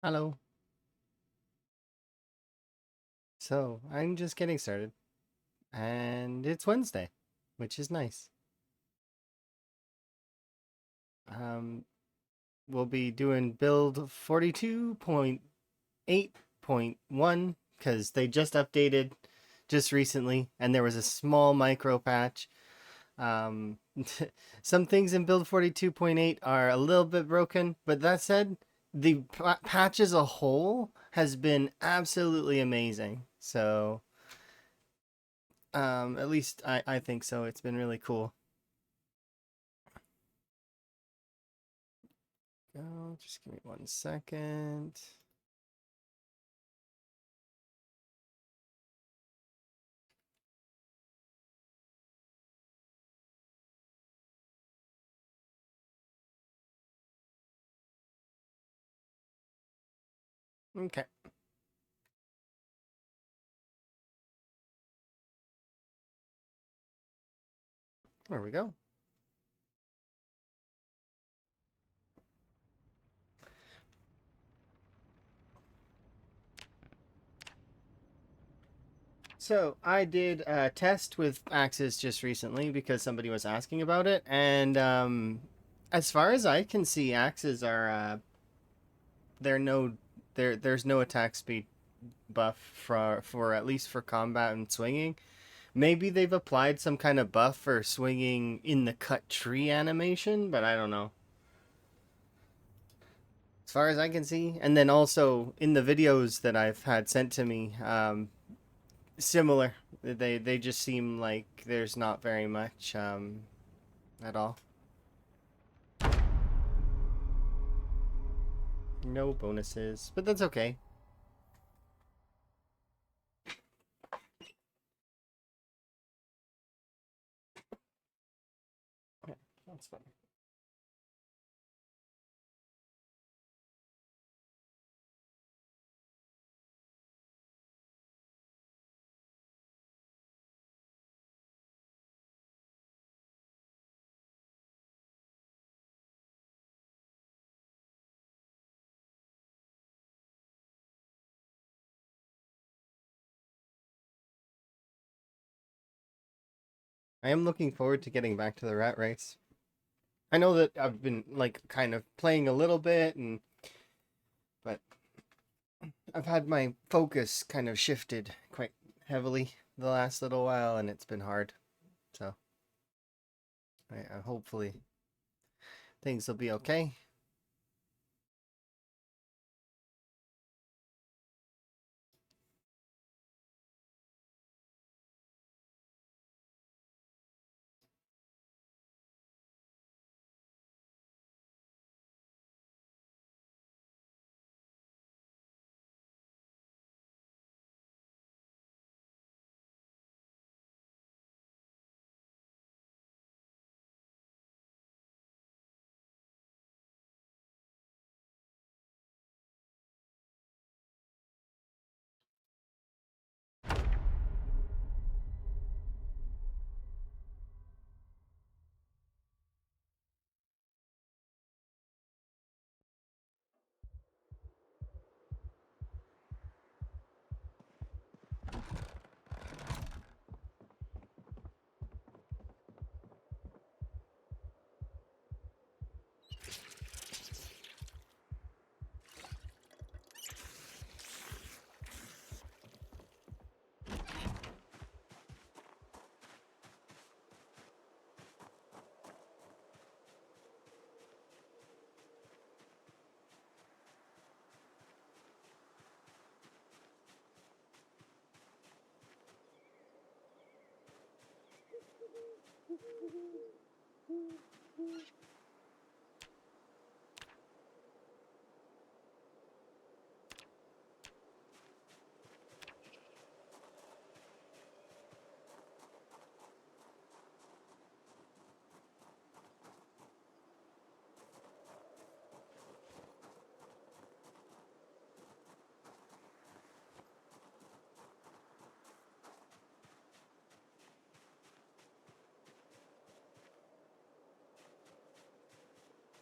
Hello. So, I'm just getting started, and it's Wednesday, which is nice. Um, we'll be doing build 42.8.1 because they just updated just recently, and there was a small micro patch. Um, some things in build 42.8 are a little bit broken, but that said, the patch as a whole has been absolutely amazing. So, at least I think so. It's been really cool. Go, just give me 1 second. Okay, there we go. So I did a test with axes just recently because somebody was asking about it, and as far as I can see, axes are they're no there's no attack speed buff for at least for combat and swinging. Maybe they've applied some kind of buff for swinging in the cut tree animation, but I don't know. As far as I can see, and then also in the videos that I've had sent to me, similar. They just seem like there's not very much at all. No bonuses, but that's okay. Yeah, that's fine. I am looking forward to getting back to the rat race. I know that I've been like kind of playing a little bit, and but I've had my focus kind of shifted quite heavily the last little while, and it's been hard. So I hopefully things will be okay.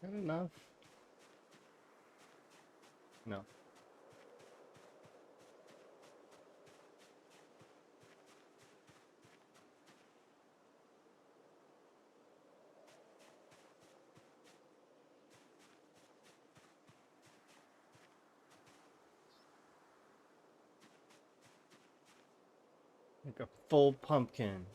Good enough. No. Like a full pumpkin.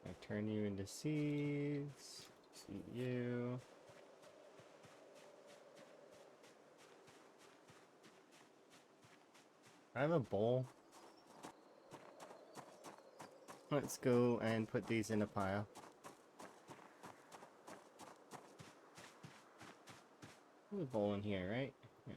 I turn you into seeds. Seed you. I have a bowl. Let's go and put these in a pile. There's a bowl in here, right? Yeah.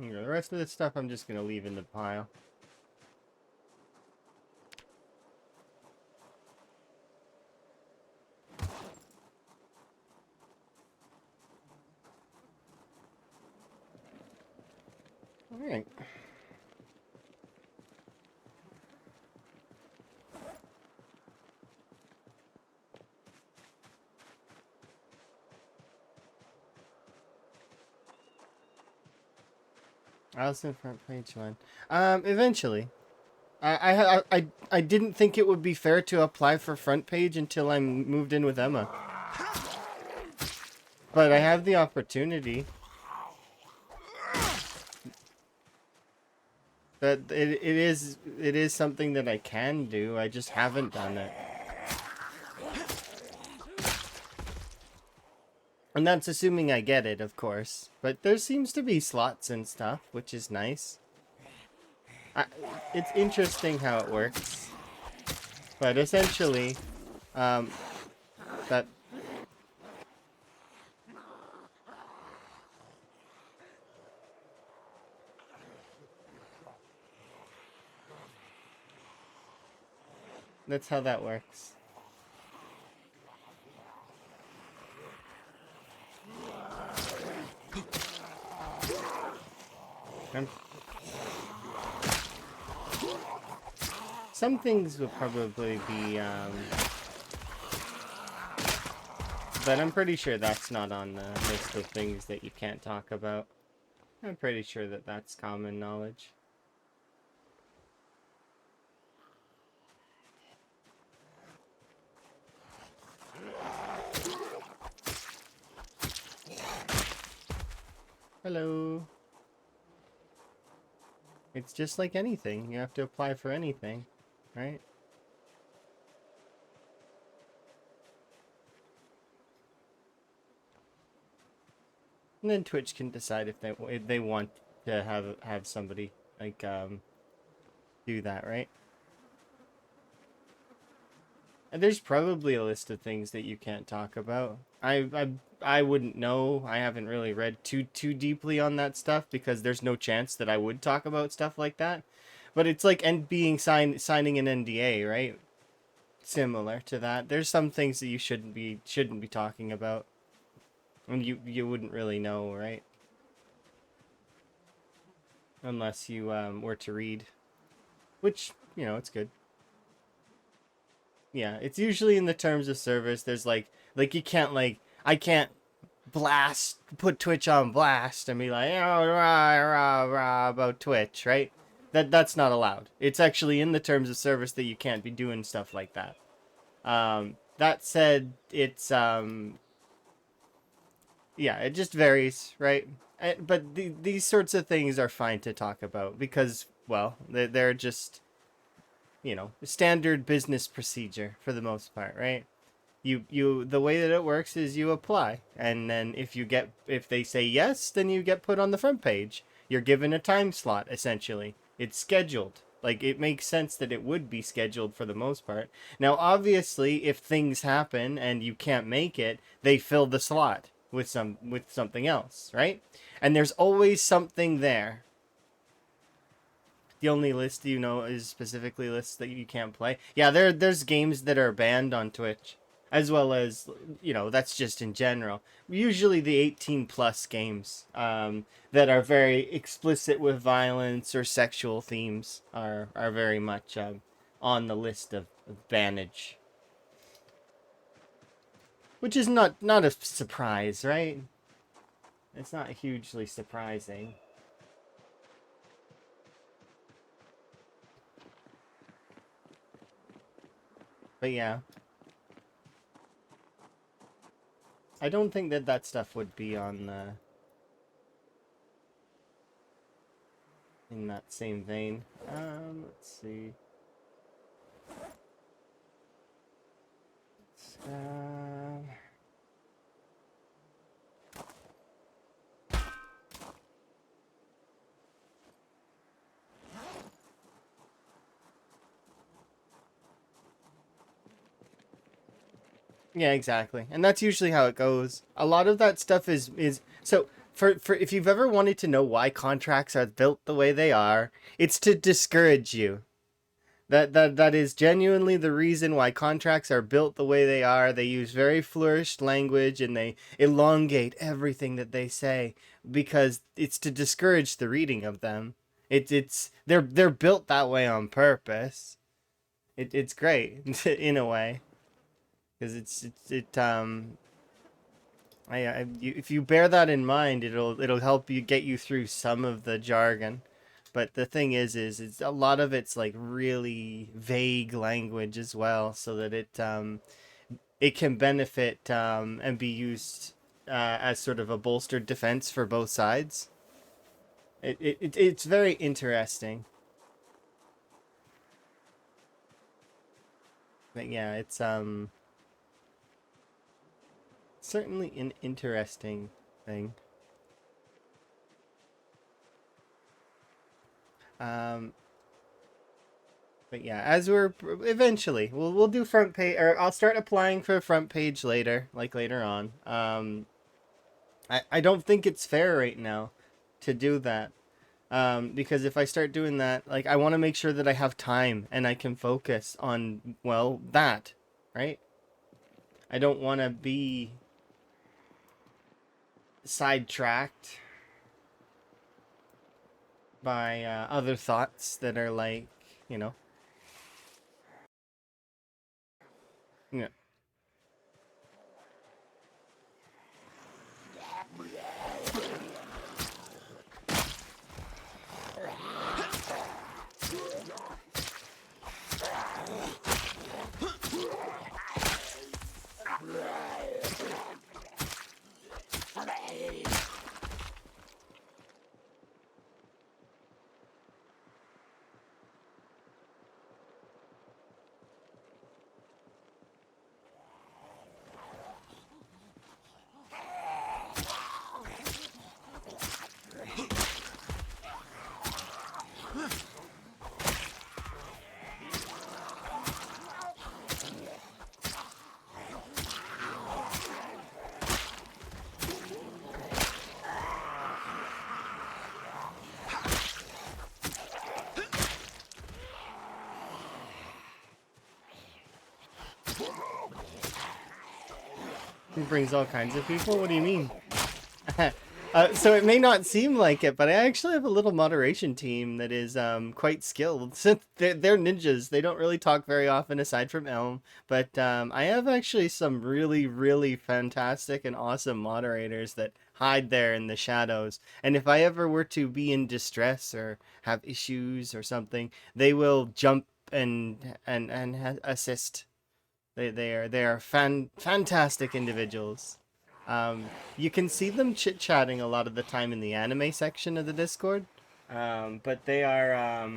Okay, the rest of the stuff I'm just gonna leave in the pile. Alright. Allison front page one. Eventually. I didn't think it would be fair to apply for front page until I moved in with Emma. But I have the opportunity. That it is something that I can do. I just haven't done it. And that's assuming I get it, of course. But there seems to be slots and stuff, which is nice. It's interesting how it works. But essentially, that... That's how that works. Some things will probably be, but I'm pretty sure that's not on the list of things that you can't talk about. I'm pretty sure that that's common knowledge. Hello. It's just like anything. You have to apply for anything, right? And then Twitch can decide if they want to have somebody like do that, right? And there's probably a list of things that you can't talk about. I wouldn't know. I haven't really read too deeply on that stuff because there's no chance that I would talk about stuff like that. But it's like signing an NDA, right? Similar to that. There's some things that you shouldn't be talking about. And you wouldn't really know, right? Unless you were to read. Which, you know, it's good. Yeah, it's usually in the terms of service. There's like you can't I can't put Twitch on blast and be like, oh, rah, rah, rah, about Twitch, right? That's not allowed. It's actually in the terms of service that you can't be doing stuff like that. That said, it's yeah, it just varies, right? But these sorts of things are fine to talk about because, well, they're just, you know, standard business procedure for the most part, right? The way that it works is you apply, and then if they say yes, then you get put on the front page. You're given a time slot, essentially. It's scheduled. Like, it makes sense that it would be scheduled for the most part. Now, obviously, if things happen and you can't make it, they fill the slot with something else, right? And there's always something there. The only list you know is specifically lists that you can't play. Yeah, there's games that are banned on Twitch, as well as that's just in general. Usually the 18 plus games that are very explicit with violence or sexual themes are very much on the list of bannage, which is not a surprise, right? It's not hugely surprising. But yeah, I don't think that stuff would be on the in that same vein. Let's see. Uh, yeah, exactly. And that's usually how it goes. A lot of that stuff is so for if you've ever wanted to know why contracts are built the way they are, it's to discourage you. That is genuinely the reason why contracts are built the way they are. They use very flourished language and they elongate everything that they say because it's to discourage the reading of them. They're built that way on purpose. It's great in a way because if you bear that in mind, it'll help you get you through some of the jargon. But the thing is it's a lot of it's like really vague language as well, so that it can benefit and be used as sort of a bolstered defense for both sides. It's very interesting. But yeah, it's certainly an interesting thing. Um, but yeah, as we're eventually we'll do front page, or I'll start applying for front page later, like later on. I don't think it's fair right now to do that. Because if I start doing that, like I want to make sure that I have time and I can focus on that, right? I don't want to be sidetracked by other thoughts that are like, you know, yeah. It brings all kinds of people. What do you mean? So it may not seem like it, but I actually have a little moderation team that is quite skilled. Since they're ninjas, they don't really talk very often aside from Elm. But I have actually some really, really fantastic and awesome moderators that hide there in the shadows. And if I ever were to be in distress or have issues or something, they will jump and assist. They are fantastic individuals. You can see them chit chatting a lot of the time in the anime section of the Discord. But they are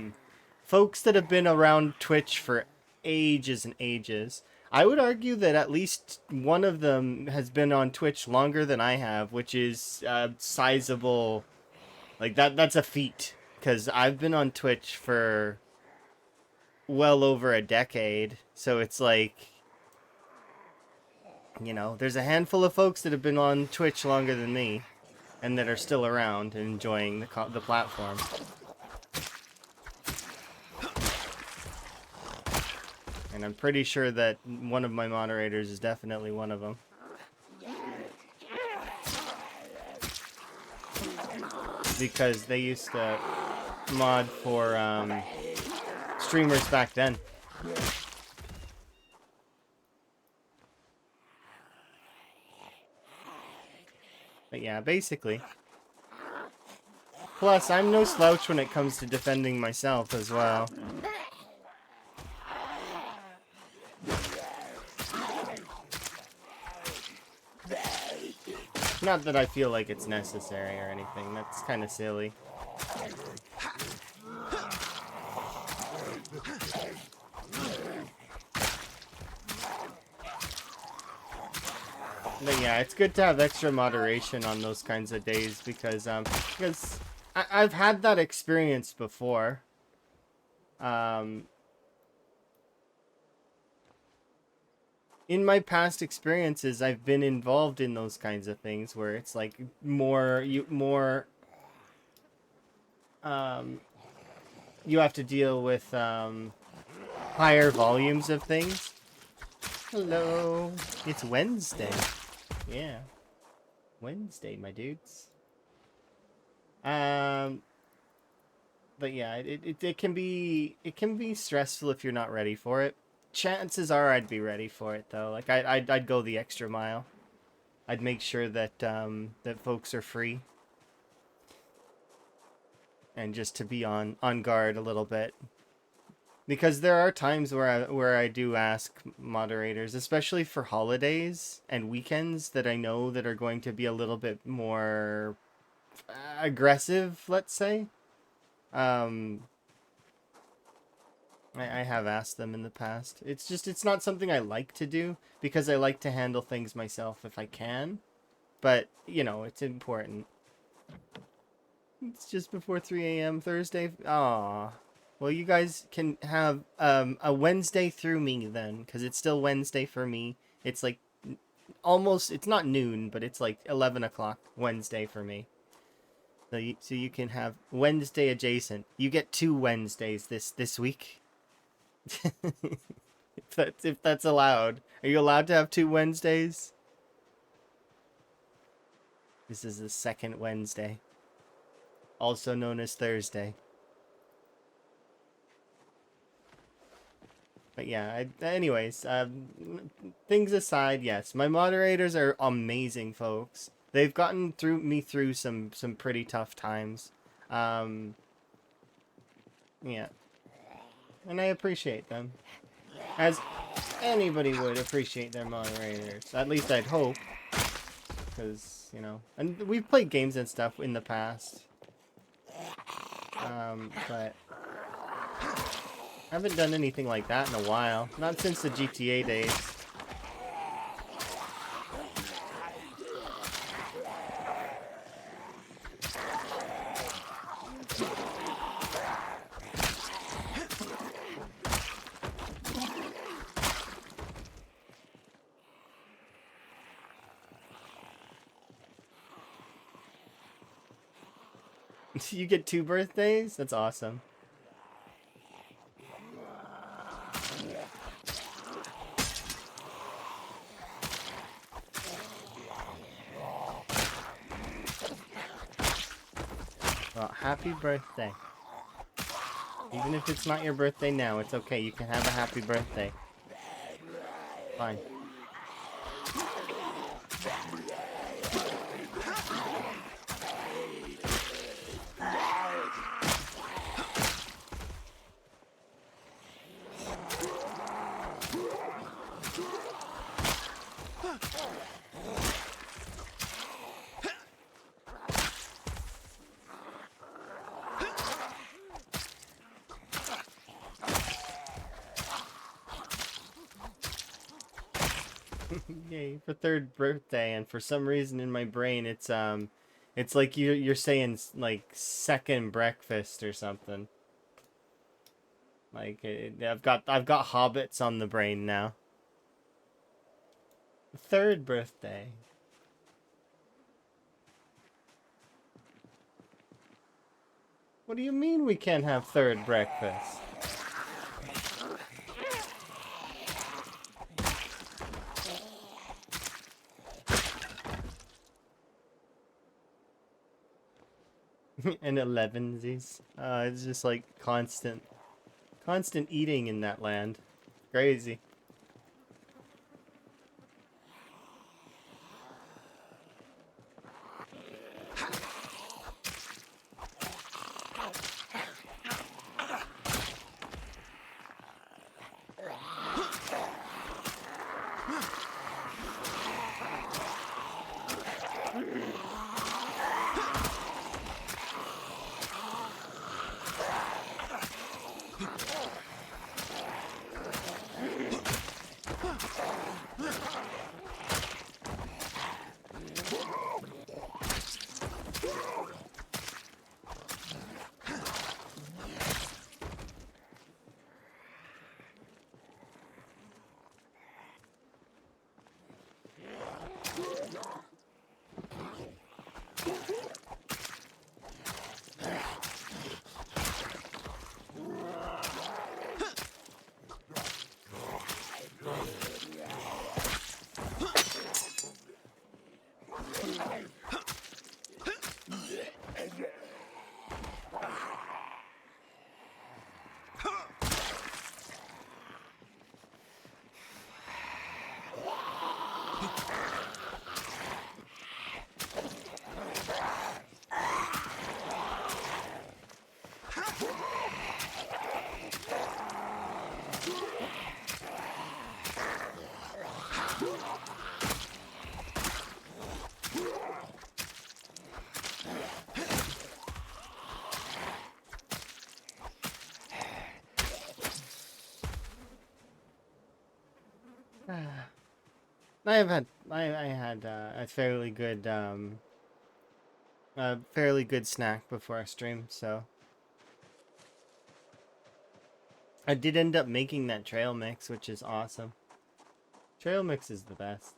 folks that have been around Twitch for ages and ages. I would argue that at least one of them has been on Twitch longer than I have, which is sizable. Like that's a feat because I've been on Twitch for well over a decade. So it's like, there's a handful of folks that have been on Twitch longer than me, and that are still around and enjoying the platform. And I'm pretty sure that one of my moderators is definitely one of them. Because they used to mod for streamers back then. But yeah, basically. Plus, I'm no slouch when it comes to defending myself as well. Not that I feel like it's necessary or anything. That's kind of silly. But yeah, it's good to have extra moderation on those kinds of days because I've had that experience before. In my past experiences, I've been involved in those kinds of things where it's like you have to deal with higher volumes of things. Hello, it's Wednesday. Yeah, Wednesday, my dudes. But yeah, it can be stressful if you're not ready for it. Chances are I'd be ready for it though. Like I'd go the extra mile. I'd make sure that that folks are free. And just to be on guard a little bit. Because there are times where I do ask moderators, especially for holidays and weekends that I know that are going to be a little bit more aggressive, let's say. I have asked them in the past. It's not something I like to do because I like to handle things myself if I can. But, you know, it's important. It's just before 3 a.m. Thursday. Aw. Well, you guys can have a Wednesday through me then, because it's still Wednesday for me. It's like almost, it's not noon, but it's like 11 o'clock Wednesday for me. So you can have Wednesday adjacent. You get 2 Wednesdays this week. if that's allowed. Are you allowed to have 2 Wednesdays? This is the second Wednesday, also known as Thursday. But yeah, anyways, things aside, yes, my moderators are amazing folks. They've gotten me through some pretty tough times. Yeah. And I appreciate them. As anybody would appreciate their moderators. At least I'd hope. Because, you know, and we've played games and stuff in the past. But I haven't done anything like that in a while. Not since the GTA days. You get 2 birthdays? That's awesome. Well, happy birthday. Even if it's not your birthday now, it's okay. You can have a happy birthday. Fine. Yay, for 3rd birthday, and for some reason in my brain it's like you're saying like second breakfast or something. Like I've got hobbits on the brain now. 3rd birthday. What do you mean we can't have 3rd breakfast? And elevensies. It's just like constant eating in that land. Crazy. I had a fairly good snack before I streamed, so I did end up making that trail mix, which is awesome. Trail mix is the best.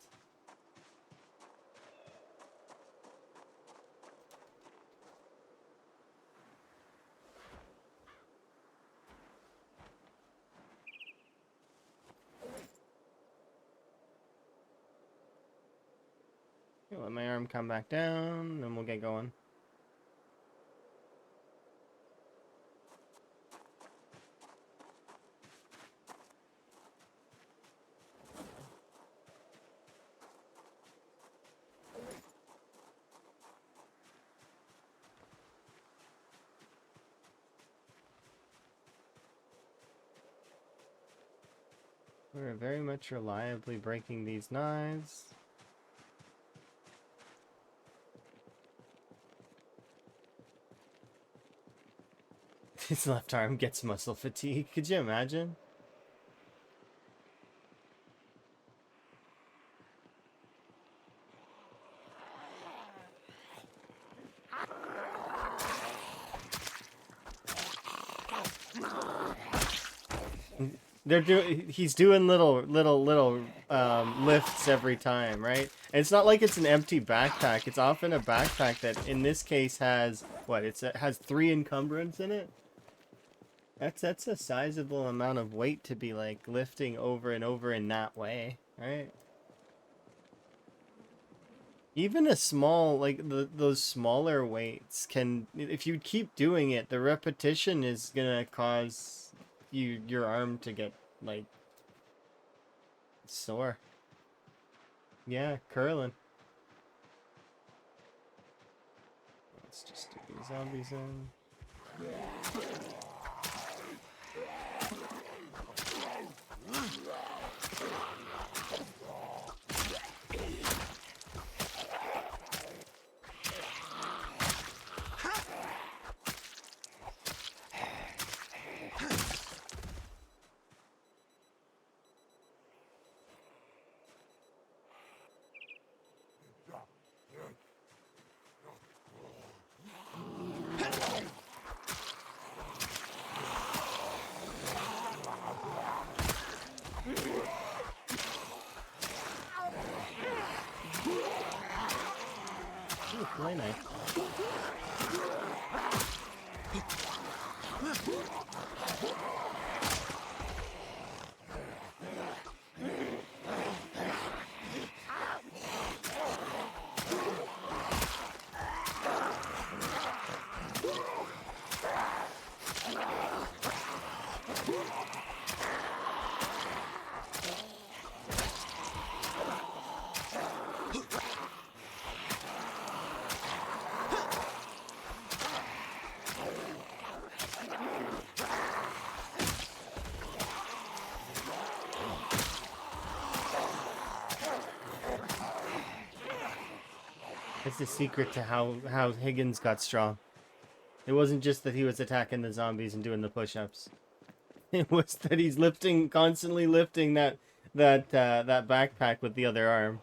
Okay, let my arm come back down, then we'll get going. We're very much reliably breaking these knives. His left arm gets muscle fatigue. Could you imagine? He's doing little lifts every time, right? And it's not like it's an empty backpack. It's often a backpack that in this case has what? It has 3 encumbrance in it. That's a sizable amount of weight to be like lifting over and over in that way, right? Even a small, like those smaller weights can, if you keep doing it, the repetition is gonna cause your arm to get like sore. Yeah, curling. Let's just do these zombies in. It's the secret to how Higgins got strong. It wasn't just that he was attacking the zombies and doing the push-ups. It was that he's constantly lifting that backpack with the other arm.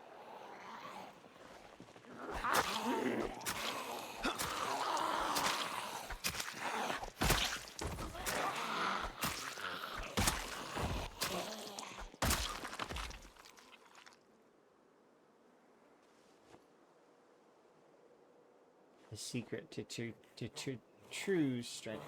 The secret to true strength.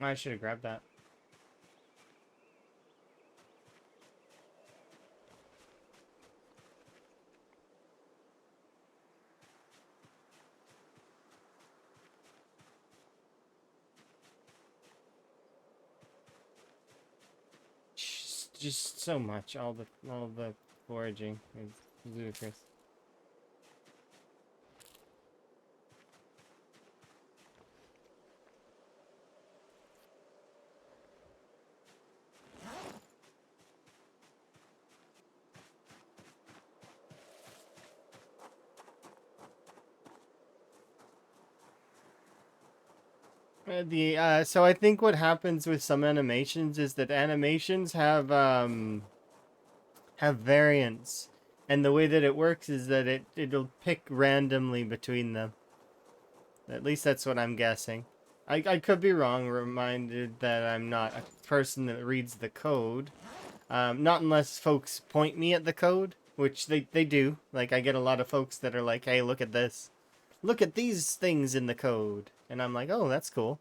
I should have grabbed that. Just so much. All the foraging is ludicrous. So I think what happens with some animations is that animations have variants, and the way that it works is that it'll pick randomly between them. At least that's what I'm guessing. I could be wrong, reminded that I'm not a person that reads the code. Not unless folks point me at the code, which they do. Like, I get a lot of folks that are like, hey, look at this. Look at these things in the code. And I'm like, oh, that's cool.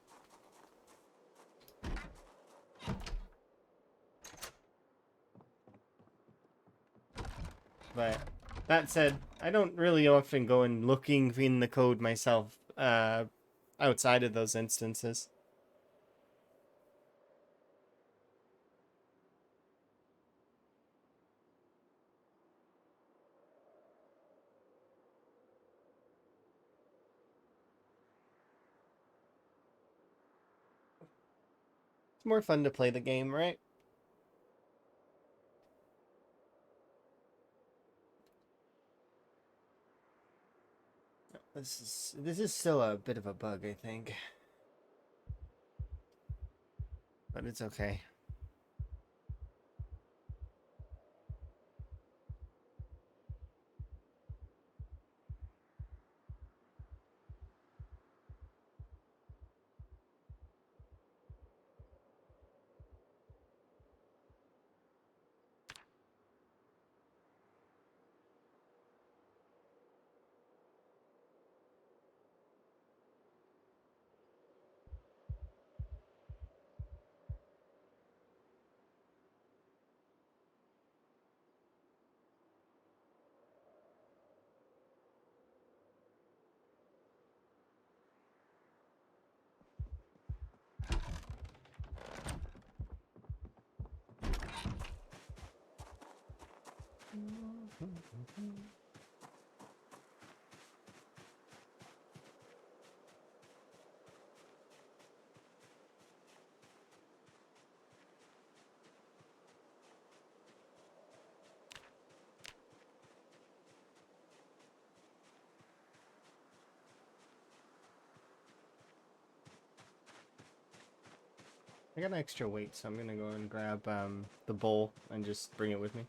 But that said, I don't really often go and looking in the code myself, outside of those instances. It's more fun to play the game, right? This is still a bit of a bug, I think. But it's okay. I got an extra weight, so I'm gonna go and grab the bowl and just bring it with me.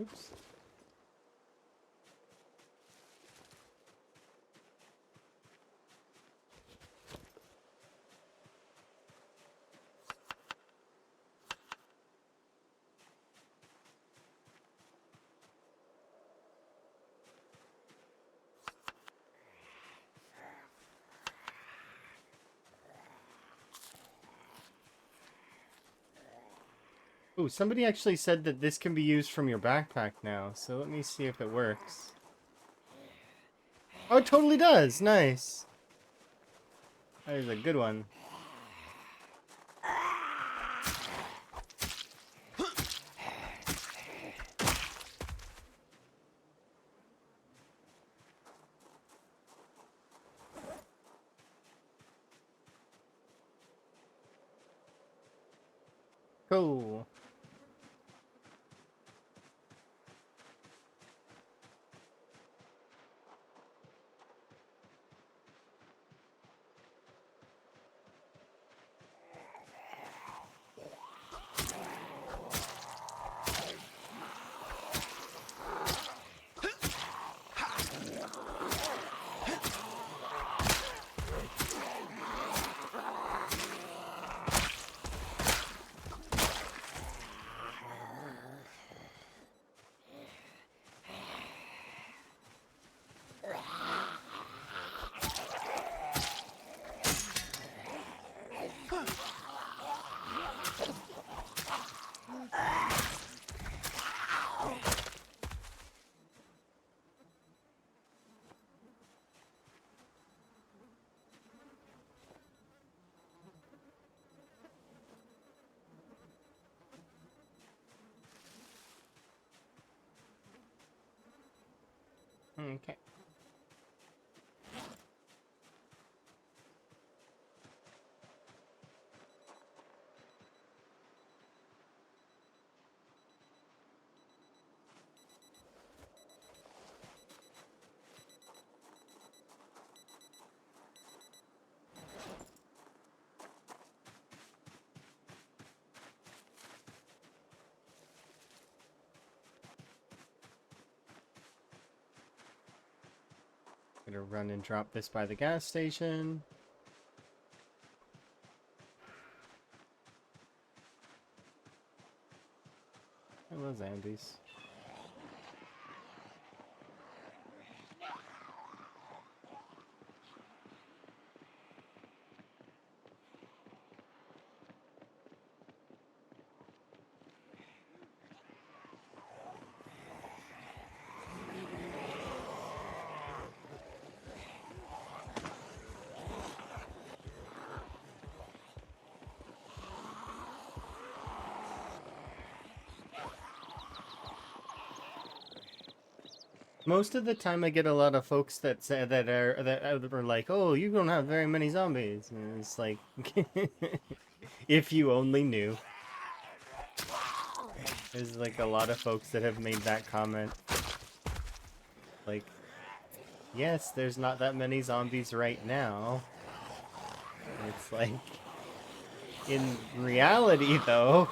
Oops. Ooh, somebody actually said that this can be used from your backpack now, so let me see if it works. Oh, it totally does! Nice! That is a good one. Cool. Okay. Gonna run and drop this by the gas station. Hello, zombies. Most of the time, I get a lot of folks that say that are like, "Oh, you don't have very many zombies," and it's like, if you only knew. There's like a lot of folks that have made that comment. Like, yes, there's not that many zombies right now. It's like, in reality though,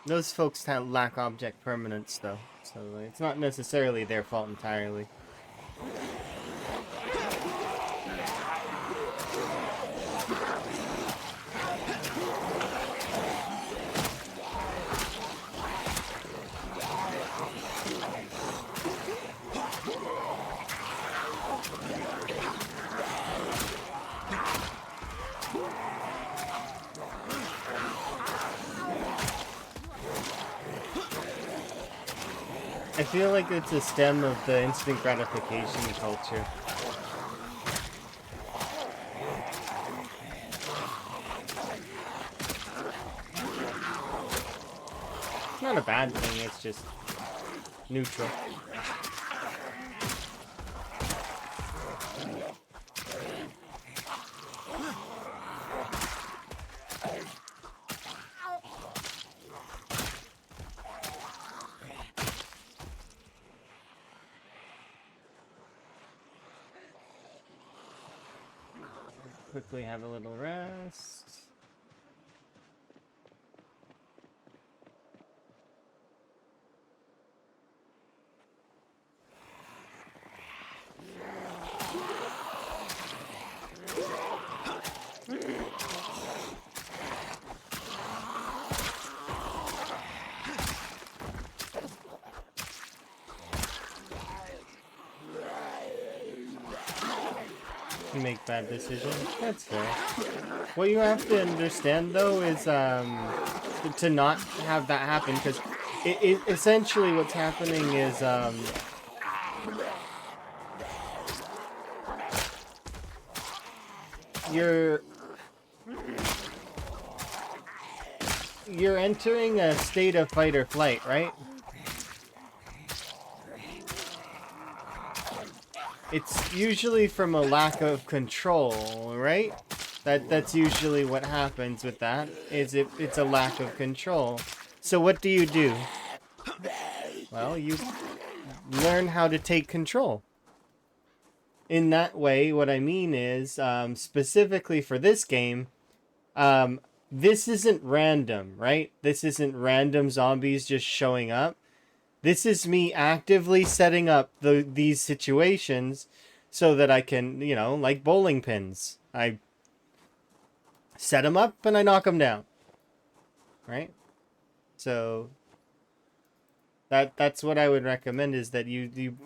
those folks lack object permanence though. So like, it's not necessarily their fault entirely. I feel like it's a stem of the instant gratification culture. It's not a bad thing, it's just neutral. Quickly have a little rest. Make bad decisions. That's fair. What you have to understand though is to not have that happen, because it essentially what's happening is you're entering a state of fight or flight, right? It's usually from a lack of control, right? That's usually what happens with that, is it's a lack of control. So what do? Well, you learn how to take control. In that way, what I mean is, specifically for this game, this isn't random, right? This isn't random zombies just showing up. This is me actively setting up these situations so that I can, you know, like bowling pins. I set them up and I knock them down. Right? So that's what I would recommend, is that you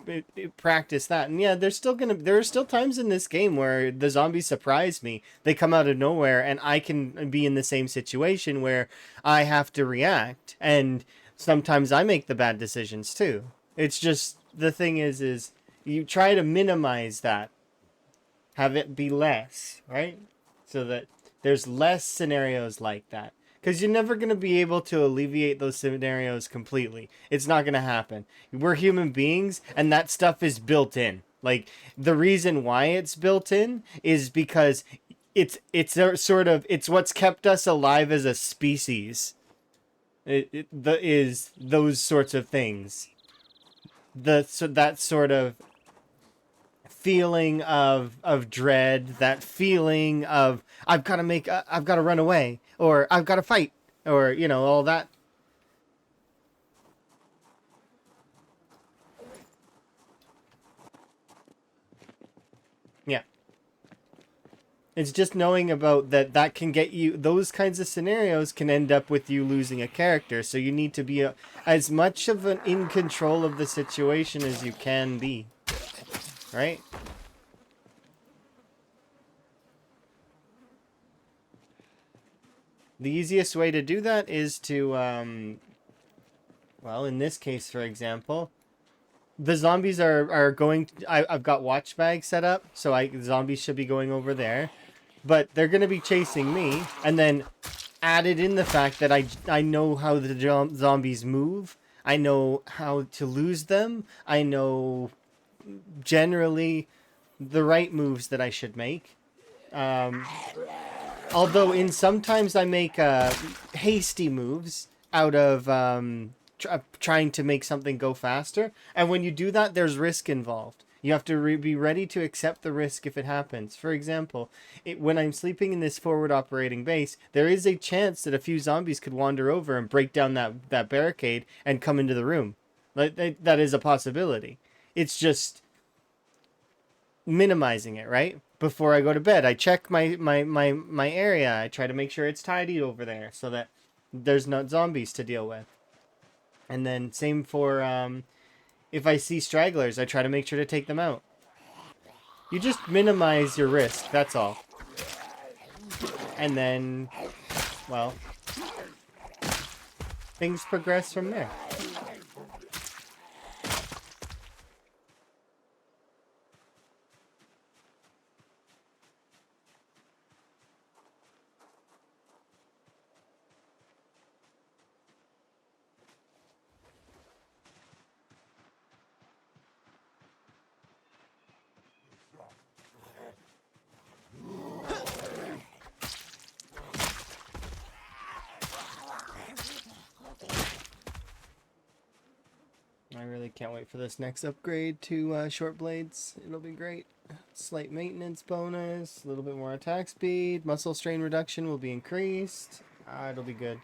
practice that. And yeah, there are still times in this game where the zombies surprise me. They come out of nowhere and I can be in the same situation where I have to react, and sometimes I make the bad decisions too. It's just, the thing is you try to minimize that. Have it be less, right? So that there's less scenarios like that. Because you're never going to be able to alleviate those scenarios completely. It's not going to happen. We're human beings, and that stuff is built in. Like, the reason why it's built in is because it's what's kept us alive as a species. Is those sorts of things. That sort of feeling of dread, that feeling of I've got to run away, or I've got to fight, or, you know, all that. Yeah. It's just knowing about that can get you, those kinds of scenarios can end up with you losing a character. So you need to be as much of an in control of the situation as you can be. Right? The easiest way to do that is to, well, in this case, for example, the zombies are going, I've got watch bags set up, so the zombies should be going over there. but they're gonna be chasing me, and then added in the fact that I know how the zombies move. I know how to lose them. I know generally the right moves that I should make. Um, Although in sometimes I make hasty moves out of trying to make something go faster, and when you do that, there's risk involved. You have to be ready to accept the risk if it happens. For example, when I'm sleeping in this forward operating base, there is a chance that a few zombies could wander over and break down that barricade and come into the room. That is a possibility. It's just minimizing it, right? Before I go to bed, I check my area. I try to make sure it's tidy over there so that there's not zombies to deal with. And then same for if I see stragglers, I try to make sure to take them out. You just minimize your risk, that's all. And then, well, things progress from there. I really can't wait for this next upgrade to short blades. It'll be great. Slight maintenance bonus, a little bit more attack speed, muscle strain reduction will be increased. It'll be good.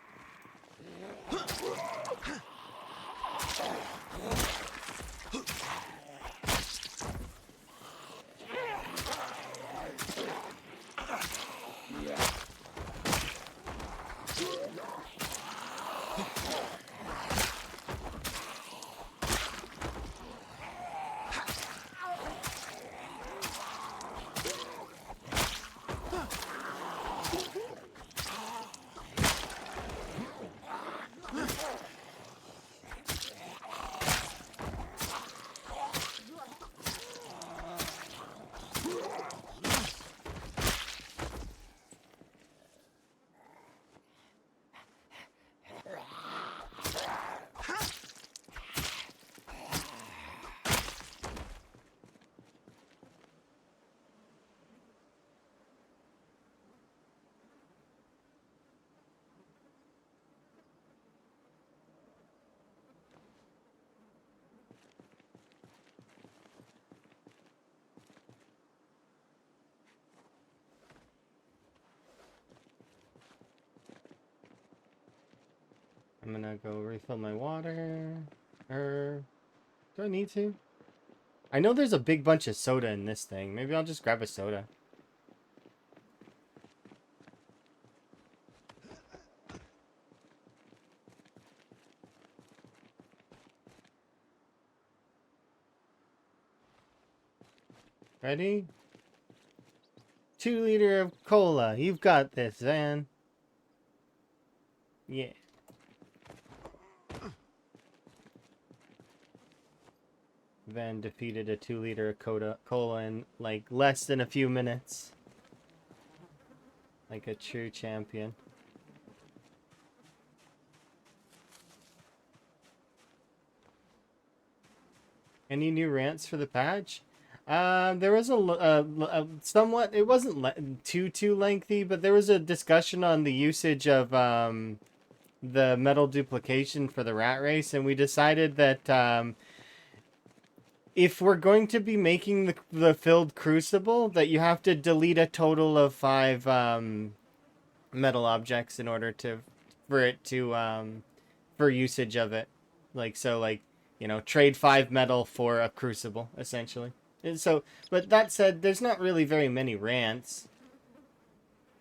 I'm gonna go refill my water. Do I need to? I know there's a big bunch of soda in this thing. Maybe I'll just grab a soda. Ready? 2 liter of cola. You've got this, Van. Yeah. Van defeated a 2 liter of cola in like less than a few minutes. Like a true champion. Any new rants for the patch? There was a somewhat. It wasn't too lengthy, but there was a discussion on the usage of the metal duplication for the rat race, and we decided that if we're going to be making the filled crucible, that you have to delete a total of 5 metal objects in order to for it to for usage of it. Like so, like trade 5 metal for a crucible essentially. And so, but that said, there's not really very many rants.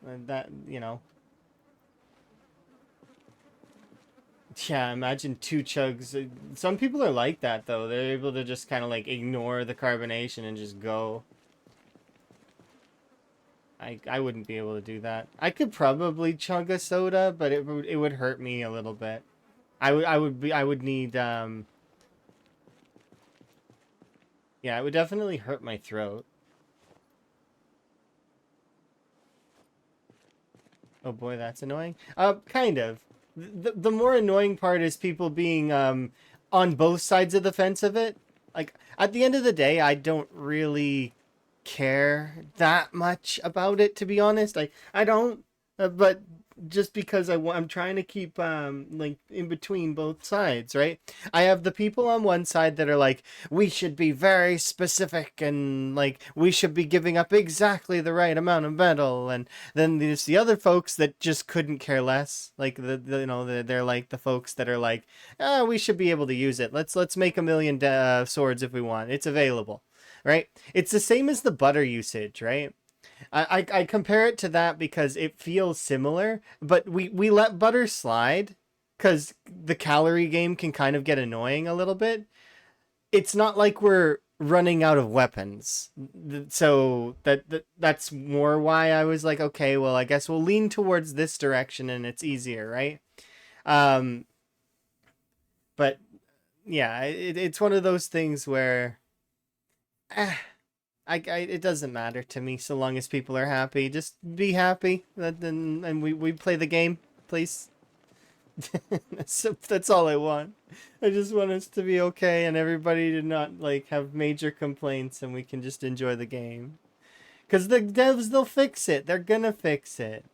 That Yeah, imagine 2 chugs. Some people are like that though. They're able to just kind of like ignore the carbonation and just go. I wouldn't be able to do that. I could probably chug a soda, but it would hurt me a little bit. I would need yeah, it would definitely hurt my throat. Oh boy, that's annoying. Kind of. The more annoying part is people being on both sides of the fence of it. Like at the end of the day, I don't really care that much about it, to be honest. I don't, but just because I'm trying to keep like in between both sides, right? I have the people on one side that are like, we should be very specific and like we should be giving up exactly the right amount of metal, and then there's the other folks that just couldn't care less. Like they're like the folks that are like, we should be able to use it. Let's make a million swords if we want. It's available, right? It's the same as the butter usage, right? I compare it to that because it feels similar, but we let butter slide because the calorie game can kind of get annoying a little bit. It's not like we're running out of weapons, so that's more why I was like, okay, well, I guess we'll lean towards this direction and it's easier, right? Um, but yeah, it's one of those things where. It doesn't matter to me so long as people are happy. Just be happy, and we play the game, please. That's all I want. I just want us to be okay and everybody to not like have major complaints and we can just enjoy the game. Cause the devs, they'll fix it. They're gonna fix it.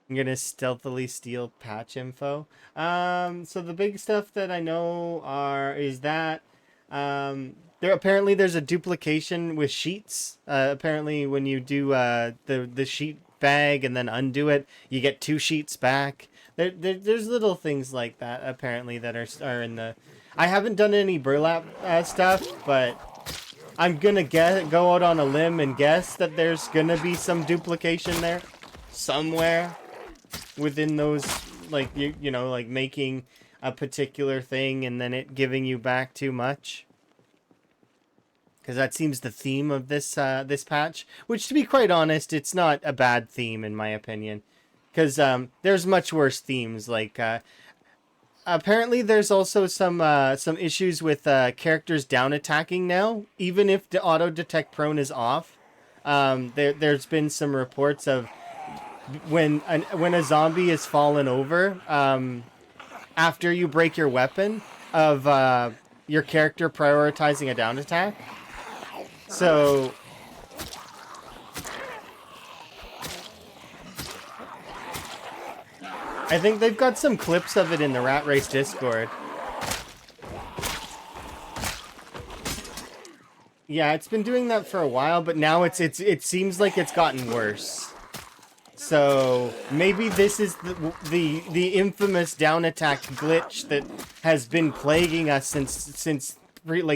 I'm gonna stealthily steal patch info. So the big stuff that I know is that there's a duplication with sheets. Apparently, when you do the sheet bag and then undo it, you get two sheets back. There's little things like that apparently that are in the. I haven't done any burlap stuff, but I'm gonna go out on a limb and guess that there's gonna be some duplication there somewhere within those, like you know, like making a particular thing and then it giving you back too much, because that seems the theme of this patch, which to be quite honest, it's not a bad theme in my opinion, because there's much worse themes. Like apparently there's also some issues with characters down attacking now, even if the auto detect prone is off. There's been some reports of when a zombie is fallen over, after you break your weapon, of your character prioritizing a down attack. So I think they've got some clips of it in the Rat Race Discord. Yeah, it's been doing that for a while, but now it seems like it's gotten worse. So maybe this is the infamous down attack glitch that has been plaguing us since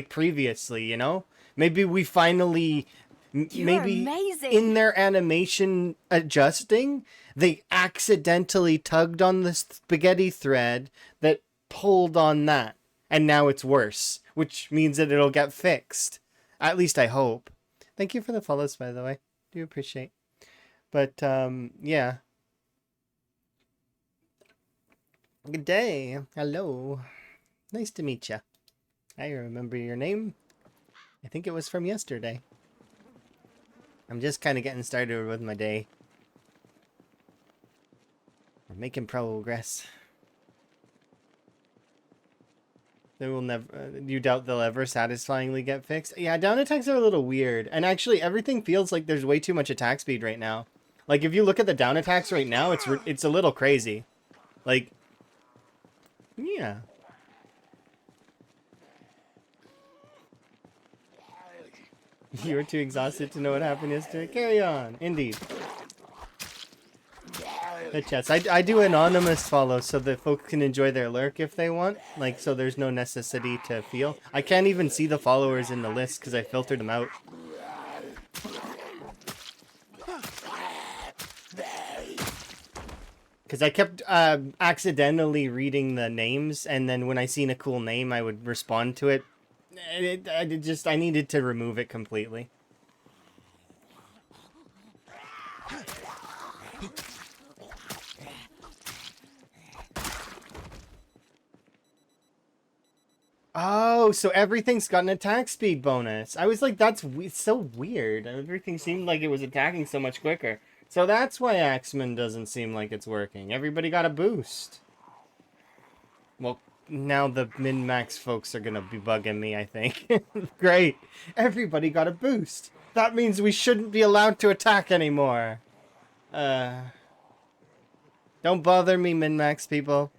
previously, you know? Maybe we finally maybe amazing. In their animation adjusting, they accidentally tugged on the spaghetti thread that pulled on that, and now it's worse, which means that it'll get fixed. At least I hope. Thank you for the follows, by the way. Do appreciate. But, yeah. Good day. Hello. Nice to meet you. I remember your name. I think it was from yesterday. I'm just kind of getting started with my day. We're making progress. They will never. You doubt they'll ever satisfyingly get fixed? Yeah, down attacks are a little weird. And actually, everything feels like there's way too much attack speed right now. Like, if you look at the down attacks right now, it's a little crazy. Like, yeah. You were too exhausted to know what happened yesterday? Carry on. Indeed. The chest. I do anonymous follow so that folks can enjoy their lurk if they want. Like, so there's no necessity to feel. I can't even see the followers in the list because I filtered them out. Because I kept accidentally reading the names, and then when I seen a cool name, I would respond to it. I needed to remove it completely. Oh, so everything's got an attack speed bonus. I was like, so weird. Everything seemed like it was attacking so much quicker. So that's why Axeman doesn't seem like it's working. Everybody got a boost. Well, now the min-max folks are gonna be bugging me, I think. Great. Everybody got a boost. That means we shouldn't be allowed to attack anymore. Uh, don't bother me, min-max people.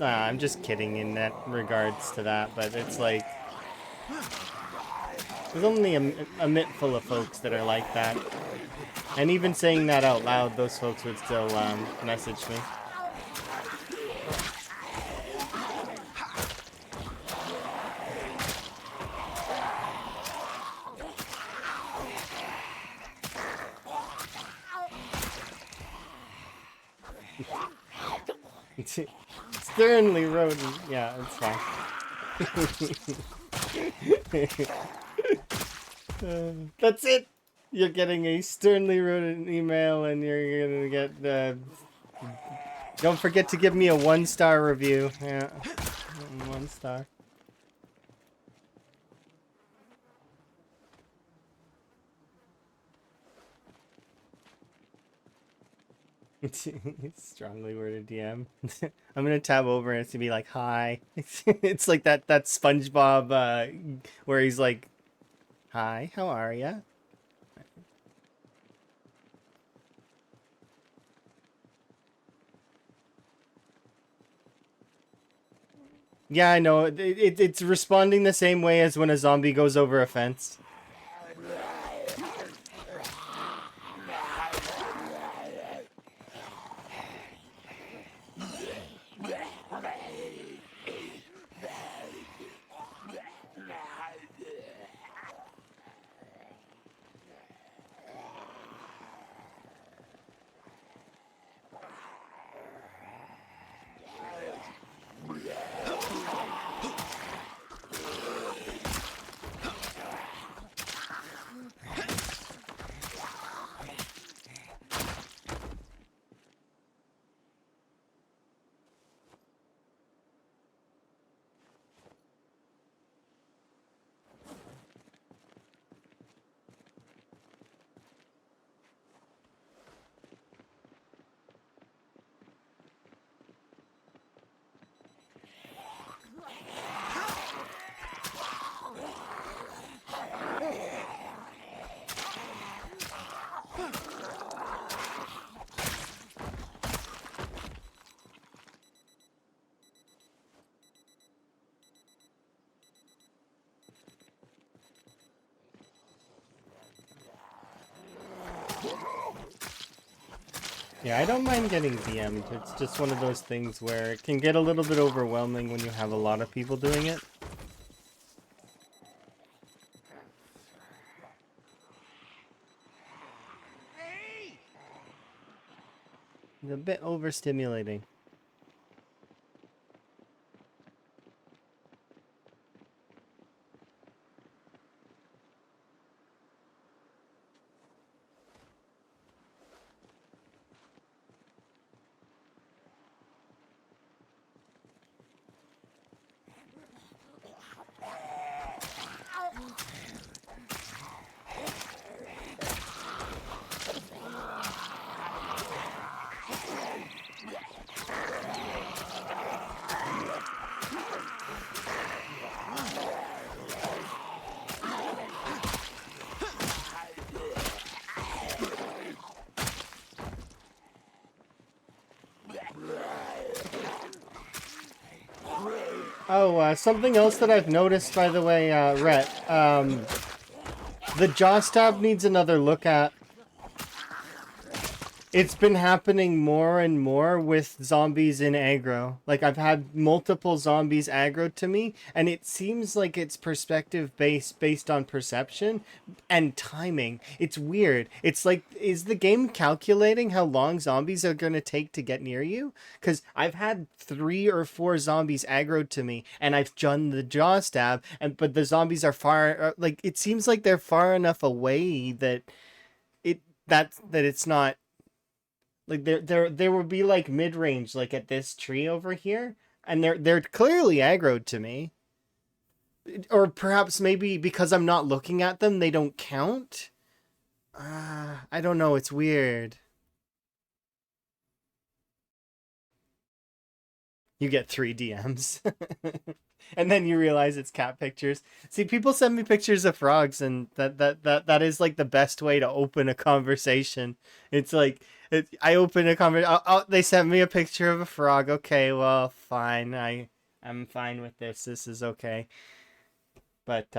I'm just kidding in that regards to that, but it's like there's only a mitt full of folks that are like that, and even saying that out loud, those folks would still message me. Sternly rodent, yeah, it's fine. That's it. You're getting a sternly rodent email, and you're gonna get. Don't forget to give me a 1-star review. Yeah, 1 star. Strongly worded DM. I'm gonna tab over and it's gonna be like, "Hi." It's like that SpongeBob where he's like, "Hi, how are ya?" Yeah, I know. It's responding the same way as when a zombie goes over a fence. Yeah, I don't mind getting DM'd. It's just one of those things where it can get a little bit overwhelming when you have a lot of people doing it. It's a bit overstimulating. Oh, something else that I've noticed, by the way, Rhett, the jaw stab needs another look at. It's been happening more and more with zombies in aggro. Like, I've had multiple zombies aggro to me, and it seems like it's perspective based on perception and timing. It's weird. It's like, is the game calculating how long zombies are going to take to get near you? Because I've had 3 or 4 zombies aggroed to me, and I've done the jaw stab, but the zombies are far, like, it seems like they're far enough away that that it's not like there would be like mid range like at this tree over here, And they're clearly aggroed to me. Or perhaps maybe because I'm not looking at them, they don't count. I don't know. It's weird. You get 3 DMs. And then you realize it's cat pictures. See, people send me pictures of frogs, and that is like the best way to open a conversation. It's like I open a conversation. They sent me a picture of a frog. Okay, well, fine. I'm fine with this. This is okay. But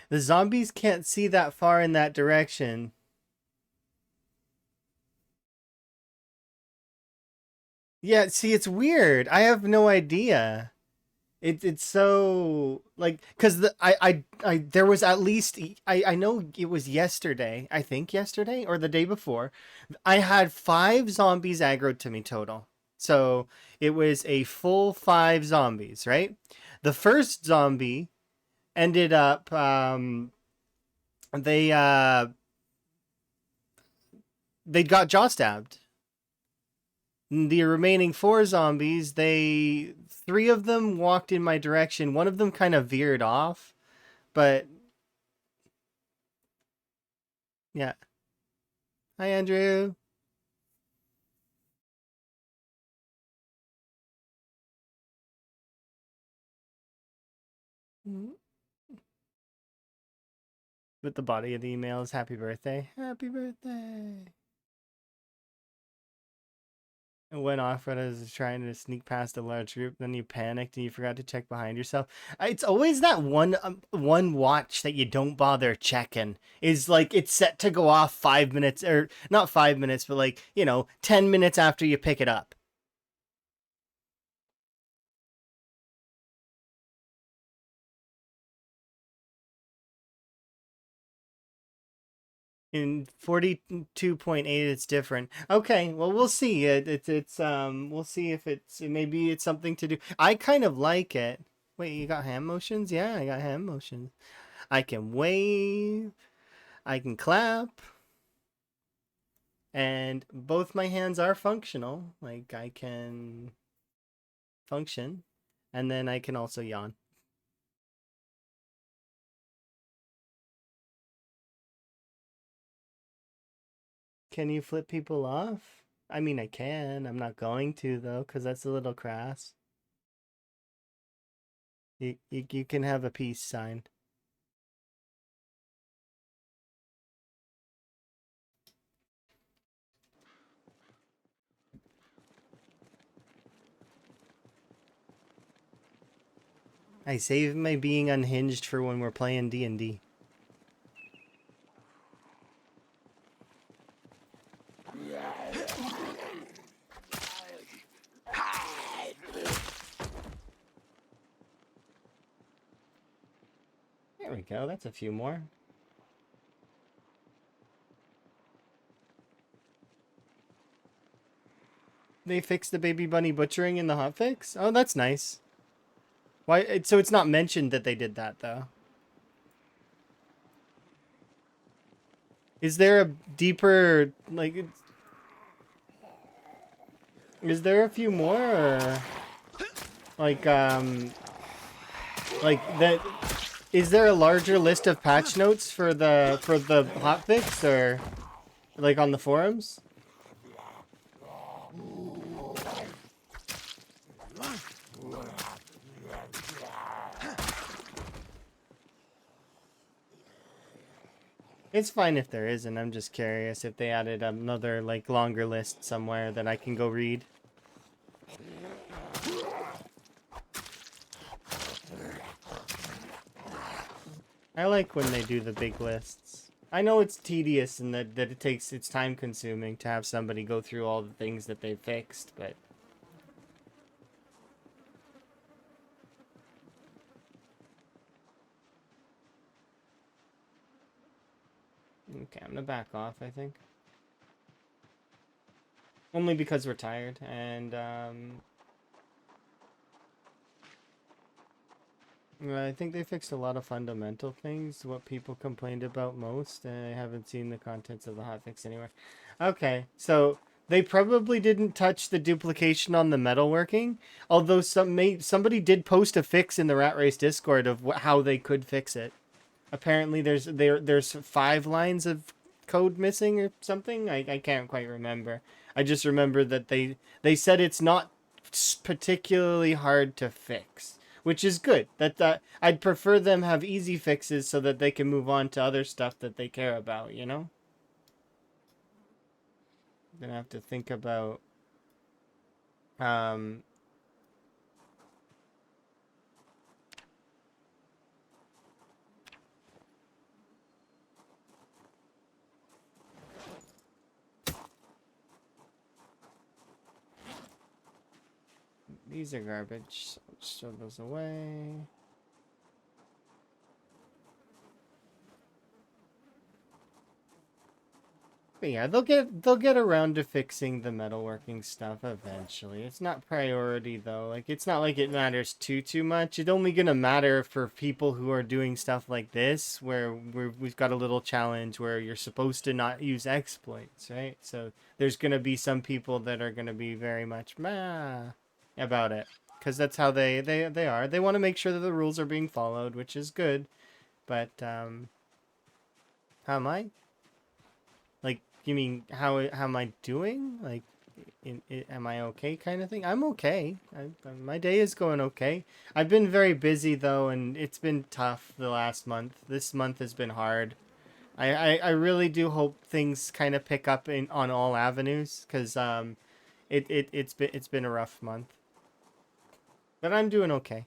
the zombies can't see that far in that direction. Yeah, see, it's weird. I have no idea. It's so like because I there was at least I know it was yesterday, I think yesterday or the day before, I had 5 zombies aggroed to me total. So it was a full 5 zombies, right? The first zombie ended up they they got jaw stabbed. The remaining 4 zombies, they 3 of them walked in my direction. One of them kind of veered off, but yeah. Hi, Andrew. With the body of the email is happy birthday. Happy birthday. It went off when I was trying to sneak past a large group. Then you panicked and you forgot to check behind yourself. It's always that one watch that you don't bother checking. Is like it's set to go off 5 minutes, or not 5 minutes, but like 10 minutes after you pick it up. In 42.8 it's different. Okay, well we'll see. It's we'll see if maybe it's something to do. I kind of like it. Wait, you got hand motions? Yeah, I got hand motions. I can wave, I can clap, and both my hands are functional. Like I can function, and then I can also yawn. Can you flip people off? I mean, I can. I'm not going to though, because that's a little crass. You can have a peace sign. I save my being unhinged for when we're playing D&D. There we go. That's a few more. They fixed the baby bunny butchering in the hotfix? Oh, that's nice. Why? So it's not mentioned that they did that, though. Is there a deeper, like... Is there a few more, or... Like, Like, that... Is there a larger list of patch notes for the hotfix, or... Like, on the forums? It's fine if there isn't. I'm just curious if they added another, like, longer list somewhere that I can go read. I like when they do the big lists. I know it's tedious and that it's time consuming to have somebody go through all the things that they fixed, but... Okay, I'm gonna back off, I think. Only because we're tired, and well, I think they fixed a lot of fundamental things, what people complained about most, and I haven't seen the contents of the hotfix anywhere. Okay, so they probably didn't touch the duplication on the metalworking, although somebody did post a fix in the Rat Race Discord of how they could fix it. Apparently, there's 5 lines of code missing or something. I can't quite remember. I just remember that they said it's not particularly hard to fix, which is good. That I'd prefer them have easy fixes so that they can move on to other stuff that they care about. You know, then I have to think about um these are garbage. So let's throw those away. But yeah, they'll get around to fixing the metalworking stuff eventually. It's not priority though. Like it's not like it matters too much. It's only gonna matter for people who are doing stuff like this, where we've got a little challenge where you're supposed to not use exploits, right? So there's gonna be some people that are gonna be very much meh about it, because that's how they are. They want to make sure that the rules are being followed, which is good. But how am I? Like, you mean how am I doing? Like, am I okay, kind of thing? I'm okay. My day is going okay. I've been very busy though, and it's been tough the last month. This month has been hard. I really do hope things kind of pick up in on all avenues, because it's been a rough month, but I'm doing okay.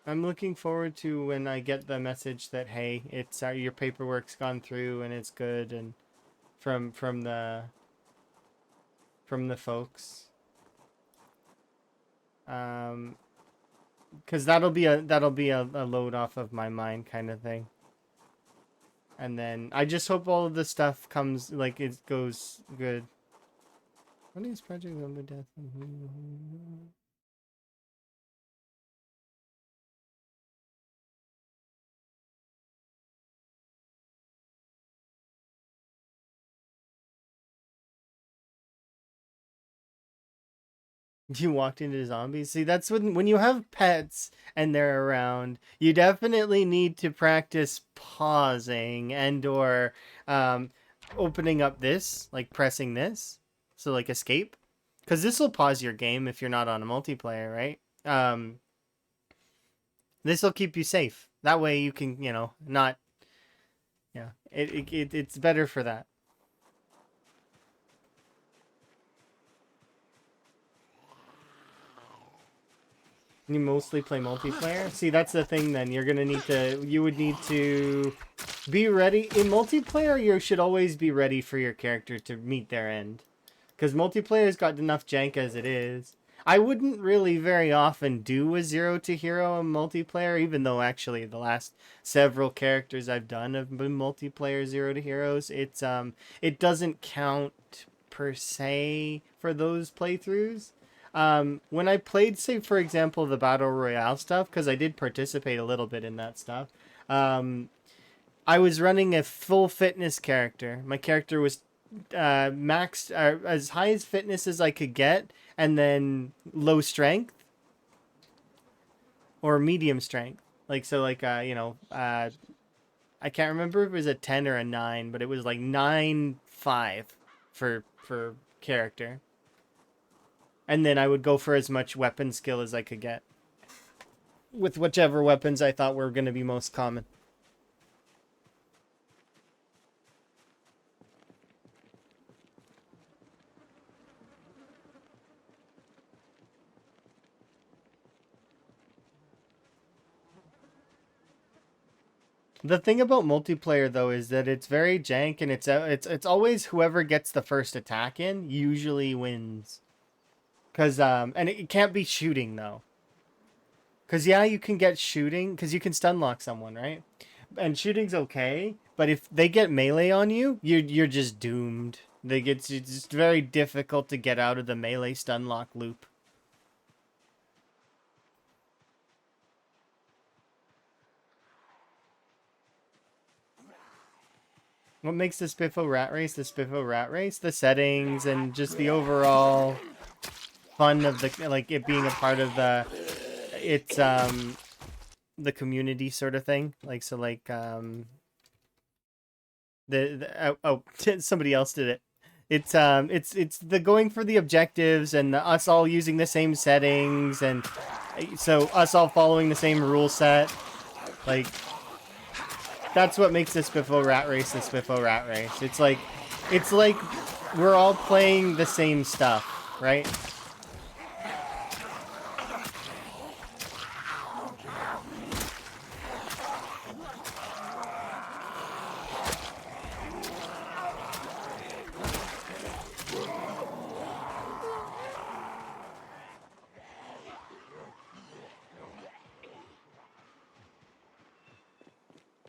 I'm looking forward to when I get the message that hey, it's your paperwork's gone through and it's good, and from the folks. Um, because that'll be a load off of my mind, kind of thing. And then I just hope all of the stuff comes, like, it goes good. What is Project Zomboid Death? You walked into zombies. See, that's when you have pets and they're around, you definitely need to practice pausing and or um, opening up this, like pressing this, so like escape, because this will pause your game if you're not on a multiplayer, right? This will keep you safe. That way you can, not. Yeah, it's better for that. You mostly play multiplayer. See, that's the thing. Then you would need to be ready in multiplayer. You should always be ready for your character to meet their end, because multiplayer's got enough jank as it is. I wouldn't really very often do a zero to hero in multiplayer, even though actually the last several characters I've done have been multiplayer zero to heroes. It doesn't count per se for those playthroughs. When I played, say for example, the battle royale stuff, because I did participate a little bit in that stuff. Um, I was running a full fitness character. My character was maxed as high as fitness as I could get, and then low strength or medium strength. Like so, like I can't remember if it was a 10 or a 9, but it was like 9-5 for character. And then I would go for as much weapon skill as I could get with whichever weapons I thought were going to be most common. The thing about multiplayer though is that it's very jank, and it's always whoever gets the first attack in usually wins. Cause and it can't be shooting though. Cause yeah, you can get shooting because you can stun lock someone, right? And shooting's okay, but if they get melee on you, you're just doomed. It's just very difficult to get out of the melee stun lock loop. What makes the Spiffo rat race the Spiffo rat race? The settings and just the overall fun of the, like, it being a part of it's the community sort of thing. Like, so like somebody else did it. It's the going for the objectives and us all using the same settings, and so us all following the same rule set. Like, that's what makes the Spiffo rat race the Spiffo rat race. It's like we're all playing the same stuff, right?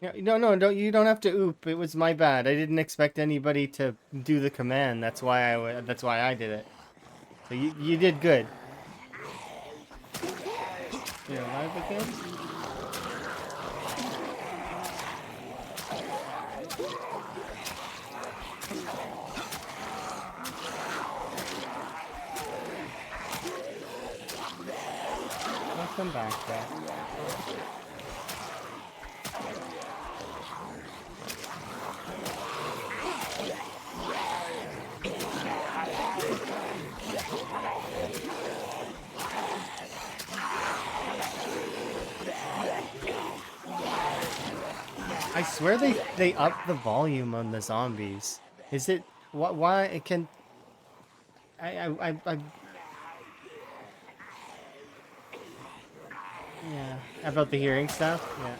Yeah, no, don't, you don't have to oop. It was my bad. I didn't expect anybody to do the command. That's why I did it. So you did good. You're alive again? Welcome back, Dad. I swear they upped the volume on the zombies. Is it why it can I yeah, about the hearing stuff? Yeah.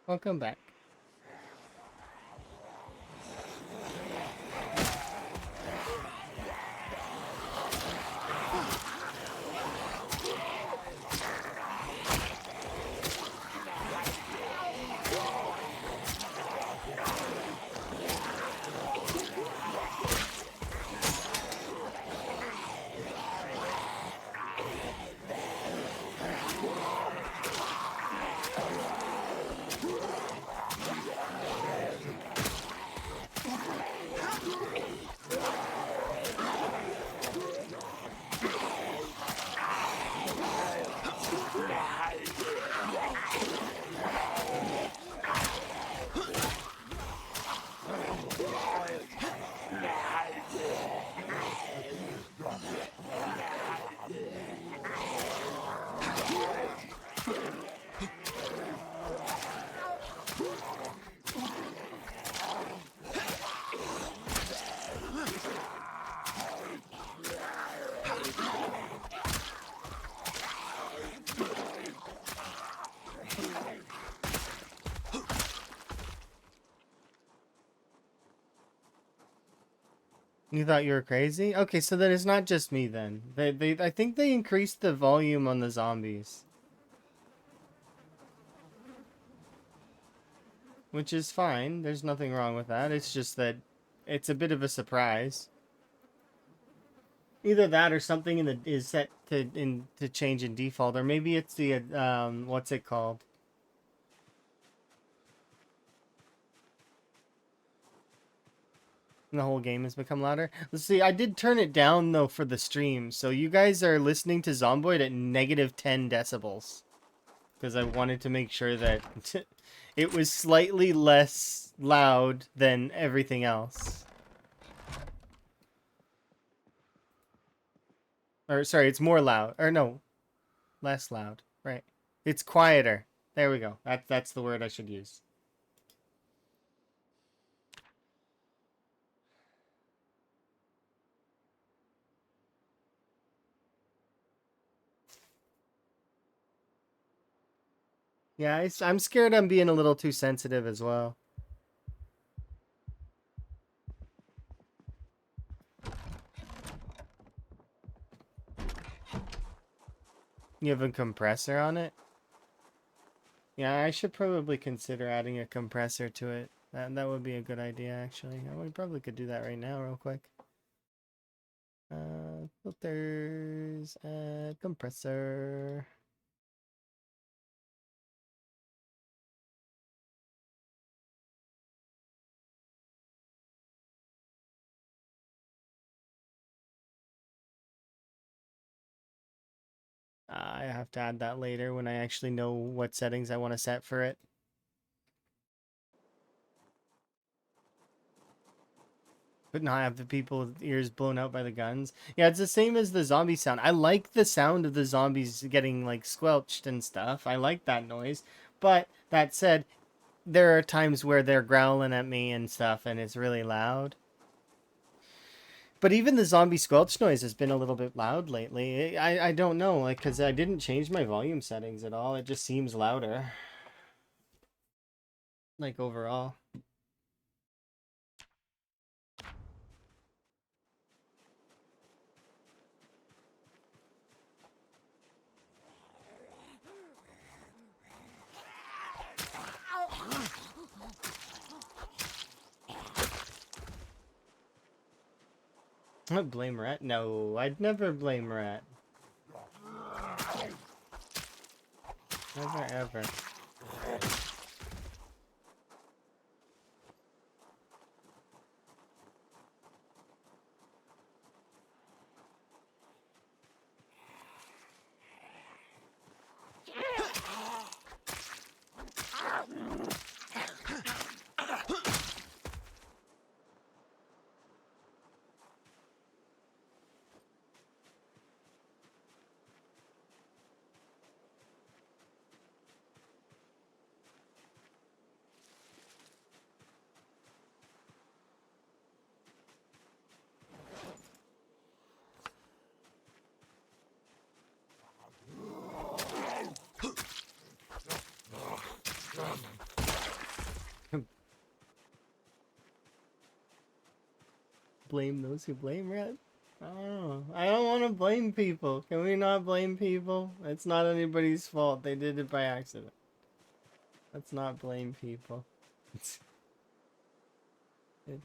Welcome back. You thought you were crazy? Okay, so then it's not just me then. I think they increased the volume on the zombies. Which is fine. There's nothing wrong with that. It's just that it's a bit of a surprise. Either that or something is set to change in default, or maybe it's the what's it called? The whole game has become louder. Let's see. I did turn it down though for the stream, so you guys are listening to Zomboid at -10 decibels, because I wanted to make sure that it was slightly less loud than everything else. Or sorry, it's more loud. Or no, less loud. Right. It's quieter. There we go. That's the word I should use. Yeah, I'm scared I'm being a little too sensitive as well. You have a compressor on it? Yeah, I should probably consider adding a compressor to it. That would be a good idea, actually. We probably could do that right now, real quick. Filters, compressor. I have to add that later when I actually know what settings I want to set for it. But not have the people with ears blown out by the guns. Yeah, it's the same as the zombie sound. I like the sound of the zombies getting like squelched and stuff. I like that noise. But that said, there are times where they're growling at me and stuff and it's really loud. But even the zombie squelch noise has been a little bit loud lately. I don't know, like, because I didn't change my volume settings at all. It just seems louder. Like, overall. Blame Rat? No, I'd never blame Rat. Never ever. Blame those who blame Rat? I don't know. I don't want to blame people. Can we not blame people? It's not anybody's fault. They did it by accident. Let's not blame people.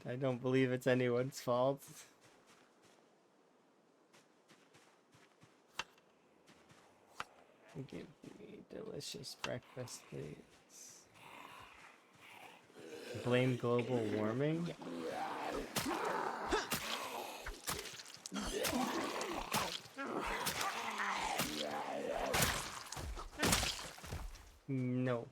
I don't believe it's anyone's fault. Give me delicious breakfast, please. Blame global warming? No.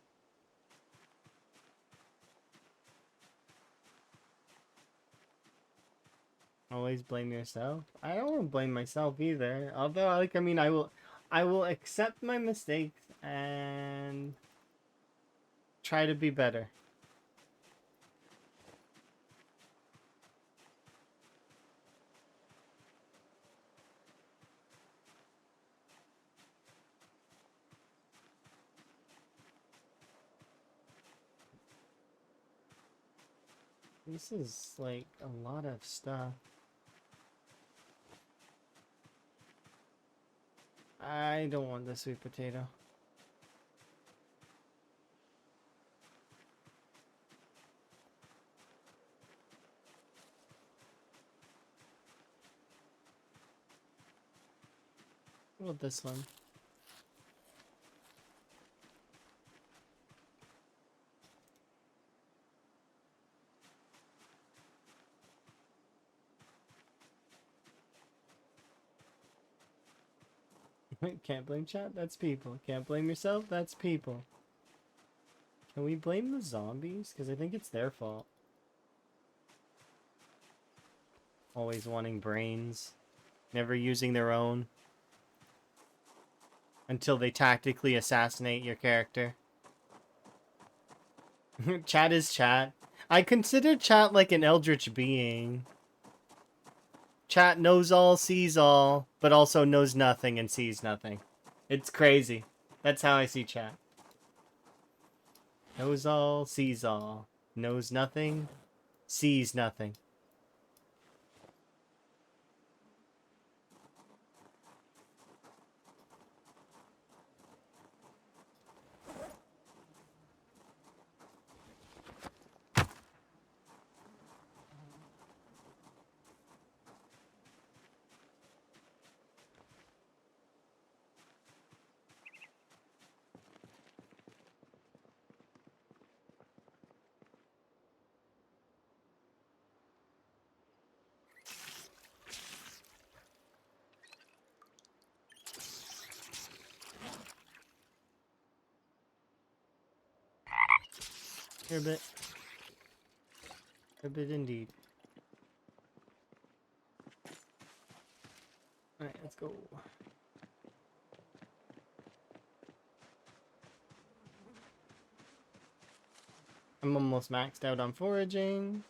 Always blame yourself? I don't want to blame myself either. Although, like, I mean, I will accept my mistakes and try to be better. This is, like, a lot of stuff. I don't want the sweet potato. What about this one? Can't blame chat? That's people. Can't blame yourself? That's people. Can we blame the zombies? Because I think it's their fault. Always wanting brains. Never using their own. Until they tactically assassinate your character. Chat is chat. I consider chat like an eldritch being. Chat knows all, sees all, but also knows nothing and sees nothing. It's crazy. That's how I see chat. Knows all, sees all. Knows nothing, sees nothing. Here a bit. A bit indeed. Alright, let's go. I'm almost maxed out on foraging.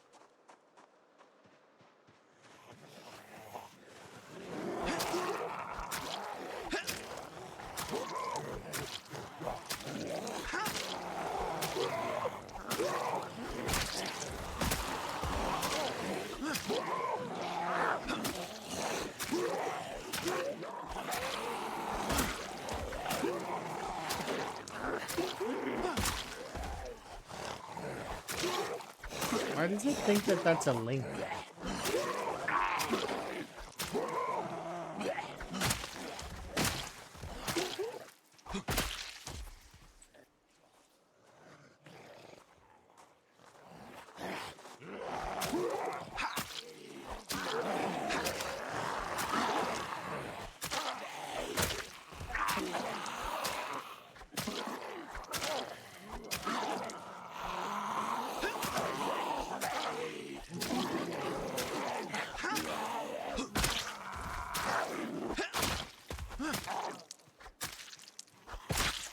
Why does it think that that's a link?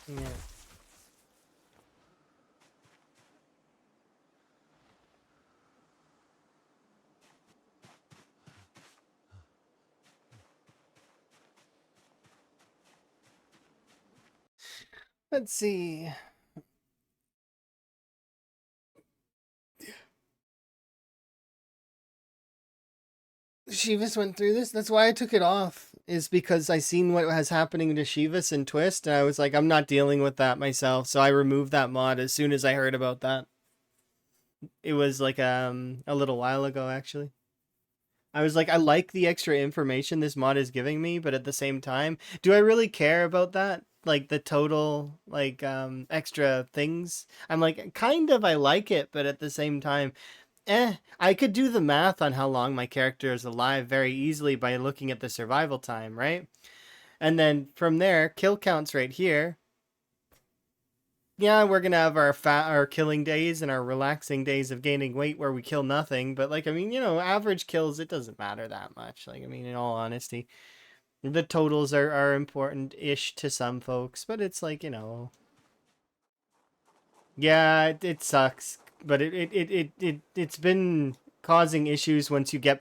Yeah. Let's see. Shivas went through this. That's why I took it off. Is because I seen what was happening to Shivas and Twist, and I was like, I'm not dealing with that myself. So I removed that mod as soon as I heard about that. It was like a little while ago, actually. I was like, I like the extra information this mod is giving me, but at the same time, do I really care about that? Like the total extra things? I'm like, kind of I like it, but at the same time, I could do the math on how long my character is alive very easily by looking at the survival time, right? And then from there, kill counts right here. Yeah, we're gonna have our killing days and our relaxing days of gaining weight where we kill nothing. But like, I mean, average kills, it doesn't matter that much. Like, I mean, in all honesty, the totals are important-ish to some folks, but it's like, yeah, it sucks, but it's been causing issues once you get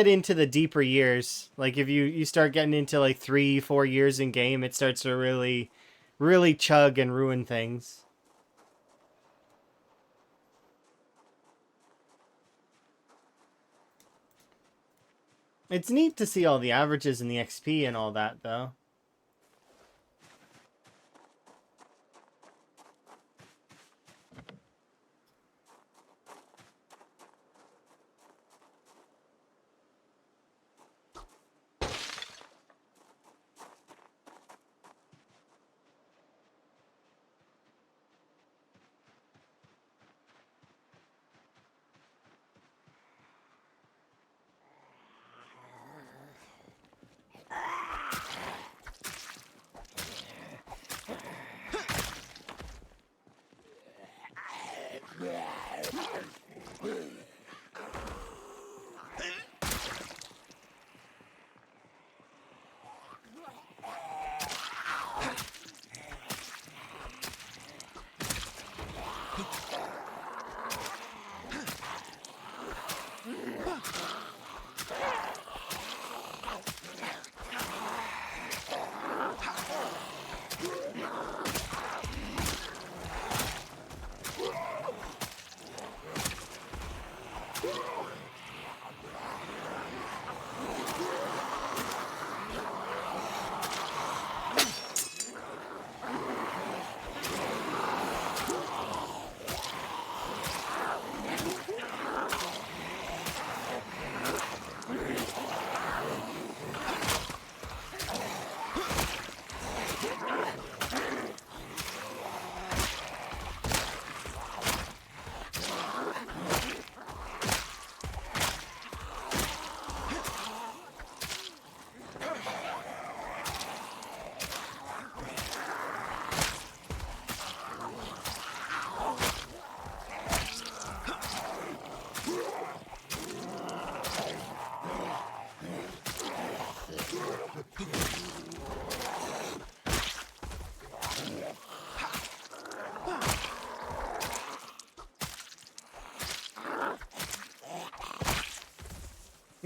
into the deeper years. Like if you start getting into like 3-4 years in game, it starts to really chug and ruin things. It's neat to see all the averages and the XP and all that, though.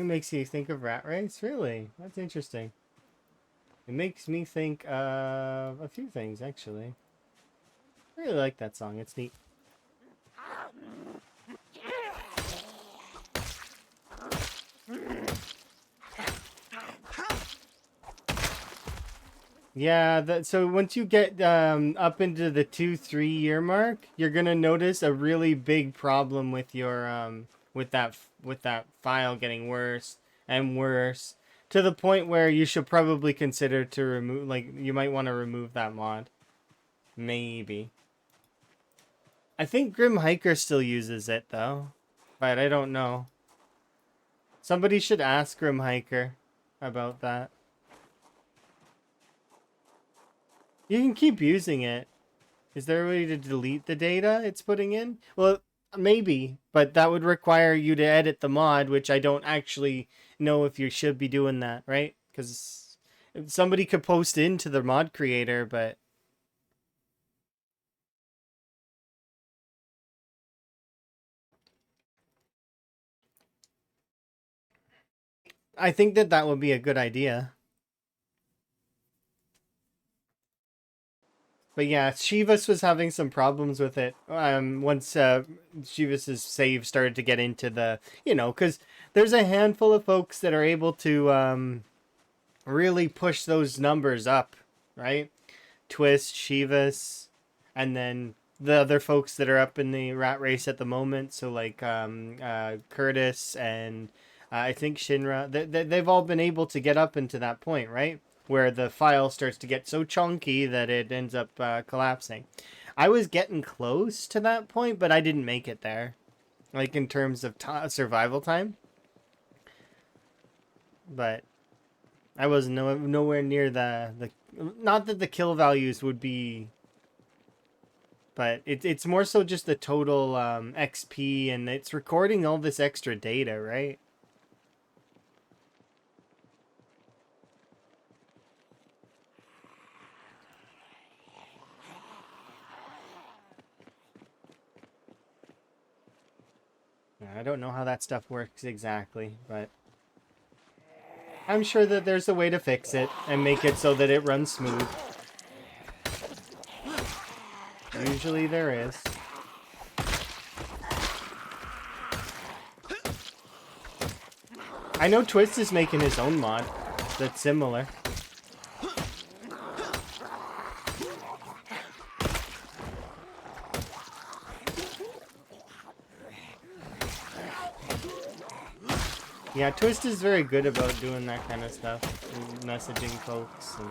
It makes you think of Rat Race? Really? That's interesting. It makes me think of a few things, actually. I really like that song. It's neat. Yeah, so once you get up into the 2-3 year mark, you're gonna notice a really big problem with your with that file getting worse and worse to the point where you should probably consider to remove, like, you might want to remove that mod. Maybe. I think Grim Hiker still uses it though, but I don't know. Somebody should ask Grim Hiker about that. You can keep using it. Is there a way to delete the data it's putting in? Well, maybe, but that would require you to edit the mod, which I don't actually know if you should be doing that, right? Because somebody could post into the mod creator, but I think that that would be a good idea. But yeah, Shivas was having some problems with it. Once Shivas's save started to get into the, because there's a handful of folks that are able to really push those numbers up, right? Twist, Shivas, and then the other folks that are up in the rat race at the moment. So like Curtis and I think Shinra, they've all been able to get up into that point, right? Where the file starts to get so chunky that it ends up collapsing. I was getting close to that point, but I didn't make it there. Like in terms of survival time. But I was nowhere near the not that the kill values would be, but it's more so just the total XP, and it's recording all this extra data, right? I don't know how that stuff works exactly, but I'm sure that there's a way to fix it and make it so that it runs smooth. Usually there is. I know Twist is making his own mod that's similar. Yeah, Twist is very good about doing that kind of stuff, and messaging folks. And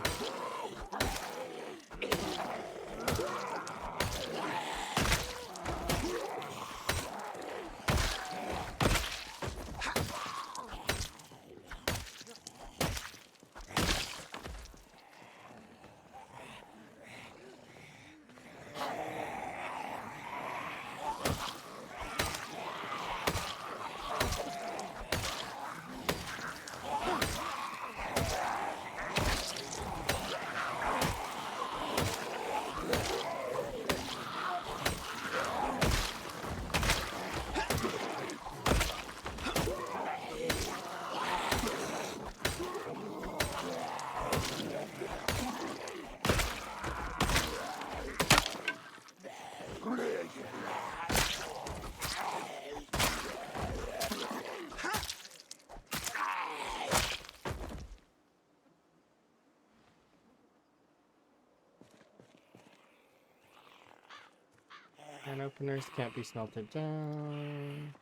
can openers can't be smelted down.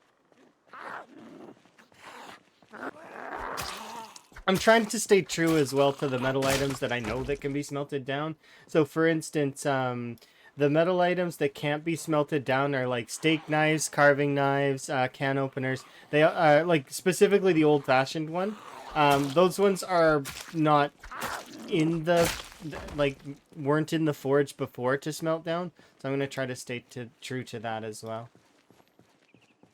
I'm trying to stay true as well to the metal items that I know that can be smelted down. So for instance, the metal items that can't be smelted down are like steak knives, carving knives, can openers. They are like specifically the old-fashioned one. Those ones are not in the, like, weren't in the forge before to smelt down. So I'm gonna try to stay true to that as well.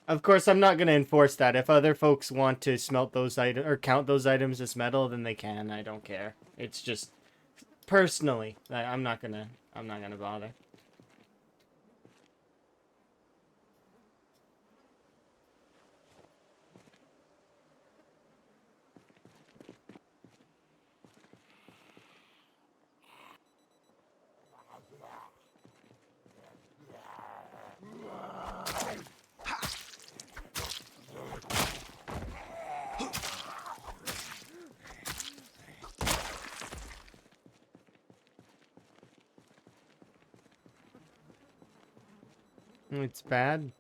Of course, I'm not going to enforce that. If other folks want to smelt those items or count those items as metal, then they can. I don't care. It's just personally, I'm not gonna bother. It's bad.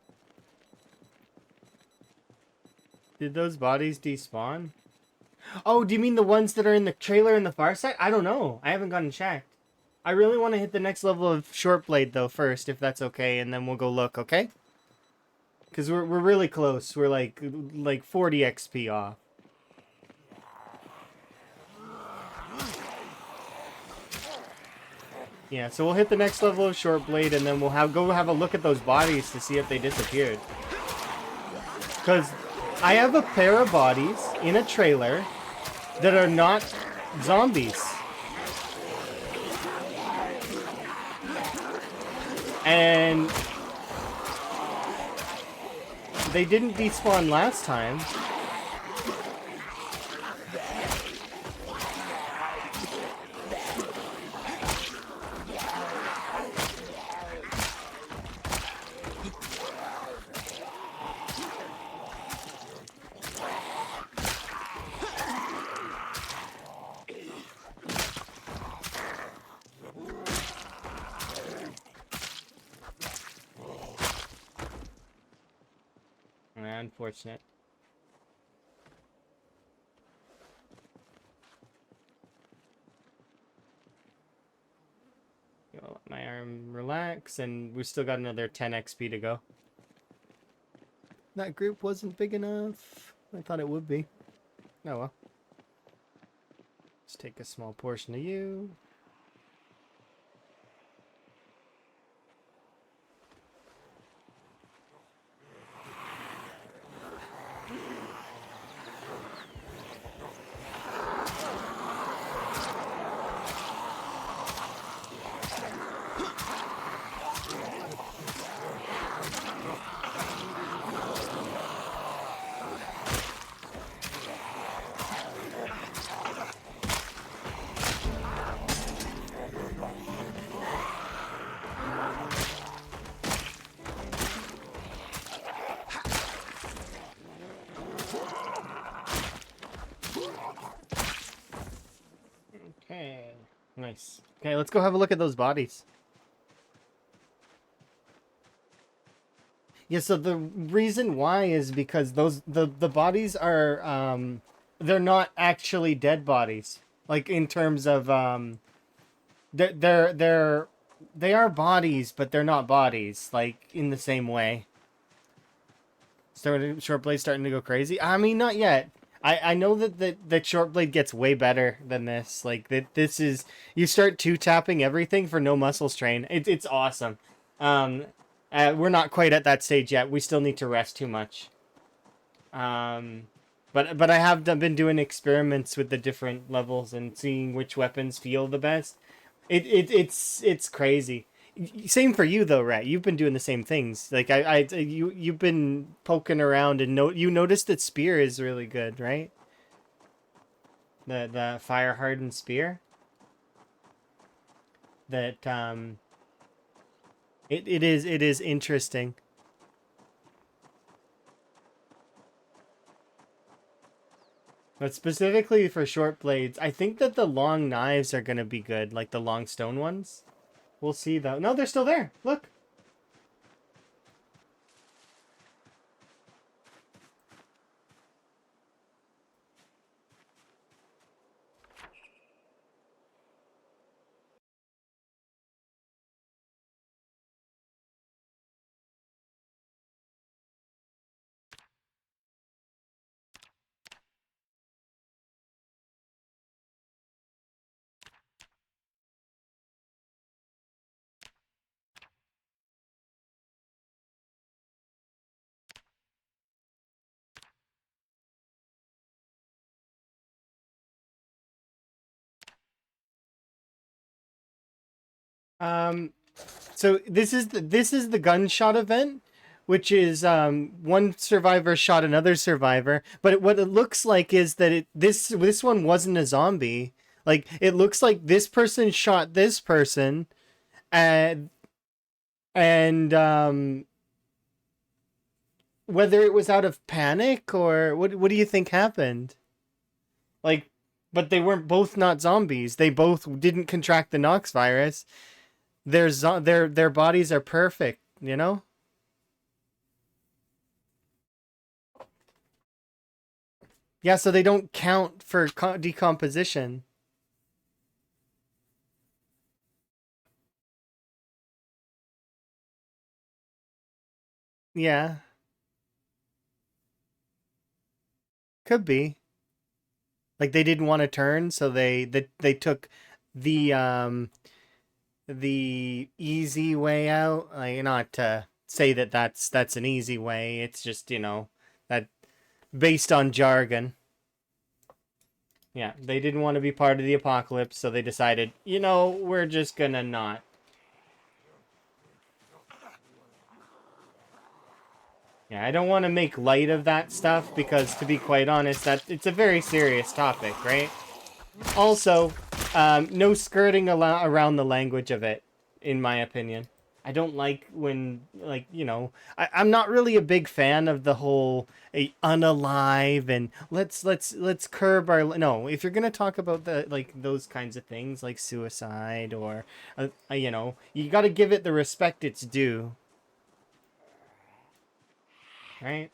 Did those bodies despawn? Oh, do you mean the ones that are in the trailer in the far side? I don't know. I haven't gone and checked. I really want to hit the next level of short blade though first, if that's okay, and then we'll go look, okay? Because we're really close. We're like 40 XP off. Yeah, so we'll hit the next level of short blade, and then we'll go have a look at those bodies to see if they disappeared. Because I have a pair of bodies in a trailer that are not zombies. And they didn't despawn last time. Unfortunate. Let my arm relax, and we still got another 10 XP to go. That group wasn't big enough. I thought it would be. Oh well. Let's take a small portion of you. Okay, nice. Okay, let's go have a look at those bodies. Yeah, so the reason why is because the bodies are they're not actually dead bodies. Like in terms of they are bodies, but they're not bodies. Like in the same way. Short blade starting to go crazy. I mean, not yet. I know that short blade gets way better than this. Like this is you start tapping everything for no muscle strain. It's awesome. We're not quite at that stage yet. We still need to rest too much. But I have been doing experiments with the different levels and seeing which weapons feel the best. It's crazy. Same for you though, Rat. You've been doing the same things. Like you've been poking around and you noticed that spear is really good, right? The fire hardened spear. That it is interesting. But specifically for short blades, I think that the long knives are gonna be good, like the long stone ones. We'll see though. No, they're still there. Look. So this is the gunshot event, which is one survivor shot another survivor. But what it looks like is that this one wasn't a zombie. Like it looks like this person shot this person, and and whether it was out of panic or what do you think happened? Like, but they weren't both not zombies. They both didn't contract the Nox virus. Their bodies are perfect, you know? Yeah, so they don't count for decomposition. Yeah, could be. Like they didn't want to turn, so they took the the easy way out. Like not to say that that's an easy way. It's just, that based on jargon. Yeah, they didn't want to be part of the apocalypse, so they decided, we're just gonna not. Yeah, I don't want to make light of that stuff because, to be quite honest, that it's a very serious topic, right? Also, no skirting around the language of it, in my opinion. I don't like when, like, I'm not really a big fan of the whole unalive and let's curb our. No, if you're gonna talk about the like those kinds of things like suicide or, you got to give it the respect it's due, right?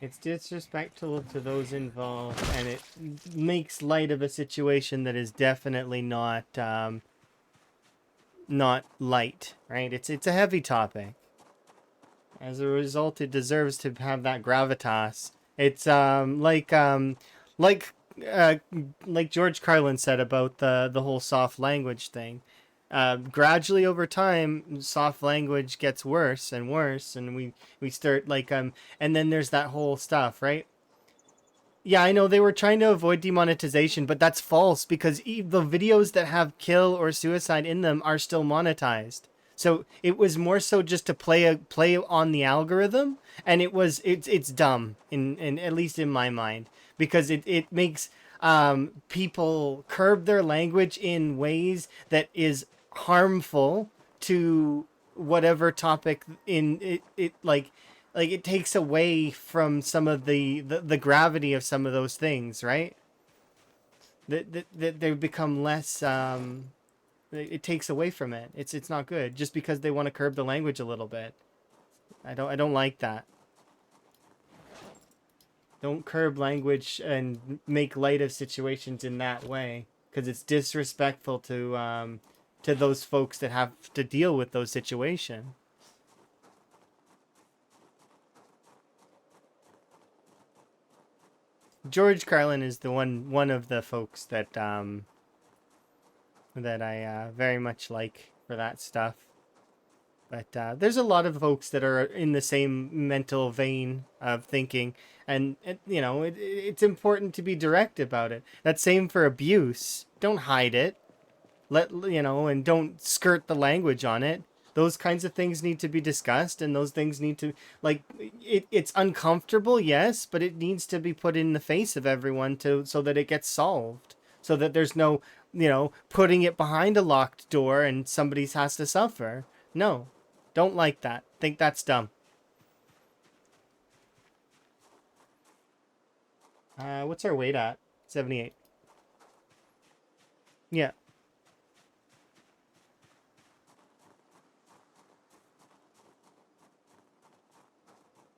It's disrespectful to those involved, and it makes light of a situation that is definitely not light, right? It's a heavy topic. As a result, it deserves to have that gravitas. It's like uh like George Carlin said about the whole soft language thing. Gradually over time, soft language gets worse and worse, and we start and then there's that whole stuff, right? Yeah, I know they were trying to avoid demonetization, but that's false because the videos that have kill or suicide in them are still monetized. So it was more so just to play on the algorithm, and it's dumb in at least in my mind because it makes people curb their language in ways that is harmful to whatever topic in it like it takes away from some of the gravity of some of those things, right? That they become less it takes away from it. It's not good just because they want to curb the language a little bit. I don't like that. Don't curb language and make light of situations in that way because it's disrespectful to those folks that have to deal with those situations. George Carlin is the one of the folks that I very much like for that stuff. But there's a lot of folks that are in the same mental vein of thinking, and it's important to be direct about it. That's same for abuse. Don't hide it. And don't skirt the language on it. Those kinds of things need to be discussed, and those things need to like it's uncomfortable, yes, but it needs to be put in the face of everyone to so that it gets solved, so that there's no putting it behind a locked door and somebody has to suffer. No, don't like that. Think that's dumb. What's our weight at? 78. Yeah.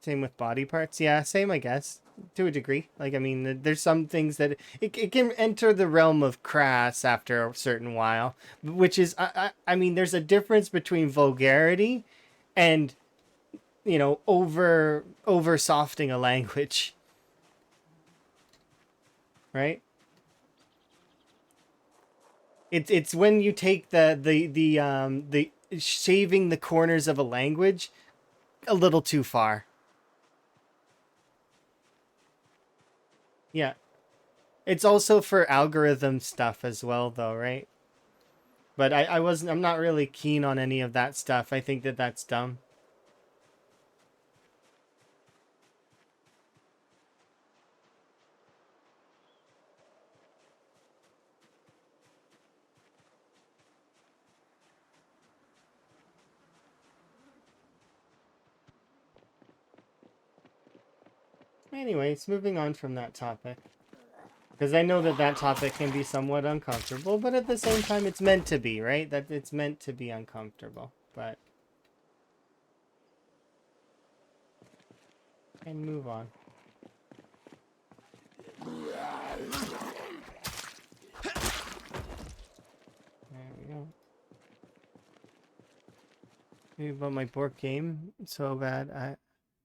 Same with body parts. Yeah, same, I guess, to a degree. Like, I mean, there's some things that it can enter the realm of crass after a certain while, which is, I mean, there's a difference between vulgarity and, over softening a language, right? It's when you take the shaving the corners of a language a little too far. Yeah. It's also for algorithm stuff as well, though, right? But I'm not really keen on any of that stuff. I think that that's dumb. Anyways, moving on from that topic. Because I know that that topic can be somewhat uncomfortable, but at the same time, it's meant to be, right? That it's meant to be uncomfortable. But and move on. There we go. Maybe about my bork game so bad.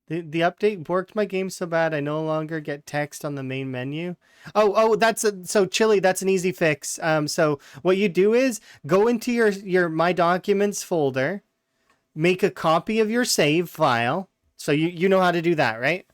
The update borked my game so bad I no longer get text on the main menu. Oh, so Chili, that's an easy fix. So what you do is go into your My Documents folder, make a copy of your save file. So you know how to do that, right?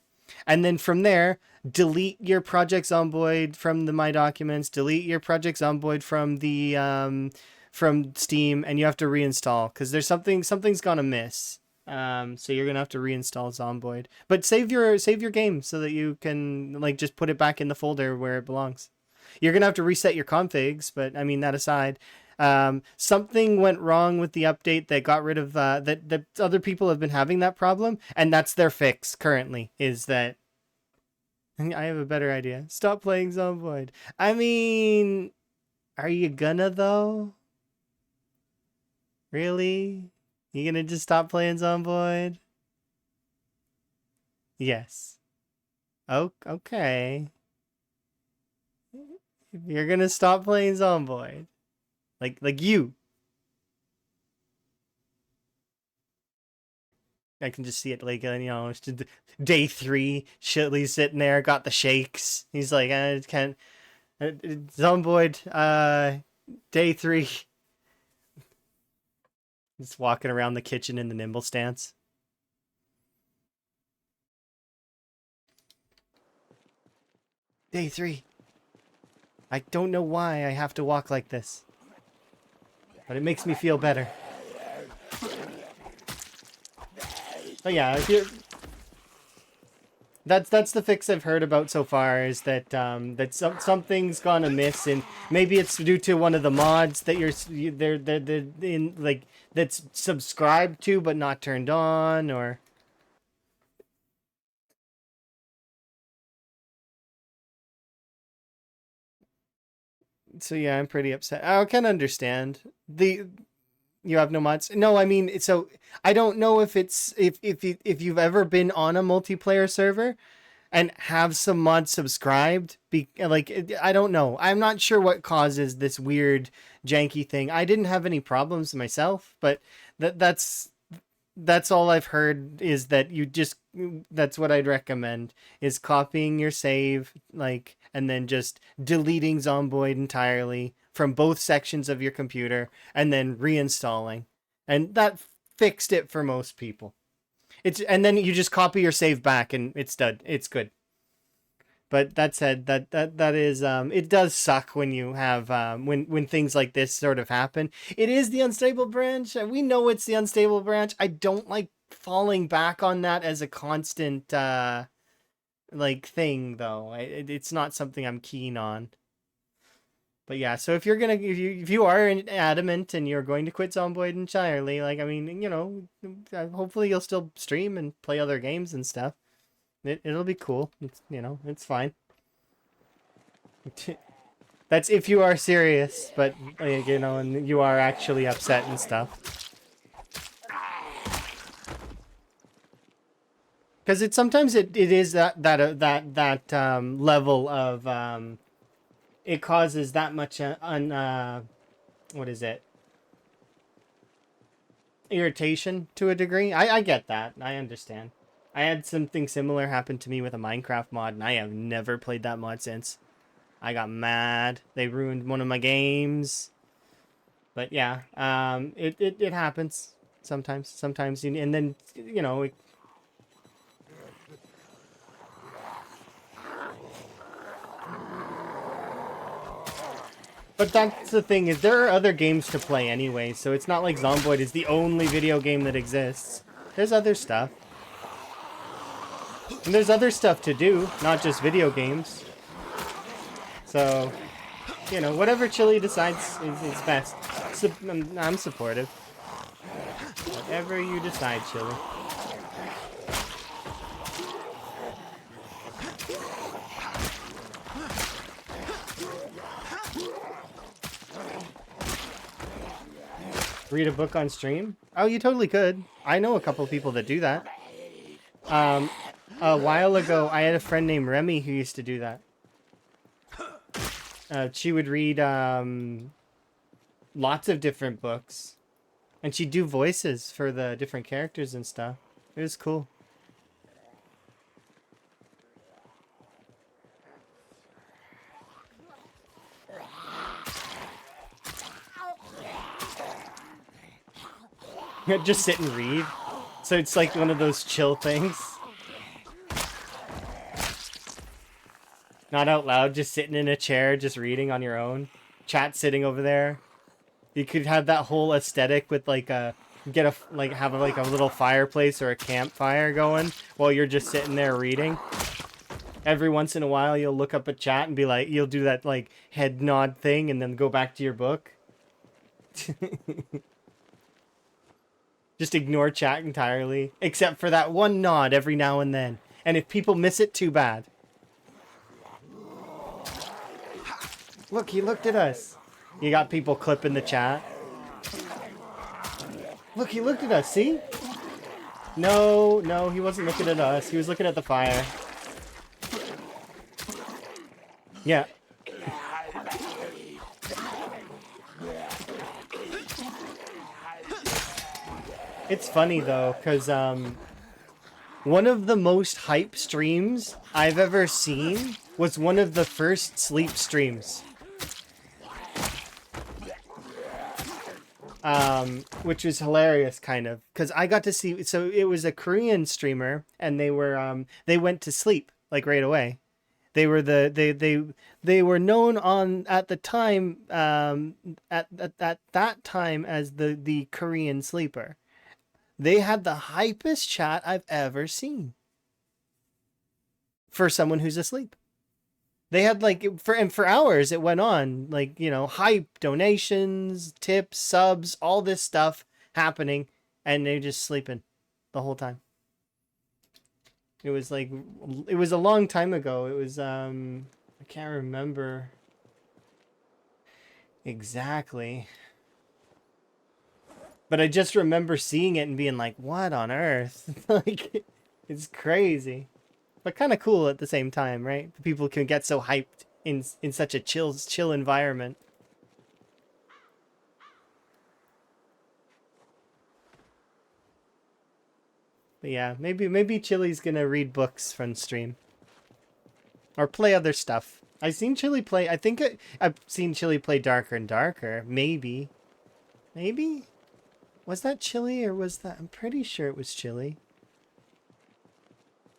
And then from there, delete your Project Zomboid from the My Documents, delete your Project Zomboid from the from Steam, and you have to reinstall because there's something's gonna miss. So you're gonna have to reinstall Zomboid, but save your game so that you can like just put it back in the folder where it belongs. You're gonna have to reset your configs, but I mean that aside, something went wrong with the update that got rid of that other people have been having that problem, and that's their fix currently. Is that I have a better idea. Stop playing Zomboid. I mean, are you gonna though? Really? You gonna just stop playing Zomboid? Yes. Oh, okay. If you're gonna stop playing Zomboid, like you, I can just see it like it's just day 3. Shitley's sitting there, got the shakes. He's like, I can't. Zomboid, day 3. Just walking around the kitchen in the nimble stance. Day 3. I don't know why I have to walk like this, but it makes me feel better. But yeah, if you're... That's the fix I've heard about so far, is that something's gone amiss, and maybe it's due to one of the mods that they're in, like, that's subscribed to but not turned on, or so yeah, I'm pretty upset. I can understand you have no mods. No, I mean, so I don't know if it's if you've ever been on a multiplayer server and have some mods subscribed. I don't know. I'm not sure what causes this weird janky thing. I didn't have any problems myself, but that's all I've heard, is that that's what I'd recommend, is copying your save, like, and then just deleting Zomboid entirely from both sections of your computer and then reinstalling. And that fixed it for most people. And then you just copy your save back and it's done. It's good. But that said, that is it does suck when you have when things like this sort of happen. It is the unstable branch. We know it's the unstable branch. I don't like falling back on that as a constant like thing, though. It's not something I'm keen on. But yeah, so if you are adamant and you're going to quit Zomboid entirely, like, I mean, hopefully you'll still stream and play other games and stuff. It'll be cool. It's fine. That's if you are serious, but and you are actually upset and stuff. Because sometimes it is that level of it causes that much what is it? Irritation to a degree. I get that. I understand. I had something similar happen to me with a Minecraft mod, and I have never played that mod since. I got mad. They ruined one of my games. But yeah, it happens sometimes. Sometimes, and then But that's the thing, is there are other games to play anyway, so it's not like Zomboid is the only video game that exists. There's other stuff. And there's other stuff to do, not just video games. So, whatever Chili decides is best. I'm supportive. Whatever you decide, Chili. Read a book on stream? Oh, you totally could. I know a couple of people that do that. Um, a while ago, I had a friend named Remy who used to do that. She would read lots of different books, and she'd do voices for the different characters and stuff. It was cool. Just sit and read. So it's like one of those chill things. Not out loud, just sitting in a chair, just reading on your own. Chat sitting over there. You could have that whole aesthetic with like a have like a little fireplace or a campfire going while you're just sitting there reading. Every once in a while you'll look up at chat and be like, you'll do that like head nod thing and then go back to your book. Just ignore chat entirely, except for that one nod every now and then. And if people miss it, too bad. Look, he looked at us. You got people clipping the chat. Look, he looked at us, see? No, he wasn't looking at us. He was looking at the fire. Yeah. It's funny, though, because one of the most hype streams I've ever seen was one of the first sleep streams. Which was hilarious, kind of, because I got to see. So it was a Korean streamer, and they went to sleep like right away. They were they were known on at the time at that time as the Korean sleeper. They had the hypest chat I've ever seen for someone who's asleep. They had like for hours it went on, like, you know, hype, donations, tips, subs, all this stuff happening, and they're just sleeping the whole time. It was a long time ago. It was I can't remember exactly. But I just remember seeing it and being like, what on earth? Like, it's crazy. But kind of cool at the same time, right? People can get so hyped in such a chill environment. But yeah, maybe Chili's gonna read books from stream. Or play other stuff. I've seen Chili play, I've seen Chili play Darker and Darker. Maybe. Maybe? Was that Chili or was that... I'm pretty sure it was Chili.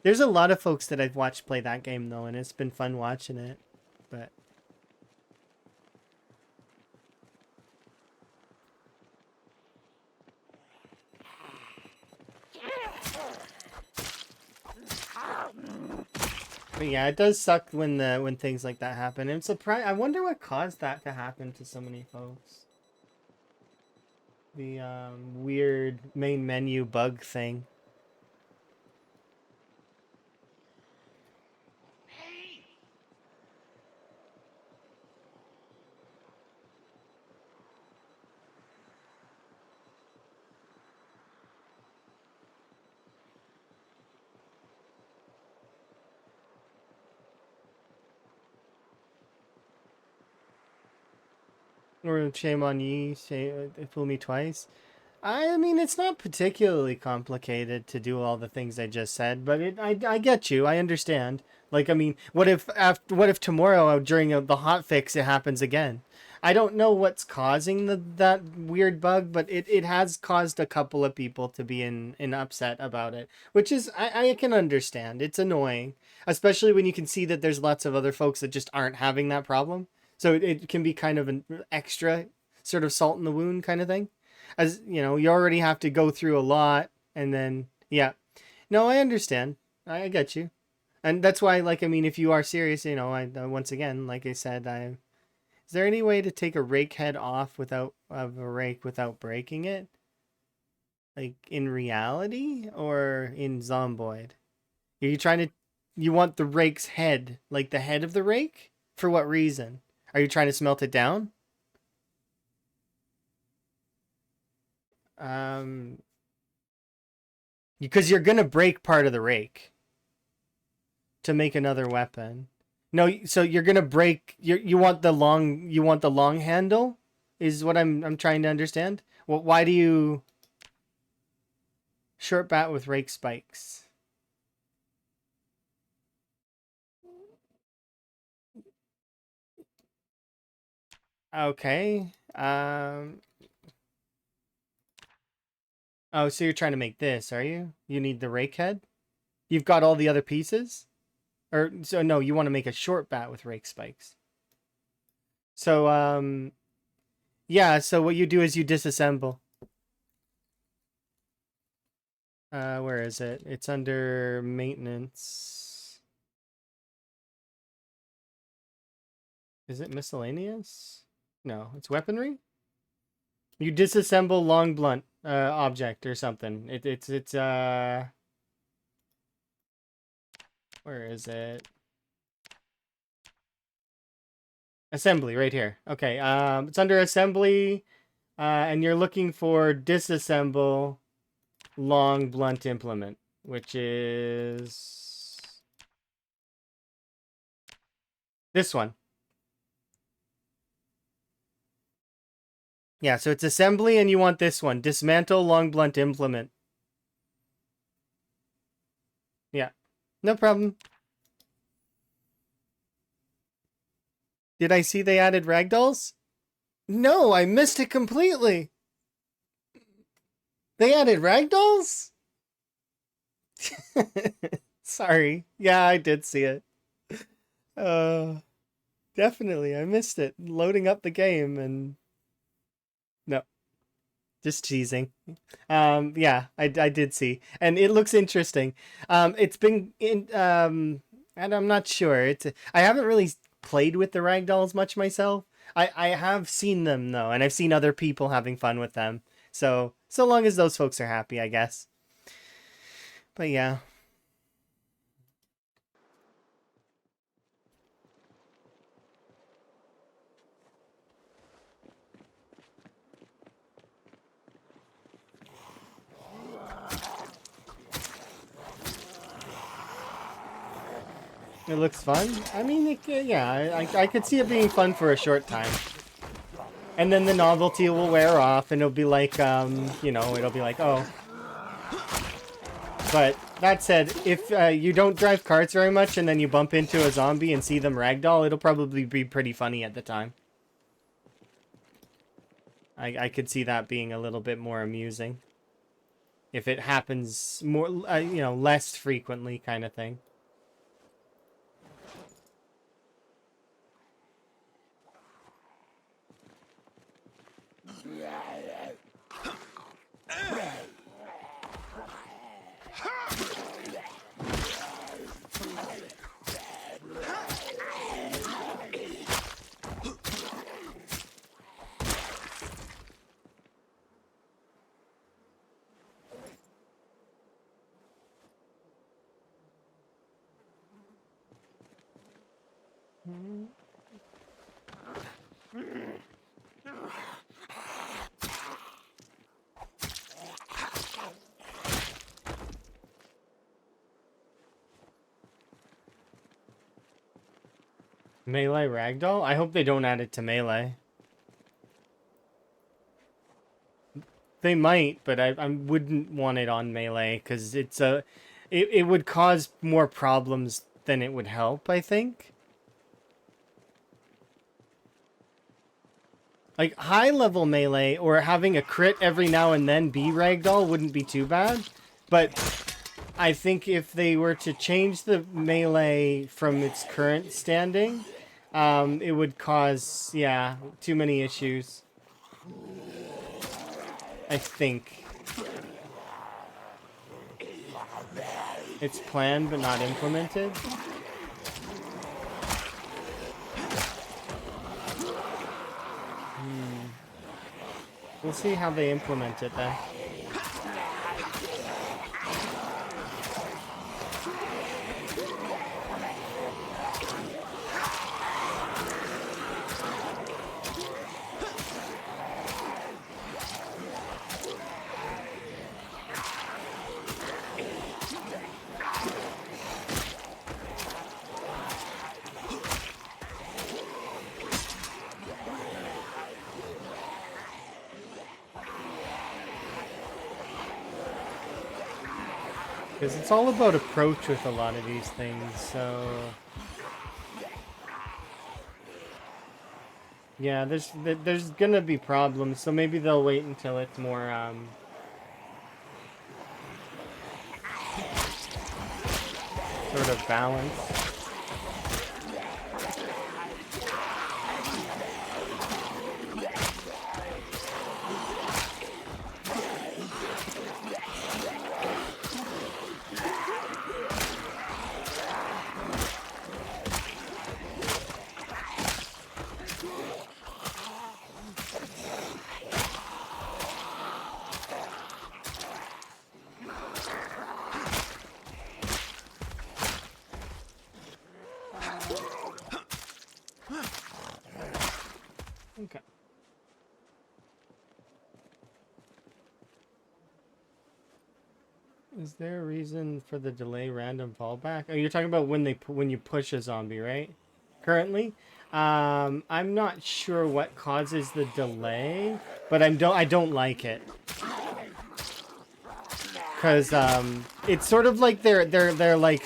There's a lot of folks that I've watched play that game, though, and it's been fun watching it. But... But yeah, it does suck when things like that happen. I'm surprised. I wonder what caused that to happen to so many folks. The weird main menu bug thing. Or shame on ye, fool me twice. I mean, it's not particularly complicated to do all the things I just said, but I get you. I understand. Like, I mean, what if tomorrow during the hot fix it happens again? I don't know what's causing that weird bug, but it has caused a couple of people to be in upset about it, which is I can understand. It's annoying, especially when you can see that there's lots of other folks that just aren't having that problem. So it can be kind of an extra sort of salt in the wound kind of thing. As you know, you already have to go through a lot, and then yeah, no, I understand. I get you, and that's why, like, I mean, if you are serious, you know, I once again, like I said, is there any way to take a rake head off without of a rake without breaking it, like in reality or in Zomboid? Are you trying to, you want the rake's head, like the head of the rake? For what reason? Are you trying to smelt it down? Because you're gonna break part of the rake to make another weapon. No, so you're gonna break. You want the long. You want the long handle, is what I'm trying to understand. Well, why do you short bat with rake spikes? Okay. Oh, so you're trying to make this, are you? You need the rake head? You've got all the other pieces? Or, so no, you want to make a short bat with rake spikes. So, yeah, so what you do is you disassemble. Where is it? It's under maintenance. Is it miscellaneous? No, it's weaponry? You disassemble long blunt object or something. It's where is it? Assembly right here. Okay, it's under assembly, and you're looking for disassemble long blunt implement, which is this one. Yeah, so it's assembly and you want this one. Dismantle long blunt implement. Yeah, no problem. Did I see they added ragdolls? No, I missed it completely. They added ragdolls? Sorry. Yeah, I did see it. Definitely, I missed it. Loading up the game and no, just teasing. Yeah, I did see, and it looks interesting. It's been in, and I'm not sure. I haven't really played with the ragdolls much myself. I have seen them though, and I've seen other people having fun with them. So long as those folks are happy, I guess. But yeah. It looks fun. I mean, yeah, I could see it being fun for a short time. And then the novelty will wear off, and it'll be like, it'll be like, oh. But that said, if you don't drive carts very much, and then you bump into a zombie and see them ragdoll, it'll probably be pretty funny at the time. I could see that being a little bit more amusing. If it happens more, less frequently kind of thing. Melee ragdoll? I hope they don't add it to melee. They might, but I wouldn't want it on melee because it would cause more problems than it would help, I think. Like high level melee or having a crit every now and then be ragdoll wouldn't be too bad, but I think if they were to change the melee from its current standing, it would cause, yeah, too many issues. I think. It's planned but not implemented. We'll see how they implement it then. Because it's all about approach with a lot of these things, so... Yeah, there's gonna be problems, so maybe they'll wait until it's more, sort of balanced. Okay. Is there a reason for the delay random fallback? Oh, you're talking about when you push a zombie, right? Currently, I'm not sure what causes the delay, but I don't like it because it's sort of like they're like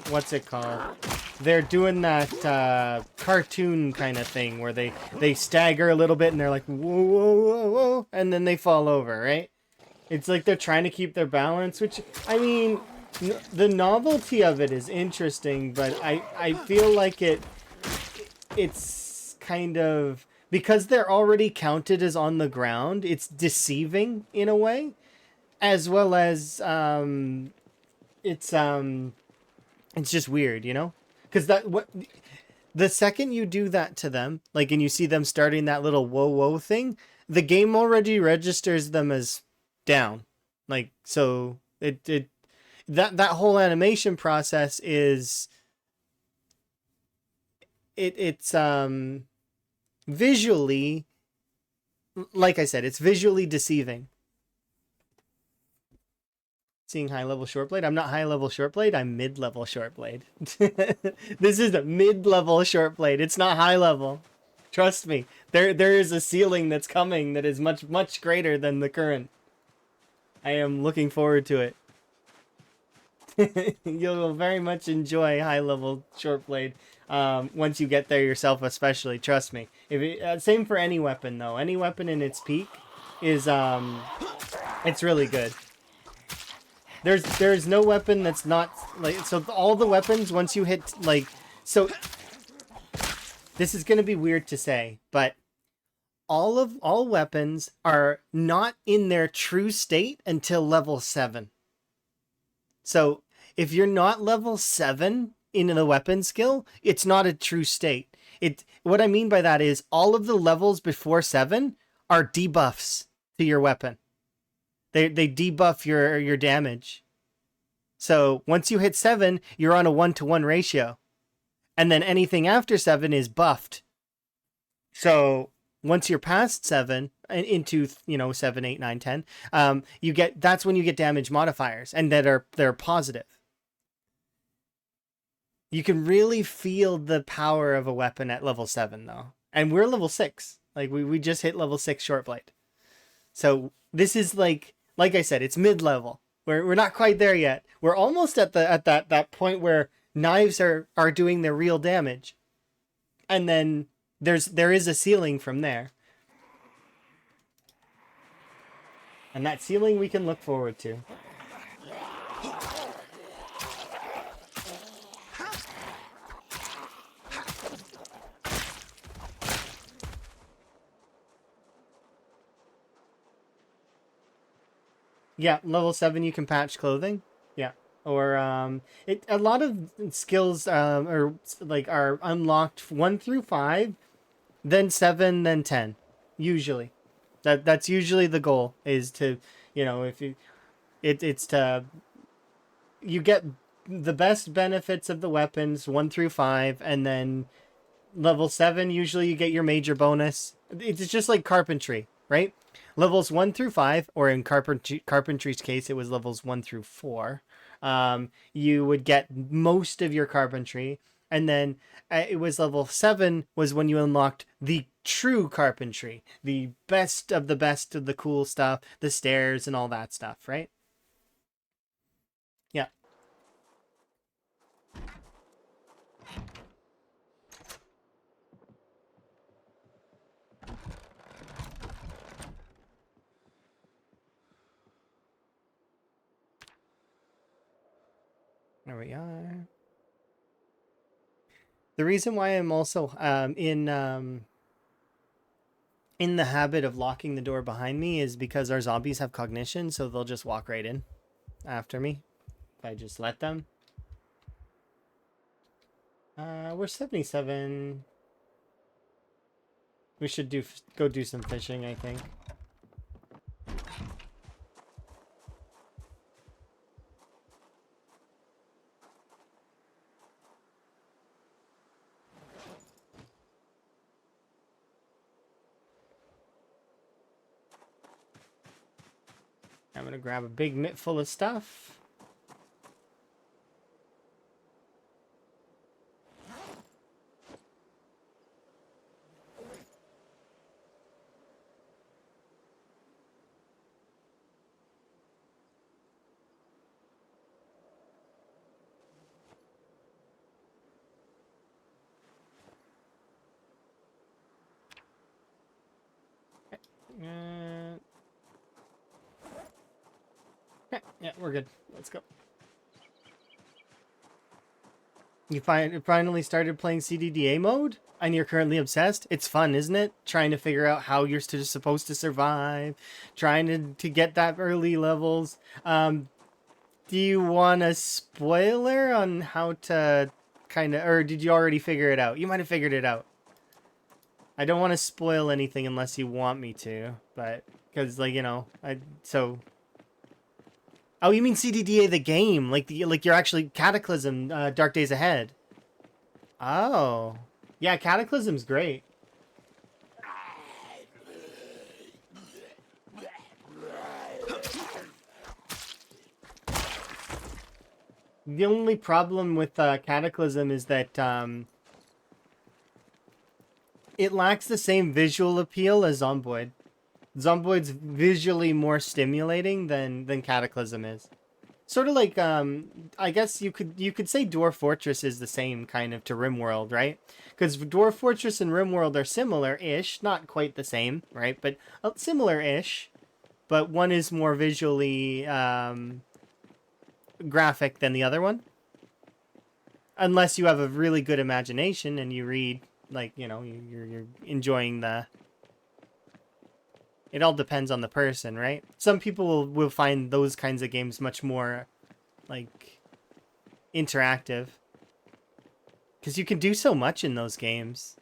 what's it called? They're doing that cartoon kind of thing where they stagger a little bit and they're like whoa whoa whoa whoa, and then they fall over, right? It's like they're trying to keep their balance, which, I mean, the novelty of it is interesting, but I feel like it's kind of, because they're already counted as on the ground, it's deceiving in a way, as well as, it's, it's just weird, you know? Because the second you do that to them, like, and you see them starting that little whoa whoa thing, the game already registers them as down. Like, so that whole animation process is it's visually, like I said, it's visually deceiving. Seeing high level short blade. I'm not high level short blade, I'm mid level short blade. This is a mid level short blade. It's not high level. Trust me. There is a ceiling that's coming that is much greater than the current. I am looking forward to it. You'll very much enjoy high level short blade once you get there yourself, especially. Trust me. Same for any weapon though. Any weapon in its peak is it's really good. There's no weapon that's not like, so all the weapons once you hit like, so this is gonna be weird to say, but all weapons are not in their true state until level 7. So if you're not level 7 in the weapon skill, it's not a true state. What I mean by that is all of the levels before 7 are debuffs to your weapon. They debuff your damage. So once you hit 7, you're on a 1-to-1 ratio. And then anything after 7 is buffed. So once you're past 7 into 7, 8, 9, 10, that's when you get damage modifiers, and they're positive. You can really feel the power of a weapon at level 7 though. And we're level 6. Like we just hit level 6 short blade. So this is like I said, it's mid-level. We're not quite there yet. We're almost at that point where knives are doing their real damage. And then there is a ceiling from there. And that ceiling we can look forward to. Yeah, level 7 you can patch clothing. Yeah. Or a lot of skills are unlocked 1 through 5, then 7, then 10. Usually. That's usually the goal, is to, if it's to, you get the best benefits of the weapons 1 through 5, and then level 7 usually you get your major bonus. It's just like carpentry, right? Levels 1 through 5, or in carpentry's case, it was levels 1 through 4. You would get most of your carpentry, and then it was level 7 was when you unlocked the true carpentry, the best of the cool stuff, the stairs and all that stuff, right? There we are. The reason why I'm also in the habit of locking the door behind me is because our zombies have cognition, so they'll just walk right in after me if I just let them. We're 77. We should go do some fishing, I think. I'm gonna grab a big mitt full of stuff. Uh, yeah, we're good. Let's go. You finally started playing CDDA mode, and you're currently obsessed. It's fun, isn't it? Trying to figure out how you're supposed to survive, trying to get that early levels. Do you want a spoiler on how to kind of, or did you already figure it out? You might have figured it out. I don't want to spoil anything unless you want me to, but because like so. Oh, you mean CDDA the game, like you're actually Cataclysm, Dark Days Ahead. Oh, yeah, Cataclysm's great. The only problem with Cataclysm is that it lacks the same visual appeal as Zomboid. Zomboid's visually more stimulating than Cataclysm is. Sort of like I guess you could say Dwarf Fortress is the same kind of to RimWorld, right? Because Dwarf Fortress and RimWorld are similar-ish, not quite the same, right? But similar-ish. But one is more visually graphic than the other one. Unless you have a really good imagination and you read, like, you're enjoying the... It all depends on the person, right? Some people will find those kinds of games much more, like, interactive. Because you can do so much in those games.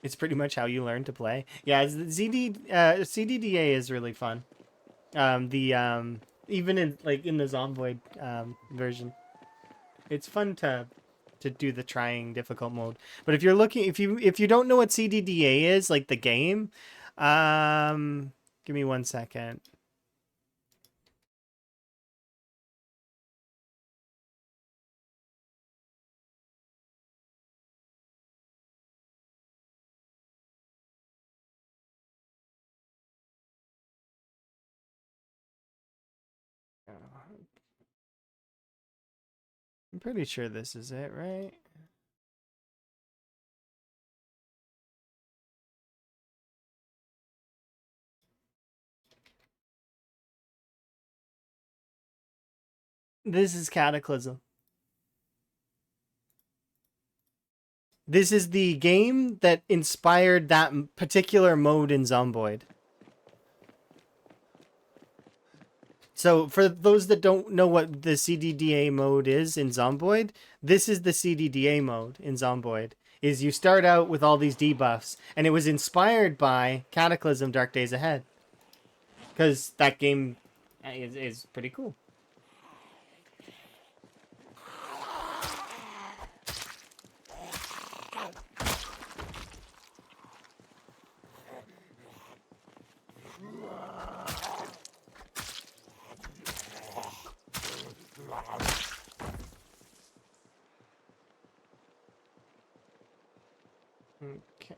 It's pretty much how you learn to play. Yeah, CDDA is really fun. Even in the Zomboid version, it's fun to do the trying difficult mode. But if you don't know what CDDA is, like the game, give me 1 second. I'm pretty sure this is it, right? This is Cataclysm. This is the game that inspired that particular mode in Zomboid. So for those that don't know what the CDDA mode is in Zomboid, this is the CDDA mode in Zomboid. Is you start out with all these debuffs, and it was inspired by Cataclysm Dark Days Ahead. Because that game is pretty cool. Okay.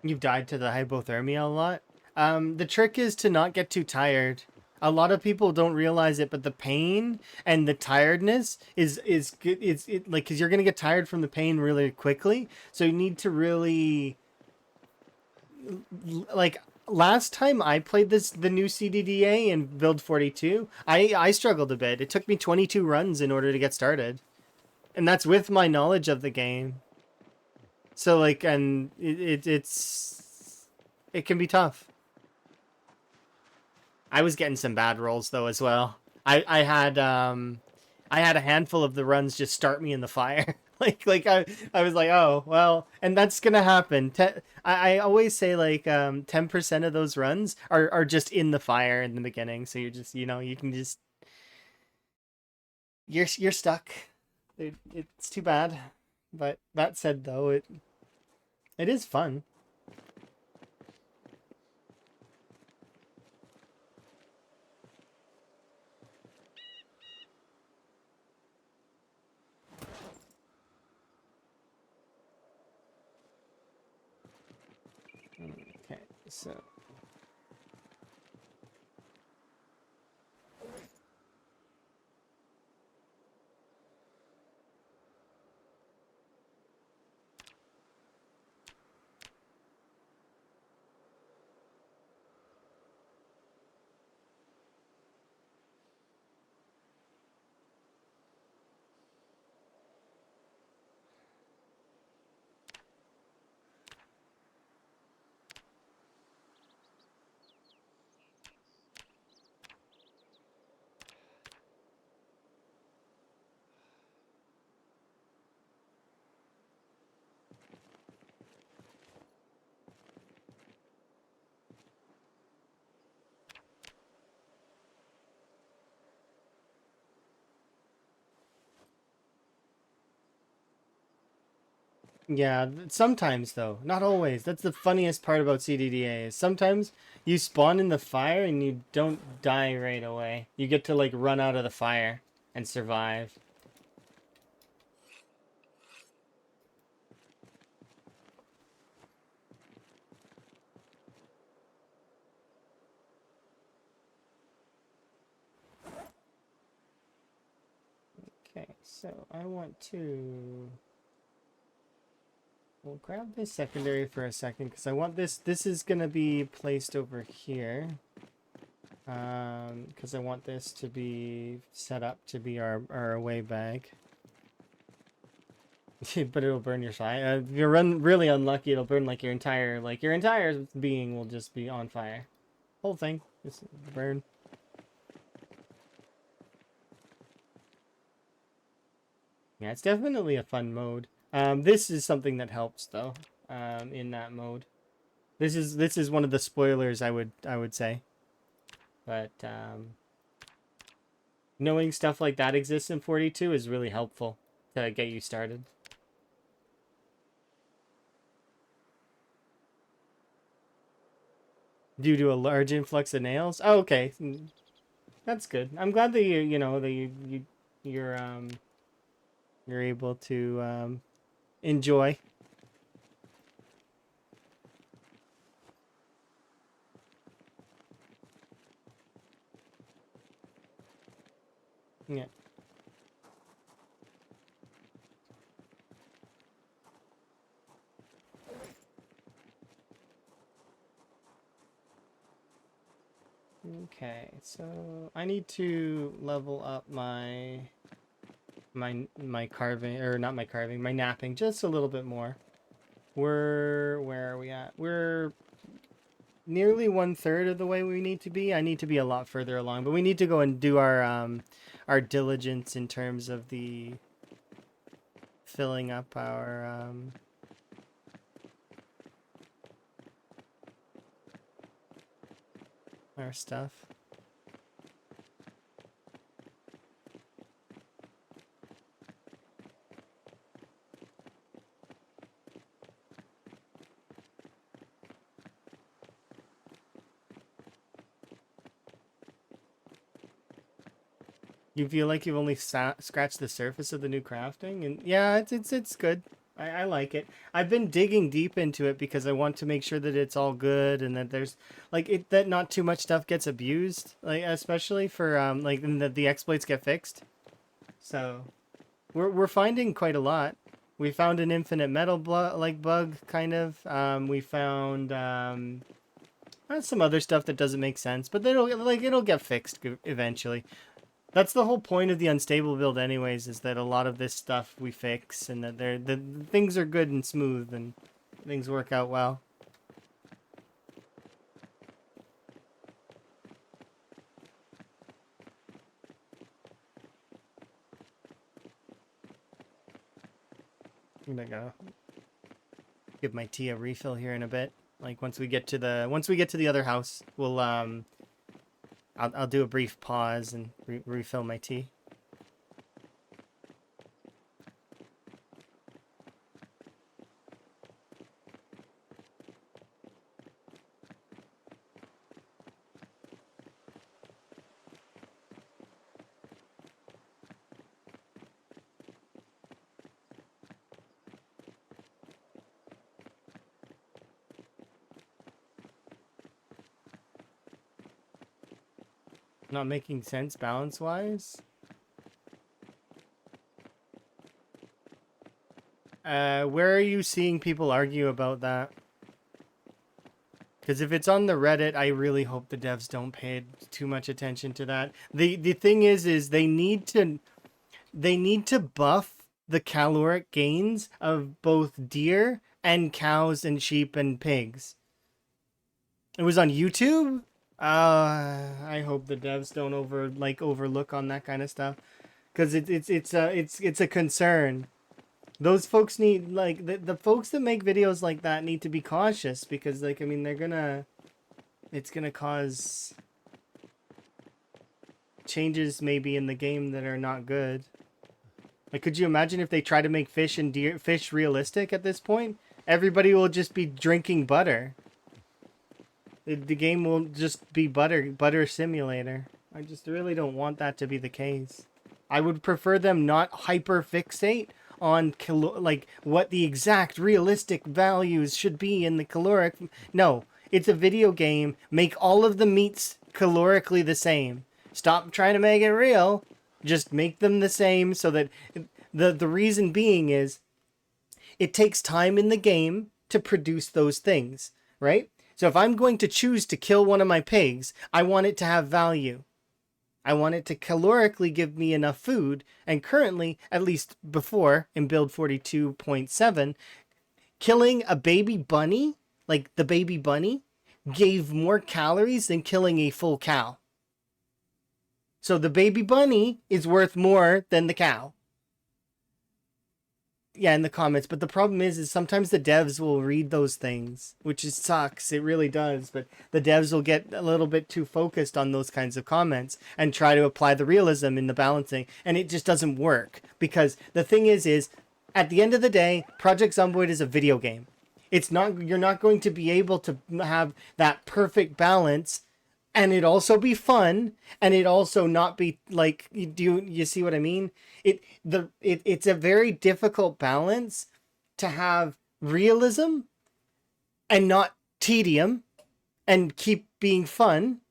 You've died to the hypothermia a lot. The trick is to not get too tired. A lot of people don't realize it, but the pain and the tiredness is good. It's it like because you're gonna get tired from the pain really quickly, so you need to really like. Last time I played the new CDDA and Build 42, I struggled a bit. It took me 22 runs in order to get started, and that's with my knowledge of the game. So like, and it can be tough. I was getting some bad rolls though as well. I had a handful of the runs just start me in the fire. I was like, oh well, and that's gonna happen. I always say like 10% of those runs are just in the fire in the beginning. So you're just you can just you're stuck. It's too bad. But that said though, it is fun. Okay, so yeah, sometimes though, not always. That's the funniest part about CDDA is sometimes you spawn in the fire and you don't die right away. You get to like run out of the fire and survive. Okay, so I want to we'll grab this secondary for a second because I want this is gonna be placed over here. Because I want this to be set up to be our away bag. But it'll burn your side. If you're really unlucky, it'll burn like your entire being will just be on fire. Whole thing just burn. Yeah, it's definitely a fun mode. This is something that helps though. In that mode, this is one of the spoilers I would say, but knowing stuff like that exists in 42 is really helpful to get you started. Due to a large influx of nails. Oh, okay, that's good. I'm glad that you know that you're you're able to enjoy. Yeah. Okay, so I need to level up my carving, or not my carving, my napping just a little bit more. Where are we at? We're nearly 1/3 of the way we need to be. I need to be a lot further along, but we need to go and do our diligence in terms of the filling up our stuff. You feel like you've only scratched the surface of the new crafting, and yeah, it's good. I like it. I've been digging deep into it because I want to make sure that it's all good and that there's like it that not too much stuff gets abused, like especially for like and that the exploits get fixed. So we're finding quite a lot. We found an infinite metal like bug kind of. We found some other stuff that doesn't make sense, but it'll get fixed eventually. That's the whole point of the unstable build anyways, is that a lot of this stuff we fix and that the things are good and smooth and things work out well. I'm gonna give my tea a refill here in a bit. Like once we get to the other house, we'll I'll do a brief pause and refill my tea. Not making sense balance wise. Where are you seeing people argue about that? Because if it's on the Reddit, I really hope the devs don't pay too much attention to that. The thing is they need to buff the caloric gains of both deer and cows and sheep and pigs. It was on YouTube. I hope the devs don't overlook on that kind of stuff because it's a concern. Those folks need the folks that make videos like that need to be cautious because like I mean it's gonna cause changes maybe in the game that are not good. Like could you imagine if they try to make fish realistic at this point? Everybody will just be drinking butter. The game will just be butter simulator. I just really don't want that to be the case. I would prefer them not hyper fixate on like what the exact realistic values should be in the caloric. No, it's a video game. Make all of the meats calorically the same. Stop trying to make it real. Just make them the same so that the reason being is it takes time in the game to produce those things, right? So if I'm going to choose to kill one of my pigs, I want it to have value. I want it to calorically give me enough food. And currently, at least before in build 42.7, killing a baby bunny, like the baby bunny, gave more calories than killing a full cow. So the baby bunny is worth more than the cow. Yeah, in the comments. But the problem is sometimes the devs will read those things, which sucks. It really does. But the devs will get a little bit too focused on those kinds of comments and try to apply the realism in the balancing, and it just doesn't work because the thing is at the end of the day, Project Zomboid is a video game. It's not you're not going to be able to have that perfect balance and it also be fun and it also not be like you see what I mean? It's a very difficult balance to have realism and not tedium and keep being fun.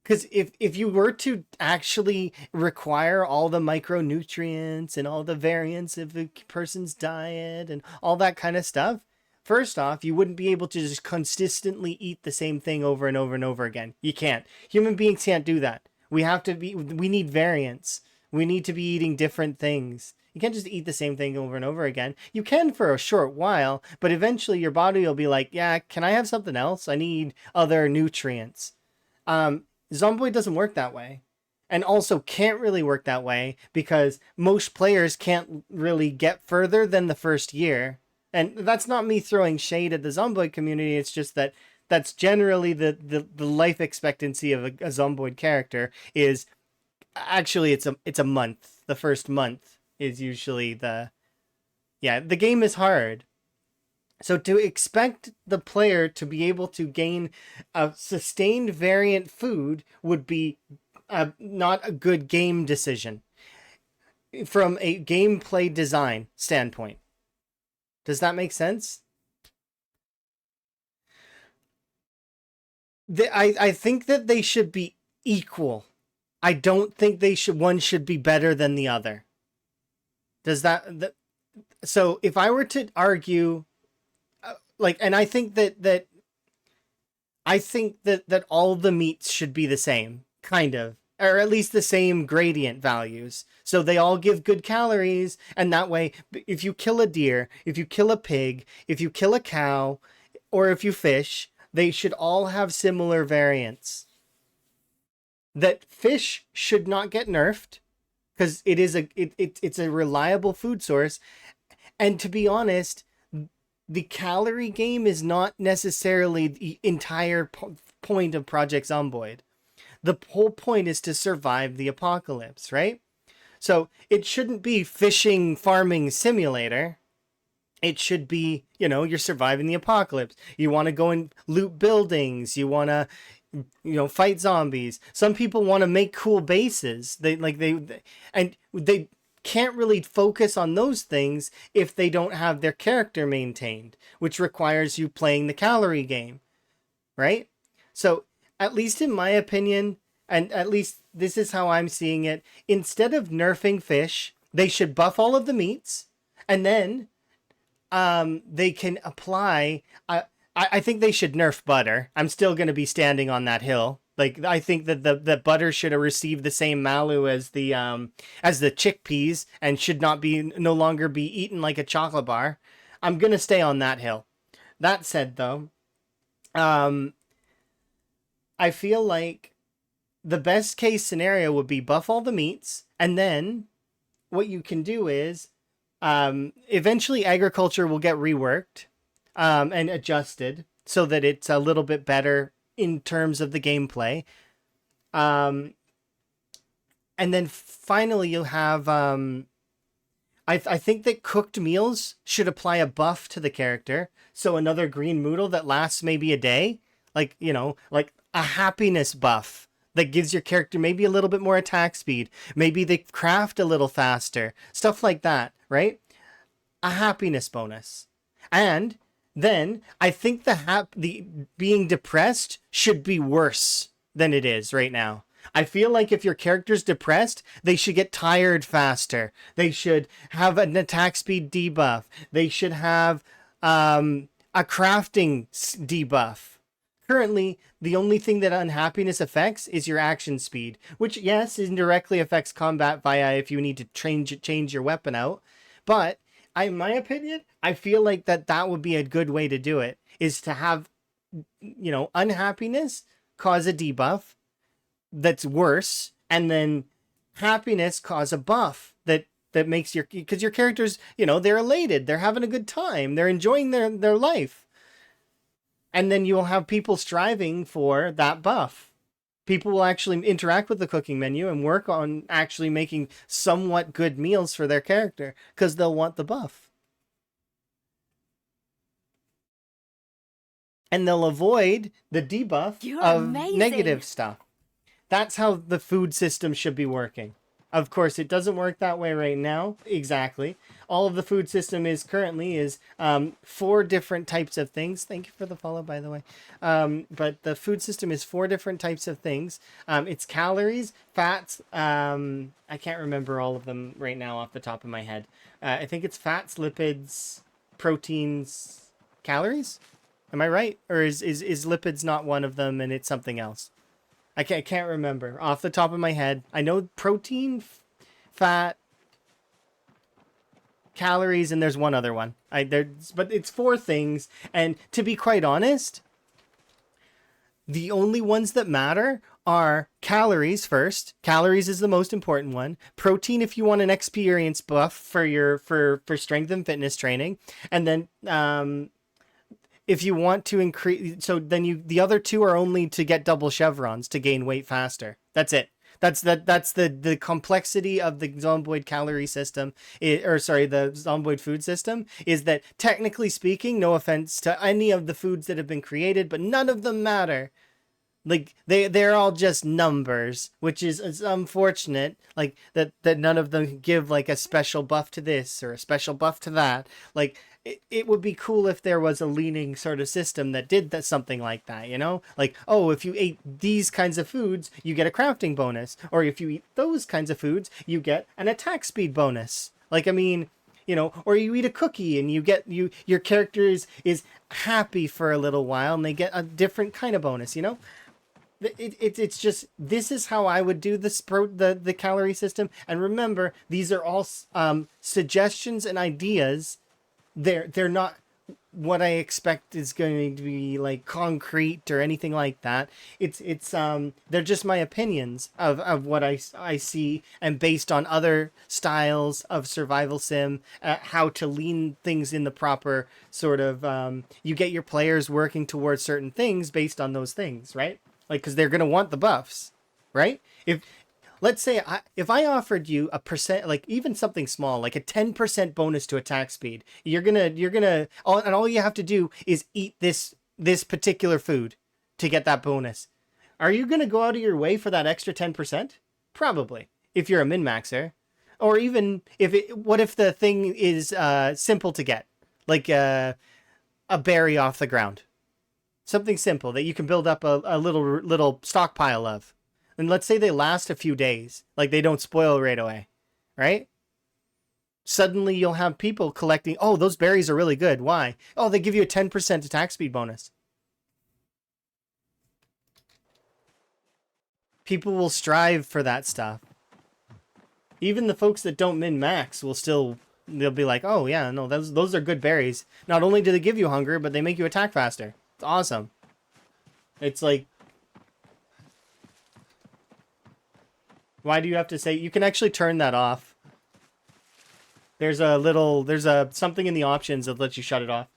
Because if you were to actually require all the micronutrients and all the variants of a person's diet and all that kind of stuff, first off, you wouldn't be able to just consistently eat the same thing over and over and over again. You can't. Human beings can't do that. We need variance. We need to be eating different things. You can't just eat the same thing over and over again. You can for a short while, but eventually your body will be like, yeah, can I have something else? I need other nutrients. Zomboid doesn't work that way. And also can't really work that way because most players can't really get further than the first year. And that's not me throwing shade at the Zomboid community. It's just that that's generally the life expectancy of a Zomboid character is actually it's a month. The first month is usually the game is hard. So to expect the player to be able to gain a sustained variant food would be not a good game decision from a gameplay design standpoint. Does that make sense? I think that they should be equal. I don't think they should one should be better than the other. Does that so if I were to argue like and I think that all the meats should be the same, kind of, or at least the same gradient values. So they all give good calories, and that way, if you kill a deer, if you kill a pig, if you kill a cow, or if you fish, they should all have similar variants. That fish should not get nerfed because it's a reliable food source. And to be honest, the calorie game is not necessarily the entire point of Project Zomboid. The whole point is to survive the apocalypse, right? So it shouldn't be fishing farming simulator. It should be, you're surviving the apocalypse. You want to go and loot buildings. You want to, fight zombies. Some people want to make cool bases. And they can't really focus on those things if they don't have their character maintained, which requires you playing the calorie game, right? So, at least in my opinion, and at least this is how I'm seeing it, instead of nerfing fish, they should buff all of the meats, and then they can apply. I think they should nerf butter. I'm still going to be standing on that hill. Like I think that the butter should have received the same malu as the chickpeas and should not be no longer be eaten like a chocolate bar. I'm gonna stay on that hill. That said, though, um, I feel like the best case scenario would be buff all the meats, and then what you can do is eventually agriculture will get reworked and adjusted so that it's a little bit better in terms of the gameplay. Um, and then finally, you'll have. I think that cooked meals should apply a buff to the character. So another green noodle that lasts maybe a day, like a happiness buff that gives your character maybe a little bit more attack speed. Maybe they craft a little faster, stuff like that, right? A happiness bonus. And then I think the being depressed should be worse than it is right now. I feel like if your character's depressed, they should get tired faster. They should have an attack speed debuff. They should have a crafting debuff. Currently, the only thing that unhappiness affects is your action speed, which yes, indirectly affects combat via if you need to change your weapon out. But in my opinion, I feel like that would be a good way to do it, is to have, unhappiness cause a debuff that's worse, and then happiness cause a buff that makes because your characters, they're elated, they're having a good time, they're enjoying their life. And then you'll have people striving for that buff. People will actually interact with the cooking menu and work on actually making somewhat good meals for their character because they'll want the buff. And they'll avoid the debuff You're of amazing. negative stuff. That's how the food system should be working. Of course, it doesn't work that way right now. Exactly. All of the food system is currently is 4 different types of things. Thank you for the follow, by the way. But the food system is 4 different types of things. It's calories, fats. I can't remember all of them right now off the top of my head. I think it's fats, lipids, proteins, calories. Am I right? Or is lipids not one of them and it's something else? I can't remember off the top of my head. I know protein, fat, calories, and there's one other one. But it's 4 things. And to be quite honest, the only ones that matter are calories first. Calories is the most important one. Protein if you want an experience buff for strength and fitness training, and then if you want to increase, so then the other 2 are only to get double chevrons to gain weight faster. That's it. That's the complexity of the Zomboid calorie system, the Zomboid food system, is that technically speaking, no offense to any of the foods that have been created, but none of them matter. Like they're all just numbers, which is it's unfortunate. Like that none of them give like a special buff to this or a special buff to that. Like it would be cool if there was a leaning sort of system that did that something like that, you know? Like, oh, if you ate these kinds of foods, you get a crafting bonus, or if you eat those kinds of foods, you get an attack speed bonus. Like, I mean, you know, or you eat a cookie and you get your character is happy for a little while and they get a different kind of bonus, you know? It's just this is how I would do the calorie system. And remember, these are all suggestions and ideas. They're not what I expect is going to be like concrete or anything like that. It's they're just my opinions of what I see and based on other styles of survival sim, how to lean things in the proper sort of you get your players working towards certain things based on those things, right? Like because they're gonna want the buffs, right? If let's say if I offered you a percent, like even something small, like a 10% bonus to attack speed, and all you have to do is eat this particular food to get that bonus. Are you gonna go out of your way for that extra 10%? Probably, if you're a min maxer, or even if it. What if the thing is simple to get, like a berry off the ground, something simple that you can build up a little stockpile of. And let's say they last a few days, like they don't spoil right away, right? Suddenly you'll have people collecting, oh, those berries are really good. Why? Oh, they give you a 10% attack speed bonus. People will strive for that stuff. Even the folks that don't min max will still, they'll be like, oh yeah, no, those are good berries. Not only do they give you hunger, but they make you attack faster. It's awesome. It's like, why do you have to say? You can actually turn that off. There's a something in the options that lets you shut it off.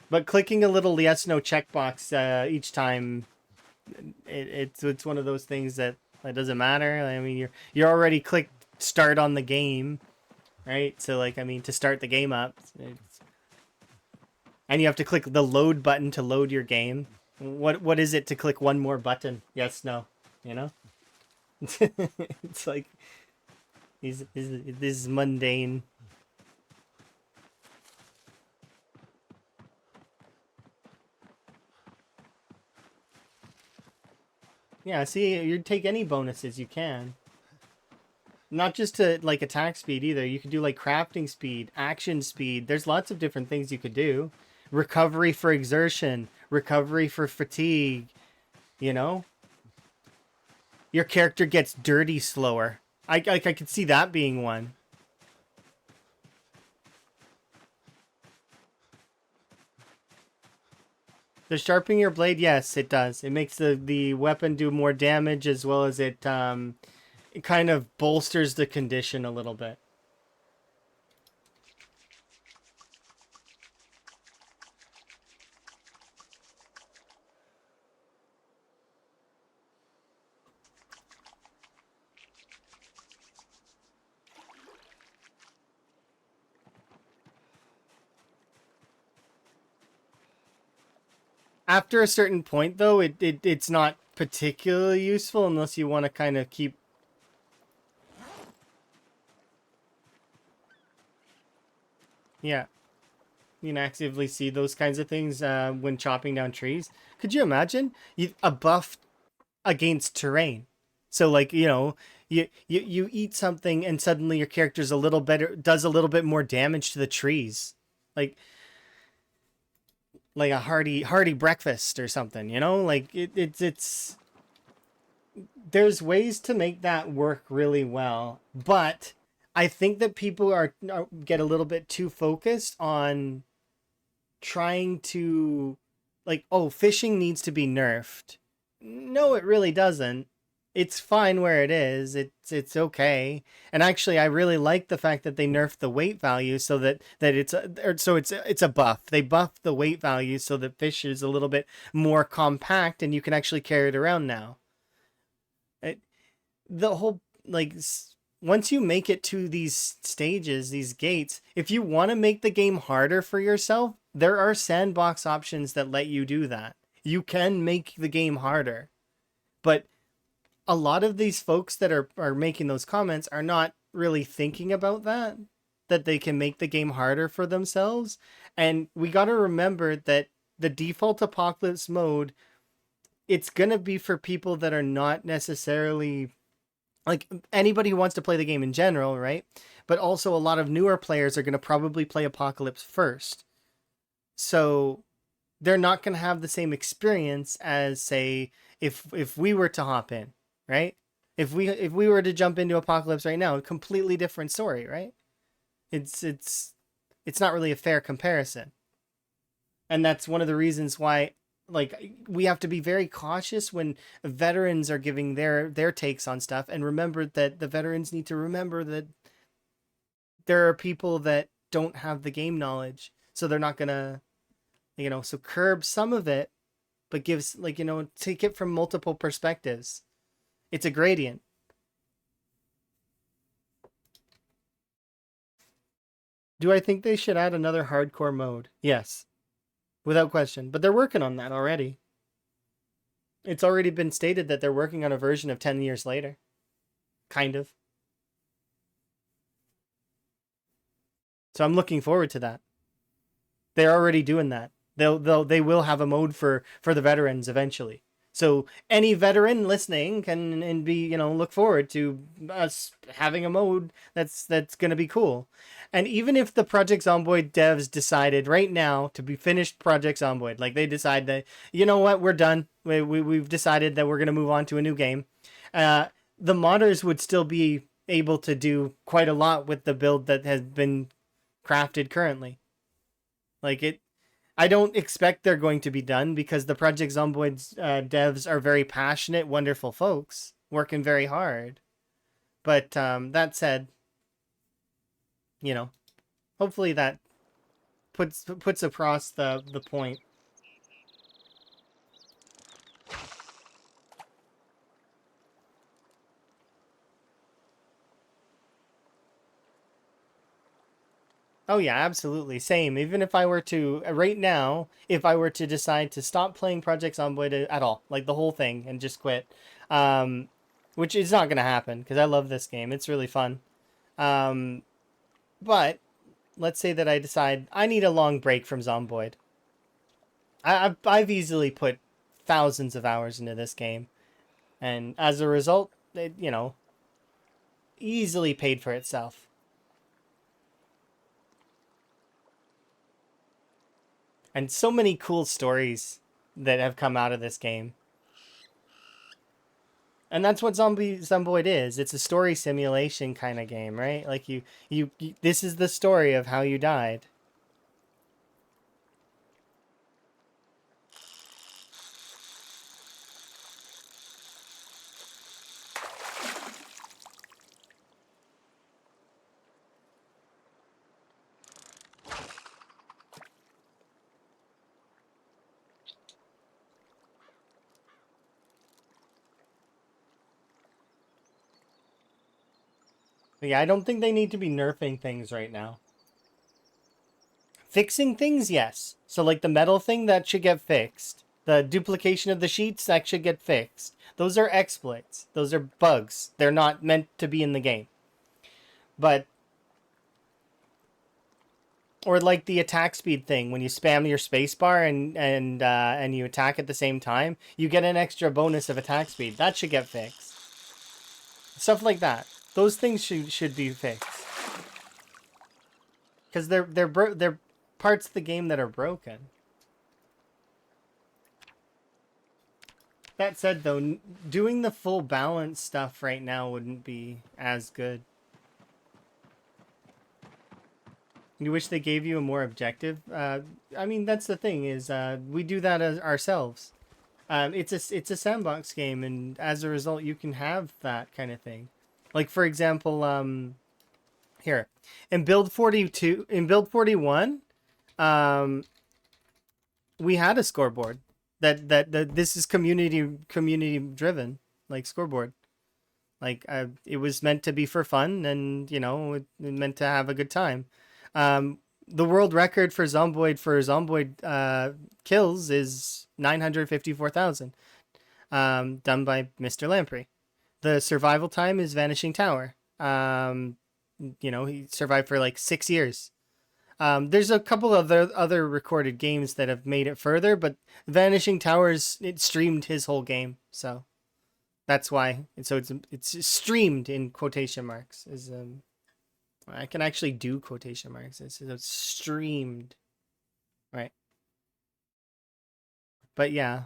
But clicking a little yes no checkbox each time, it's one of those things that it doesn't matter. I mean, you're already clicked start on the game, right? So like, I mean, to start the game up, and you have to click the load button to load your game. What is it to click one more button? Yes, no, you know? It's like this is mundane. Yeah, see, you take any bonuses you can. Not just to like attack speed either. You could do like crafting speed, action speed. There's lots of different things you could do. Recovery for exertion, recovery for fatigue, you know? Your character gets dirty slower. I could see that being one. Does sharpening your blade? Yes, it does. It makes the weapon do more damage as well as it kind of bolsters the condition a little bit. After a certain point, though, it's not particularly useful unless you want to kind of keep. Yeah, you can actively see those kinds of things when chopping down trees. Could you imagine a buff against terrain? So like, you know, you eat something and suddenly your character's a little better, does a little bit more damage to the trees, like like a hearty breakfast or something. You know, like it's there's ways to make that work really well, but I think that people are get a little bit too focused on trying to like, oh, fishing needs to be nerfed. No, it really doesn't. It's fine where it is. It's okay. And actually, I really like the fact that they nerfed the weight value so that it's a buff. They buff the weight value so that fish is a little bit more compact and you can actually carry it around now. It, the whole like once you make it to these stages, these gates, if you want to make the game harder for yourself, there are sandbox options that let you do that. You can make the game harder. But a lot of these folks that are making those comments are not really thinking about that they can make the game harder for themselves. And we got to remember that the default apocalypse mode, it's going to be for people that are not necessarily like anybody who wants to play the game in general, right? But also a lot of newer players are going to probably play Apocalypse first. So they're not going to have the same experience as, say, if we were to hop in, right? If we were to jump into Apocalypse right now, a completely different story, right? It's not really a fair comparison. And that's one of the reasons why, like, we have to be very cautious when veterans are giving their takes on stuff, and remember that the veterans need to remember that there are people that don't have the game knowledge, so they're not gonna, so curb some of it, but gives, like, take it from multiple perspectives. It's a gradient. Do I think they should add another hardcore mode? Yes, without question. But they're working on that already. It's already been stated that they're working on a version of 10 years later. Kind of. So I'm looking forward to that. They're already doing that. They will have a mode for the veterans eventually. So any veteran listening can and be, look forward to us having a mode that's going to be cool. And even if the Project Zomboid devs decided right now to be finished Project Zomboid, like they decide that, you know what, we're done. We've decided that we're going to move on to a new game. The modders would still be able to do quite a lot with the build that has been crafted currently. Like it, I don't expect they're going to be done because the Project Zomboid's devs are very passionate, wonderful folks working very hard. But that said, hopefully that puts across the point. Oh yeah, absolutely. Same. Even if I were to right now, if I were to decide to stop playing Project Zomboid at all, like the whole thing, and just quit, um, which is not gonna happen because I love this game. It's really fun. Um, but let's say that I decide I need a long break from Zomboid. I've easily put thousands of hours into this game, and as a result, it, easily paid for itself. And so many cool stories that have come out of this game. And that's what Zomboid is. It's a story simulation kind of game, right? Like you this is the story of how you died. But yeah, I don't think they need to be nerfing things right now. Fixing things, yes. So like the metal thing, that should get fixed. The duplication of the sheets, that should get fixed. Those are exploits. Those are bugs. They're not meant to be in the game. But or like the attack speed thing, when you spam your spacebar and you attack at the same time, you get an extra bonus of attack speed. That should get fixed. Stuff like that. Those things should be fixed because they're parts of the game that are broken. That said, though, doing the full balance stuff right now wouldn't be as good. You wish they gave you a more objective. I mean, that's the thing is we do that as ourselves. It's a sandbox game, and as a result, you can have that kind of thing. Like for example, here in build 42, in build 41, um, we had a scoreboard that this is community driven, like scoreboard. Like it was meant to be for fun, and it meant to have a good time. The world record for Zomboid kills is 954,000. Done by Mr. Lamprey. The survival time is Vanishing Tower. He survived for like 6 years. There's a couple of other recorded games that have made it further, but Vanishing Towers, it streamed his whole game, so that's why. And so it's streamed in quotation marks. Is I can actually do quotation marks. It's streamed, right? But yeah,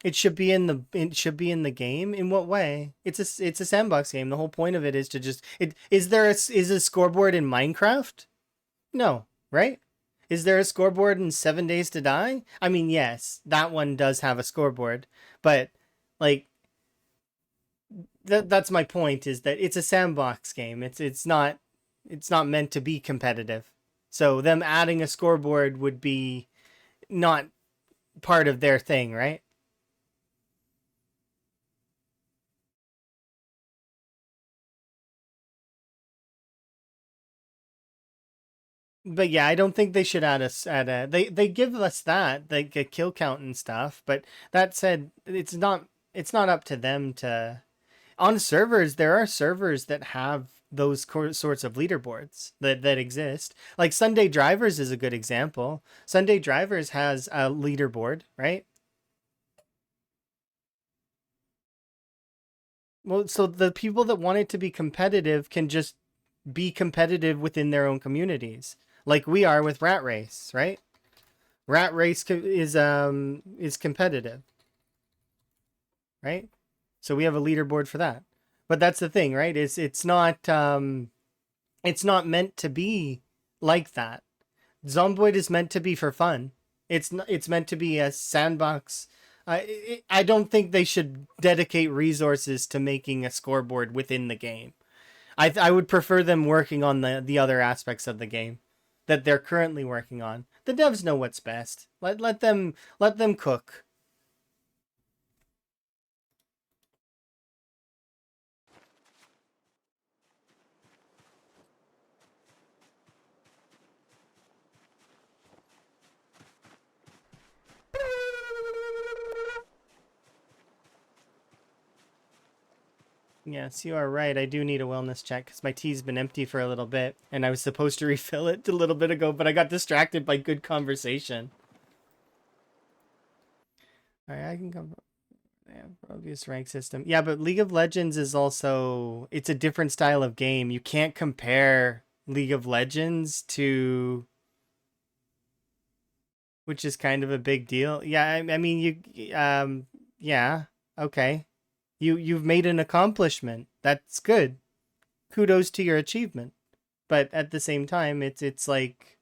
it should be in the game. In what way? It's a sandbox game. The whole point of it is to just it is a scoreboard in Minecraft? No, right? Is there a scoreboard in 7 Days to Die? I mean, yes, that one does have a scoreboard, but like that's my point, is that it's a sandbox game. It's not meant to be competitive. So them adding a scoreboard would be not part of their thing, right? But yeah, I don't think they should add a they give us that, like a kill count and stuff, but that said, it's not up to them to. On servers, there are servers that have those sorts of leaderboards that exist. Like Sunday Drivers is a good example. Sunday Drivers has a leaderboard, right? Well, so the people that want it to be competitive can just be competitive within their own communities, like we are with Rat Race, right? Rat Race is competitive, right? So we have a leaderboard for that. But that's the thing, right? It's not meant to be like that. Zomboid is meant to be for fun. It's meant to be a sandbox. I don't think they should dedicate resources to making a scoreboard within the game. I would prefer them working on the other aspects of the game that they're currently working on. The devs know what's best. Let them cook. Yes, you are right. I do need a wellness check because my tea's been empty for a little bit, and I was supposed to refill it a little bit ago, but I got distracted by good conversation. All right, I can come. Yeah, obvious rank system. Yeah, but League of Legends is also, it's a different style of game. You can't compare League of Legends to, which is kind of a big deal. Yeah, I mean yeah, okay. You've made an accomplishment. That's good. Kudos to your achievement. But at the same time, it's like,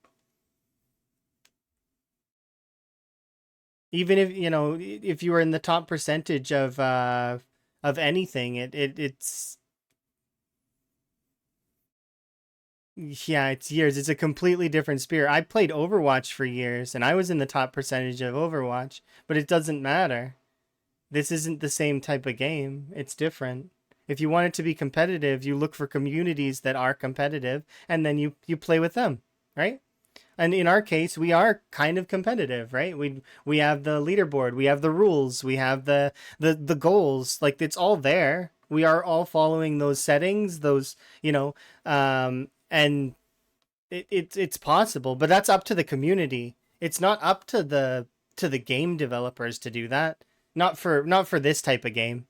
even if you were in the top percentage of anything, it's yeah, it's years. It's a completely different sphere. I played Overwatch for years, and I was in the top percentage of Overwatch, but it doesn't matter. This isn't the same type of game. It's different. If you want it to be competitive, you look for communities that are competitive, and then you play with them, right? And in our case, we are kind of competitive, right? We have the leaderboard, we have the rules, we have the goals. Like, it's all there. We are all following those settings, those, and it's possible, but that's up to the community. It's not up to the game developers to do that. Not for this type of game.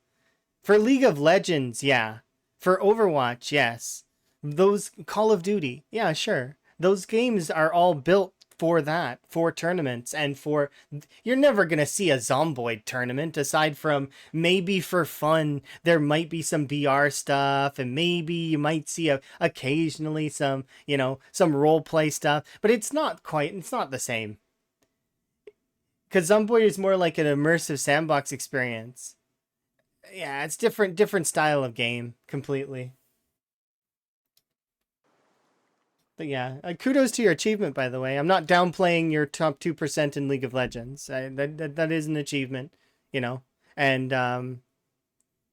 For League of Legends, yeah. For Overwatch, yes. Those Call of Duty, yeah, sure. Those games are all built for that, for tournaments, and for, you're never going to see a Zomboid tournament aside from maybe for fun. There might be some BR stuff, and maybe you might see occasionally some role play stuff, but it's not the same. Cuz Zomboid is more like an immersive sandbox experience. Yeah, it's different style of game completely. But yeah, kudos to your achievement, by the way. I'm not downplaying your top 2% in League of Legends. That is an achievement, you know. And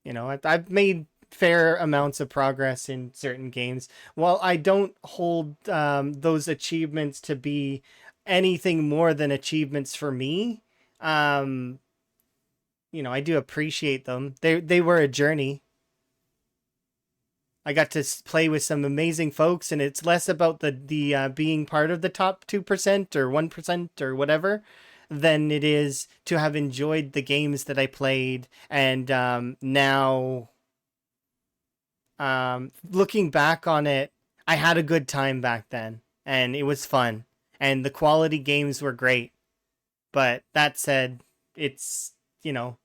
You know, I've made fair amounts of progress in certain games. While I don't hold those achievements to be anything more than achievements for me, um, you know, I do appreciate them. They were a journey. I got to play with some amazing folks, and it's less about the being part of the top 2% or 1% or whatever than it is to have enjoyed the games that I played. And now, looking back on it, I had a good time back then, and it was fun, and the quality games were great. But that said, it's, you know,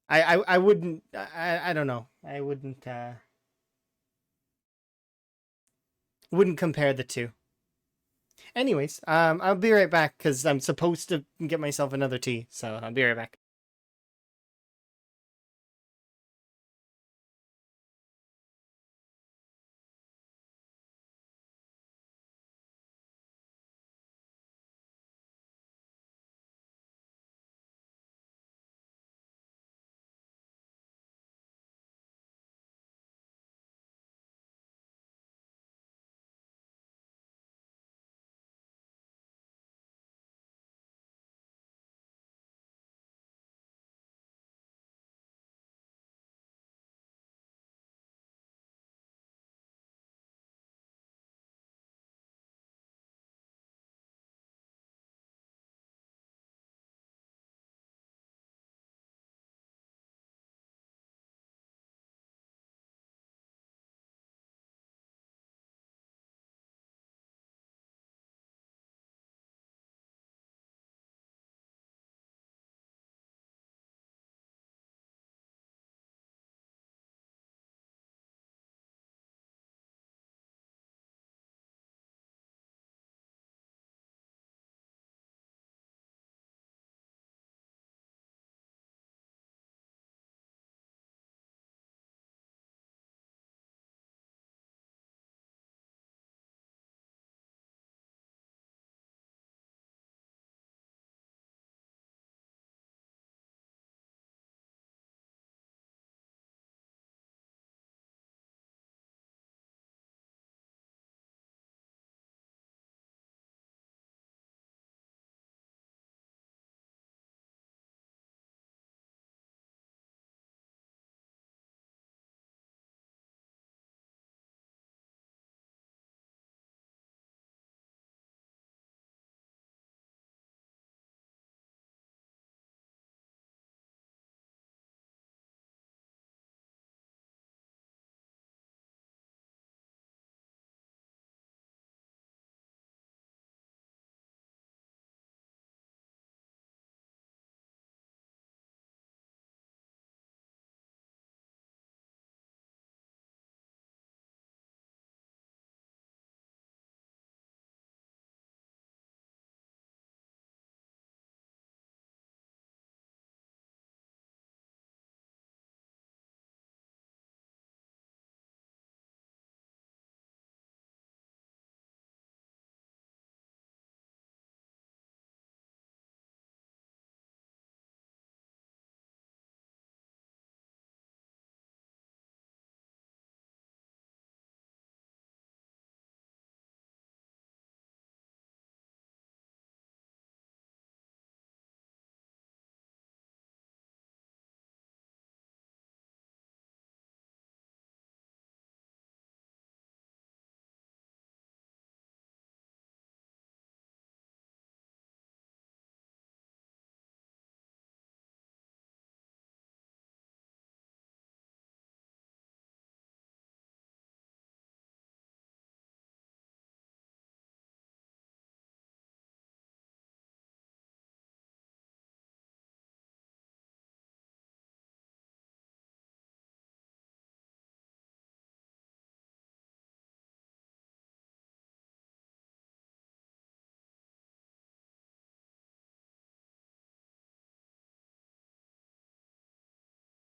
I wouldn't I don't know, I wouldn't compare the two. Anyways, I'll be right back because I'm supposed to get myself another tea. So I'll be right back.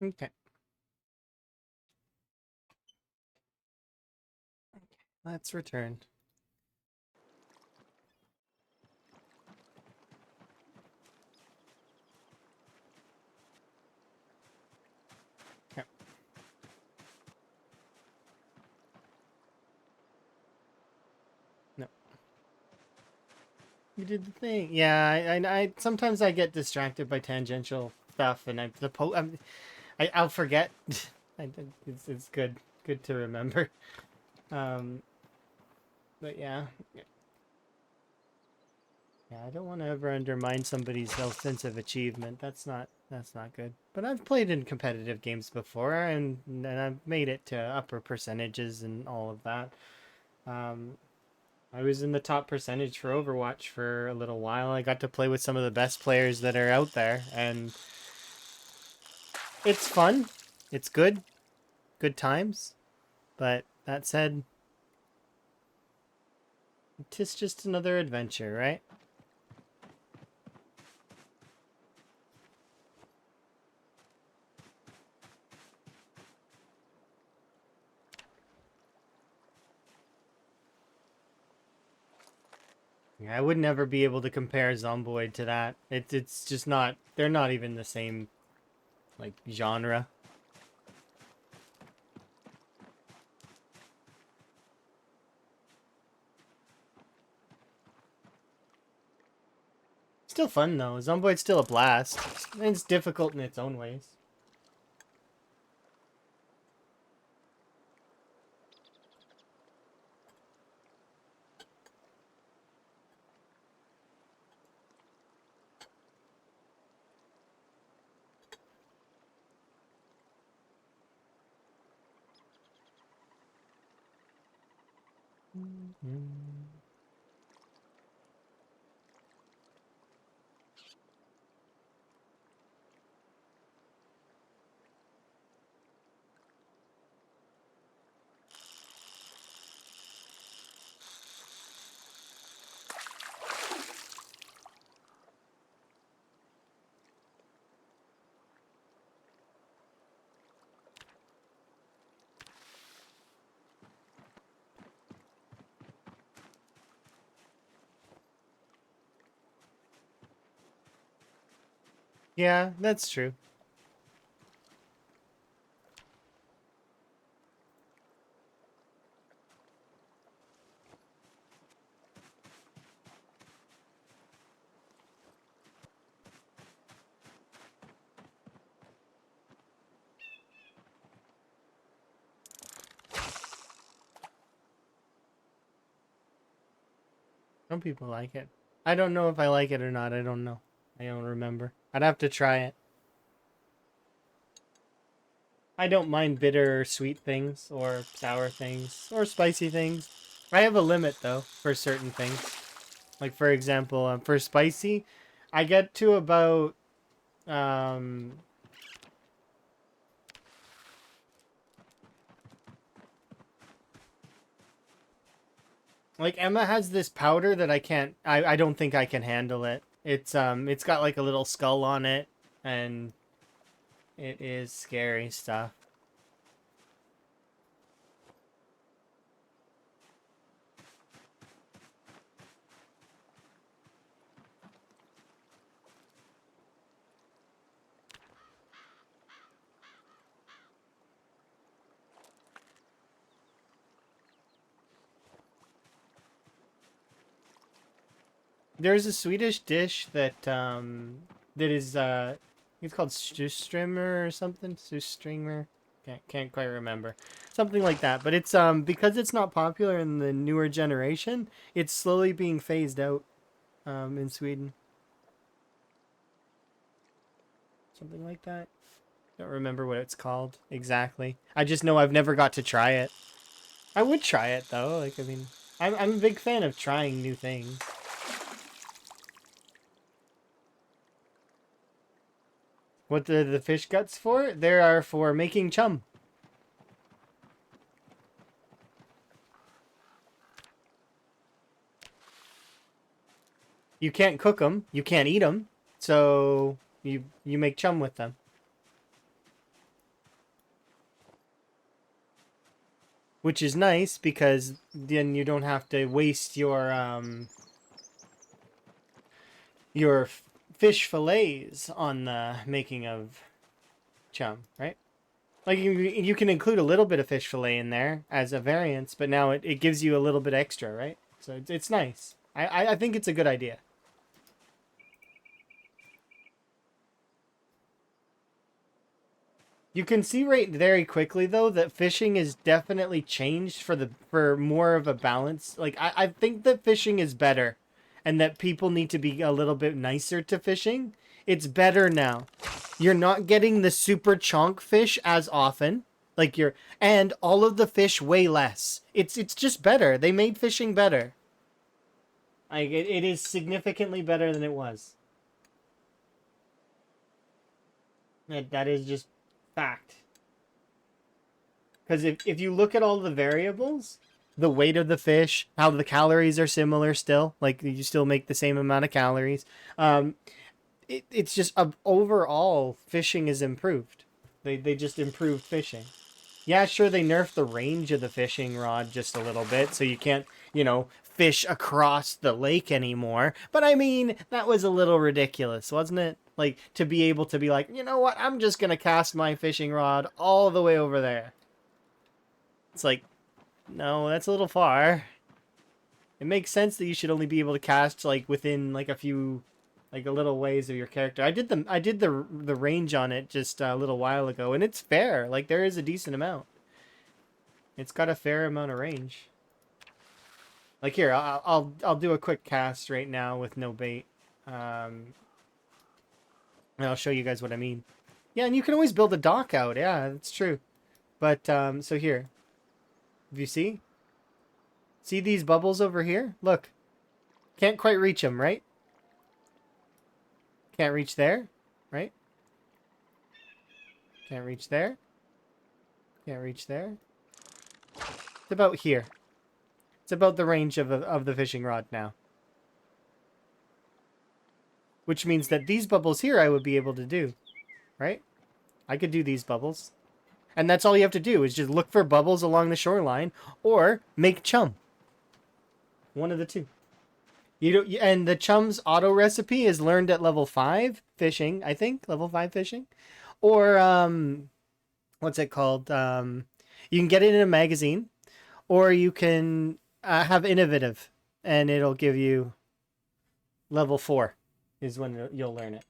Okay, let's return. You did the thing. Yeah, I sometimes I get distracted by tangential stuff, and I'll forget. It's good to remember. Um, but yeah, yeah, I don't want to ever undermine somebody's sense of achievement. That's not good. But I've played in competitive games before, and I've made it to upper percentages and all of that. Um, I was in the top percentage for Overwatch for a little while. I got to play with some of the best players that are out there, and it's fun. It's good times. But that said, it's just another adventure, right? Yeah, I would never be able to compare Zomboid to that. It's just not. They're not even the same like genre. Still fun though. Zomboid's still a blast. It's difficult in its own ways. Yeah, that's true. Some people like it. I don't know if I like it or not. I don't know. I don't remember. I'd have to try it. I don't mind bitter or sweet things, or sour things, or spicy things. I have a limit though for certain things. Like for example, for spicy, I get to about um like Emma has this powder that I don't think I can handle it. It's got like a little skull on it, and it is scary stuff. There's a Swedish dish that is it's called Strimmer or something. Strimmer. Can't quite remember. Something like that. But it's because it's not popular in the newer generation, it's slowly being phased out in Sweden. Something like that. Don't remember what it's called exactly. I just know I've never got to try it. I would try it though. Like I mean, I'm a big fan of trying new things. What the fish guts for? They are for making chum. You can't cook them. You can't eat them. So you make chum with them, which is nice because then you don't have to waste your fish fillets on the making of chum, right? Like you can include a little bit of fish fillet in there as a variance, but now it gives you a little bit extra, right? So it's nice. I think it's a good idea. You can see right very quickly though that fishing is definitely changed for more of a balance. Like I think that fishing is better and that people need to be a little bit nicer to fishing. It's better now. You're not getting the super chonk fish as often. Like you're and all of the fish way less. It's just better. They made fishing better. Like it is significantly better than it was. That is just fact. Because if you look at all the variables, the weight of the fish, how the calories are similar still, like you still make the same amount of calories. Um, it's just overall fishing is improved. They just improved fishing. Yeah, sure, they nerfed the range of the fishing rod just a little bit, so you can't, fish across the lake anymore. But I mean, that was a little ridiculous, wasn't it? Like, to be able to be like, you know what, I'm just gonna cast my fishing rod all the way over there. It's like, no, that's a little far. It makes sense that you should only be able to cast like within like a few, like a little ways of your character. I did the range on it just a little while ago, and it's fair. Like there is a decent amount. It's got a fair amount of range. Like here, I'll do a quick cast right now with no bait, and I'll show you guys what I mean. Yeah, and you can always build a dock out. Yeah, that's true. But so here, do you see? See these bubbles over here? Look. Can't quite reach them, right? Can't reach there, right? Can't reach there. Can't reach there. It's about here. It's about the range of the fishing rod now. Which means that these bubbles here I would be able to do, right? I could do these bubbles. And that's all you have to do is just look for bubbles along the shoreline or make chum. One of the two. You don't, and the chum's auto recipe is learned at level 5 fishing, I think, level 5 fishing. Or what's it called? You can get it in a magazine, or you can have innovative, and it'll give you level 4 is when you'll learn it.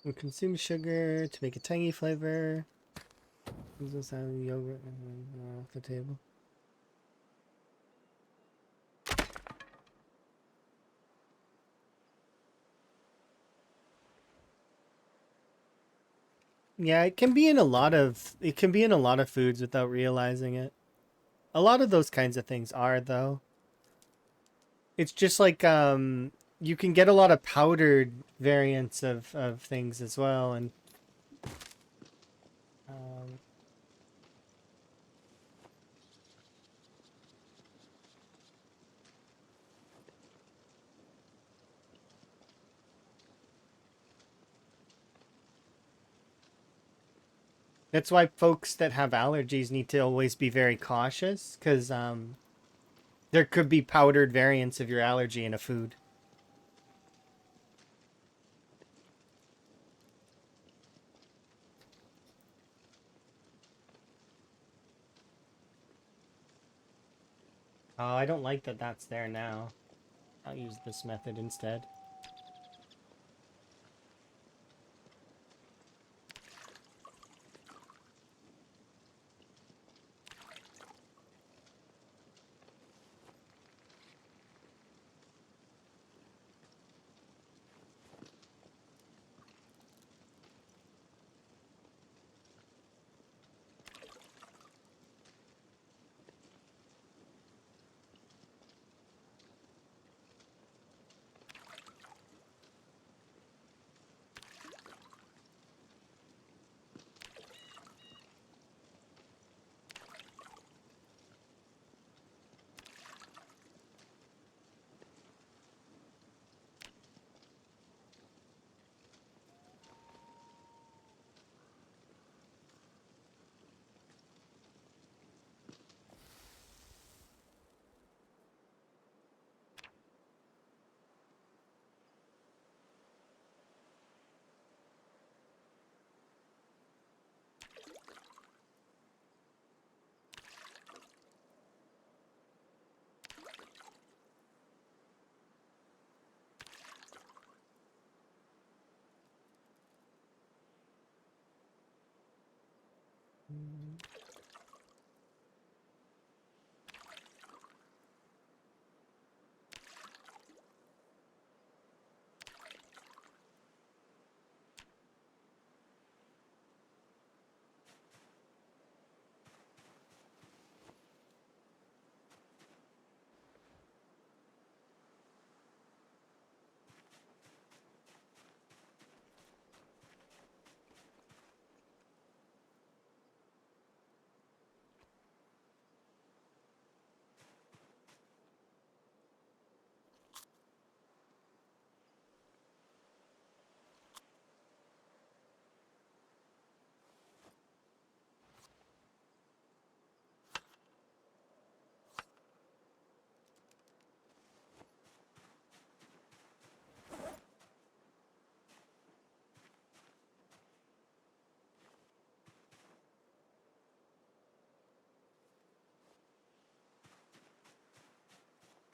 You consume sugar to make a tangy flavor. This is how yogurt off the table. Yeah, it can be in a lot of foods without realizing it. A lot of those kinds of things are though. It's just like you can get a lot of powdered variants of things as well, and um, that's why folks that have allergies need to always be very cautious because there could be powdered variants of your allergy in a food. Oh, I don't like that that's there now. I'll use this method instead.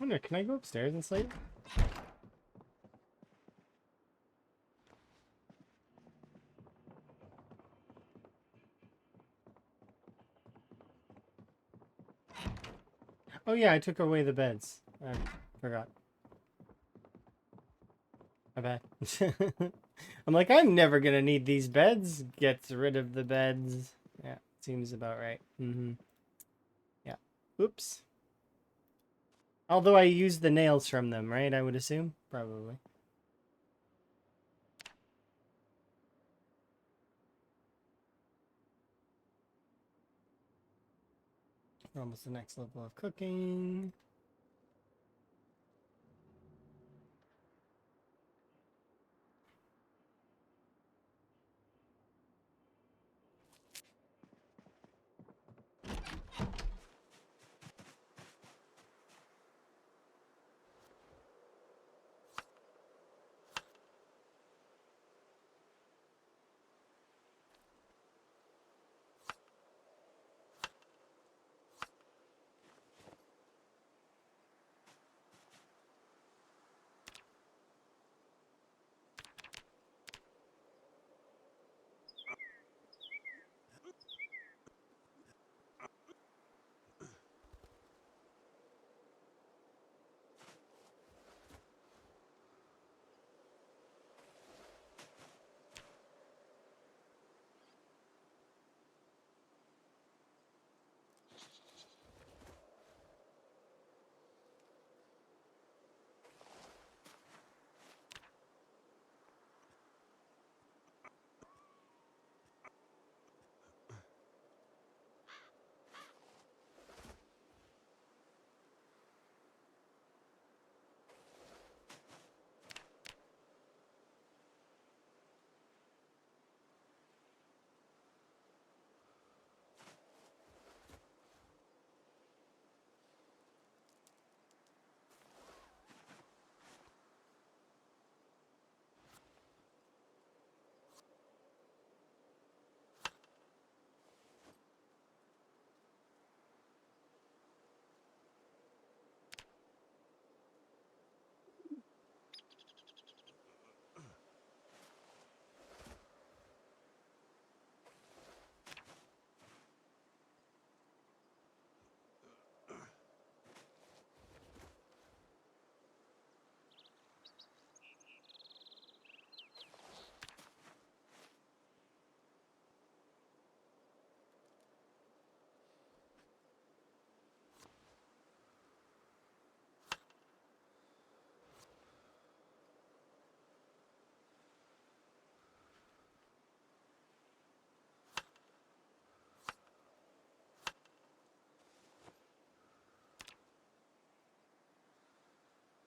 Wonder, can I go upstairs and sleep? Oh yeah, I took away the beds. I forgot. My bad. I'm like, I'm never gonna need these beds. Gets rid of the beds. Yeah, seems about right. Mm-hmm. Yeah. Oops. Although I used the nails from them, right? I would assume? Probably. We're almost the next level of cooking.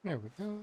There we go.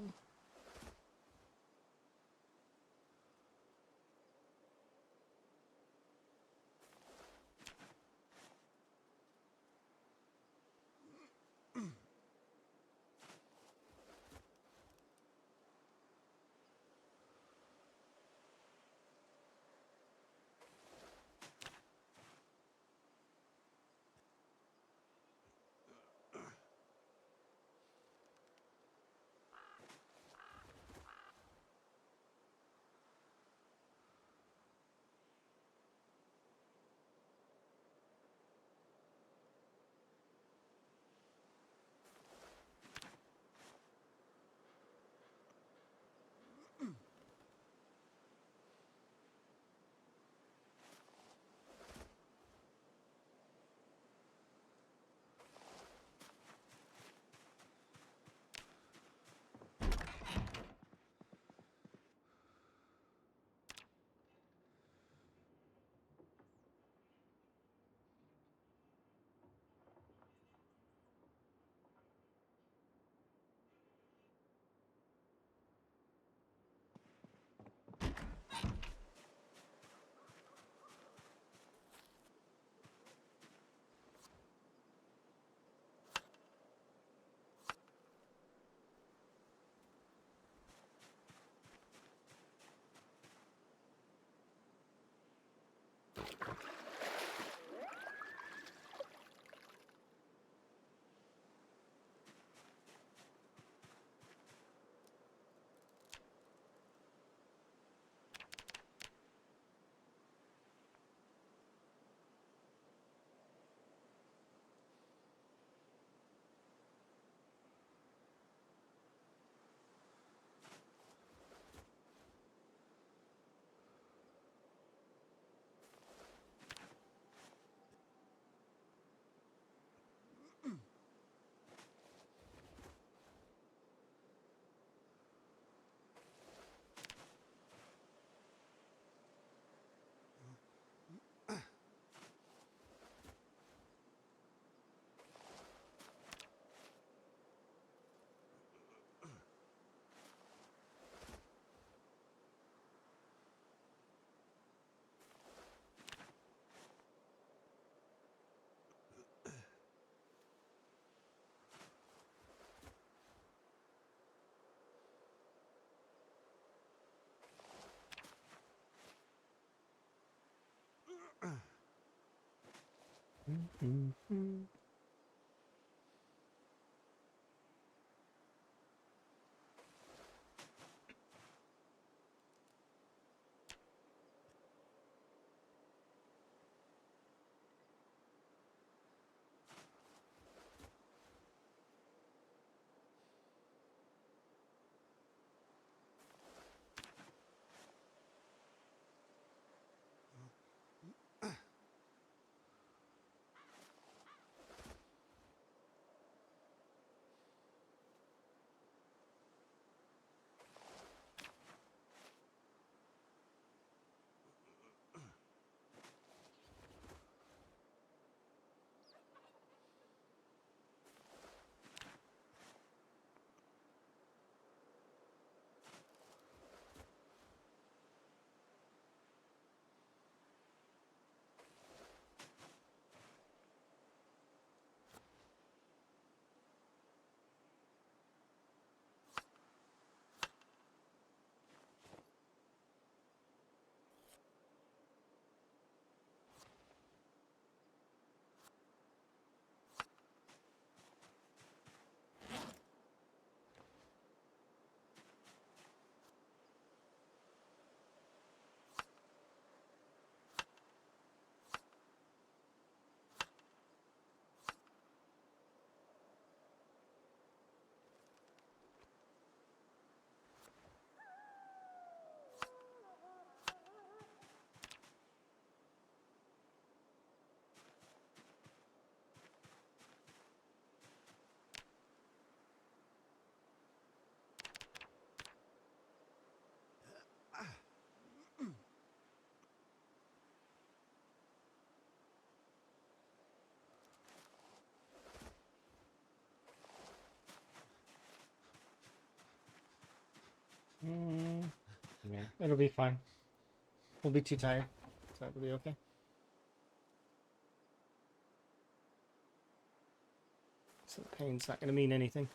Yeah, it'll be fine. We'll be too tired, so it'll be okay. So the pain's not going to mean anything.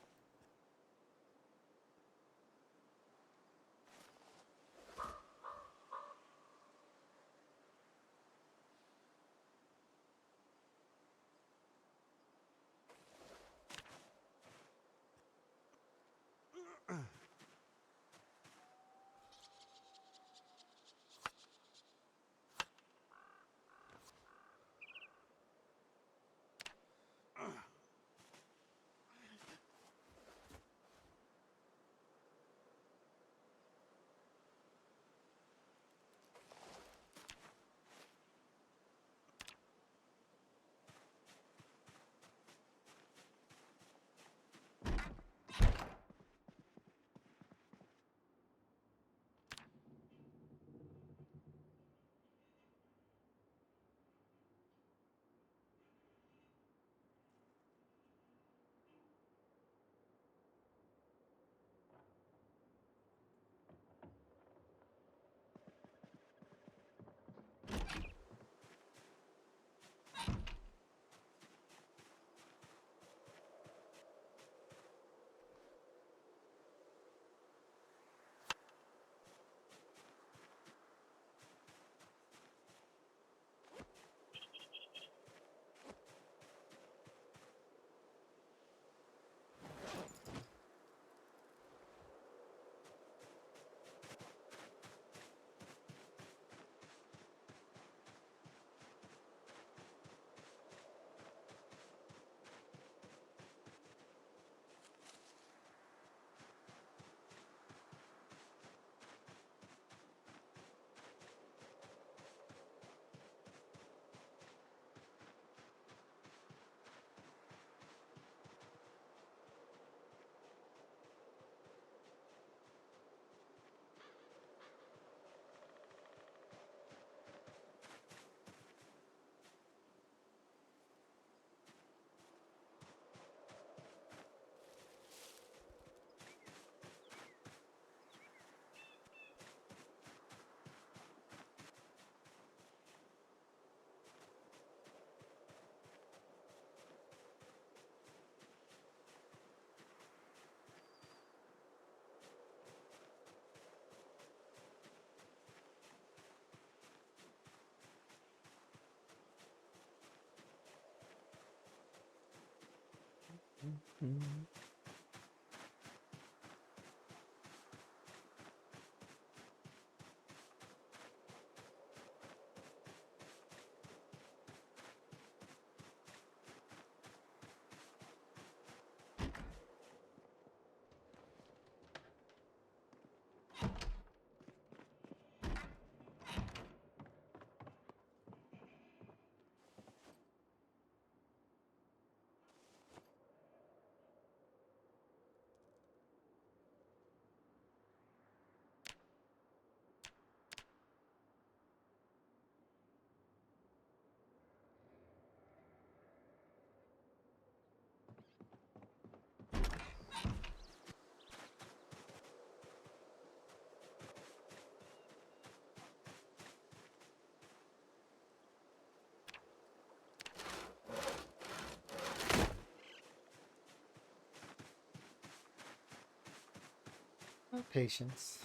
Patience.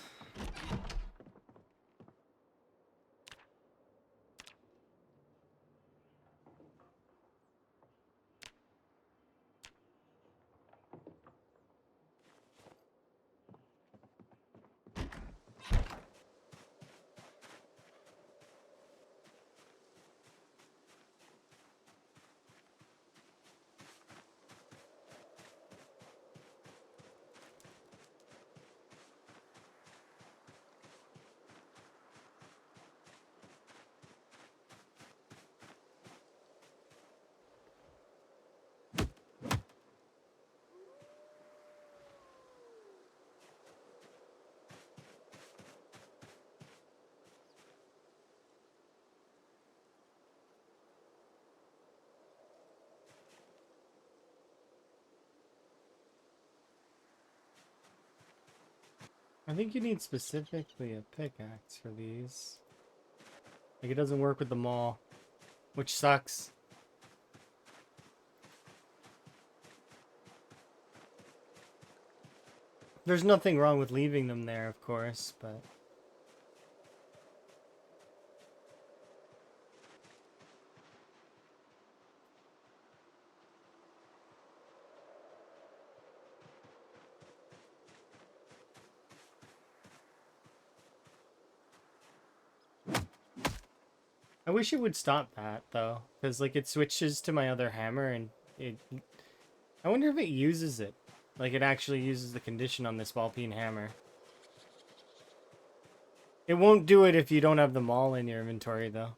I think you need specifically a pickaxe for these. Like, it doesn't work with them all, which sucks. There's nothing wrong with leaving them there, of course, but... I wish it would stop that, though, because, like, it switches to my other hammer, and it... I wonder if it uses it. Like, it actually uses the condition on this ball-peen hammer. It won't do it if you don't have them all in your inventory, though.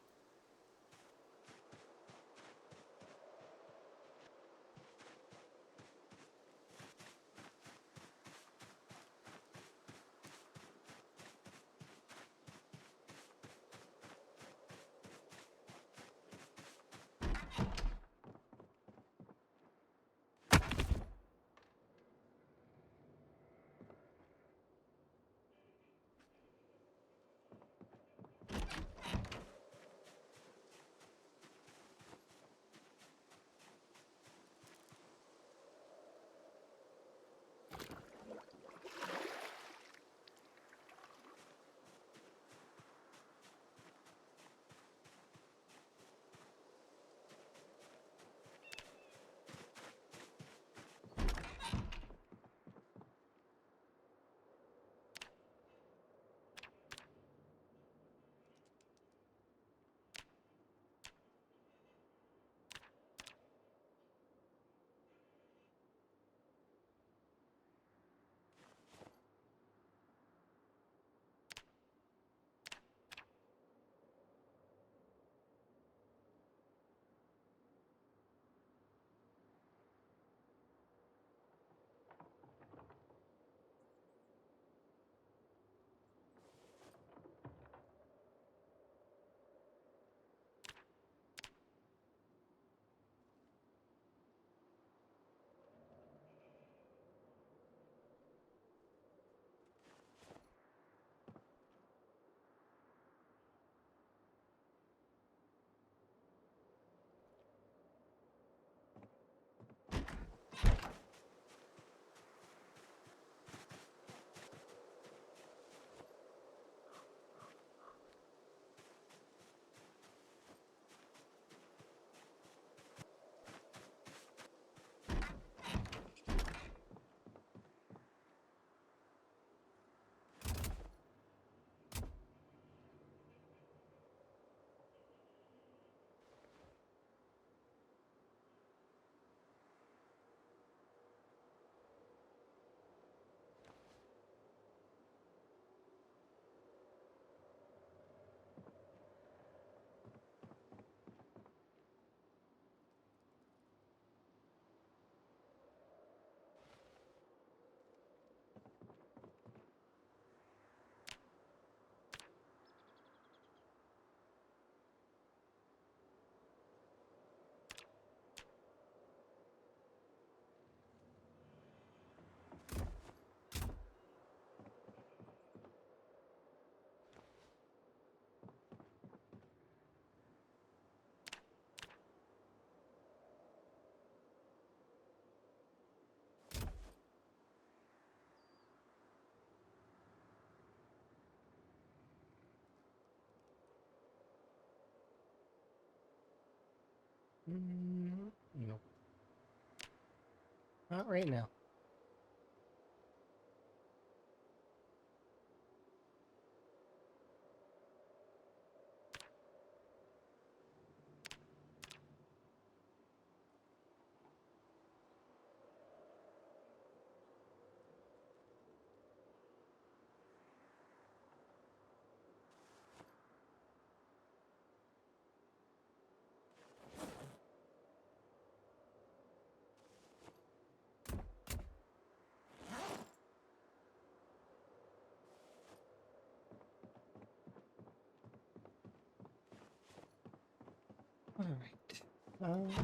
No, not right now. All right.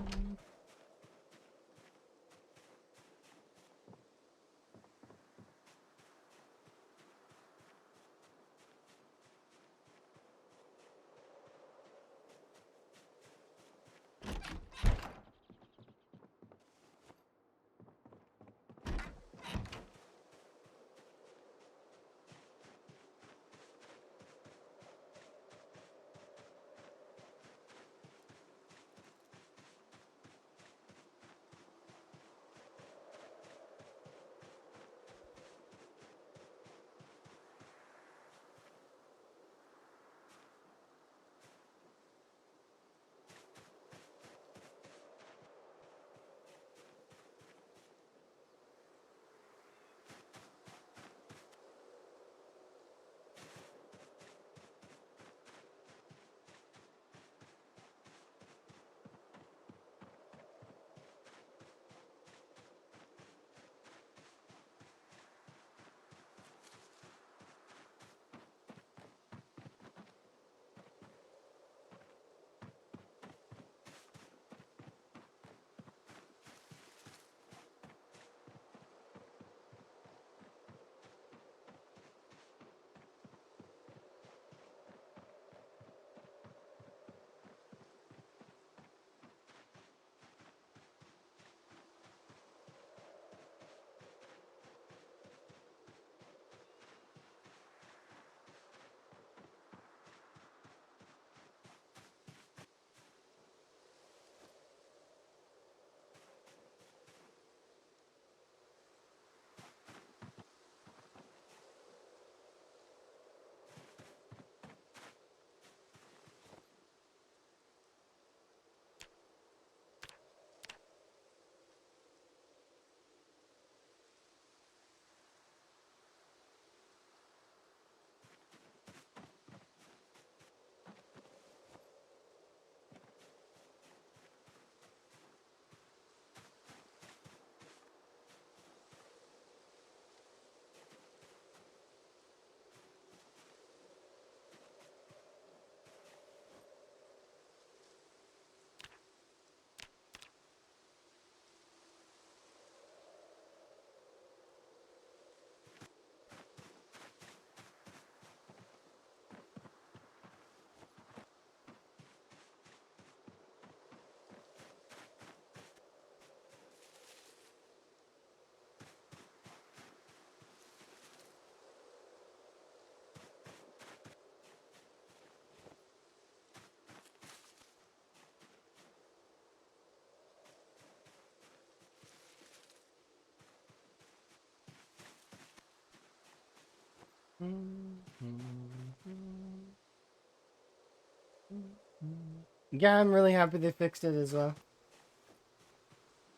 Yeah, I'm really happy they fixed it as well.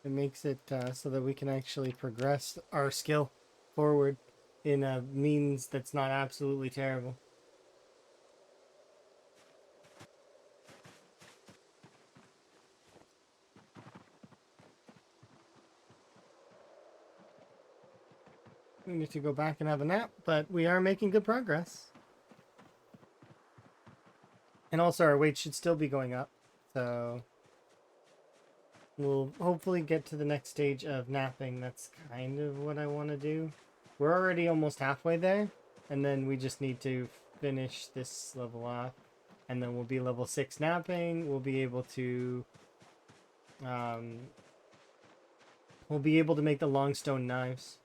It makes it so that we can actually progress our skill forward in a means that's not absolutely terrible. We need to go back and have a nap, but we are making good progress. And also, our weight should still be going up. So, we'll hopefully get to the next stage of napping. That's kind of what I want to do. We're already almost halfway there. And then we just need to finish this level off. And then we'll be level 6 napping. We'll be able to... we'll be able to make the long stone knives.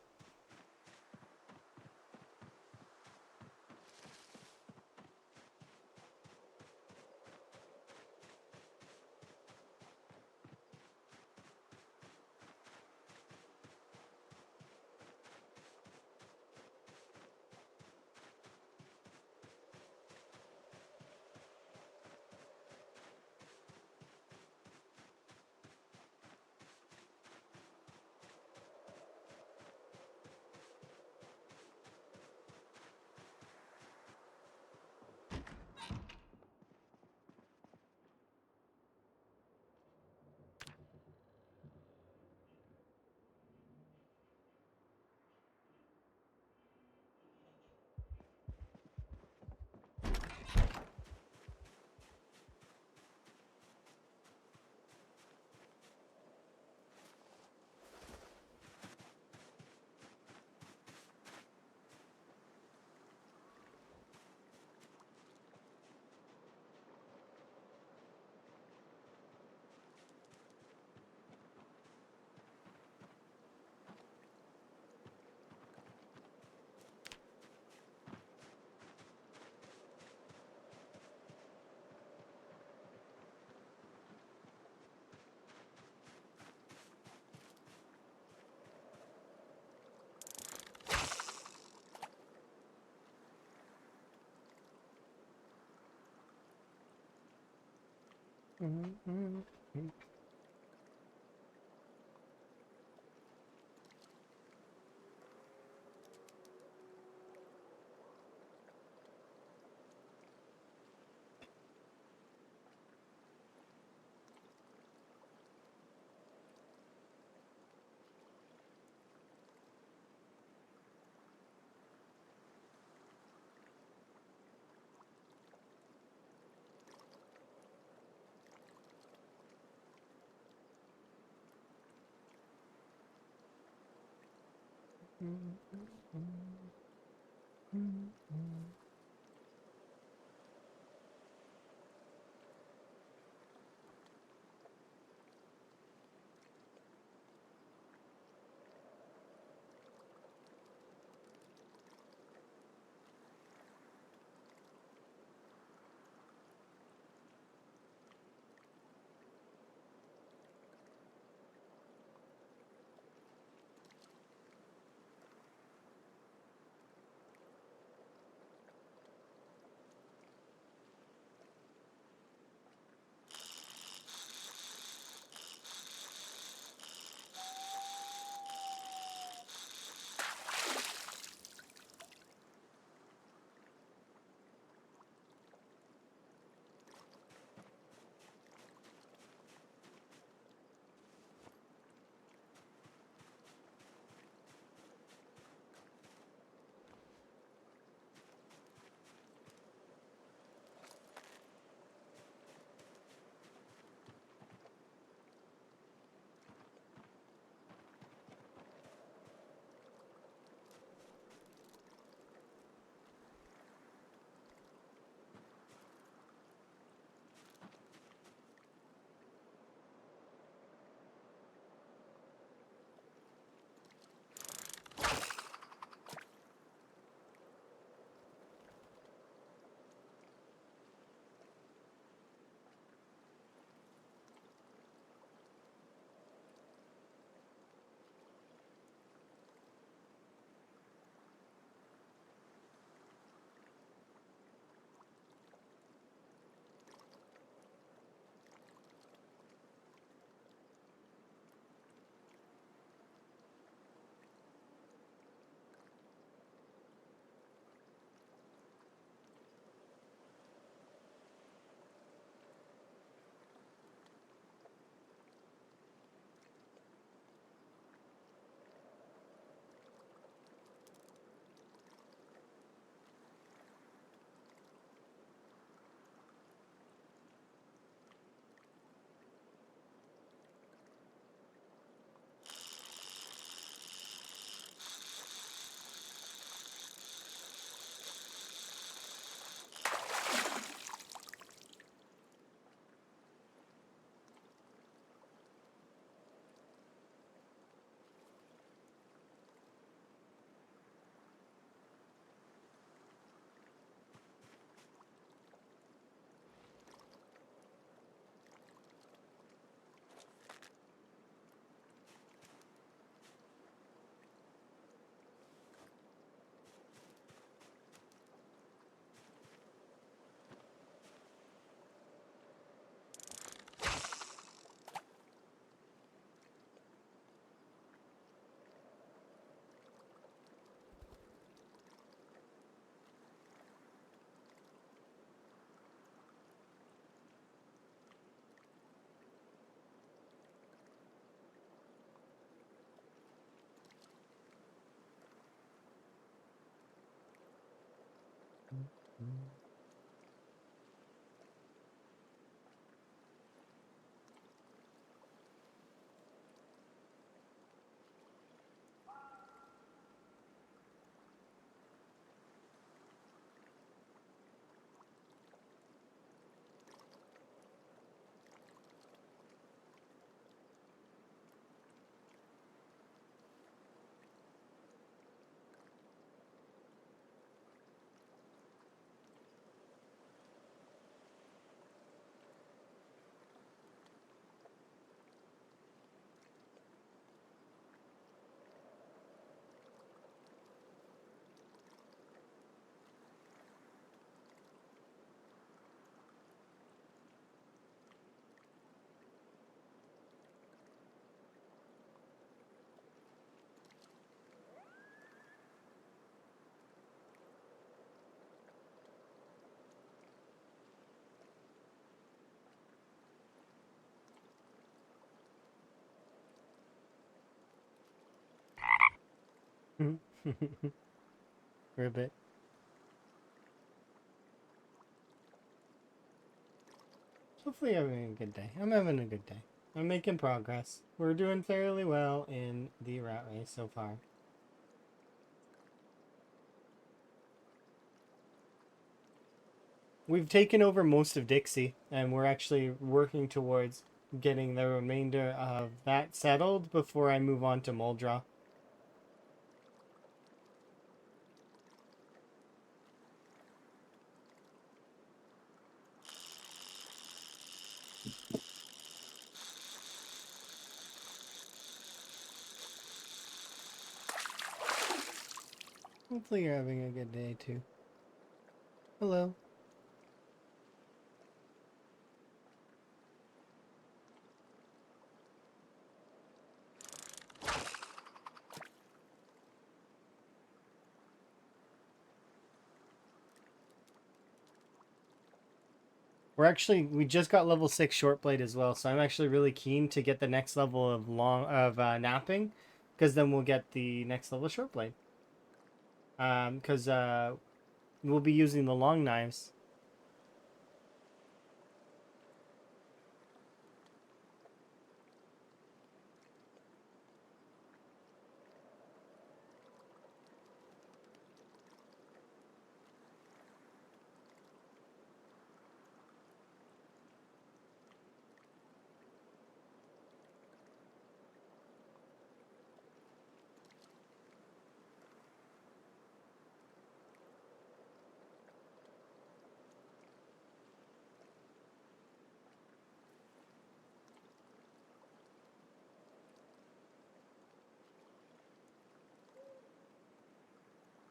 Ribbit. Hopefully you're having a good day. I'm having a good day. I'm making progress. We're doing fairly well in the rat race so far. We've taken over most of Dixie, and we're actually working towards getting the remainder of that settled before I move on to Muldra. Hopefully you're having a good day too. Hello. We just got level 6 short blade as well, so I'm actually really keen to get the next level of napping, because then we'll get the next level short blade. Because we'll be using the long knives.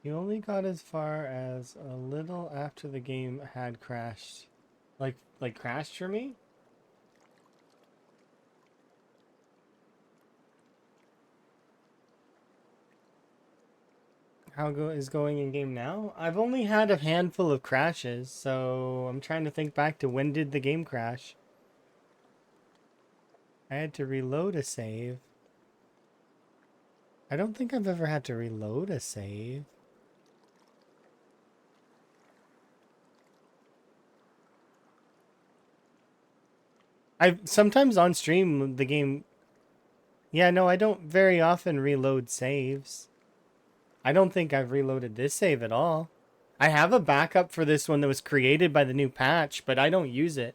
You only got as far as a little after the game had crashed. Like crashed for me? How is going in game now? I've only had a handful of crashes, so I'm trying to think back to when did the game crash. I had to reload a save. I don't think I've ever had to reload a save. I sometimes on stream the game. Yeah, no, I don't very often reload saves. I don't think I've reloaded this save at all. I have a backup for this one that was created by the new patch, but I don't use it.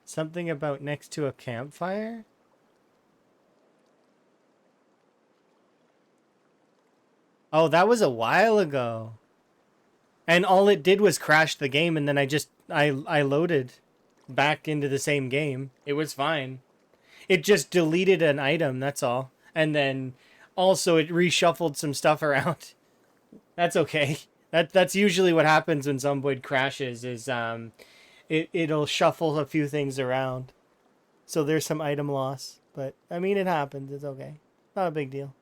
Something about next to a campfire? Oh, that was a while ago. And all it did was crash the game, and then I loaded back into the same game. It was fine. It just deleted an item, that's all. And then also it reshuffled some stuff around. That's okay. That's usually what happens when Zomboid crashes is it'll shuffle a few things around. So there's some item loss, but I mean it happens. It's okay. Not a big deal.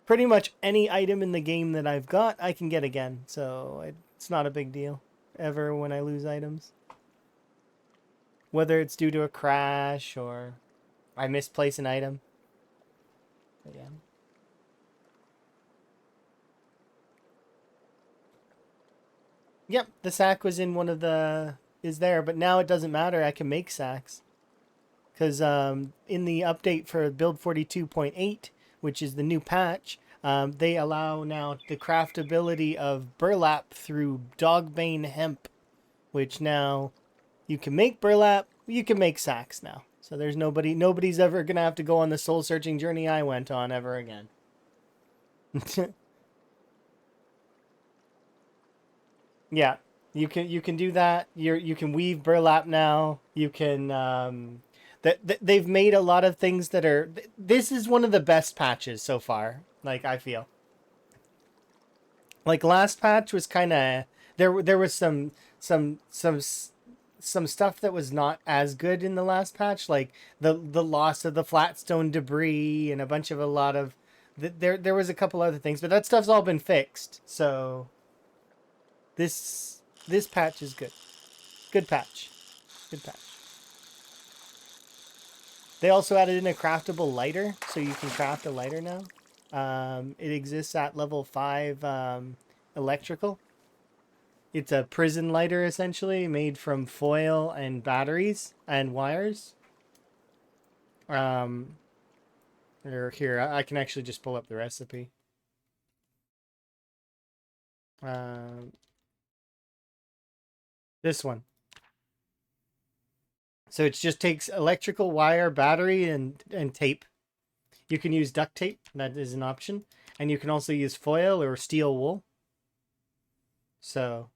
Pretty much any item in the game that I've got, I can get again. So it's not a big deal ever when I lose items. Whether it's due to a crash or I misplace an item. But yeah. Yep, the sack was in one of the is there, but now it doesn't matter. I can make sacks because in the update for build 42.8, which is the new patch, they allow now the craftability of burlap through dogbane hemp, which now you can make burlap. You can make sacks now. So there's nobody's ever gonna have to go on the soul searching journey I went on ever again. Yeah, you can do that. You can weave burlap now. You can they've made a lot of things that are. This is one of the best patches so far. Like I feel like last patch was kind of there was some stuff that was not as good in the last patch, like the loss of the flatstone debris and a lot of there was a couple other things, but that stuff's all been fixed. So this patch is good. Good patch. Good patch. They also added in a craftable lighter, so you can craft a lighter now. It exists at level 5 electrical. It's a prison lighter essentially made from foil and batteries and wires. Um, here, I can actually just pull up the recipe. Um, this one. So it just takes electrical wire, battery, and tape. You can use duct tape. That is an option. And you can also use foil or steel wool. So,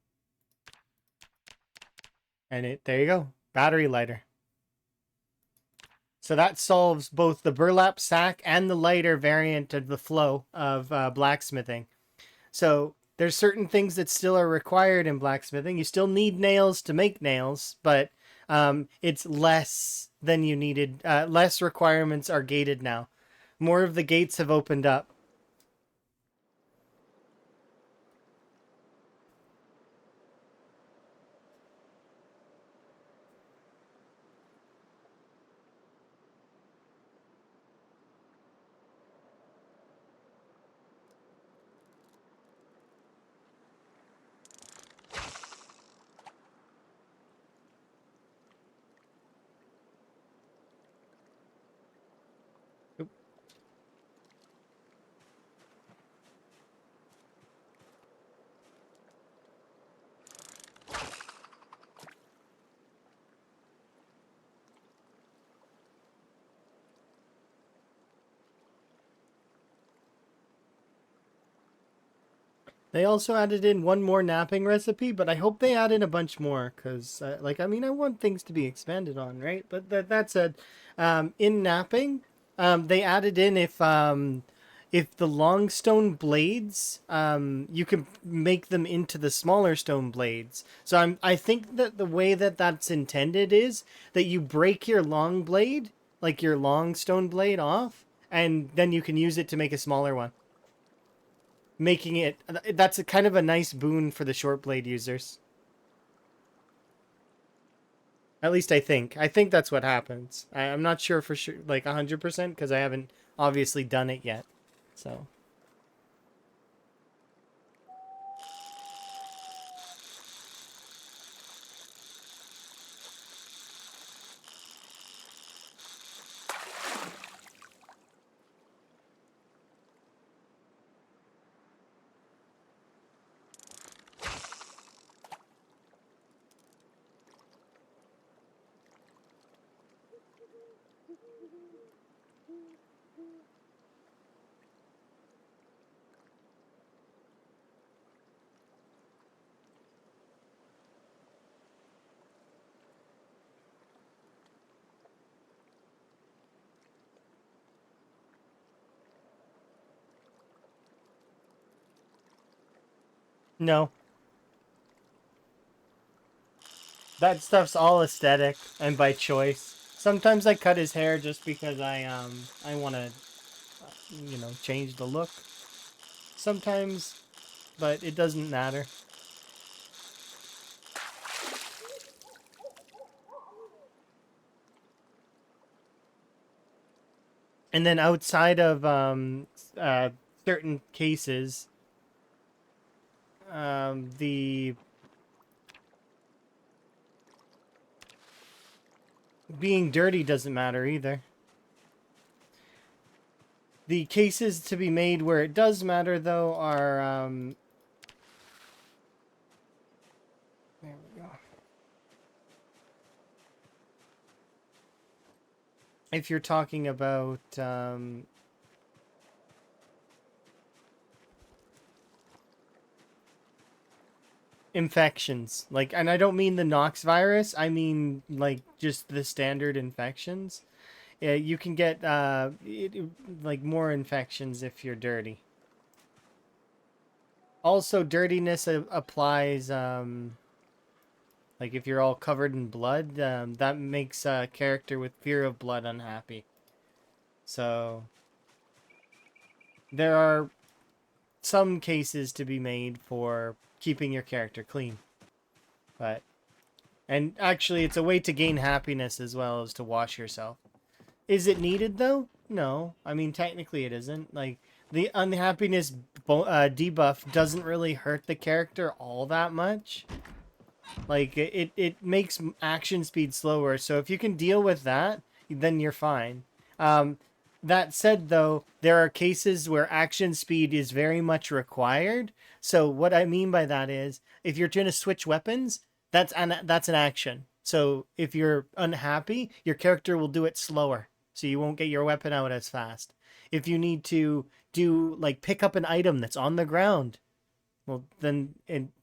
and there you go. Battery lighter. So that solves both the burlap sack and the lighter variant of the flow of blacksmithing. So there's certain things that still are required in blacksmithing. You still need nails to make nails, but it's less than you needed. Less requirements are gated now. More of the gates have opened up. They also added in one more napping recipe, but I hope they add in a bunch more because, I mean, I want things to be expanded on, right? But that said, in napping, they added in if the long stone blades, you can make them into the smaller stone blades. So I think that the way that that's intended is that you break your long blade, like your long stone blade, off, and then you can use it to make a smaller one, making it that's a kind of a nice boon for the short blade users. At least I think that's what happens. I'm not sure for sure, like 100%, because I haven't obviously done it yet. So no, that stuff's all aesthetic and by choice. Sometimes I cut his hair just because I want to change the look. Sometimes, but it doesn't matter. And then outside of uh, certain cases, the being dirty doesn't matter either. The cases to be made where it does matter, though, are there we go. If you're talking about infections, like, and I don't mean the Nox virus, I mean like just the standard infections. Yeah, you can get like more infections if you're dirty. Also, dirtiness applies like if you're all covered in blood, that makes a character with fear of blood unhappy. So there are some cases to be made for keeping your character clean. But and actually it's a way to gain happiness as well as to wash yourself. Is it needed though? No. I mean technically it isn't. Like the unhappiness debuff doesn't really hurt the character all that much. Like it makes action speed slower. So if you can deal with that, then you're fine. Um, that said, though, there are cases where action speed is very much required. So what I mean by that is, if you're trying to switch weapons, that's an action. So if you're unhappy, your character will do it slower, so you won't get your weapon out as fast. If you need to do like pick up an item that's on the ground, well, then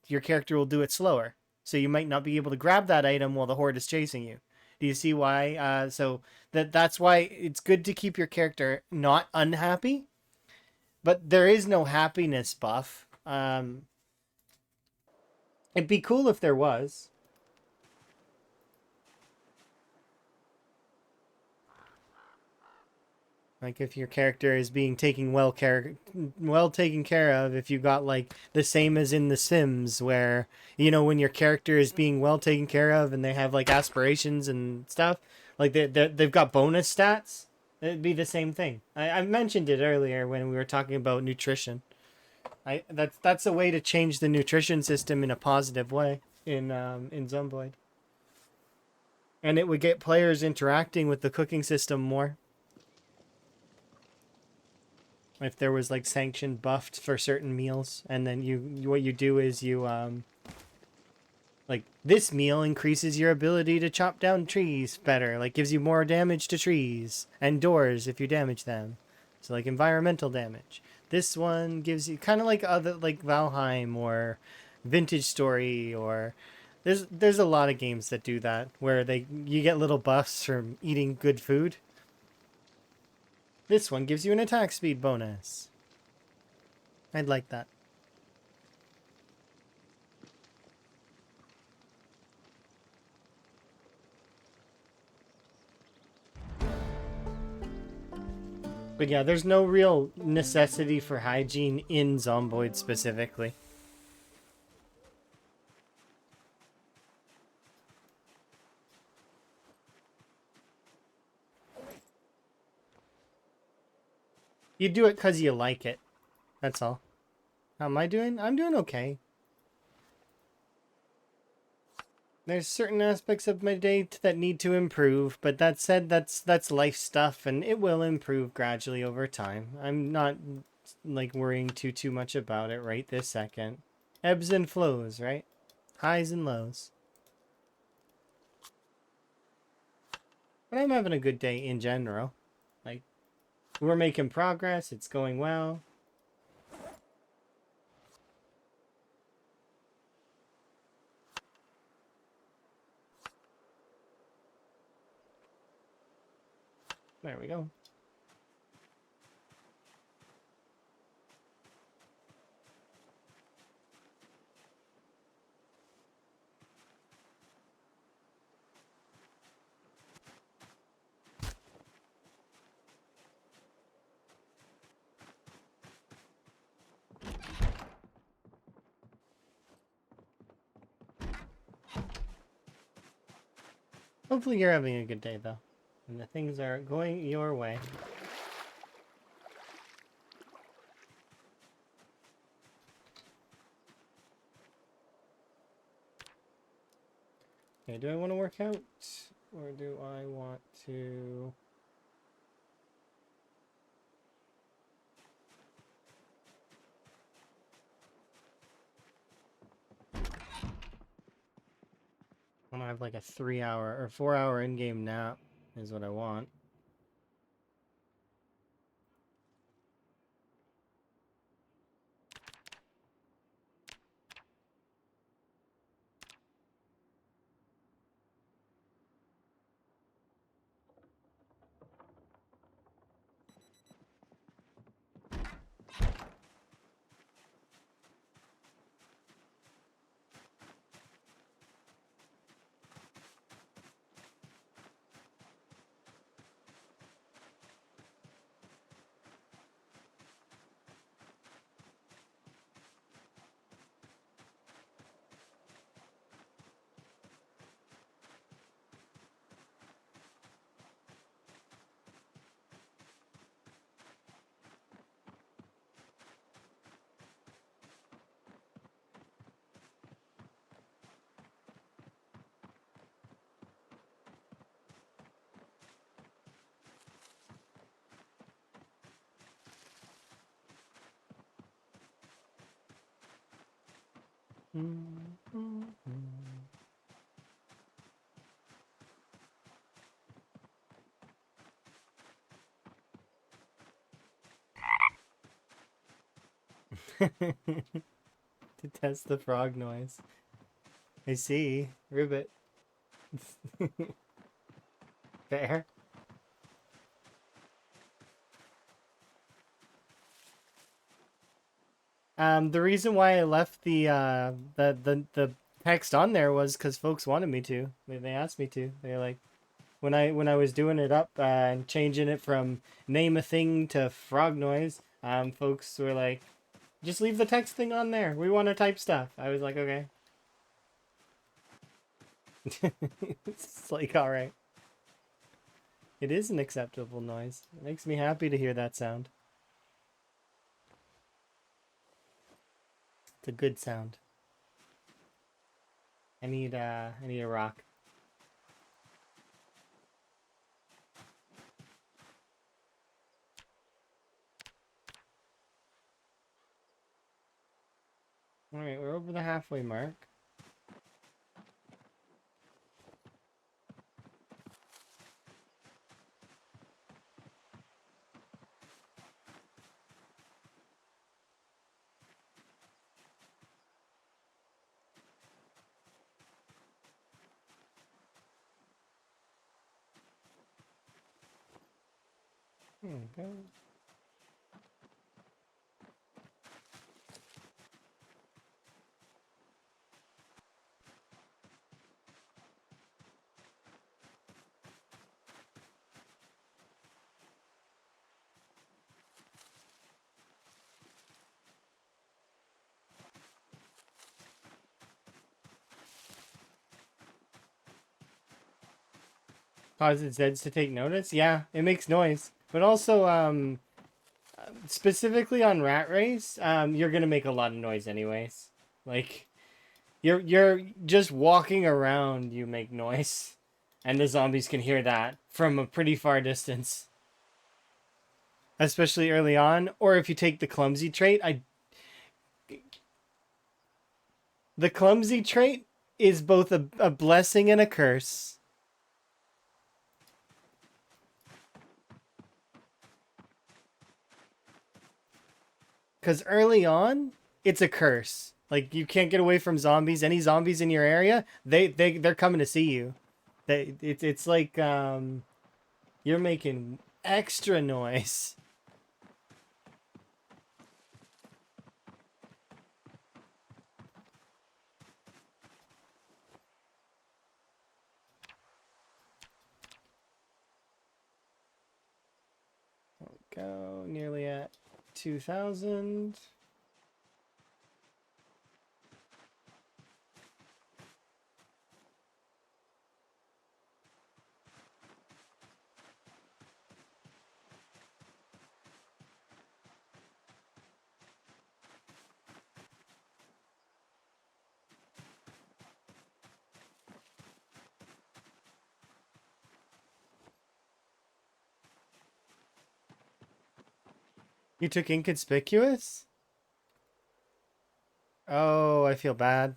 your character will do it slower. So you might not be able to grab that item while the horde is chasing you. Do you see why? So that's why it's good to keep your character not unhappy, but there is no happiness buff. It'd be cool if there was. Like if your character is being well taken care of, if you got like the same as in The Sims, where when your character is being well taken care of and they have like aspirations and stuff, like they've got bonus stats. It'd be the same thing. I mentioned it earlier when we were talking about nutrition. That's a way to change the nutrition system in a positive way in Zomboid, and it would get players interacting with the cooking system more. If there was like sanction buffed for certain meals, and then what you do is you like this meal increases your ability to chop down trees better, like gives you more damage to trees and doors if you damage them. So like environmental damage. This one gives you kind of like other like Valheim or Vintage Story, or there's a lot of games that do that where you get little buffs from eating good food. This one gives you an attack speed bonus. I'd like that. But yeah, there's no real necessity for hygiene in Zomboid specifically. You do it because you like it. That's all. How am I doing? I'm doing okay. There's certain aspects of my day that need to improve, but that said, that's life stuff, and it will improve gradually over time. I'm not like worrying too much about it right this second. Ebbs and flows, right? Highs and lows. But I'm having a good day in general. Like, we're making progress. It's going well. There we go. Hopefully you're having a good day, though. And the things are going your way. Okay, do I want to work out? Or do I want to... I want to have like a 3-hour or 4-hour in-game nap is what I want. To test the frog noise. I see. Ribbit. Fair. The reason why I left the text on there was because folks wanted me to. They asked me to. They're like, when I was doing it up and changing it from name a thing to frog noise, folks were like, just leave the text thing on there. We want to type stuff. I was like, okay. It's like, all right. It is an acceptable noise. It makes me happy to hear that sound. It's a good sound. I need a rock. All right, we're over the halfway mark. There we go. Causes Zeds to take notice. Yeah, it makes noise, but also specifically on Rat Race, you're gonna make a lot of noise anyways. Like you're just walking around, you make noise, and the zombies can hear that from a pretty far distance. Especially early on, or if you take the clumsy trait, the clumsy trait is both a blessing and a curse. Because early on, it's a curse. Like you can't get away from zombies. Any zombies in your area, they're coming to see you. It's like you're making extra noise. Go nearly at 2,000. You took inconspicuous? Oh, I feel bad.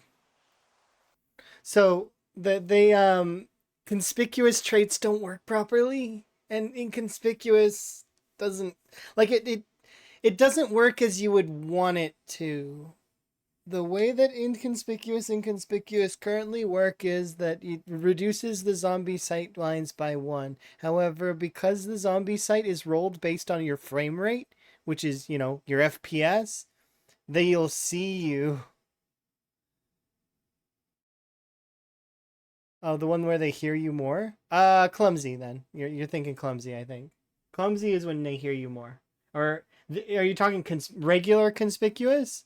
So they conspicuous traits don't work properly, and inconspicuous doesn't like it doesn't work as you would want it to. The way that inconspicuous currently work is that it reduces the zombie sight lines by one. However, because the zombie sight is rolled based on your frame rate, which is, your FPS, they'll see you. Oh, the one where they hear you more? Clumsy then. You're thinking clumsy, I think. Clumsy is when they hear you more. Or are you talking regular conspicuous?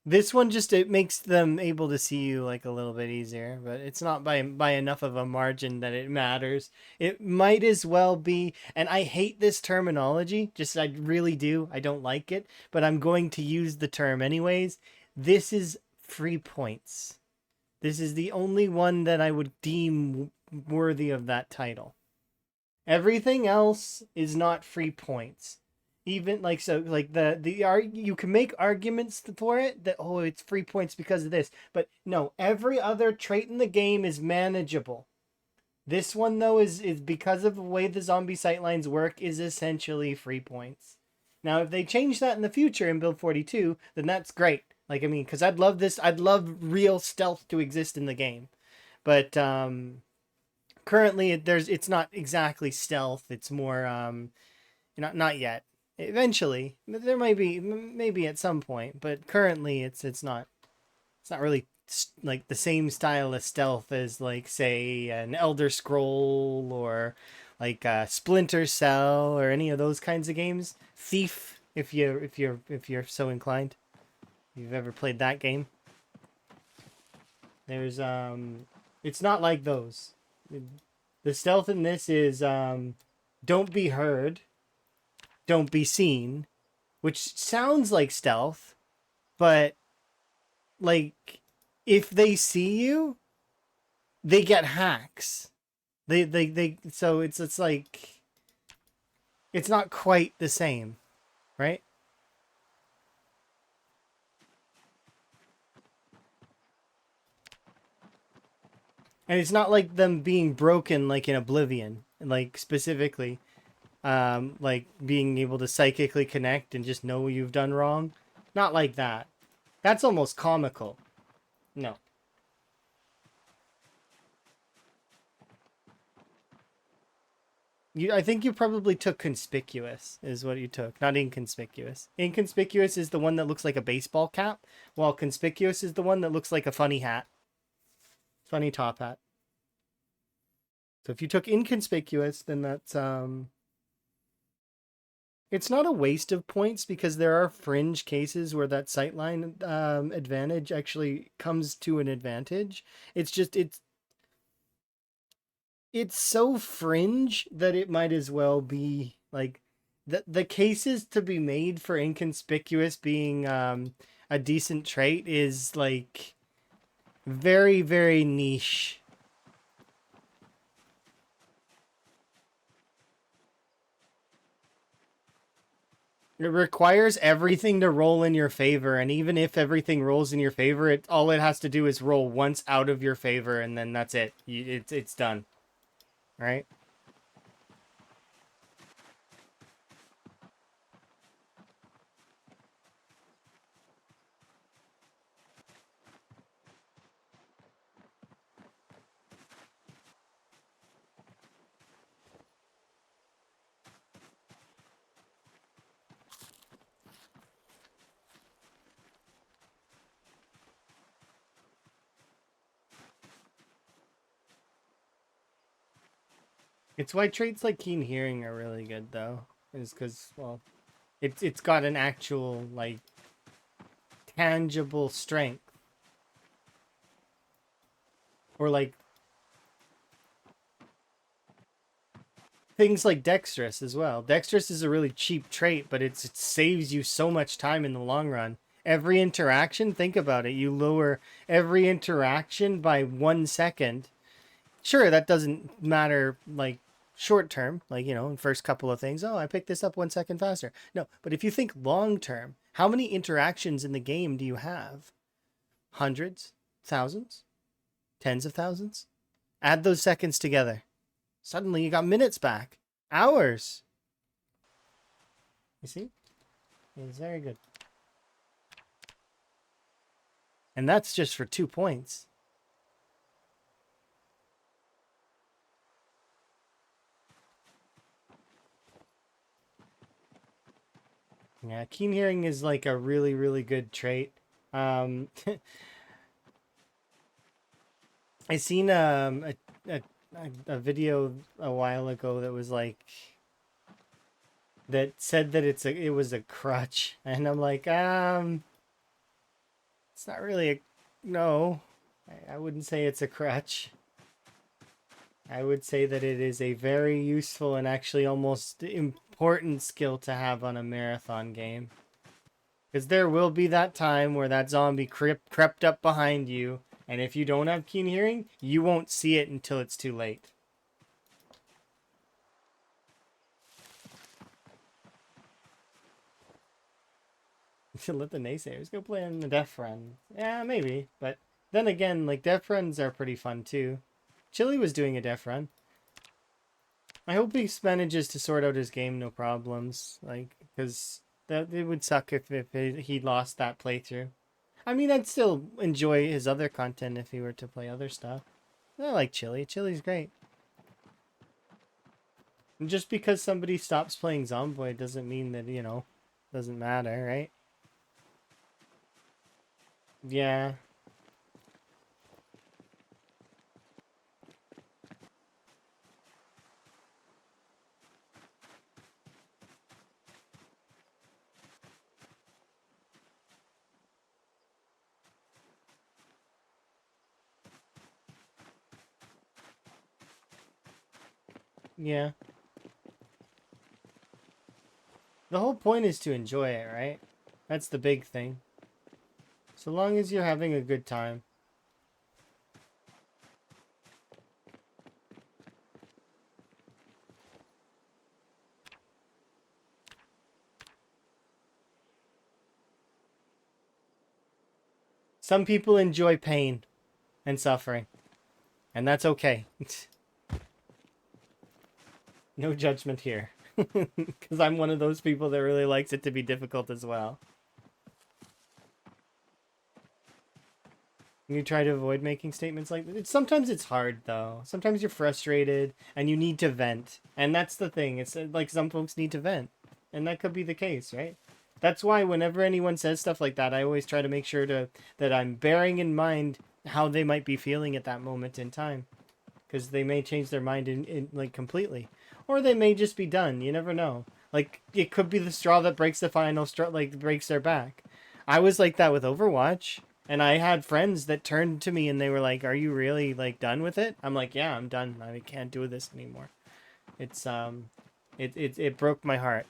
This one just it makes them able to see you like a little bit easier, but it's not by enough of a margin that it matters. It might as well be, and I hate this terminology, just I really do. I don't like it, but I'm going to use the term anyways. This is free points. This is the only one that I would deem worthy of that title. Everything else is not free points. Even like so like you can make arguments for it that oh it's free points because of this, but no, every other trait in the game is manageable. This one though is because of the way the zombie sightlines work is essentially free points. Now if they change that in the future in build 42, then that's great. Like I mean, because I'd love real stealth to exist in the game. But currently it's not exactly stealth. It's more not yet. Eventually, there might be maybe at some point, but currently it's not really like the same style of stealth as like say an Elder Scroll or like Splinter Cell or any of those kinds of games. Thief, if you're so inclined, if you've ever played that game. There's it's not like those. The stealth in this is don't be heard, don't be seen, which sounds like stealth, but like if they see you, they get hacks. They so it's like it's not quite the same, right? And it's not like them being broken like in Oblivion, like specifically like being able to psychically connect and just know you've done wrong. Not like that. That's almost comical. No. I think you probably took conspicuous is what you took, not inconspicuous. Inconspicuous is the one that looks like a baseball cap, while conspicuous is the one that looks like a funny hat, funny top hat. So if you took inconspicuous, then that's it's not a waste of points because there are fringe cases where that sightline advantage actually comes to an advantage. It's just it's so fringe that it might as well be like the cases to be made for inconspicuous being a decent trait is like very very niche. It requires everything to roll in your favor, and even if everything rolls in your favor, all it has to do is roll once out of your favor, and then that's it. It's done, right? It's why traits like keen hearing are really good, though, is because well, it's got an actual like tangible strength, or like things like dexterous as well. Dexterous is a really cheap trait, but it saves you so much time in the long run. Every interaction, think about it. You lower every interaction by 1 second. Sure, that doesn't matter like short term, like first couple of things. Oh, I picked this up 1 second faster. No, but if you think long term, how many interactions in the game do you have? Hundreds, thousands, tens of thousands. Add those seconds together. Suddenly you got minutes back. Hours. You see? It's very good. And that's just for 2 points. Yeah, keen hearing is like a really, really good trait. I seen a video a while ago that was like that said that it was a crutch, and I'm like, it's not really a no. I wouldn't say it's a crutch. I would say that it is a very useful and actually almost important skill to have on a marathon game. Because there will be that time where that zombie crept up behind you, and if you don't have keen hearing, you won't see it until it's too late. To let the naysayers go play on the Death Run. Yeah, maybe. But then again, like, Death Runs are pretty fun too. Chili was doing a Death Run. I hope he manages to sort out his game, no problems. Like, because that it would suck if he lost that playthrough. I mean, I'd still enjoy his other content if he were to play other stuff. I like Chili. Chili's great. And just because somebody stops playing Zomboid doesn't mean that, you know, doesn't matter, right? Yeah. Yeah. The whole point is to enjoy it, right? That's the big thing. So long as you're having a good time. Some people enjoy pain and suffering, and that's okay. No judgment here. Because I'm one of those people that really likes it to be difficult as well. You try to avoid making statements like that. Sometimes it's hard though. Sometimes you're frustrated and you need to vent. And that's the thing. It's like some folks need to vent. And that could be the case, right? That's why whenever anyone says stuff like that, I always try to make sure that I'm bearing in mind how they might be feeling at that moment in time. Because they may change their mind in like completely. Or they may just be done. You never know. Like it could be the straw that breaks the final straw, like breaks their back. I was like that with Overwatch. And I had friends that turned to me and they were like, "Are you really like done with it?" I'm like, "Yeah, I'm done. I can't do this anymore." It's it broke my heart.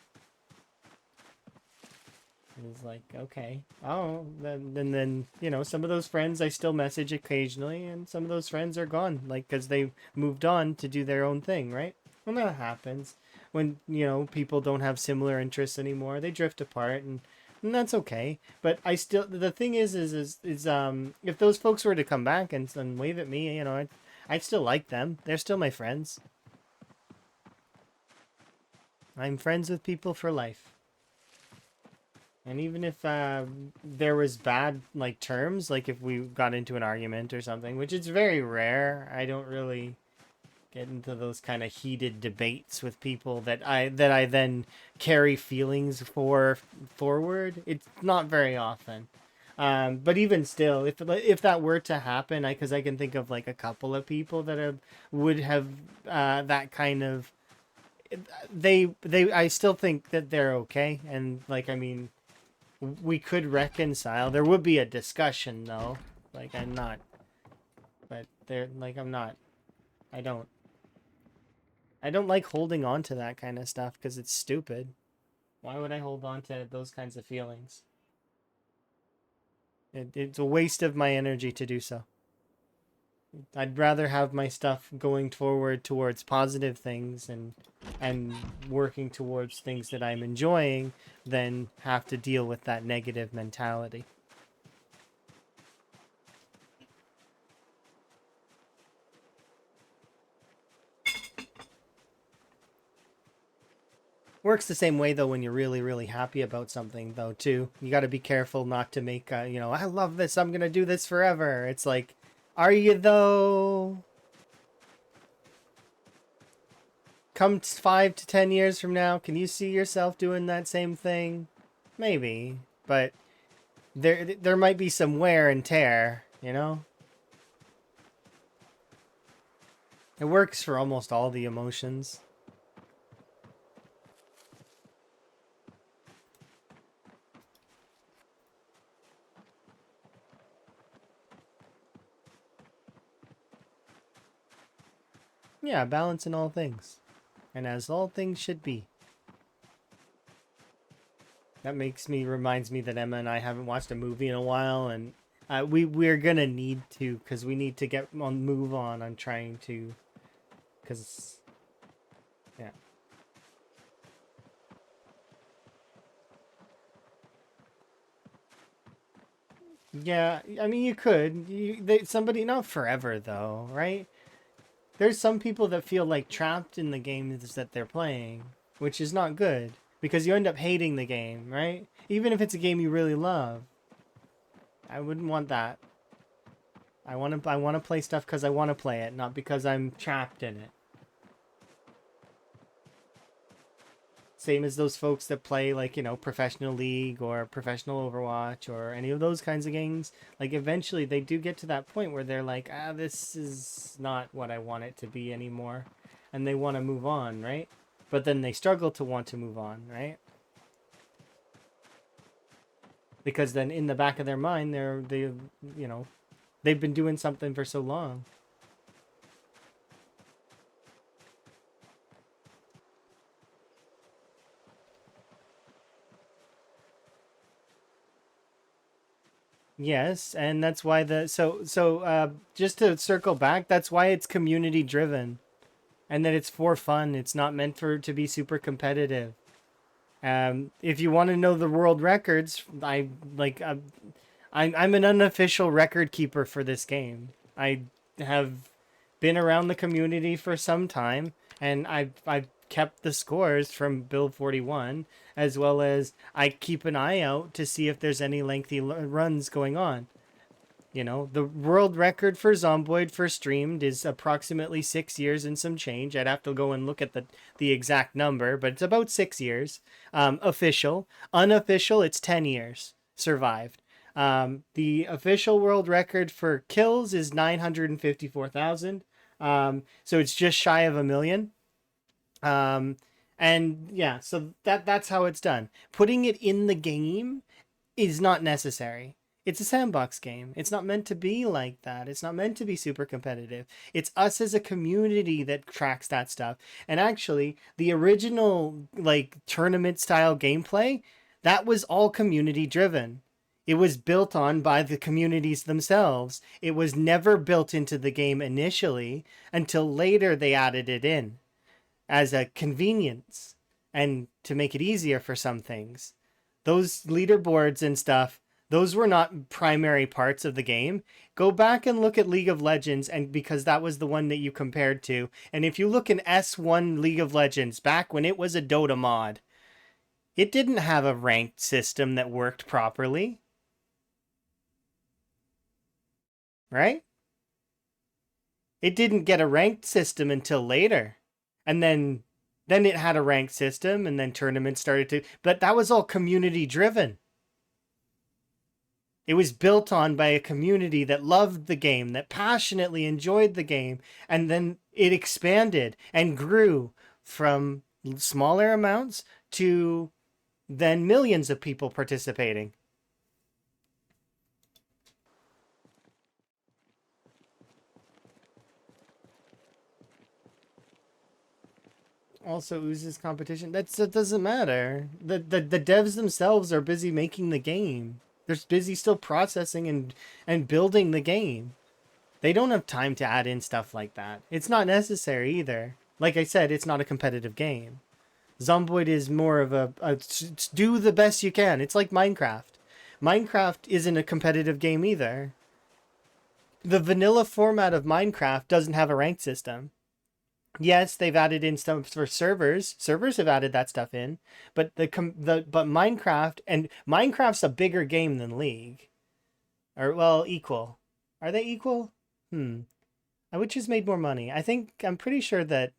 It was like, okay, oh, then you know, some of those friends I still message occasionally, and some of those friends are gone, like because they moved on to do their own thing, right? When that happens, when you know people don't have similar interests anymore, they drift apart, and that's okay. But I still, the thing is if those folks were to come back and wave at me, you know, I still like them. They're still my friends. I'm friends with people for life. And even if there was bad like terms, like if we got into an argument or something, which is very rare, I don't really get into those kind of heated debates with people that I then carry feelings for forward. It's not very often. But even still, if that were to happen, because I can think of like a couple of people that would have that kind of they I still think that they're okay, and like I mean we could reconcile. There would be a discussion though. Like I'm not, but they're like I'm not. I don't. I don't like holding on to that kind of stuff because it's stupid. Why would I hold on to those kinds of feelings? It's a waste of my energy to do so. I'd rather have my stuff going forward towards positive things and working towards things that I'm enjoying than have to deal with that negative mentality. Works the same way though when you're really really happy about something though too. You got to be careful not to make you know, I love this, I'm gonna do this forever. It's like, are you though? Come 5 to 10 years from now, can you see yourself doing that same thing? Maybe, but there might be some wear and tear. You know, it works for almost all the emotions. Yeah, balance in all things, and as all things should be. That reminds me that Emma and I haven't watched a movie in a while, and we're gonna need to because we need to get on move on. I'm trying to, because yeah, Yeah, I mean, you could. Somebody, not forever though, right? There's some people that feel like trapped in the games that they're playing, which is not good because you end up hating the game, right? Even if it's a game you really love. I wouldn't want that. I want to play stuff because I want to play it, not because I'm trapped in it. Same as those folks that play like, professional league or professional Overwatch or any of those kinds of games. Like eventually they do get to that point where they're like, this is not what I want it to be anymore. And they want to move on, right? But then they struggle to want to move on, right? Because then in the back of their mind, you know, they've been doing something for so long. Yes, and that's why just to circle back, that's why it's community driven and that it's for fun. It's not meant for to be super competitive. If you want to know the world records, I'm an unofficial record keeper for this game. I have been around the community for some time, and I've kept the scores from Build 41, as well as I keep an eye out to see if there's any lengthy runs going on. The world record for Zomboid for streamed is approximately 6 years and some change. I'd have to go and look at the exact number, but it's about 6 years. Official. Unofficial, it's 10 years survived. The official world record for kills is 954,000. So it's just shy of a million. Um, and yeah, so that's how it's done. Putting it in the game is not necessary. It's a sandbox game. It's not meant to be like that. It's not meant to be super competitive. It's us as a community that tracks that stuff. And actually, the original like tournament style gameplay, that was all community driven. It was built on by the communities themselves. It was never built into the game initially until later they added it in as a convenience and to make it easier for some things. Those leaderboards and stuff, those were not primary parts of the game. Go back and look at League of Legends, and because that was the one that you compared to. And if you look in S1 League of Legends, back when it was a Dota mod, it didn't have a ranked system that worked properly, right? It didn't get a ranked system until later. And then it had a ranked system and then tournaments started to, but that was all community driven. It was built on by a community that loved the game, that passionately enjoyed the game, and then it expanded and grew from smaller amounts to then millions of people participating. Also oozes competition. That doesn't matter. The devs themselves are busy making the game. They're busy still processing and building the game. They don't have time to add in stuff like that. It's not necessary either. Like I said, it's not a competitive game. Zomboid is more of a do the best you can. It's like Minecraft. Minecraft isn't a competitive game either. The vanilla format of Minecraft doesn't have a ranked system. Yes, they've added in stuff for servers. Servers have added that stuff in, but but Minecraft's a bigger game than League, or well, equal. Are they equal? Hmm. Which has made more money? I'm pretty sure that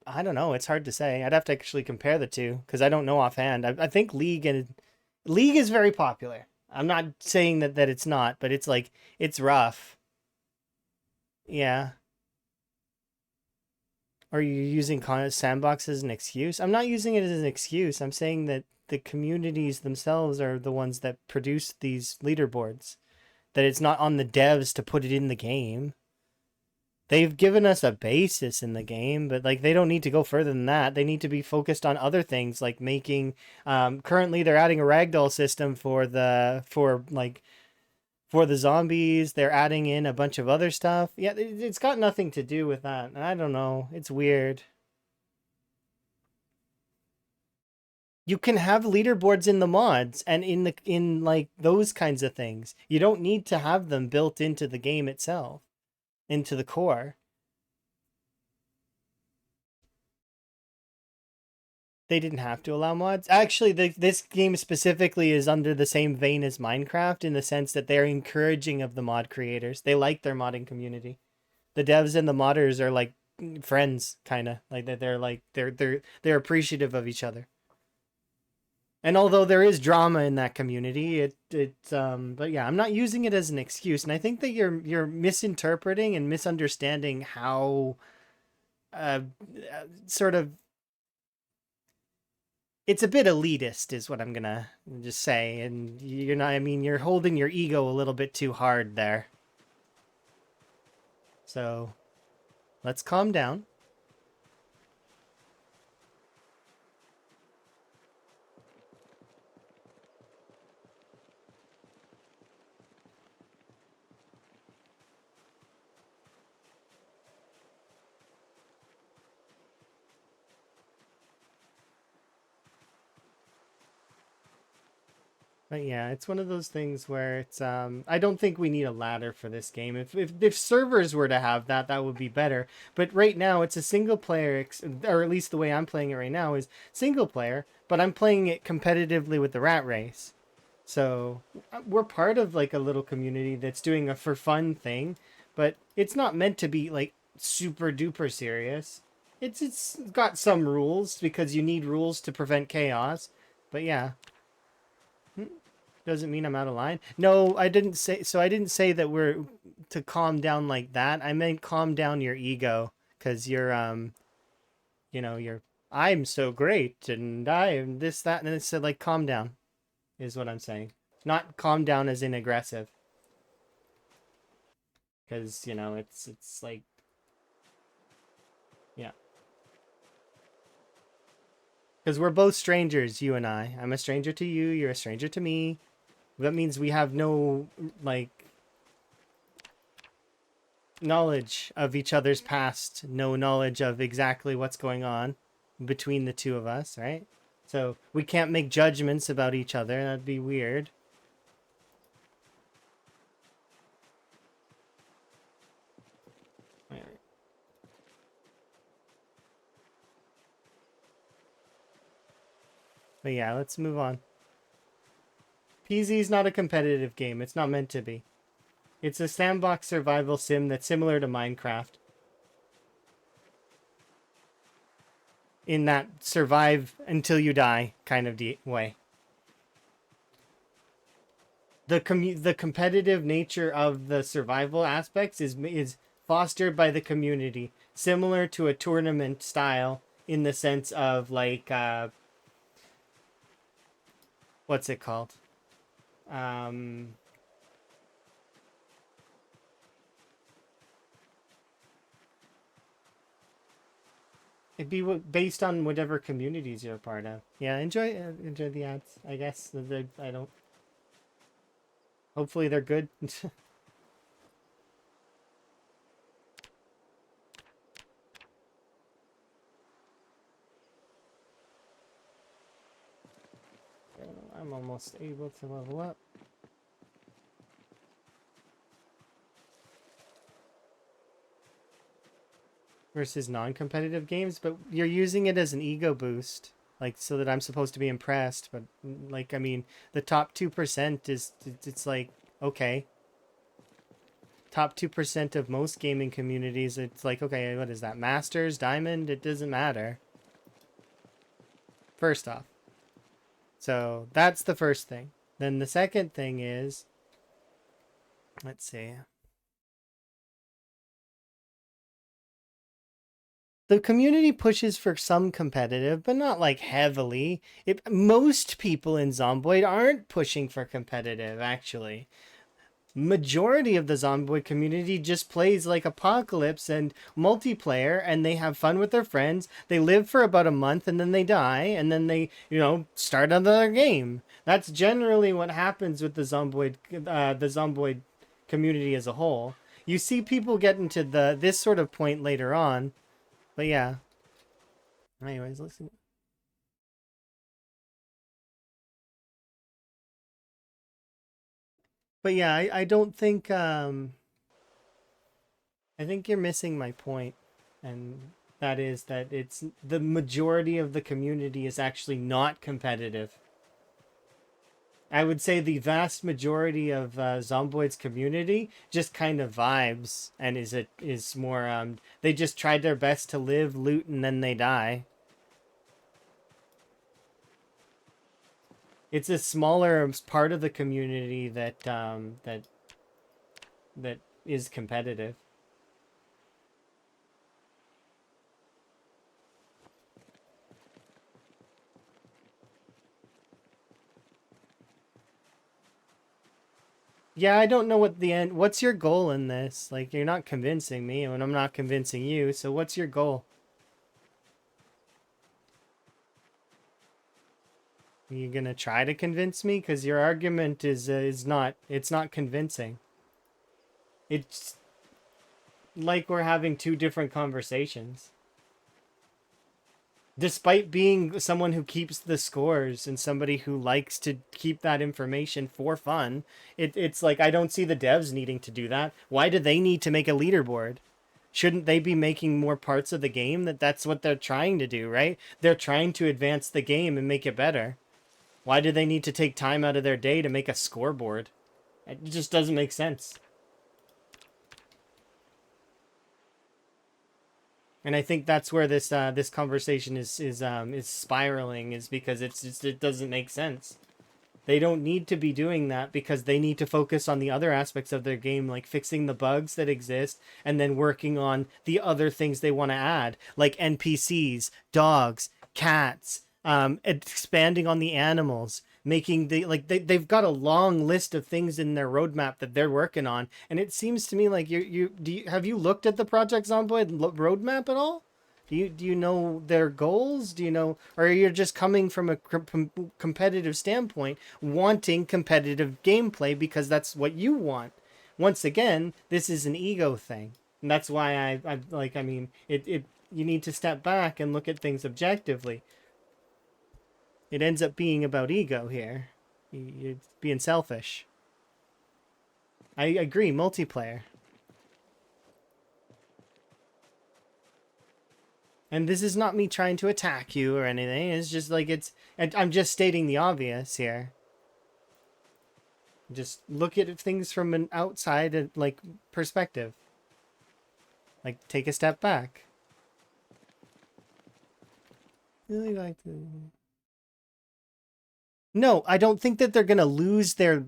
I don't know. It's hard to say. I'd have to actually compare the two because I don't know offhand. I think League is very popular. I'm not saying that it's not, but it's like it's rough. Yeah. Are you using sandbox as an excuse? I'm not using it as an excuse. I'm saying that the communities themselves are the ones that produce these leaderboards. That it's not on the devs to put it in the game. They've given us a basis in the game, but like they don't need to go further than that. They need to be focused on other things like making. Currently, they're adding a ragdoll system for the zombies. They're adding in a bunch of other stuff. Yeah, it's got nothing to do with that. I don't know. It's weird. You can have leaderboards in the mods and in like those kinds of things. You don't need to have them built into the game itself, into the core. They didn't have to allow mods. Actually, this game specifically is under the same vein as Minecraft in the sense that they're encouraging of the mod creators. They like their modding community. The devs and the modders are like friends, kind of like that. They're like they're appreciative of each other. And although there is drama in that community, but yeah, I'm not using it as an excuse. And I think that you're misinterpreting and misunderstanding how sort of it's a bit elitist is what I'm gonna just say. And you're not, I mean, you're holding your ego a little bit too hard there. So let's calm down. But yeah, it's one of those things where it's I don't think we need a ladder for this game. If servers were to have that, that would be better. But right now it's a single player or at least the way I'm playing it right now is single player, but I'm playing it competitively with the rat race. So we're part of like a little community that's doing a for fun thing, but it's not meant to be like super duper serious. It's got some rules because you need rules to prevent chaos. But yeah, doesn't mean I'm out of line. No, I didn't say so. I didn't say that we're to calm down like that. I meant calm down your ego because you're you're I'm so great and I am this that and it said like calm down is what I'm saying. Not calm down as in aggressive because it's like yeah, because we're both strangers, you and I. I'm a stranger to you. You're a stranger to me. That means we have no like knowledge of each other's past, no knowledge of exactly what's going on between the two of us, right? So we can't make judgments about each other. That'd be weird. But yeah, let's move on. PZ is not a competitive game. It's not meant to be. It's a sandbox survival sim that's similar to Minecraft in that survive until you die kind of way. The competitive nature of the survival aspects is fostered by the community, similar to a tournament style in the sense of like what's it called? Um, it'd be based on whatever communities you're a part of. Yeah, enjoy the ads. I guess I don't. Hopefully they're good. I'm almost able to level up. Versus non-competitive games, but you're using it as an ego boost, like so that I'm supposed to be impressed. But like, I mean, the top 2% is it's like okay, top 2% of most gaming communities. It's like okay, what is that? Masters, diamond? It doesn't matter. First off, so that's the first thing. Then the second thing is, let's see. The community pushes for some competitive, but not like heavily. Most people in Zomboid aren't pushing for competitive, actually. Majority of the Zomboid community just plays like Apocalypse and multiplayer, and they have fun with their friends. They live for about a month, and then they die, and then they, start another game. That's generally what happens with the Zomboid community as a whole. You see people get into this sort of point later on, but yeah. Anyways, listen. But yeah, I don't think I think you're missing my point, and that is that it's the majority of the community is actually not competitive. I would say the vast majority of Zomboid's community just kind of vibes and is more they just tried their best to live, loot, and then they die. It's a smaller part of the community that is competitive. Yeah, I don't know what the end. What's your goal in this? Like, you're not convincing me, and I'm not convincing you. So, what's your goal? Are you gonna try to convince me? Because your argument is not. It's not convincing. It's like we're having two different conversations. Despite being someone who keeps the scores and somebody who likes to keep that information for fun, it's like I don't see the devs needing to do that. Why do they need to make a leaderboard? Shouldn't they be making more parts of the game? That's what they're trying to do, right? They're trying to advance the game and make it better. Why do they need to take time out of their day to make a scoreboard? It just doesn't make sense. And I think that's where this conversation is spiraling, is because it doesn't make sense. They don't need to be doing that because they need to focus on the other aspects of their game, like fixing the bugs that exist and then working on the other things they want to add, like NPCs, dogs, cats, expanding on the animals, making they've got a long list of things in their roadmap that they're working on. And it seems to me like have you looked at the Project Zomboid roadmap at all? Do you know their goals? Do you know, or you're just coming from a competitive standpoint, wanting competitive gameplay because that's what you want? Once again, this is an ego thing, and that's why I like. I mean, it you need to step back and look at things objectively. It ends up being about ego here. You're being selfish. I agree. Multiplayer. And this is not me trying to attack you or anything. It's just like I'm just stating the obvious here. Just look at things from an outside like perspective. Like take a step back. Really like to. No, I don't think that they're gonna lose their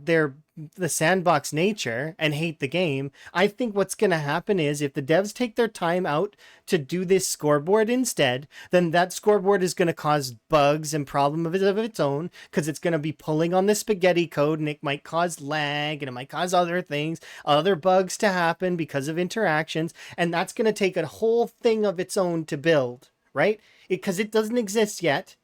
the sandbox nature and hate the game. I think what's gonna happen is if the devs take their time out to do this scoreboard instead, then that scoreboard is gonna cause bugs and problems of its own because it's gonna be pulling on the spaghetti code and it might cause lag and it might cause other things, other bugs to happen because of interactions, and that's gonna take a whole thing of its own to build, right? Because it doesn't exist yet.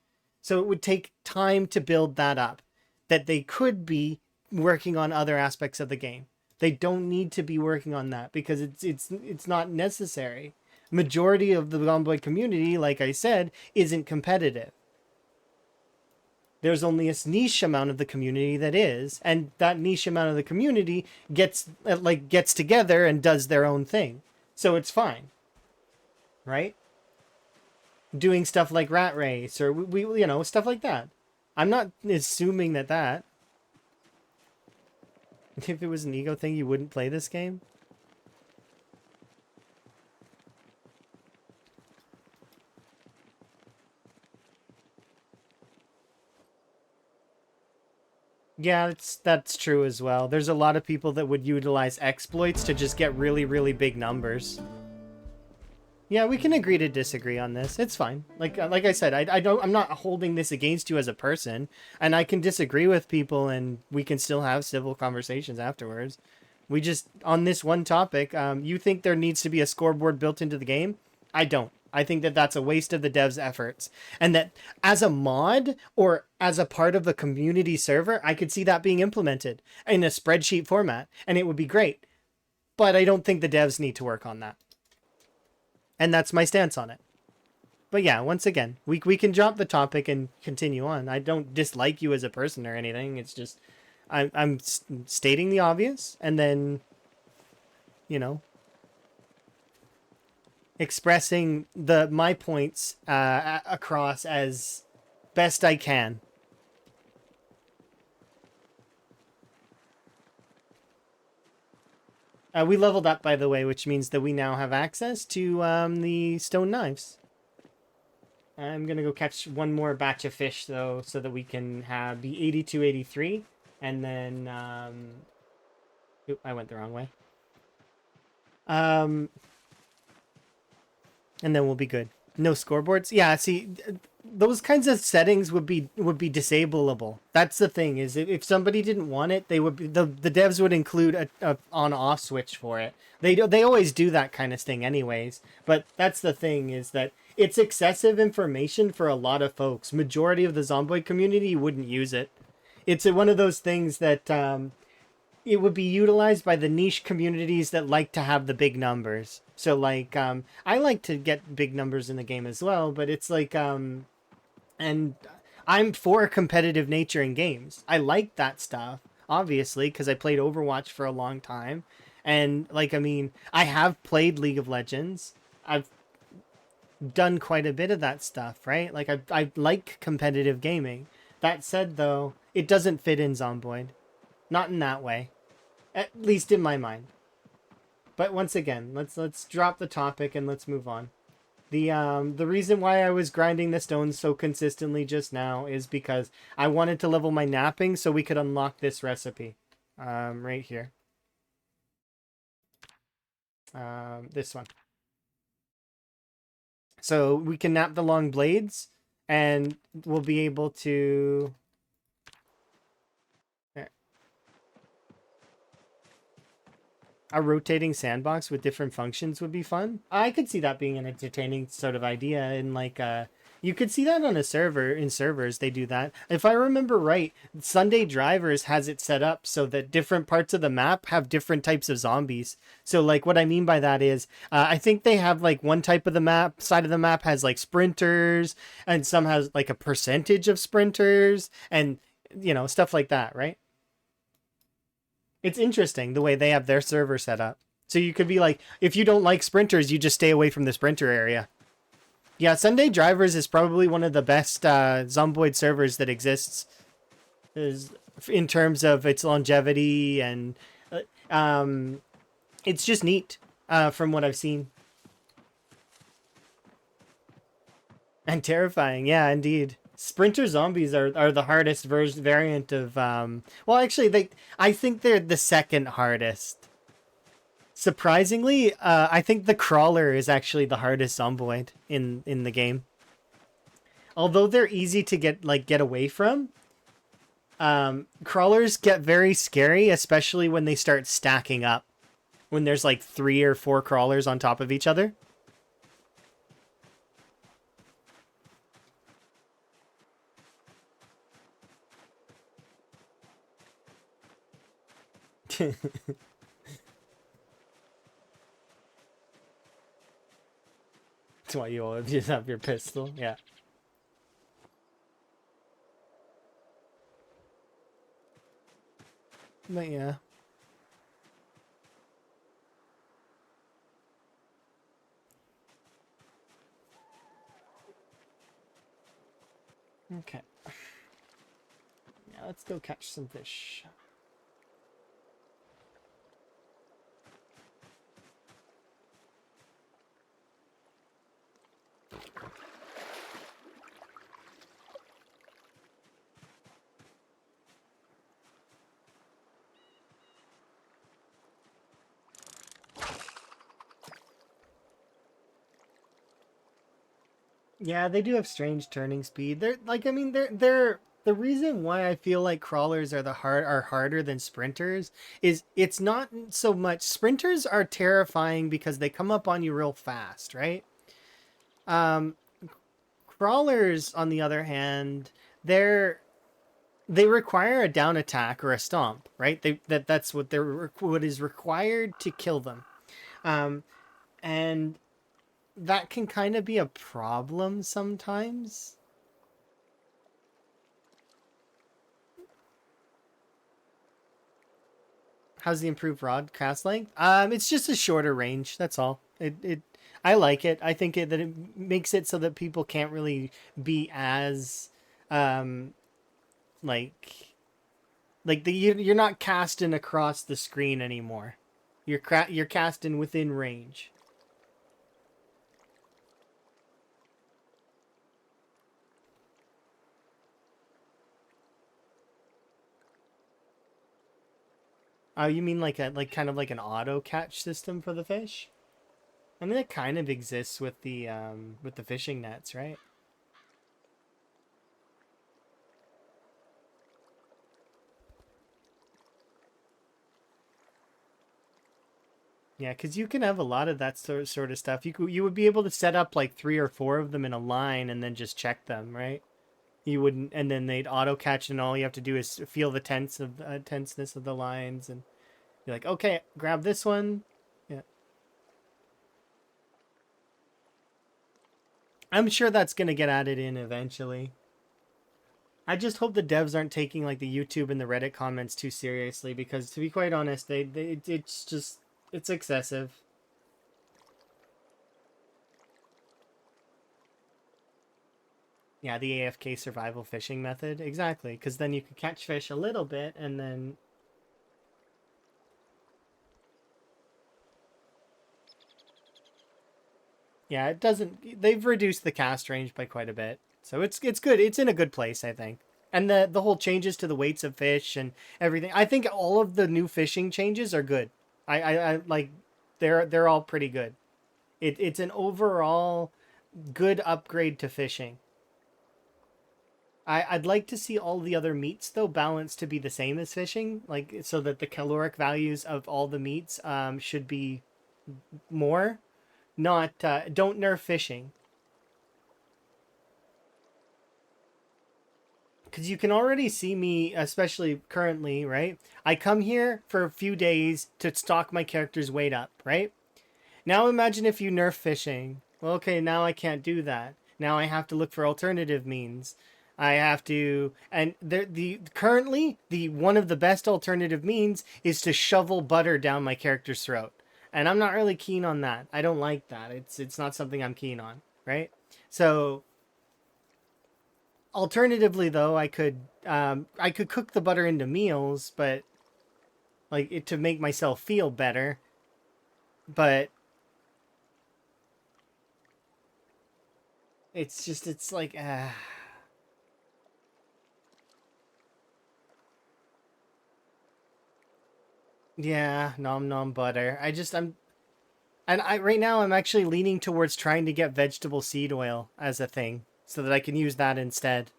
So it would take time to build that up. That they could be working on other aspects of the game. They don't need to be working on that because it's not necessary. Majority of the Zomboid community, like I said, isn't competitive. There's only a niche amount of the community that is, and that niche amount of the community gets together and does their own thing. So it's fine, right? Doing stuff like rat race or we stuff like that. I'm not assuming that if it was an ego thing you wouldn't play this game. Yeah, that's true as well. There's a lot of people that would utilize exploits to just get really big numbers. Yeah, we can agree to disagree on this. It's fine. Like I said, I don't. I'm not holding this against you as a person, and I can disagree with people, and we can still have civil conversations afterwards. We just on this one topic. You think there needs to be a scoreboard built into the game? I don't. I think that that's a waste of the devs' efforts, and that as a mod or as a part of the community server, I could see that being implemented in a spreadsheet format, and it would be great. But I don't think the devs need to work on that. And that's my stance on it. But yeah, once again, we can drop the topic and continue on. I don't dislike you as a person or anything. It's just I'm stating the obvious, and then, you know, expressing my points across as best I can. We leveled up, by the way, which means that we now have access to the stone knives. I'm gonna go catch one more batch of fish though, so that we can have be 82, 83, and then oop, I went the wrong way. Um, and then we'll be good. No scoreboards. Yeah, see, those kinds of settings would be disableable. That's the thing is if somebody didn't want it, they would be, the devs would include a on off switch for it. They always do that kind of thing anyways. But that's the thing is that it's excessive information for a lot of folks. Majority of the Zomboid community wouldn't use it. It's one of those things that it would be utilized by the niche communities that like to have the big numbers. So like I like to get big numbers in the game as well, but it's like and I'm for competitive nature in games. I like that stuff, obviously, because I played Overwatch for a long time. And like I mean, I have played League of Legends. I've done quite a bit of that stuff, right? Like I like competitive gaming. That said though, it doesn't fit in Zomboid. Not in that way. At least in my mind. But once again, let's drop the topic and let's move on. The reason why I was grinding the stones so consistently just now is because I wanted to level my napping so we could unlock this recipe. Right here. This one. So we can nap the long blades and we'll be able to a rotating sandbox with different functions would be fun. I could see that being an entertaining sort of idea in like you could see that on a server in servers they do that. If I remember right, Sunday Drivers has it set up so that different parts of the map have different types of zombies. So like what I mean by that is I think they have like one type of the map side of the map has like sprinters and some has like a percentage of sprinters and stuff like that, right? It's interesting the way they have their server set up. So you could be like, if you don't like sprinters, you just stay away from the sprinter area. Yeah, Sunday Drivers is probably one of the best Zomboid servers that exists, is in terms of its longevity and it's just neat from what I've seen. And terrifying, yeah, indeed. Sprinter zombies are the hardest variant of well actually I think they're the second hardest. Surprisingly, I think the crawler is actually the hardest zomboid in the game. Although they're easy to get away from, crawlers get very scary, especially when they start stacking up. When there's like 3 or 4 crawlers on top of each other. That's why you always have your pistol. Yeah. But yeah. Okay. Yeah, let's go catch some fish. Yeah, they do have strange turning speed. They're like I mean they're the reason why I feel like crawlers are harder than sprinters is it's not so much sprinters are terrifying because they come up on you real fast, right? Um Crawlers on the other hand, they're they require a down attack or a stomp, right? That's what is required to kill them. Um and that can kind of be a problem sometimes. How's the improved rod cast length? It's just a shorter range. That's all. It I like it. I think that it makes it so that people can't really be as um like you're not casting across the screen anymore. You're casting within range. Oh, you mean like a kind of like an auto catch system for the fish? I mean, that kind of exists with the fishing nets, right? Yeah, because you can have a lot of that sort of stuff. You would be able to set up like three or four of them in a line and then just check them, right? You wouldn't, and then they'd auto catch, and all you have to do is feel the tenseness of the lines, and you're like, okay, grab this one. Yeah, I'm sure that's gonna get added in eventually. I just hope the devs aren't taking like the YouTube and the Reddit comments too seriously, because to be quite honest, it's just it's excessive. Yeah, the AFK survival fishing method, exactly, because then you could catch fish a little bit, and then yeah, it doesn't. They've reduced the cast range by quite a bit, so it's good. It's in a good place, I think. And the whole changes to the weights of fish and everything. I think all of the new fishing changes are good. I like they're all pretty good. It's an overall good upgrade to fishing. I'd like to see all the other meats though balanced to be the same as fishing, like so that the caloric values of all the meats should be more. Not don't nerf fishing, because you can already see me, especially currently, right? I come here for a few days to stock my character's weight up, right? Now imagine if you nerf fishing. Well, okay, now I can't do that. Now I have to look for alternative means. I have to, and the currently the one of the best alternative means is to shovel butter down my character's throat, and I'm not really keen on that. I don't like that. It's not something I'm keen on, right? So alternatively, though, I could cook the butter into meals, but like it to make myself feel better. But it's just it's like yeah, nom nom butter. I right now I'm actually leaning towards trying to get vegetable seed oil as a thing so that I can use that instead.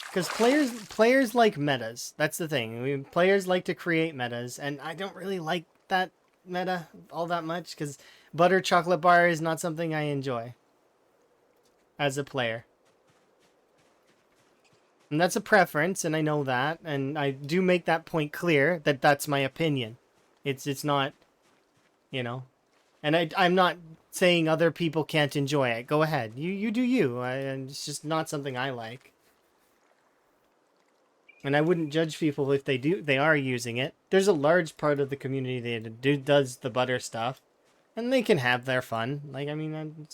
Because players like metas. That's the thing. I mean, players like to create metas, and I don't really like that meta all that much because butter chocolate bar is not something I enjoy as a player. And that's a preference, and I know that, and I do make that point clear that that's my opinion. It's not, you know, and I'm not saying other people can't enjoy it. Go ahead, you do you. It's just not something I like, and I wouldn't judge people if they are using it. There's a large part of the community that does the butter stuff, and they can have their fun. Like I mean,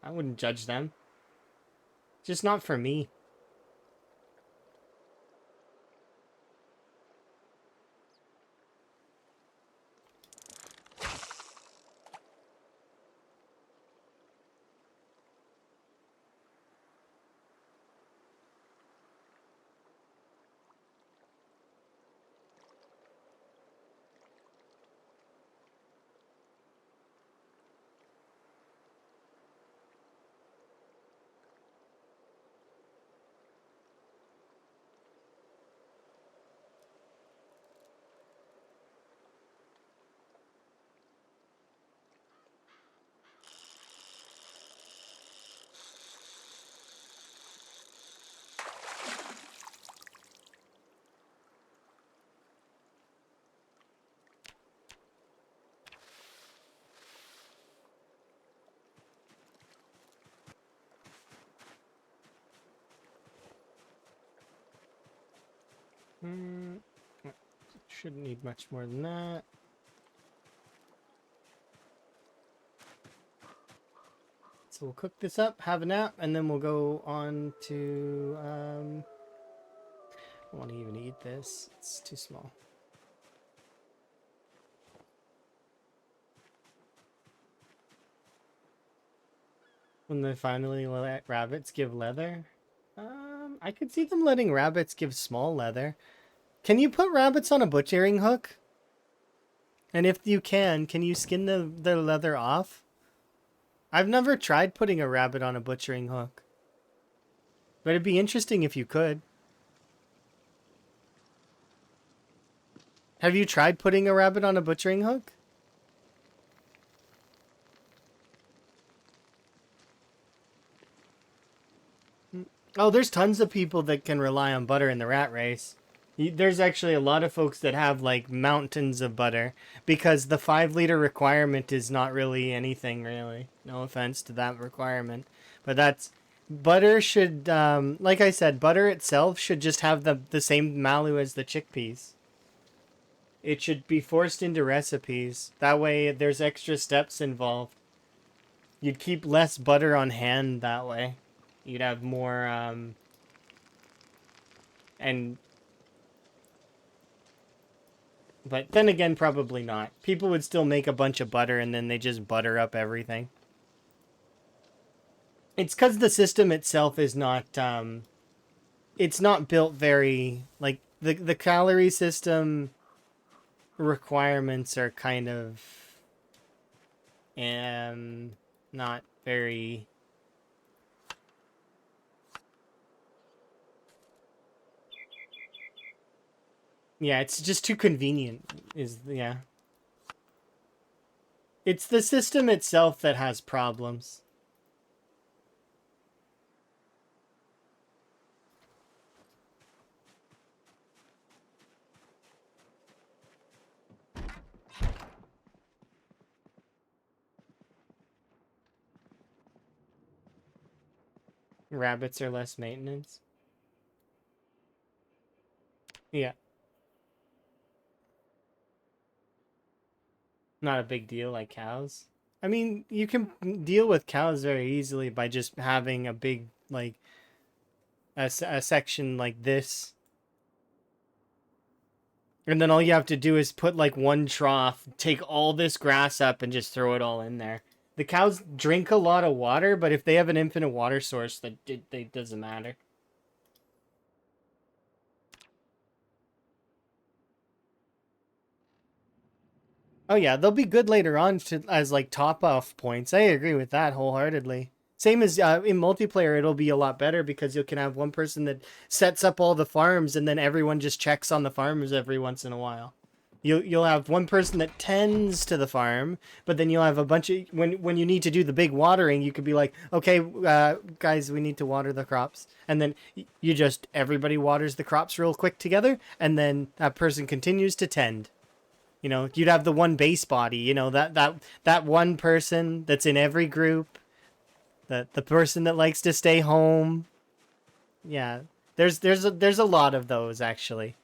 I wouldn't judge them. Just not for me. Mm, shouldn't need much more than that. So we'll cook this up, have a nap, and then we'll go on to, I don't want to even eat this. It's too small. When they finally let rabbits give leather? I could see them letting rabbits give small leather. Can you put rabbits on a butchering hook? And if you can you skin the leather off? I've never tried putting a rabbit on a butchering hook. But it'd be interesting if you could. Have you tried putting a rabbit on a butchering hook? Oh, there's tons of people that can rely on butter in the rat race. There's actually a lot of folks that have like mountains of butter because the 5 liter requirement is not really anything, really. No offense to that requirement. But that's butter should, like I said, butter itself should just have the same value as the chickpeas. It should be forced into recipes. That way there's extra steps involved. You'd keep less butter on hand that way. You'd have more, and but then again, probably not. People would still make a bunch of butter and then they just butter up everything. It's because the system itself is not, it's not built very, like, the calorie system requirements are kind of, not very, yeah, it's just too convenient, yeah. It's the system itself that has problems. Rabbits are less maintenance. Yeah, not a big deal like cows. I mean, you can deal with cows very easily by just having a big, like, a section like this. And then all you have to do is put, like, one trough, take all this grass up, and just throw it all in there. The cows drink a lot of water, but if they have an infinite water source, that doesn't matter. Oh yeah, they'll be good later on as like top off points. I agree with that wholeheartedly. Same as in multiplayer, it'll be a lot better because you can have one person that sets up all the farms, and then everyone just checks on the farms every once in a while. You'll have one person that tends to the farm, but then you'll have a bunch of when you need to do the big watering, you could be like, okay, guys, we need to water the crops, and then you just everybody waters the crops real quick together, and then that person continues to tend. You know, you'd have the one base body, you know, that one person that's in every group, the person that likes to stay home. Yeah. There's a lot of those actually.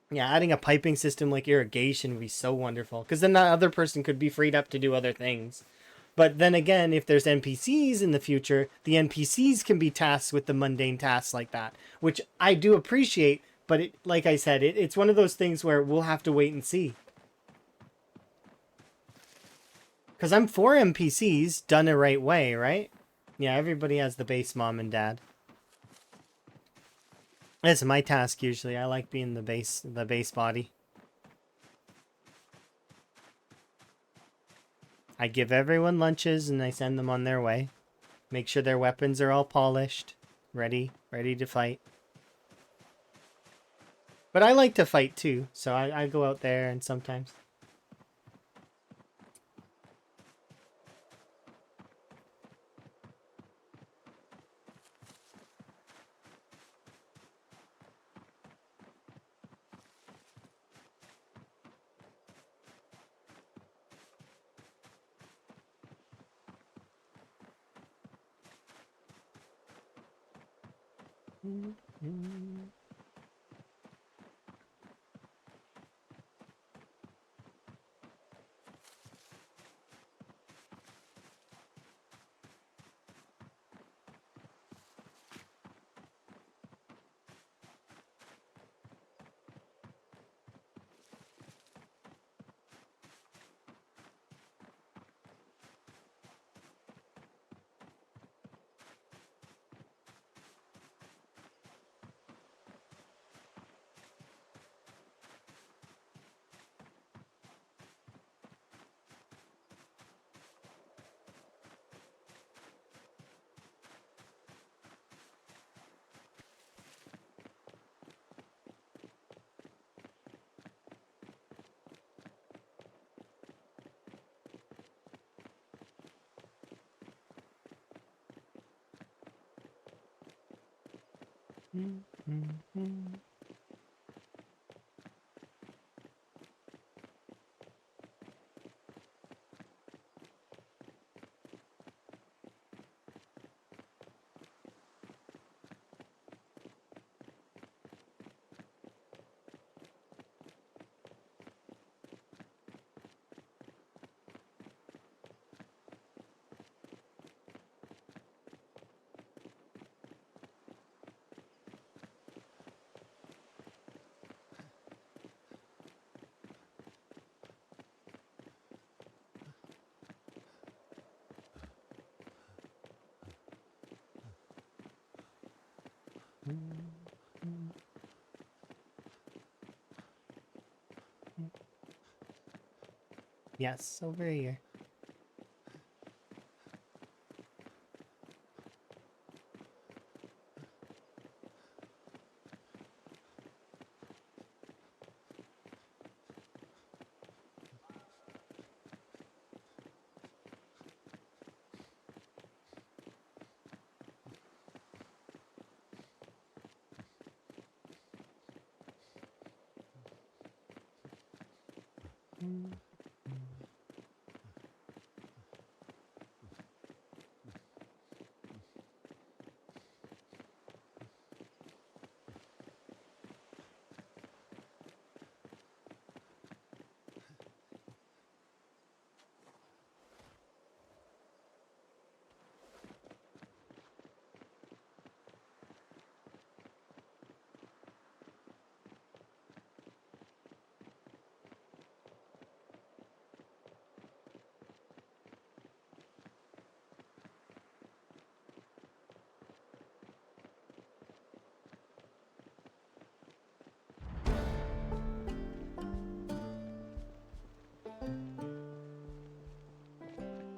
Yeah, adding a piping system like irrigation would be so wonderful because then that other person could be freed up to do other things. But then again, if there's NPCs in the future, the NPCs can be tasked with the mundane tasks like that, which I do appreciate. But like I said, it's one of those things where we'll have to wait and see. Because I'm for NPCs done the right way, right? Yeah, everybody has the base mom and dad. That's my task usually. I like being the base body. I give everyone lunches and I send them on their way. Make sure their weapons are all polished, ready to fight. But I like to fight too, so I go out there and sometimes. Yes, over here.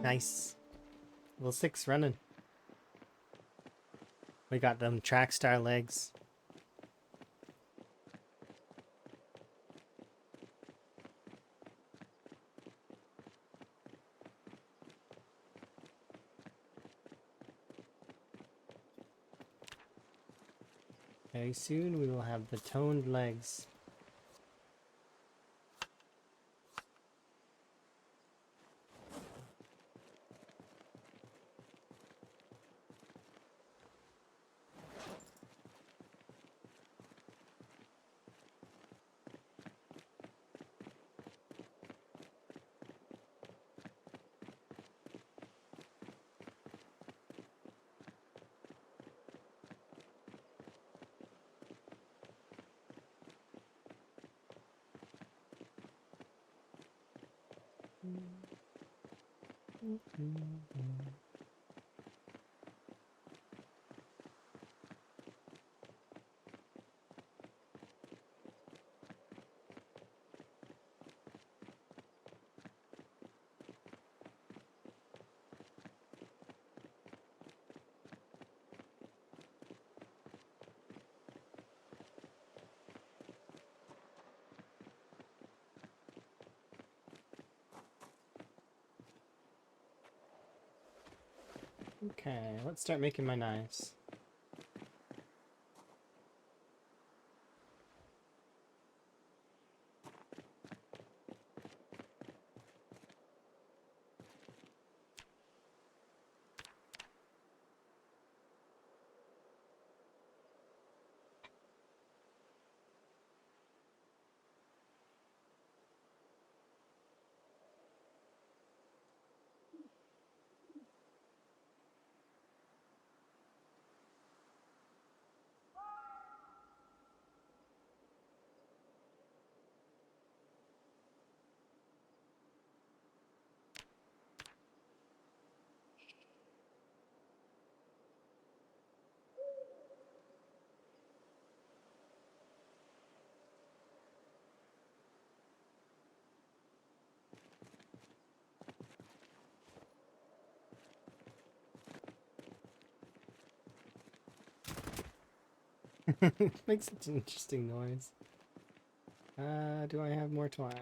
Nice. Level 6 running. We got them track star legs. Very soon we will have the toned legs. Okay, let's start making my knives. Makes such an interesting noise. Do I have more twine?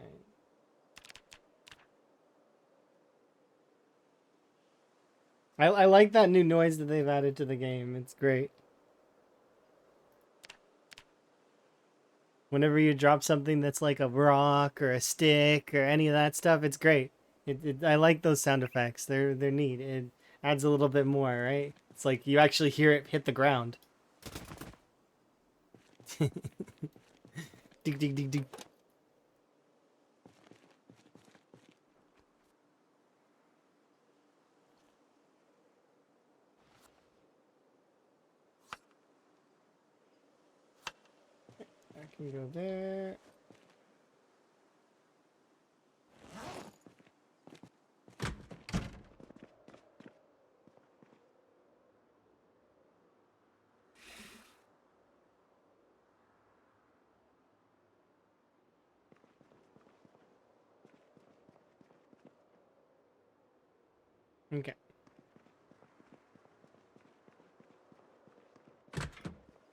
I like that new noise that they've added to the game. It's great. Whenever you drop something that's like a rock or a stick or any of that stuff, it's great. I like those sound effects. They're neat. It adds a little bit more, right? It's like you actually hear it hit the ground. Dig dig dig dig. I can go there. Okay.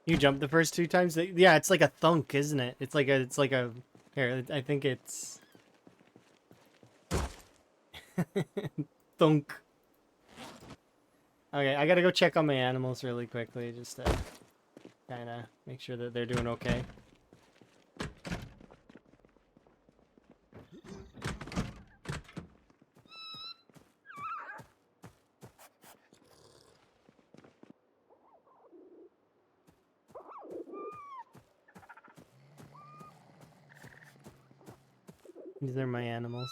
You jumped the first 2 times? Yeah, it's like a thunk, isn't it? It's like a here, I think it's thunk. Okay, I gotta go check on my animals really quickly just to kind of make sure that they're doing okay. These are my animals.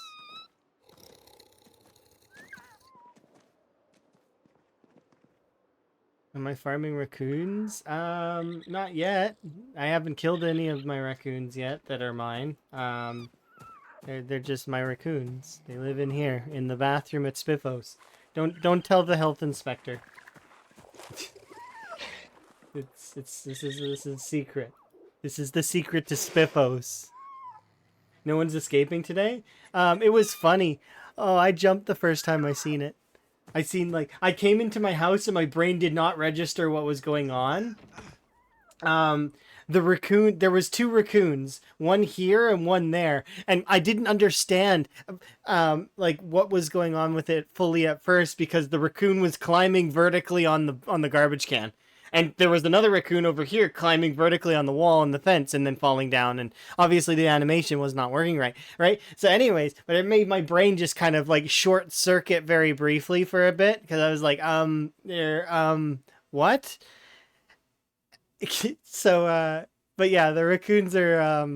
Am I farming raccoons? Not yet. I haven't killed any of my raccoons yet that are mine. They're just my raccoons. They live in here in the bathroom at Spiffos. Don't tell the health inspector. This is secret. This is the secret to Spiffos. No one's escaping today? It was funny. Oh, I jumped the first time I seen it. I came into my house and my brain did not register what was going on. The raccoon, there was 2 raccoons, one here and one there, and I didn't understand like what was going on with it fully at first because the raccoon was climbing vertically on the garbage can. And there was another raccoon over here climbing vertically on the wall and the fence and then falling down. And obviously the animation was not working right? So anyways, but it made my brain just kind of like short circuit very briefly for a bit because I was like, what? So, but yeah, the raccoons are,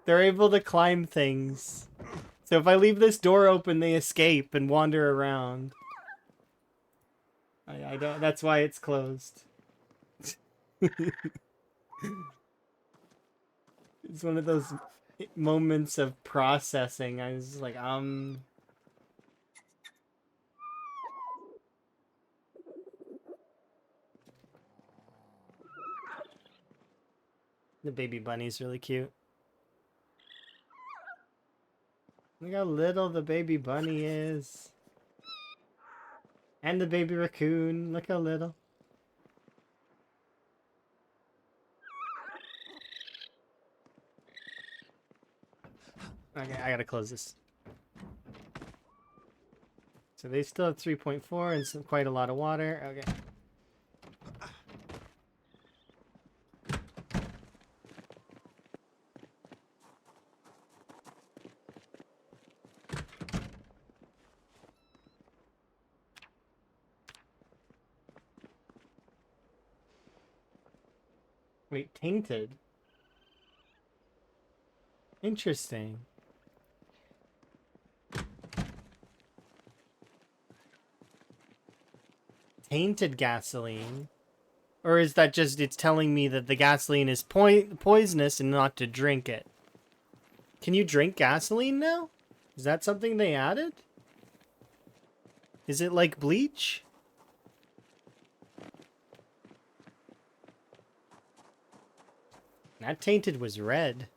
they're able to climb things. So if I leave this door open, they escape and wander around. I don't, that's why it's closed. It's one of those moments of processing. I was like, the baby bunny's really cute. Look how little the baby bunny is. And the baby raccoon, look how little. Okay, I gotta close this. So they still have 3.4 and some, quite a lot of water. Okay. Wait, tainted? Interesting. Tainted gasoline? Or is that just it's telling me that the gasoline is poisonous and not to drink it? Can you drink gasoline now? Is that something they added? Is it like bleach? That tainted was red.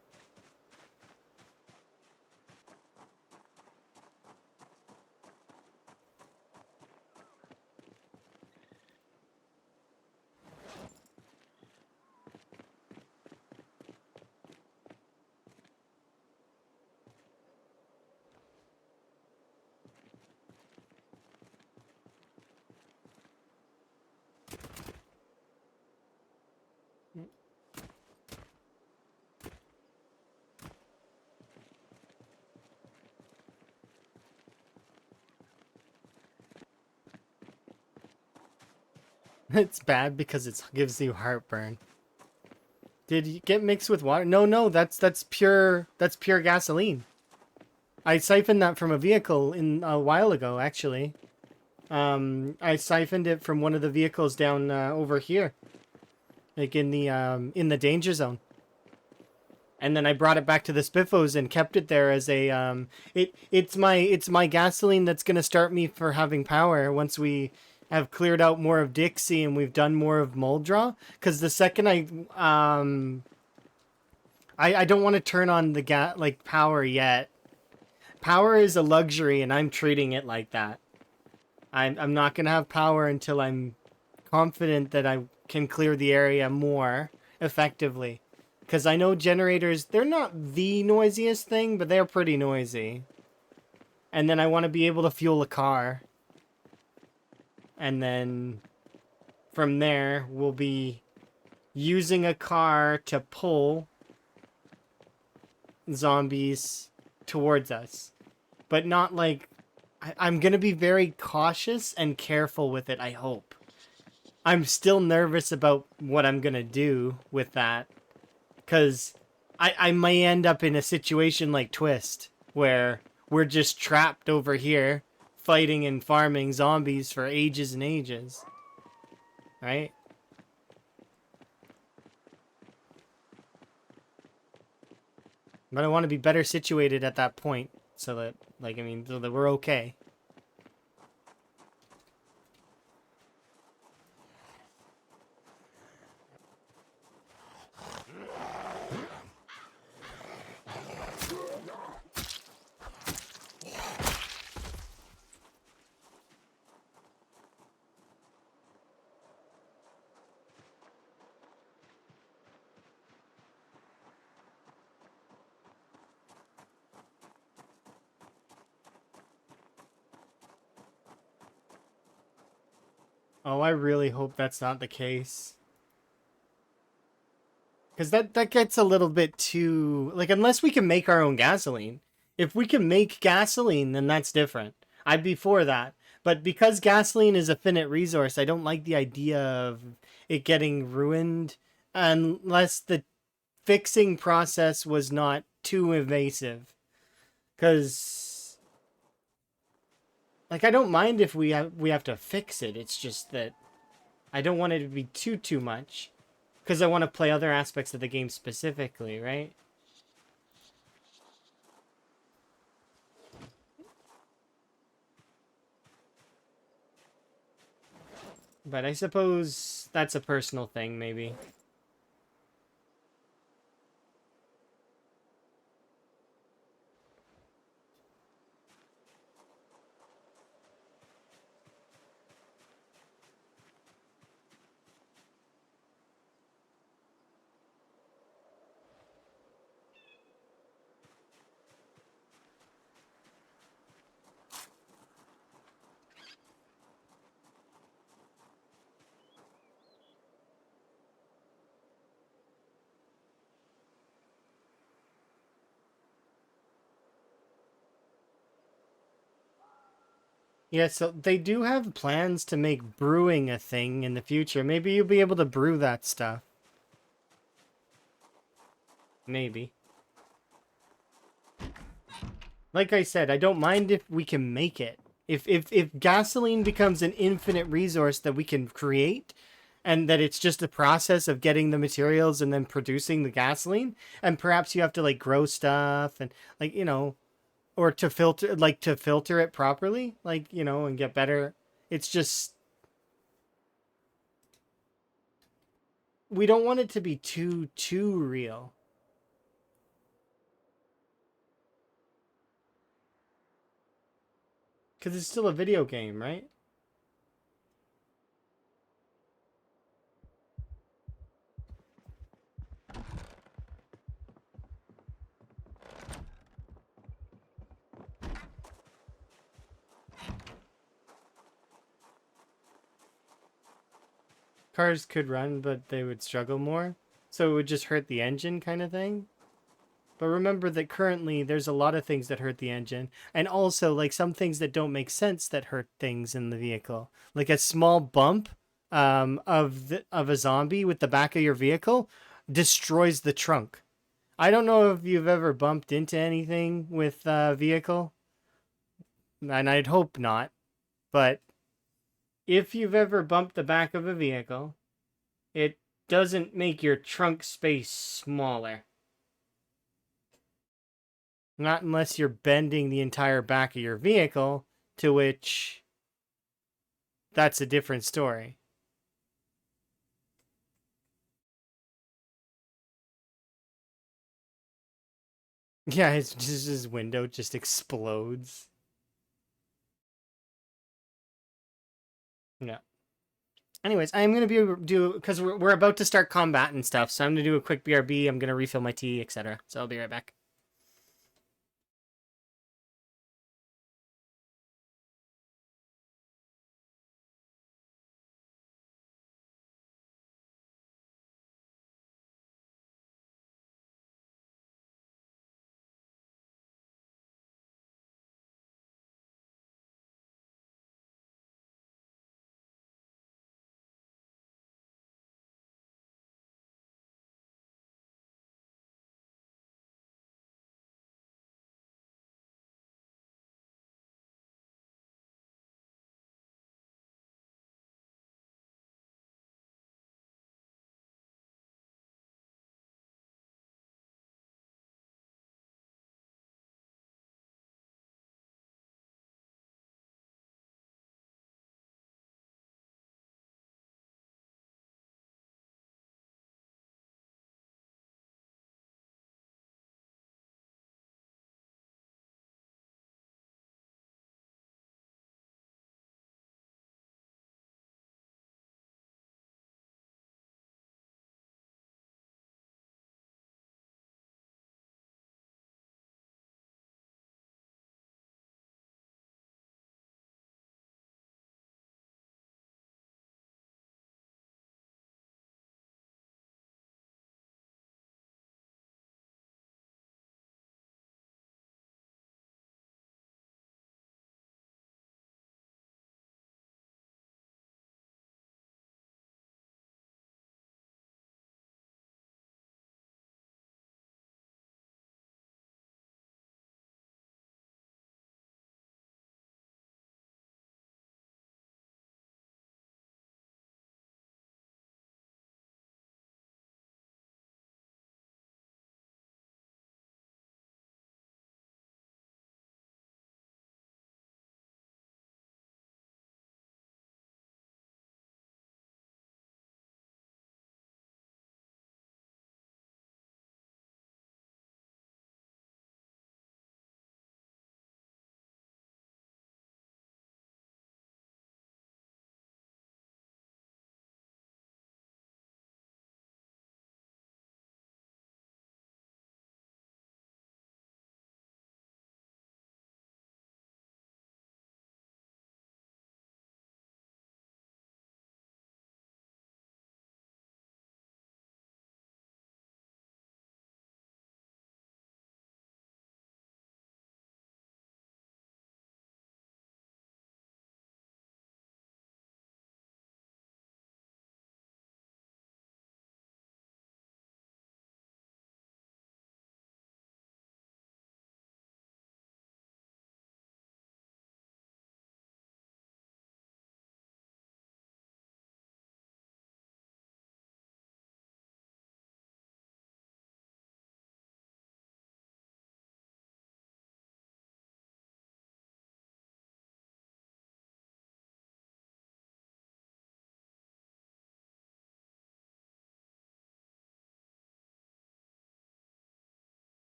It's bad because it gives you heartburn. Did you get mixed with water? No, no, that's pure gasoline. I siphoned that from a vehicle in a while ago, actually. I siphoned it from one of the vehicles down over here, like in the danger zone. And then I brought it back to the Spiffos and kept it there as a it's my gasoline that's gonna start me for having power once we have cleared out more of Dixie and we've done more of mold draw. Because the second I don't want to turn on the power yet. Power is a luxury, and I'm treating it like that. I'm not gonna have power until I'm confident that I can clear the area more effectively. Because I know generators, they're not the noisiest thing, but they're pretty noisy. And then I want to be able to fuel a car. And then from there, we'll be using a car to pull zombies towards us. But not like... I'm going to be very cautious and careful with it, I hope. I'm still nervous about what I'm going to do with that. Because I might end up in a situation like Twist, where we're just trapped over here, fighting and farming zombies for ages and ages. Right? But I want to be better situated at that point, so that, so that we're okay. Oh, I really hope that's not the case. Because that gets a little bit too... Like, unless we can make our own gasoline. If we can make gasoline, then that's different. I'd be for that. But because gasoline is a finite resource, I don't like the idea of it getting ruined unless the fixing process was not too invasive. Because... Like, I don't mind if we have to fix it. It's just that I don't want it to be too much. Because I want to play other aspects of the game specifically, right? But I suppose that's a personal thing, maybe. Yeah, so they do have plans to make brewing a thing in the future. Maybe you'll be able to brew that stuff. Maybe. Like I said, I don't mind if we can make it. If gasoline becomes an infinite resource that we can create, and that it's just a process of getting the materials and then producing the gasoline, and perhaps you have to like grow stuff and like, or to filter it properly, and get better. It's just we don't want it to be too real. Because it's still a video game, right? Cars could run, but they would struggle more. So it would just hurt the engine kind of thing. But remember that currently there's a lot of things that hurt the engine. And also like some things that don't make sense that hurt things in the vehicle. Like a small bump of a zombie with the back of your vehicle destroys the trunk. I don't know if you've ever bumped into anything with a vehicle, and I'd hope not, but if you've ever bumped the back of a vehicle, it doesn't make your trunk space smaller. Not unless you're bending the entire back of your vehicle, to which that's a different story. Yeah, his window just explodes. Yeah. Anyways, I'm gonna do because we're about to start combat and stuff, so I'm gonna do a quick BRB. I'm gonna refill my tea, etc. So I'll be right back.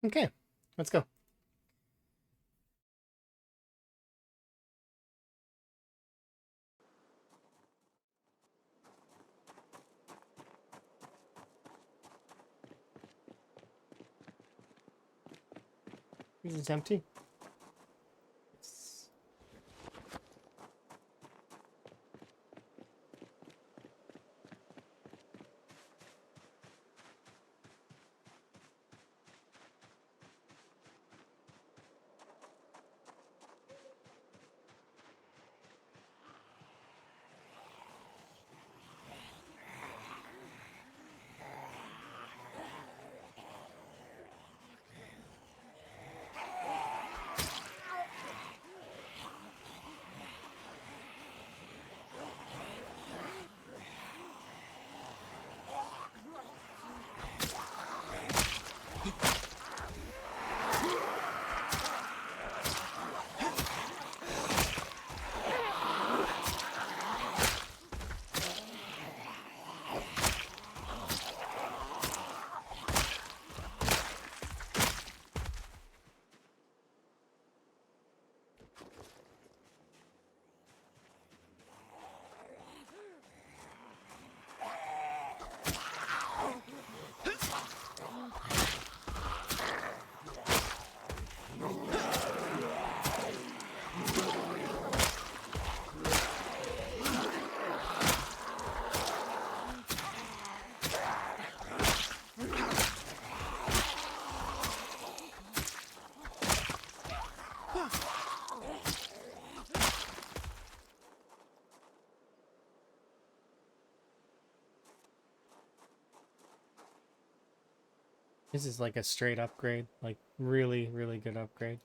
Okay, let's go. This is empty. Yes. This is like a straight upgrade, like really, really good upgrade.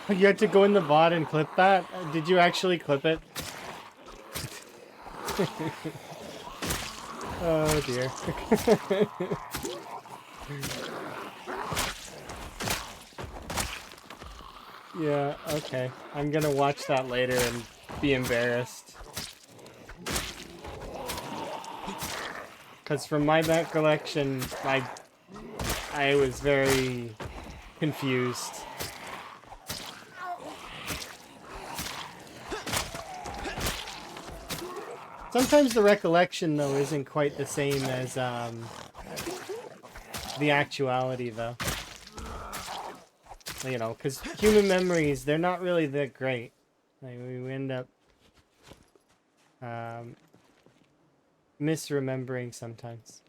You had to go in the VOD and clip that? Did you actually clip it? Oh dear. Yeah, okay. I'm gonna watch that later and be embarrassed. Because from my recollection, I was very confused. Sometimes the recollection, though, isn't quite the same as the actuality, though. You know, because human memories, they're not really that great. Like, we end up misremembering sometimes.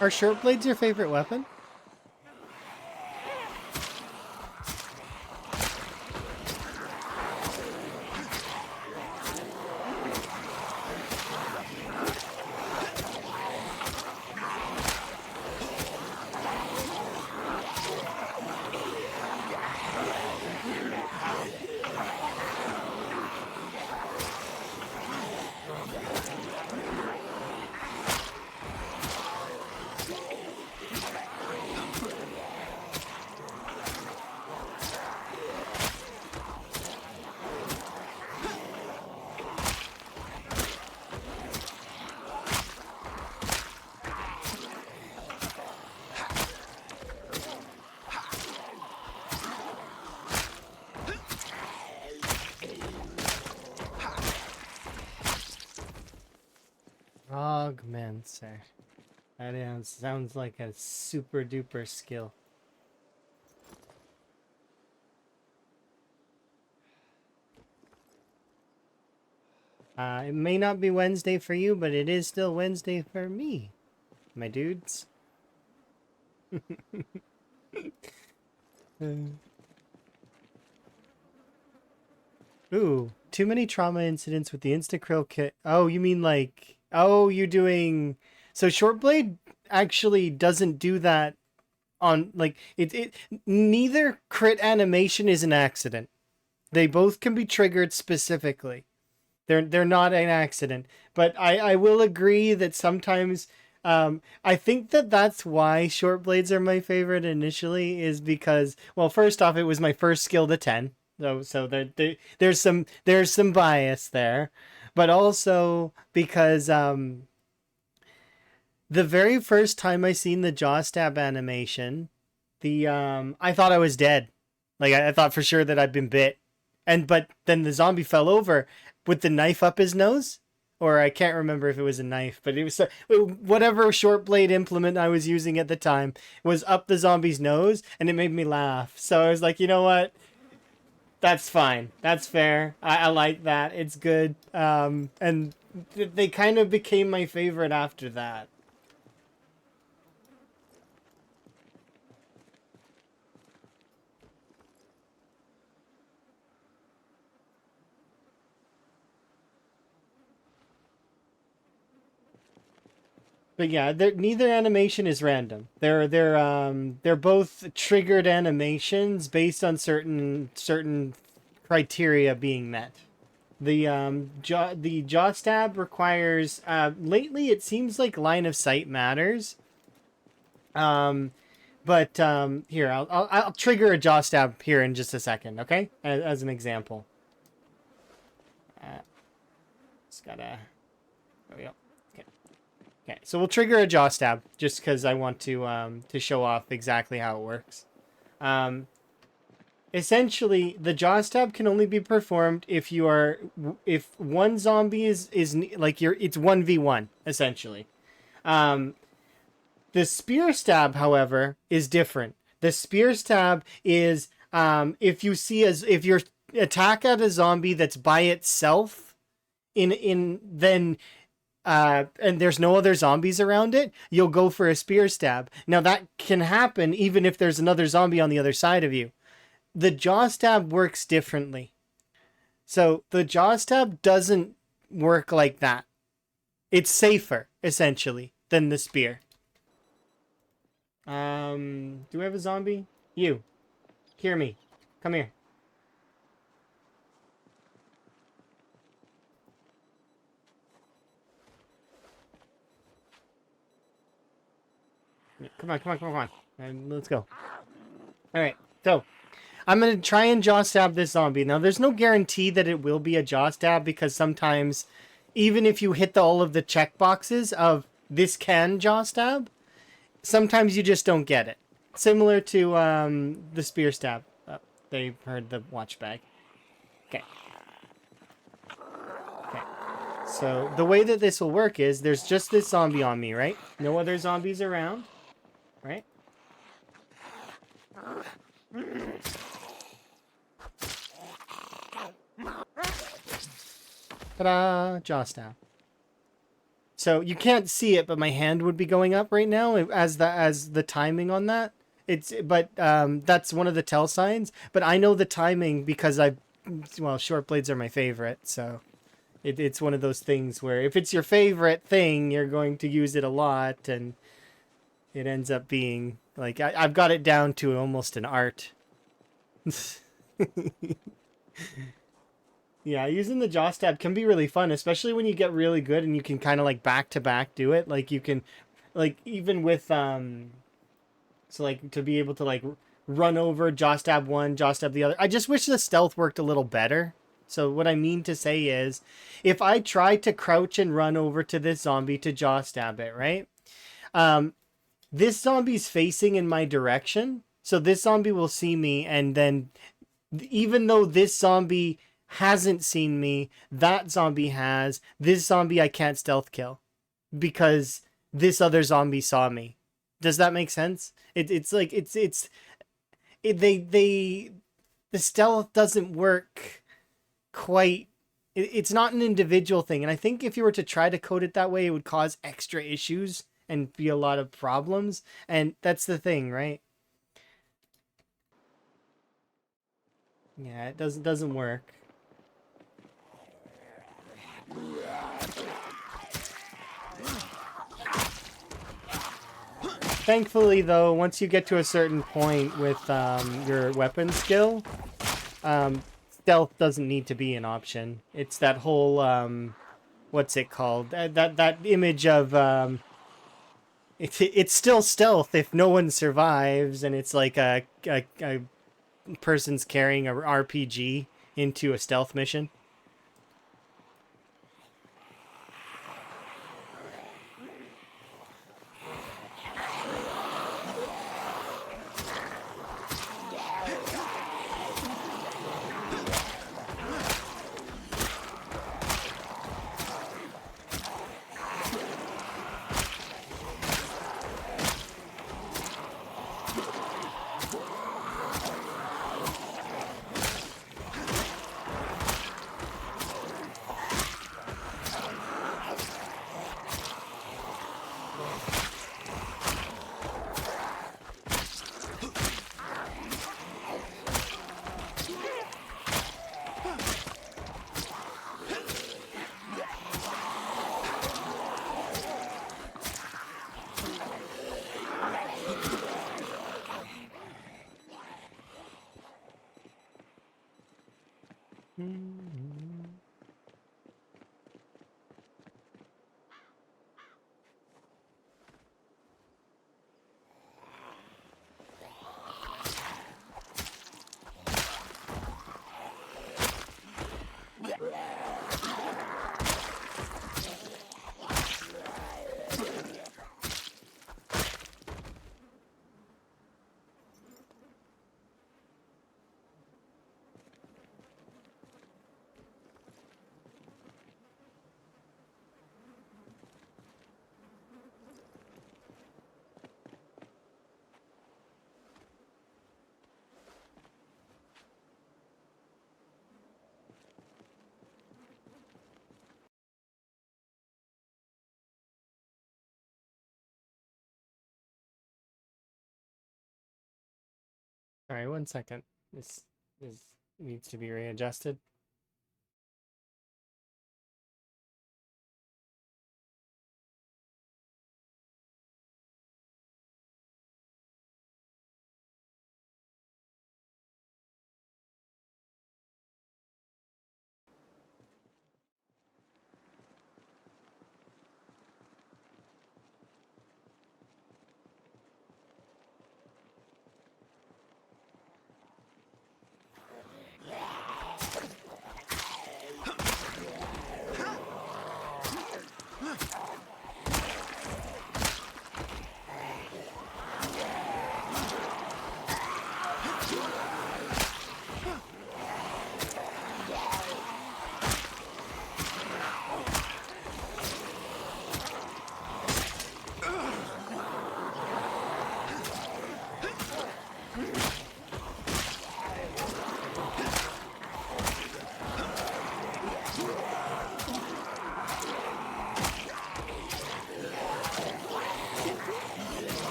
Are short blades your favorite weapon? Augmenter. That sounds like a super duper skill. It may not be Wednesday for you, but it is still Wednesday for me, my dudes. Ooh, too many trauma incidents with the Insta-Krill kit. Oh, you mean like... Oh, you're doing... So Shortblade actually doesn't do that on... Like, neither crit animation is an accident. They both can be triggered specifically. They're not an accident. But I will agree that sometimes... I think that's why short blades are my favorite initially, is because, well, first off, it was my first skill to 10. So there's some bias there, but also because the very first time I seen the jaw stab animation, I thought I was dead. Like I thought for sure that I'd been bit, but then the zombie fell over with the knife up his nose, or I can't remember if it was a knife, but it was whatever short blade implement I was using at the time was up the zombie's nose, and it made me laugh. So I was like, you know what? That's fine. That's fair. I like that. It's good. And they kind of became my favorite after that. But yeah, neither animation is random. They're both triggered animations based on certain criteria being met. The jaw stab requires lately it seems like line of sight matters. Um, but here I'll trigger a jaw stab here in just a second, okay? As an example. Just gotta. There we go. Okay. Okay. So we'll trigger a jaw stab just because I want to show off exactly how it works. Um, Essentially, the jaw stab can only be performed if one zombie is like it's 1v1 essentially. Um, the spear stab, however, is different. The spear stab is if you attack at a zombie that's by itself in then and there's no other zombies around it, you'll go for a spear stab. Now that can happen even if there's another zombie on the other side of you. The jaw stab works differently. So the jaw stab doesn't work like that. It's safer, essentially, than the spear. Do we have a zombie? You. Hear me. Come here. Come on, come on, come on. And let's go. Alright, so I'm going to try and jaw stab this zombie. Now, there's no guarantee that it will be a jaw stab because sometimes, even if you hit all of the checkboxes of this can jaw stab, sometimes you just don't get it. Similar to the spear stab. Oh, they heard the watch bag. Okay. Okay. So the way that this will work is there's just this zombie on me, right? No other zombies around, right? Ta-da! Jaw stab. So you can't see it, but my hand would be going up right now as the timing on that. That's one of the tell signs. But I know the timing because short blades are my favorite. So it's one of those things where if it's your favorite thing, you're going to use it a lot, and it ends up being like I've got it down to almost an art. Yeah, using the jaw stab can be really fun, especially when you get really good and you can kind of like back to back do it. Like you can, like even with so like to be able to like run over, jaw stab one, jaw stab the other. I just wish the stealth worked a little better. So what I mean to say is, if I try to crouch and run over to this zombie to jaw stab it, right? This zombie's facing in my direction, so this zombie will see me, and then even though this zombie hasn't seen me, that zombie has. This zombie I can't stealth kill because this other zombie saw me. Does that make sense? The stealth doesn't work quite. It's not an individual thing, and I think if you were to try to code it that way, it would cause extra issues and be a lot of problems, and that's the thing, right? Yeah, it doesn't work. Thankfully, though, once you get to a certain point with your weapon skill, stealth doesn't need to be an option. It's that whole what's it called? That image of it's still stealth if no one survives, and it's like a person's carrying a RPG into a stealth mission. Alright, 1 second. This needs to be readjusted.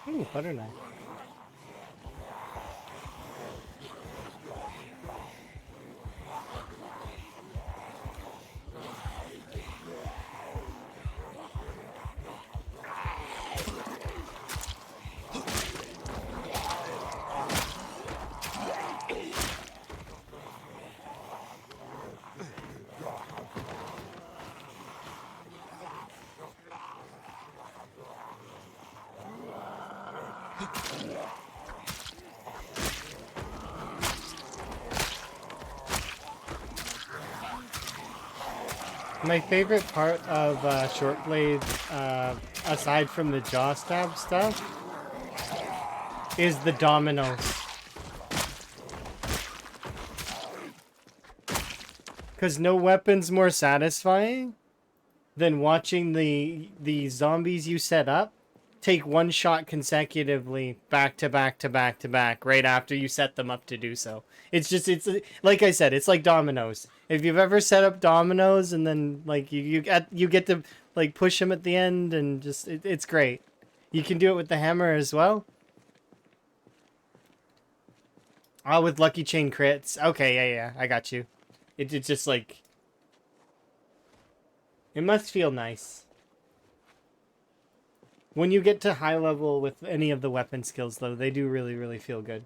Ooh, butter knife. My favorite part of short blade, aside from the jaw stab stuff, is the dominoes. Because no weapon's more satisfying than watching the zombies you set up take one shot consecutively back to back to back to back right after you set them up to do so. It's like I said, it's like dominoes. If you've ever set up dominoes and then like you get to like push them at the end and just it's great. You can do it with the hammer as well. Oh, with lucky chain crits. Okay, yeah, I got you. It's just like it must feel nice. When you get to high level with any of the weapon skills, though, they do really, really feel good.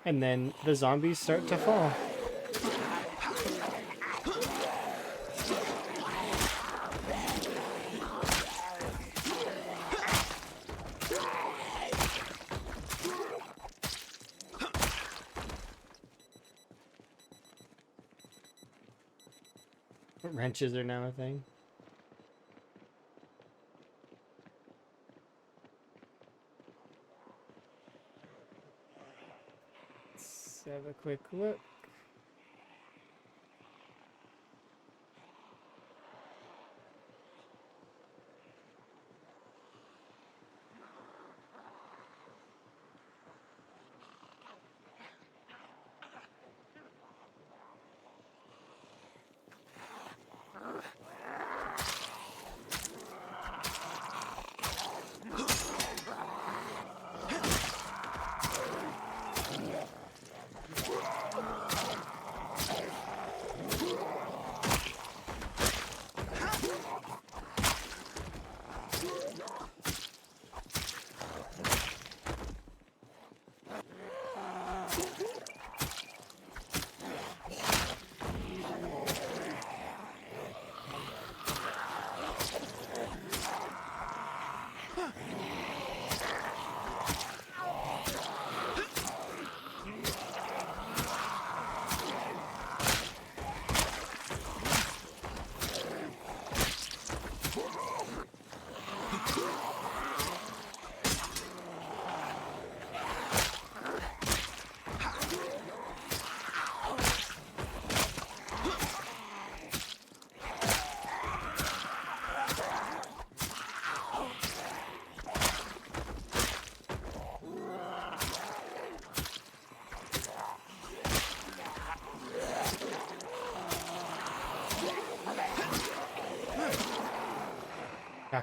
And then the zombies start to fall. Wrenches are now a thing. Let's have a quick look.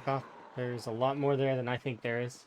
back off. There's a lot more there than I think there is.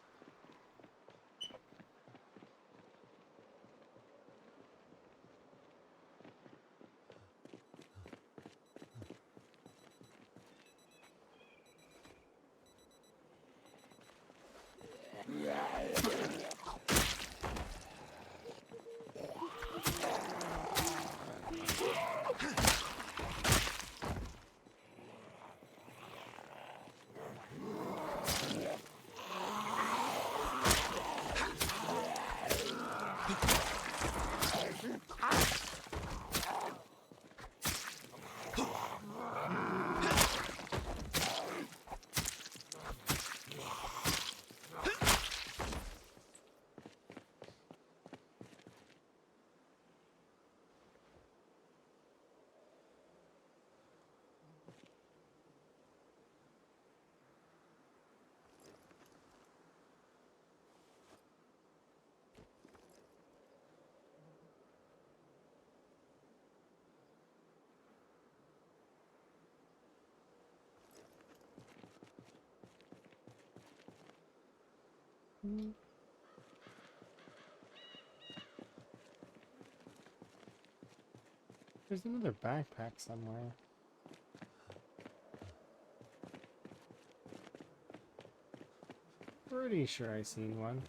There's another backpack somewhere. Pretty sure I seen one.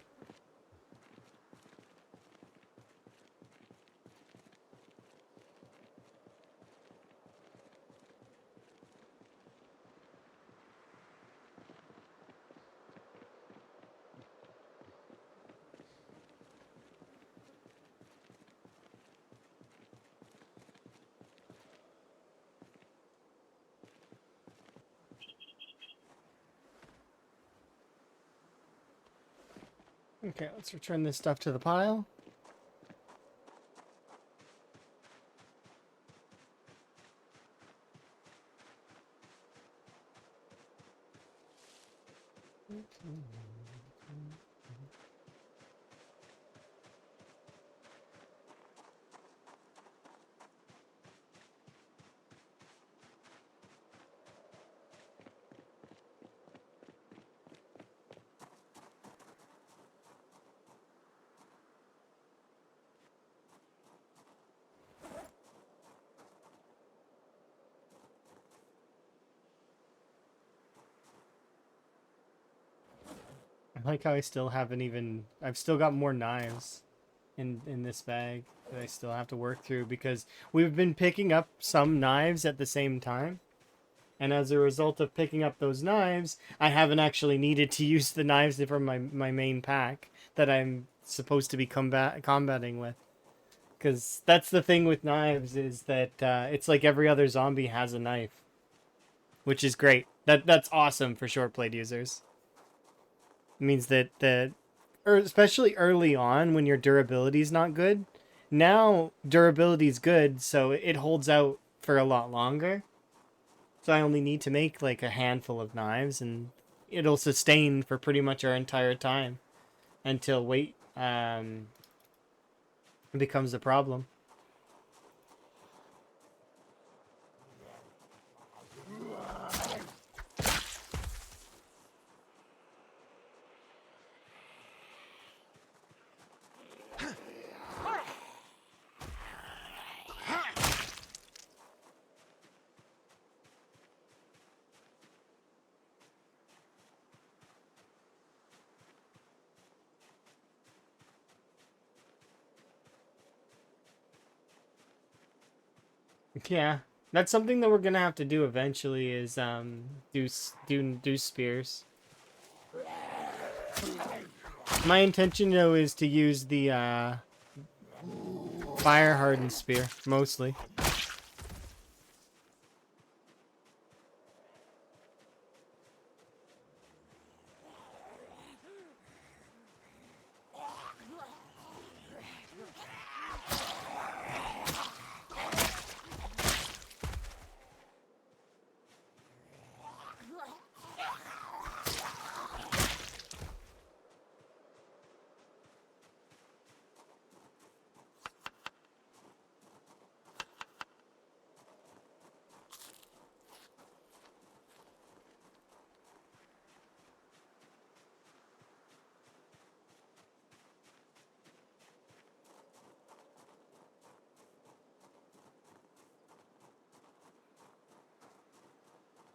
Okay, let's return this stuff to the pile. I like how I still haven't even... I've still got more knives in this bag that I still have to work through because we've been picking up some knives at the same time. And as a result of picking up those knives, I haven't actually needed to use the knives from my main pack that I'm supposed to be combating with. Because that's the thing with knives is that it's like every other zombie has a knife. Which is great. That's awesome for short blade users. It means that especially early on when your durability is not good. Now durability is good, so it holds out for a lot longer. So I only need to make like a handful of knives, and it'll sustain for pretty much our entire time until weight becomes a problem. Yeah, that's something that we're gonna have to do eventually. Is do spears. My intention though is to use the fire hardened spear mostly.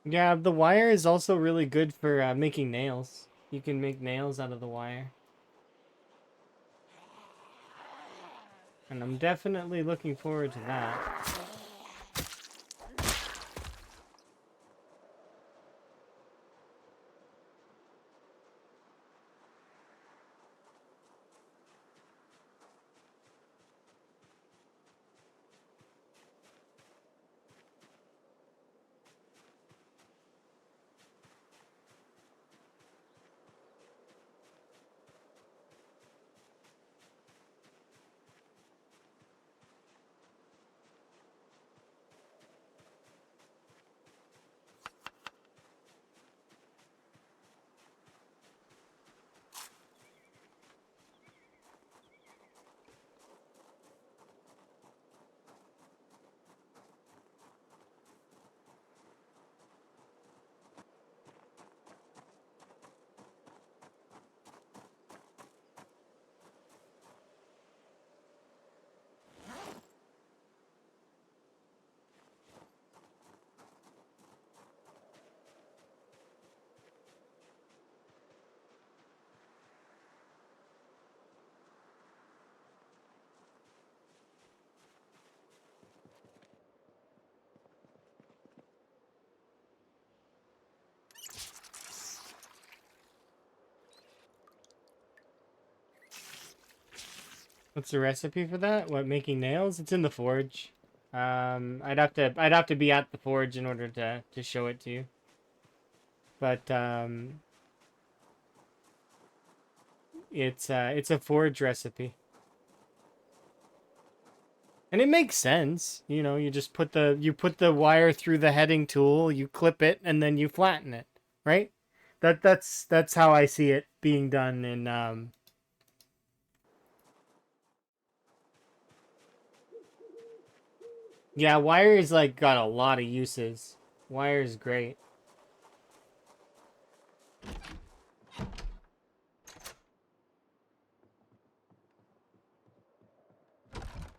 Yeah, the wire is also really good for making nails. You can make nails out of the wire. And I'm definitely looking forward to that. What's the recipe for that? What, making nails? It's in the forge. I'd have to be at the forge in order to show it to you. But it's a forge recipe. And it makes sense. You know, you put the wire through the heading tool, you clip it, and then you flatten it, right? That's how I see it being done in yeah, wire is like got a lot of uses. Wire is great.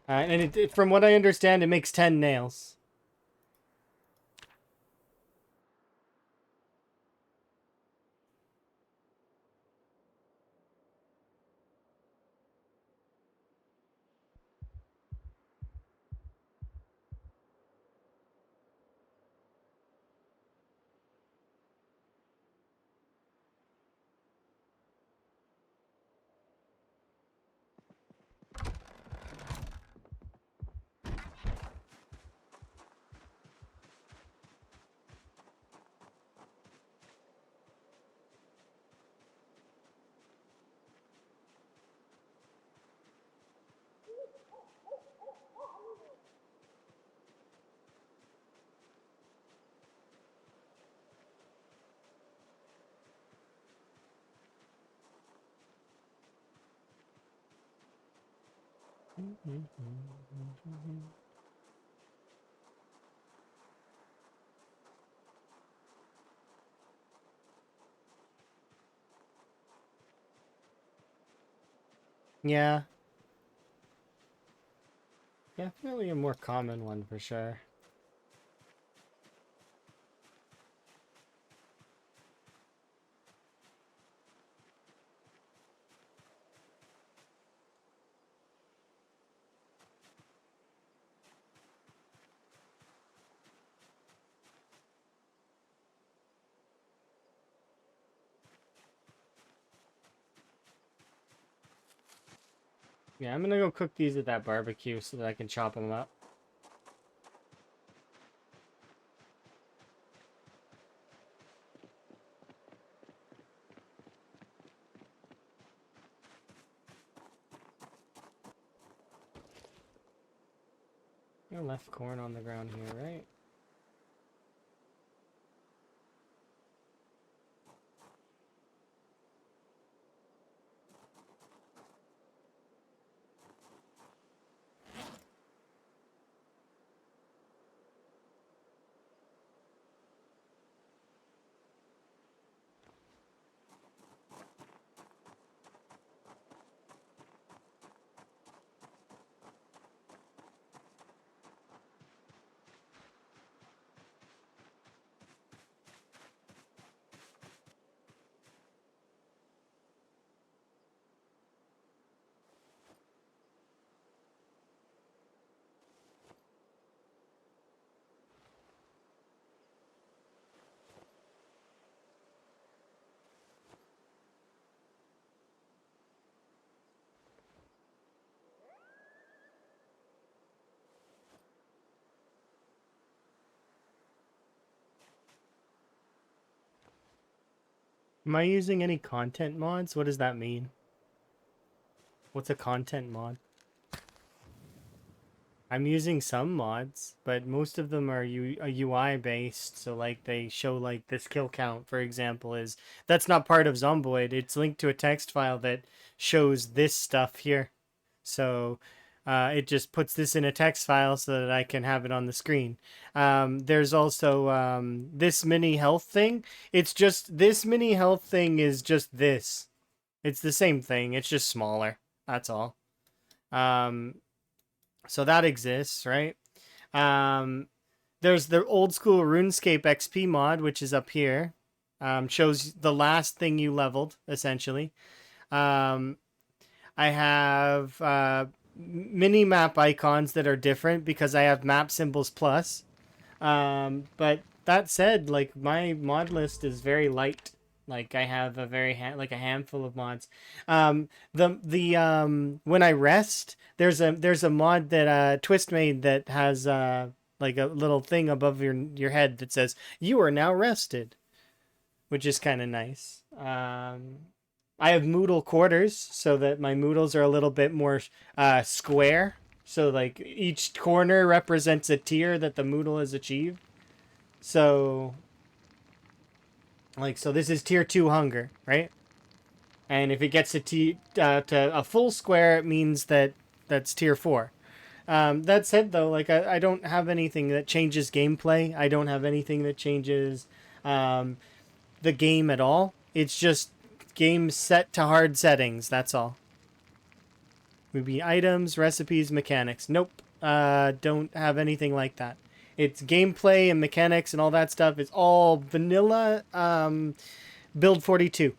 And from what I understand, it makes 10 nails. Yeah, definitely a more common one for sure. Yeah, I'm gonna go cook these at that barbecue so that I can chop them up. I left corn on the ground here, right? Am I using any content mods? What does that mean? What's a content mod? I'm using some mods, but most of them are UI based. So like they show like this kill count, for example, is that's not part of Zomboid. It's linked to a text file that shows this stuff here. So it just puts this in a text file so that I can have it on the screen. There's also this mini health thing. It's just this mini health thing is just this. It's the same thing. It's just smaller. That's all. Um, so that exists, right? Um, there's the old school RuneScape XP mod, which is up here. Shows the last thing you leveled, essentially. Um, I have mini map icons that are different because I have map symbols plus. But that said, like my mod list is very light. Like I have a very like a handful of mods. The when I rest, there's a mod that Twist made that has like a little thing above your head that says you are now rested, which is kind of nice. I have Moodle quarters so that my Moodles are a little bit more square. So like each corner represents a tier that the Moodle has achieved. So like so this is tier 2 hunger, right? And if it gets to a full square, it means that that's tier 4. That said, though, like I don't have anything that changes gameplay. I don't have anything that changes um, the game at all. It's just game set to hard settings. That's all. Maybe items, recipes, mechanics. Nope. Don't have anything like that. It's gameplay and mechanics and all that stuff. It's all vanilla build 42.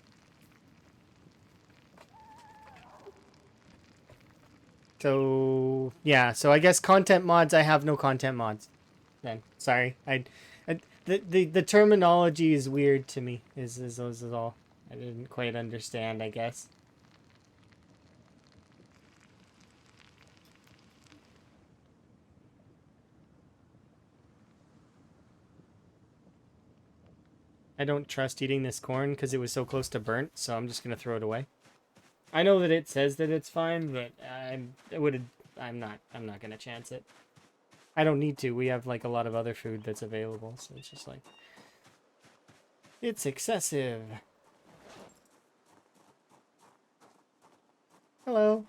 So yeah, so I guess content mods. I have no content mods. Then sorry, the terminology is weird to me. Is all. I didn't quite understand. I guess. I don't trust eating this corn because it was so close to burnt, so I'm just gonna throw it away. I know that it says that it's fine, but I'm not gonna chance it. I don't need to. We have like a lot of other food that's available, so it's just like it's excessive. Hello.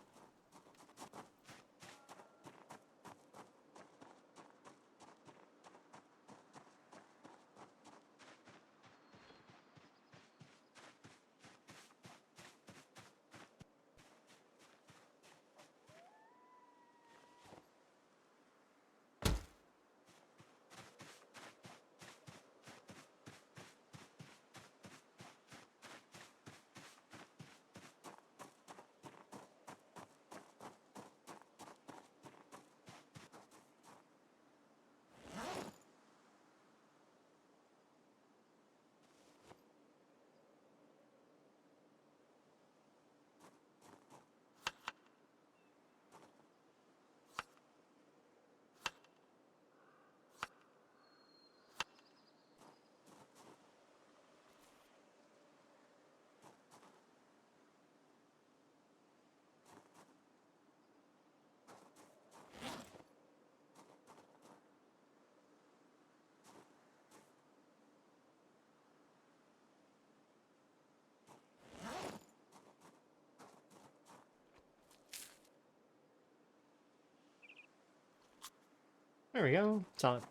There we go. Solid.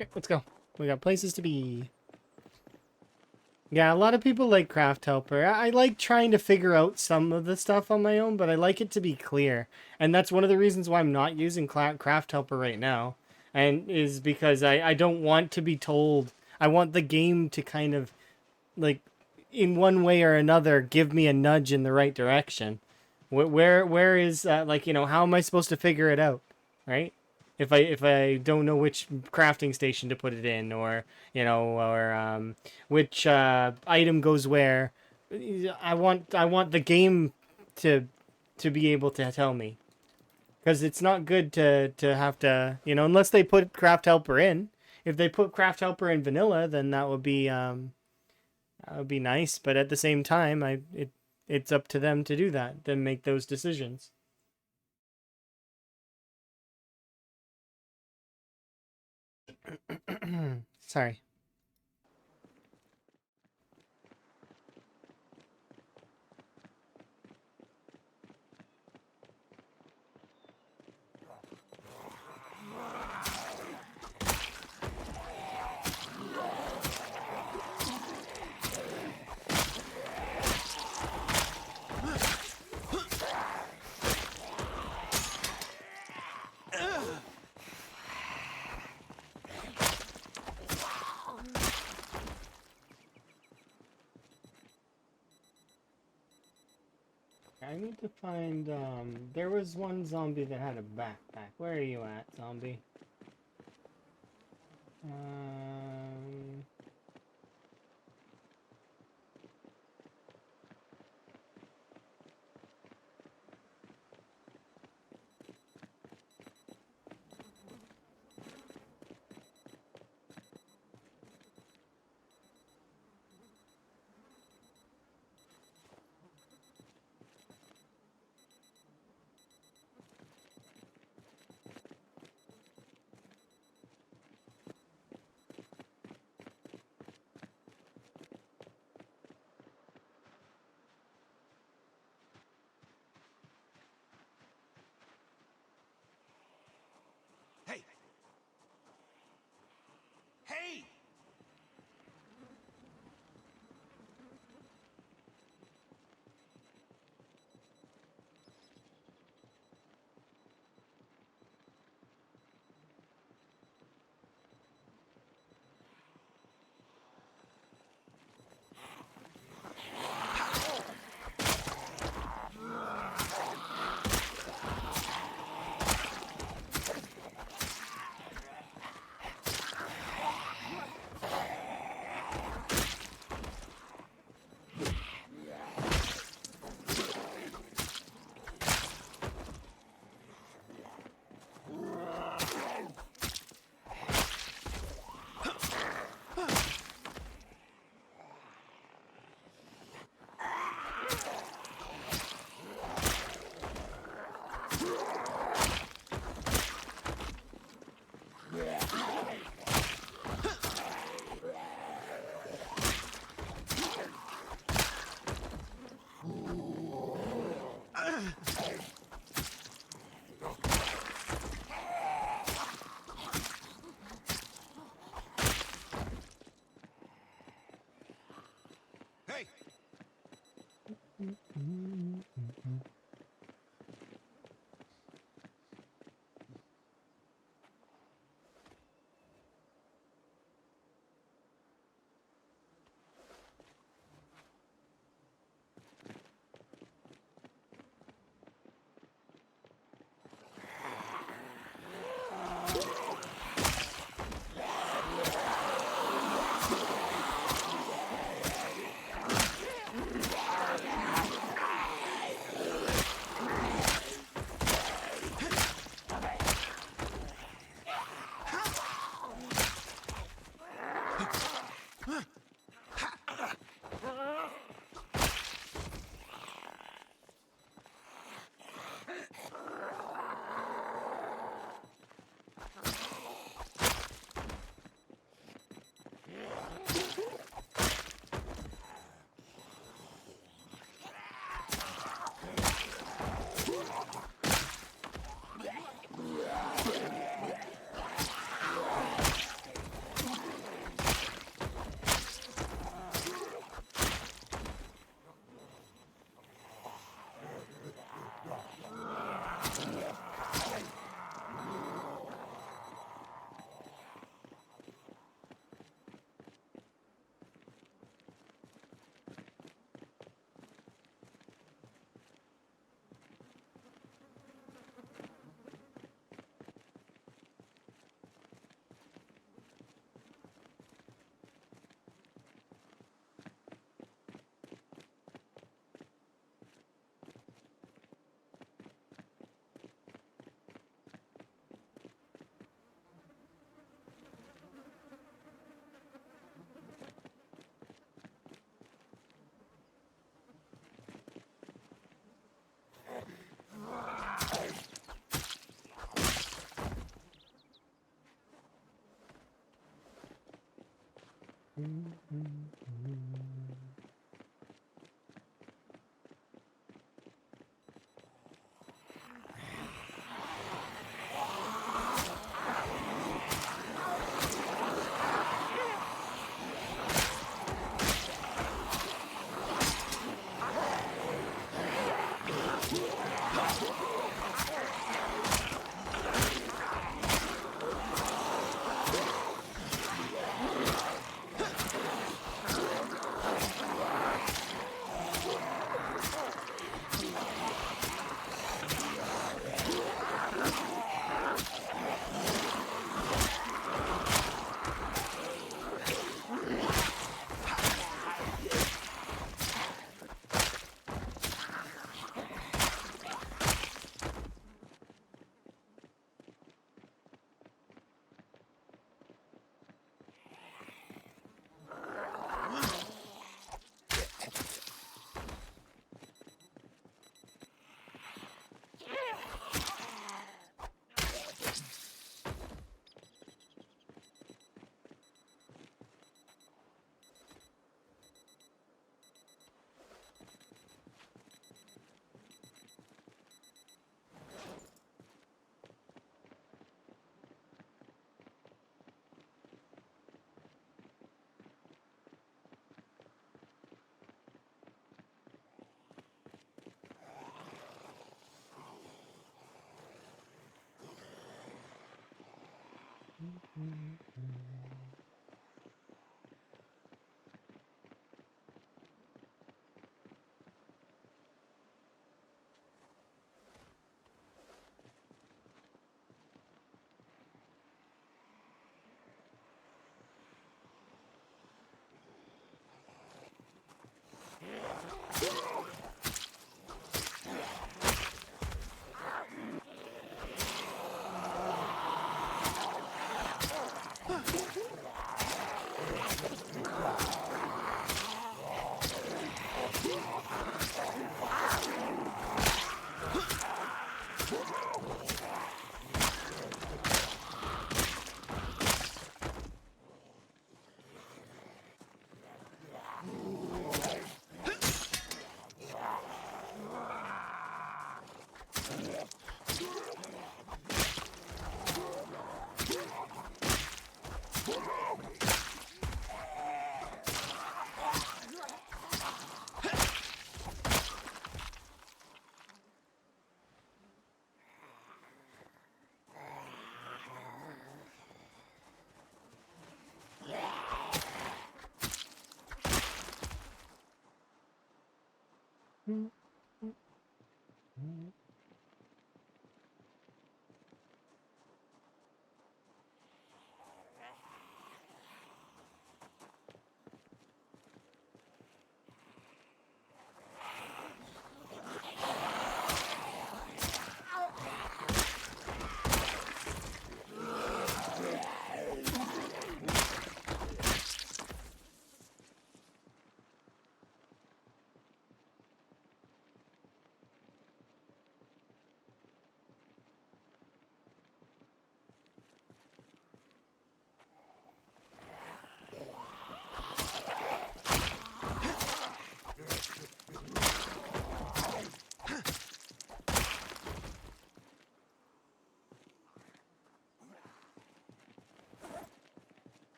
Okay, let's go. We got places to be. Yeah, a lot of people like Craft Helper. I like trying to figure out some of the stuff on my own, but I like it to be clear. And that's one of the reasons why I'm not using Craft Helper right now. And is because I don't want to be told. I want the game to kind of, like, in one way or another, give me a nudge in the right direction. Where is, like, how am I supposed to figure it out? Right? If I don't know which crafting station to put it in, or which item goes where, I want the game to be able to tell me, because it's not good to have to, unless they put Craft Helper in. If they put Craft Helper in vanilla, then that would be That would be nice, but at the same time, it's up to them to do that, to make those decisions. Sorry. I need to find, there was one zombie that had a backpack. Where are you at, zombie? Um, Hey! Hey! Hey!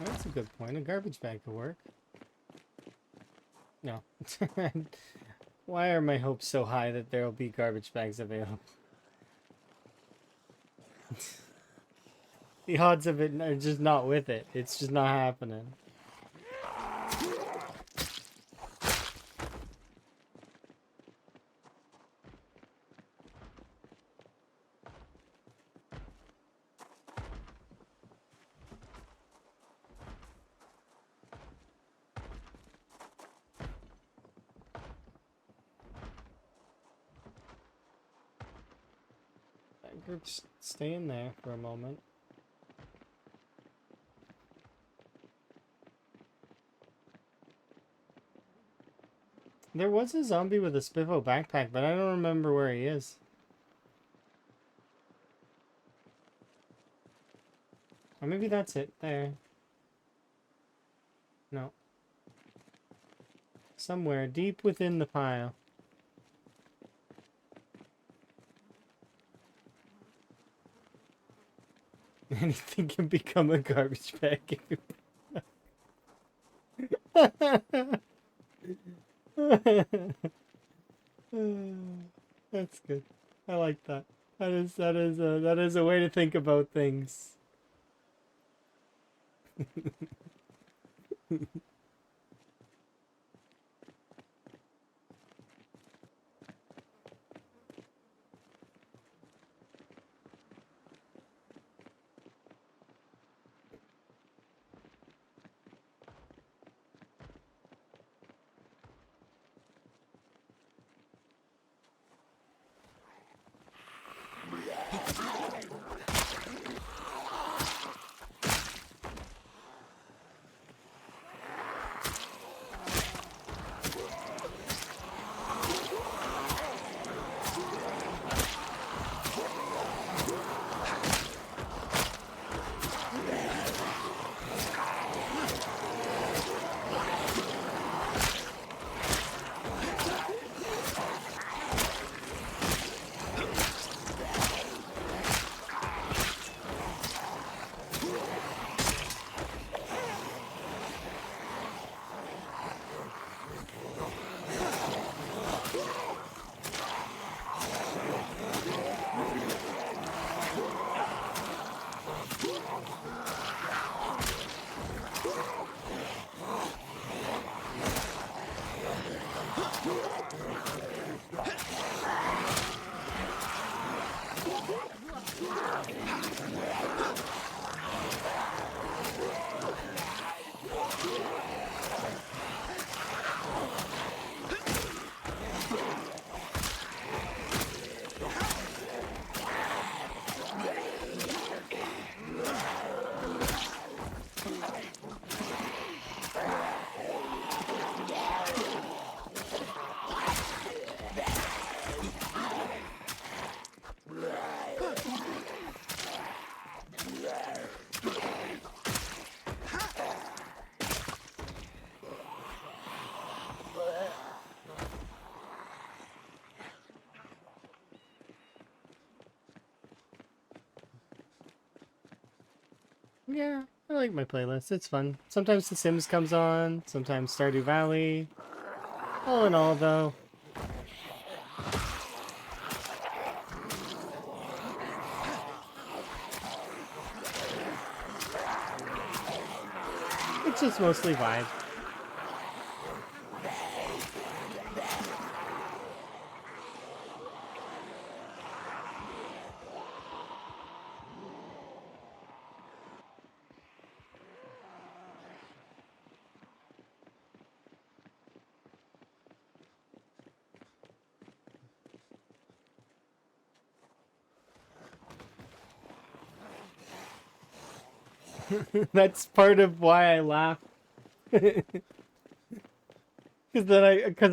That's a good point. A garbage bag could work. No. Why are my hopes so high that there will be garbage bags available? The odds of it are just not with it. It's just not happening. Or just stay in there for a moment. There was a zombie with a Spiffo backpack, but I don't remember where he is. Or maybe that's it. There. No. Somewhere deep within the pile. Anything can become a garbage bag. That's good. I like that. That is a way to think about things. Yeah, I like my playlist. It's fun. Sometimes The Sims comes on, sometimes Stardew Valley. All in all, though, it's just mostly vibe. That's part of why I laugh. Because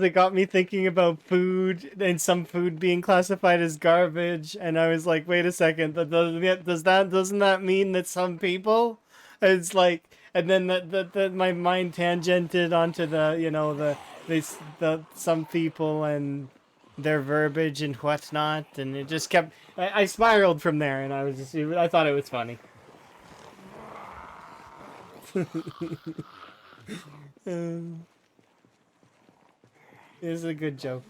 it got me thinking about food and some food being classified as garbage, and I was like, wait a second, doesn't that mean that some people? It's like, and then that my mind tangented onto the some people and their verbiage and whatnot, and it just kept. I spiraled from there, and I thought it was funny. It was a good joke.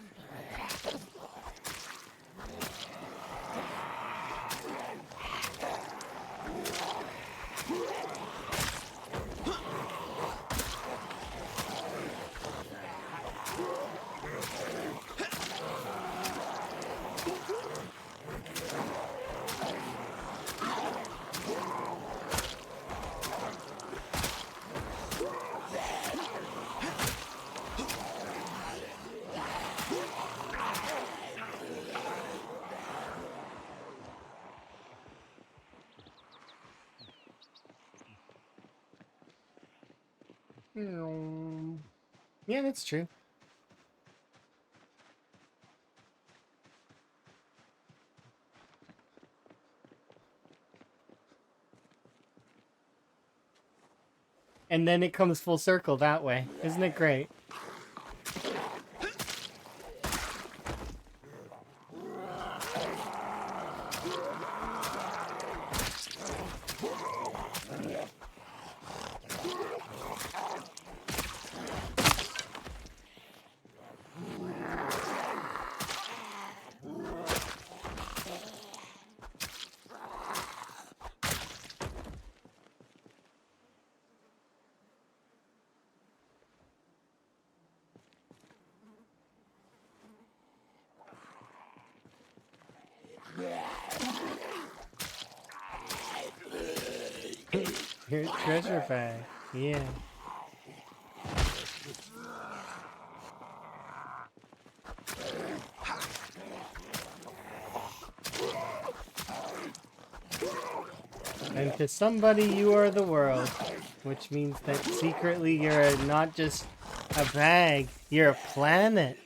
Yeah, that's true. And then it comes full circle that way. Isn't it great? Your treasure bag. Yeah. And to somebody, you are the world. Which means that secretly you're not just a bag, you're a planet.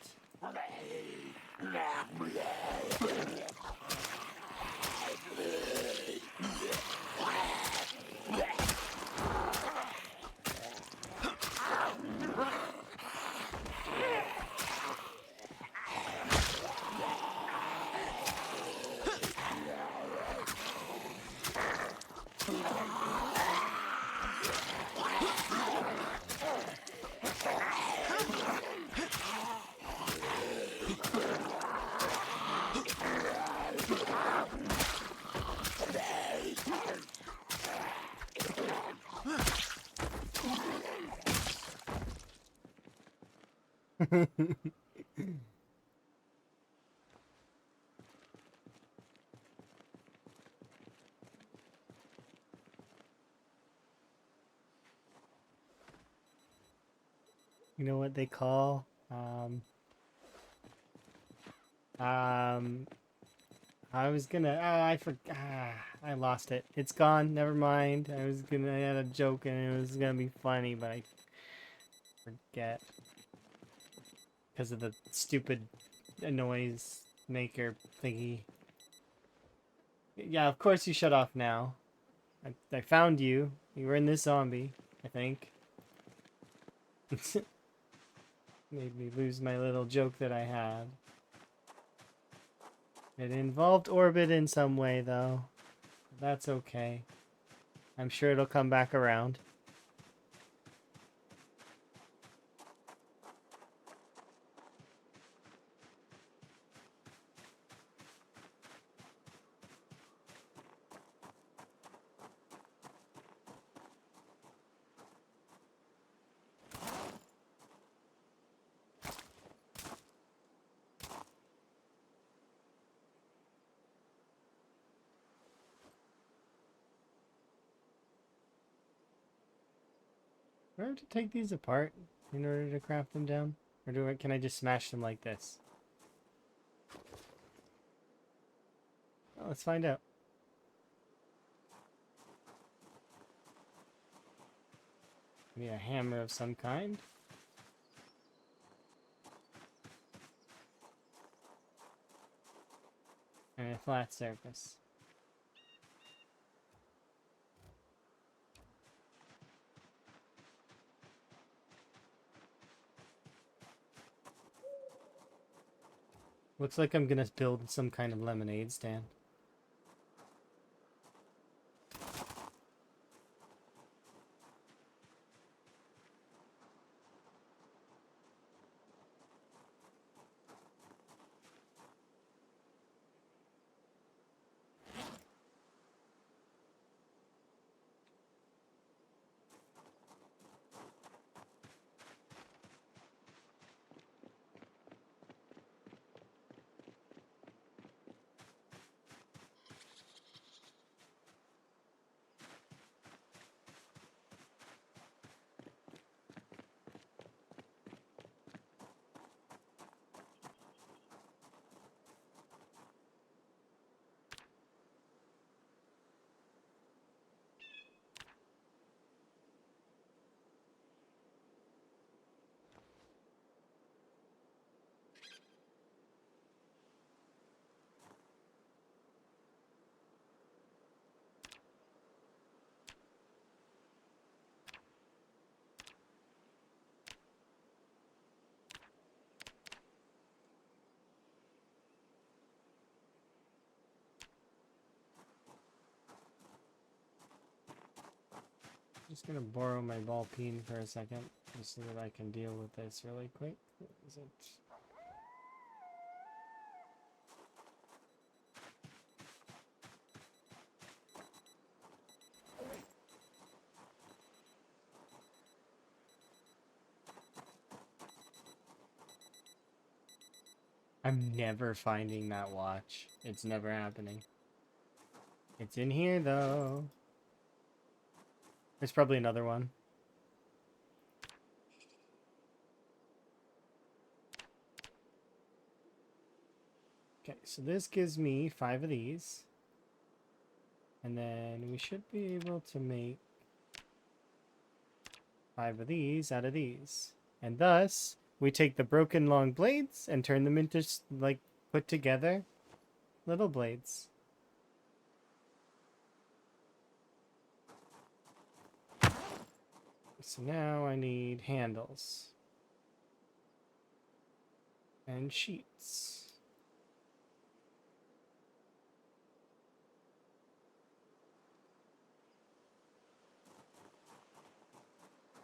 You know what they call um I was gonna I forgot I lost it. It's gone. Never mind. I had a joke and it was gonna be funny, but I forget because of the stupid noise maker thingy. Yeah, of course you shut off now. I found you. You were in this zombie, I think. Made me lose my little joke that I had. It involved orbit in some way, though. That's okay. I'm sure it'll come back around. Do I have to take these apart in order to craft them down? Or can I just smash them like this? Well, let's find out. Maybe a hammer of some kind. And a flat surface. Looks like I'm gonna build some kind of lemonade stand. Just gonna borrow my ball peen for a second, just so that I can deal with this really quick. Is it? I'm never finding that watch. It's never happening. It's in here though. There's probably another one. Okay, so this gives me 5 of these. And then we should be able to make 5 of these out of these. And thus, we take the broken long blades and turn them into, like, put together little blades. So now I need handles. And sheets.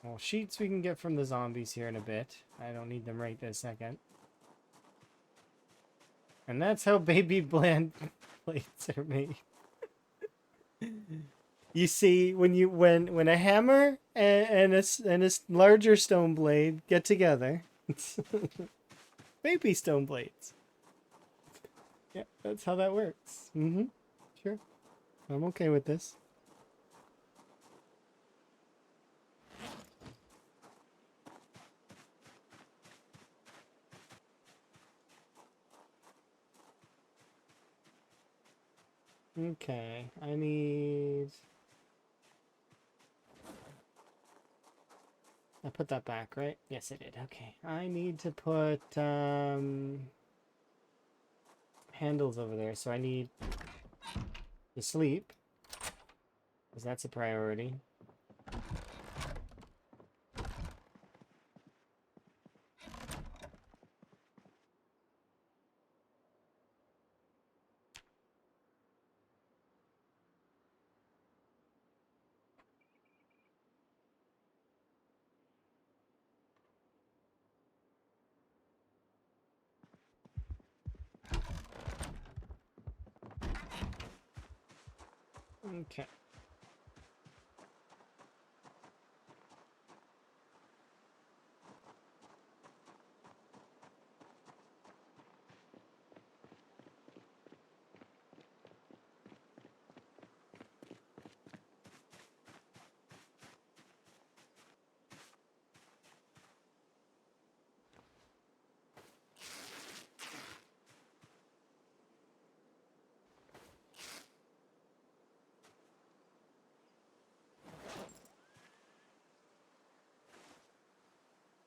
Well, sheets we can get from the zombies here in a bit. I don't need them right this second. And that's how baby bland plates are made. You see, when a hammer and a larger stone blade get together, baby stone blades. Yeah, that's how that works. Mm-hmm. Sure. I'm okay with this. Okay, I need... I put that back, right? Yes, I did. Okay. I need to put handles over there, so I need to sleep, because that's a priority. Okay.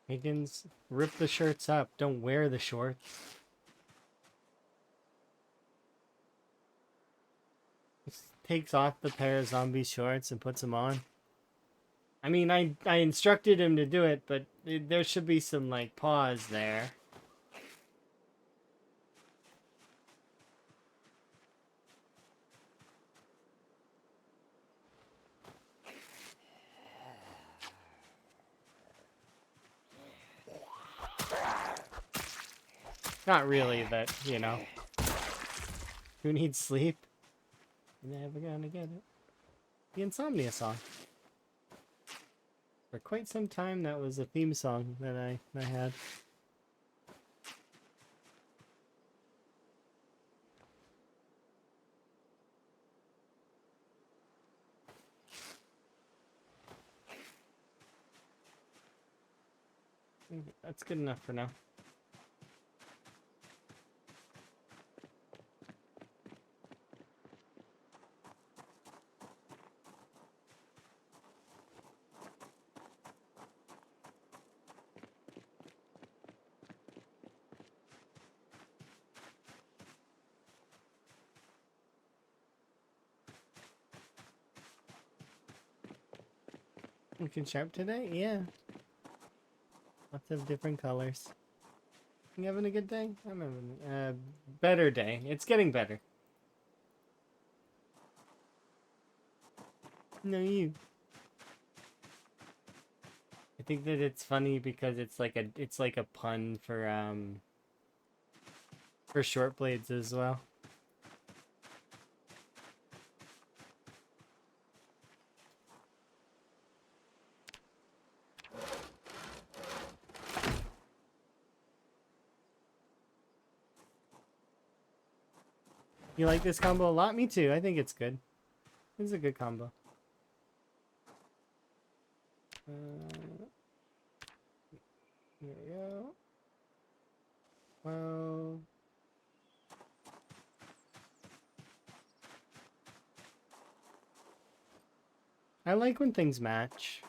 Higgins, rip the shirts up. Don't wear the shorts. Just takes off the pair of zombie shorts and puts them on. I mean, I instructed him to do it, but there should be some, like, pause there. Not really, but, you know. Who needs sleep? Never gonna get it. The Insomnia song. For quite some time, that was a theme song that I had. That's good enough for now. Looking sharp today? Yeah. Lots of different colors. You having a good day? I'm having a better day. It's getting better. No, you. I think that it's funny because it's like a pun for short blades as well. You like this combo a lot? Me too. I think it's good. It's a good combo. Here we go. Well, I like when things match.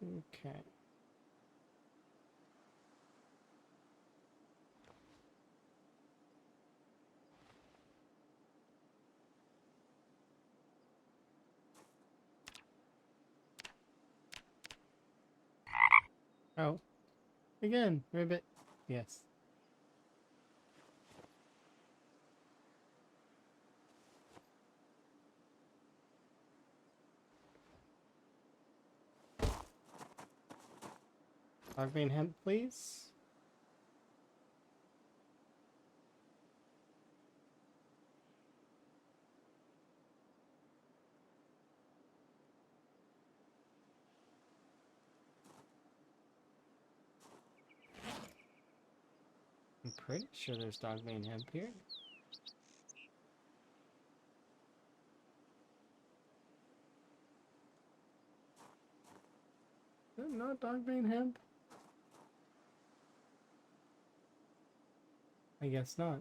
Okay. Oh. Again, ribbit. Yes. Hogbean hemp, please. I'm pretty sure there's Dogman hemp here. Is that not Dogman hemp? I guess not.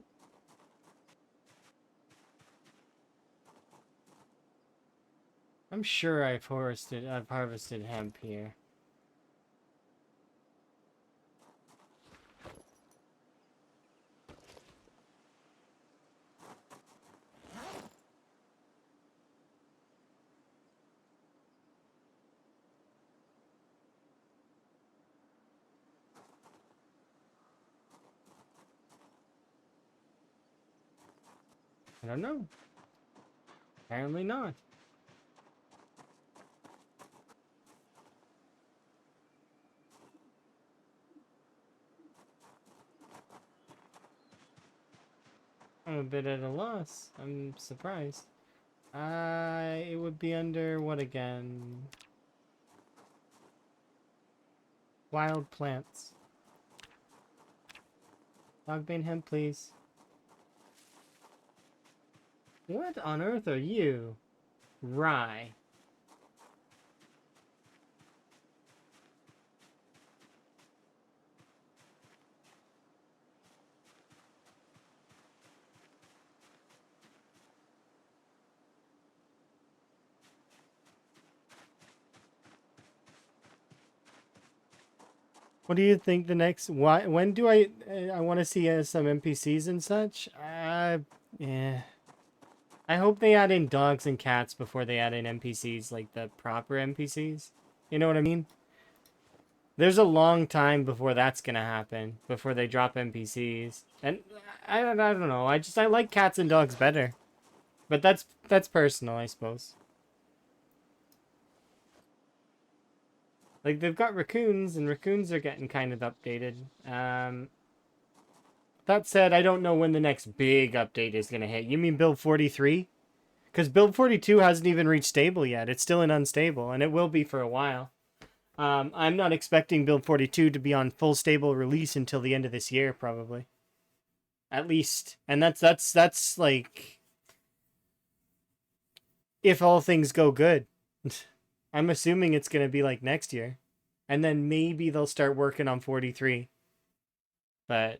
I'm sure I've harvested hemp here. I don't know. Apparently not. I'm a bit at a loss. I'm surprised. It would be under what again? Wild plants. Dogbane hemp, please. What on earth are you? Rye. What do you think the next? When do I want to see some NPCs and such? Yeah. I hope they add in dogs and cats before they add in NPCs, like the proper NPCs. You know what I mean? There's a long time before that's gonna happen, before they drop NPCs. And I don't know. I like cats and dogs better. But that's personal, I suppose. Like, they've got raccoons, and raccoons are getting kind of updated. That said, I don't know when the next big update is going to hit. You mean build 43? Because build 42 hasn't even reached stable yet. It's still in unstable, and it will be for a while. I'm not expecting build 42 to be on full stable release until the end of this year, probably. At least. And that's like... if all things go good. I'm assuming it's going to be like next year. And then maybe they'll start working on 43. But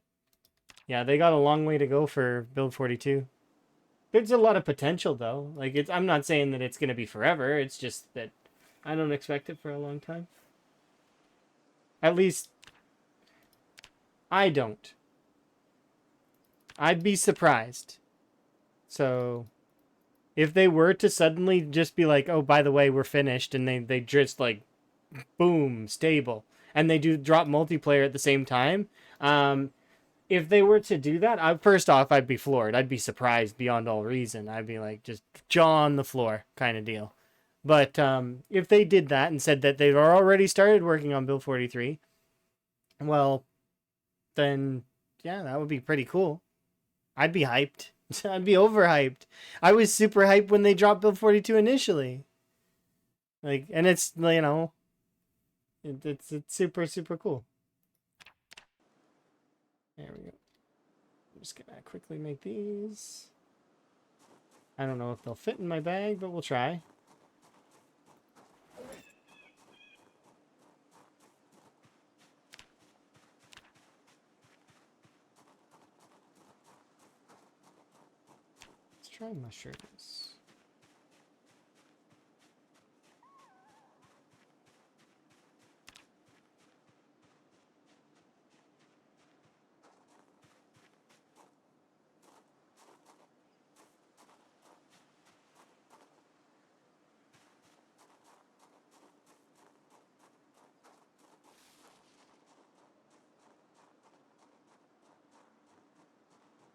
yeah, they got a long way to go for build 42. There's a lot of potential though. Like, I'm not saying that it's going to be forever. It's just that I don't expect it for a long time. At least I don't. I'd be surprised. So if they were to suddenly just be like, oh, by the way, we're finished, and they just like, boom, stable, and they do drop multiplayer at the same time, if they were to do that, first off, I'd be floored. I'd be surprised beyond all reason. I'd be like, just jaw on the floor kind of deal. But if they did that and said that they've already started working on Bill 43, well, then yeah, that would be pretty cool. I'd be hyped. I'd be overhyped. I was super hyped when they dropped Bill 42 initially. Like, and it's, it's super, super cool. There we go. I'm just gonna quickly make these. I don't know if they'll fit in my bag, but we'll try. Let's try mushrooms.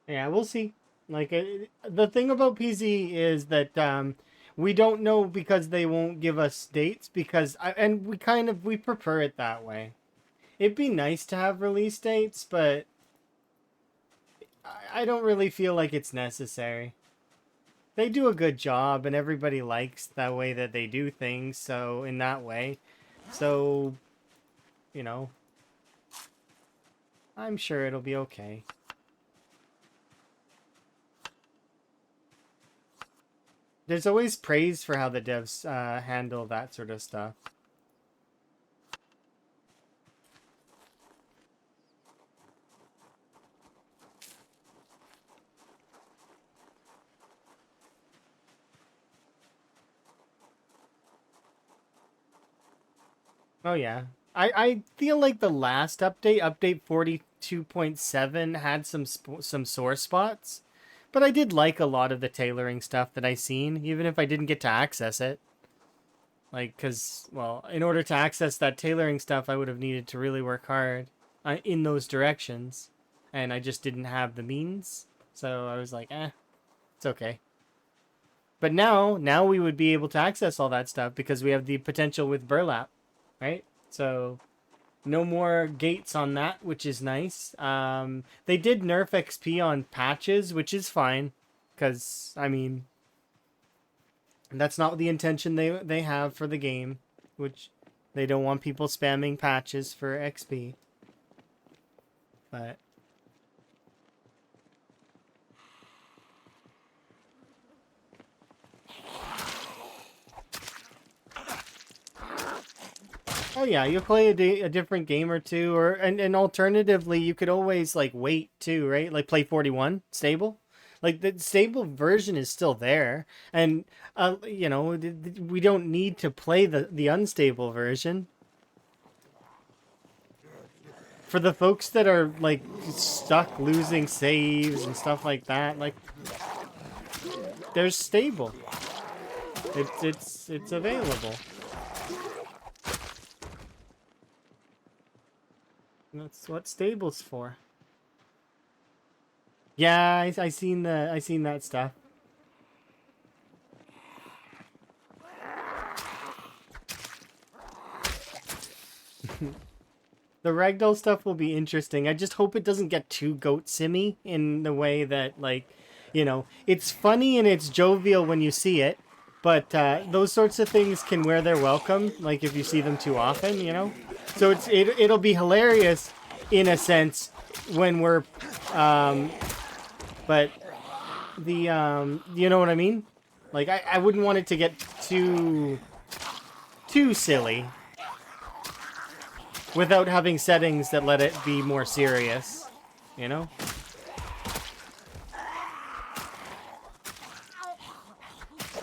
Yeah, we'll see. Like the thing about PZ is that we don't know because they won't give us dates because and we prefer it that way. It'd be nice to have release dates, but I don't really feel like it's necessary. They do a good job and everybody likes that way that they do things, so in that way. So, you know, I'm sure it'll be okay. There's always praise for how the devs handle that sort of stuff. Oh yeah. I feel like the last update, update 42.7, had some sore spots, but I did like a lot of the tailoring stuff that I seen, even if I didn't get to access it. Like, cause well, in order to access that tailoring stuff, I would have needed to really work hard in those directions, and I just didn't have the means. So I was like, it's okay. But now we would be able to access all that stuff because we have the potential with burlap, right? So no more gates on that, which is nice. They did nerf XP on patches, which is fine, because I mean, that's not the intention they have for the game, which they don't want people spamming patches for XP. But oh yeah, you play a different game or two, or and alternatively, you could always like wait too, right? Like play 41 stable. Like the stable version is still there, and we don't need to play the unstable version. For the folks that are like stuck losing saves and stuff like that, like there's stable. It's available. That's what stable's for. Yeah, I seen that stuff. The ragdoll stuff will be interesting. I just hope it doesn't get too goat simmy in the way that, like, it's funny and it's jovial when you see it, but those sorts of things can wear their welcome, like if you see them too often. So it'll be hilarious in a sense when we're, but you know what I mean? Like I wouldn't want it to get too silly without having settings that let it be more serious,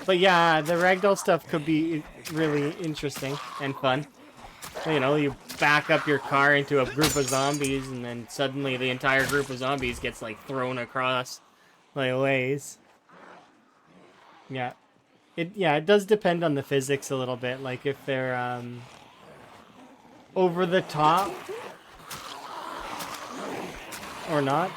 But yeah, the ragdoll stuff could be really interesting and fun. You back up your car into a group of zombies, and then suddenly the entire group of zombies gets like thrown across like ways. Yeah. It does depend on the physics a little bit. Like if they're over the top. Or not.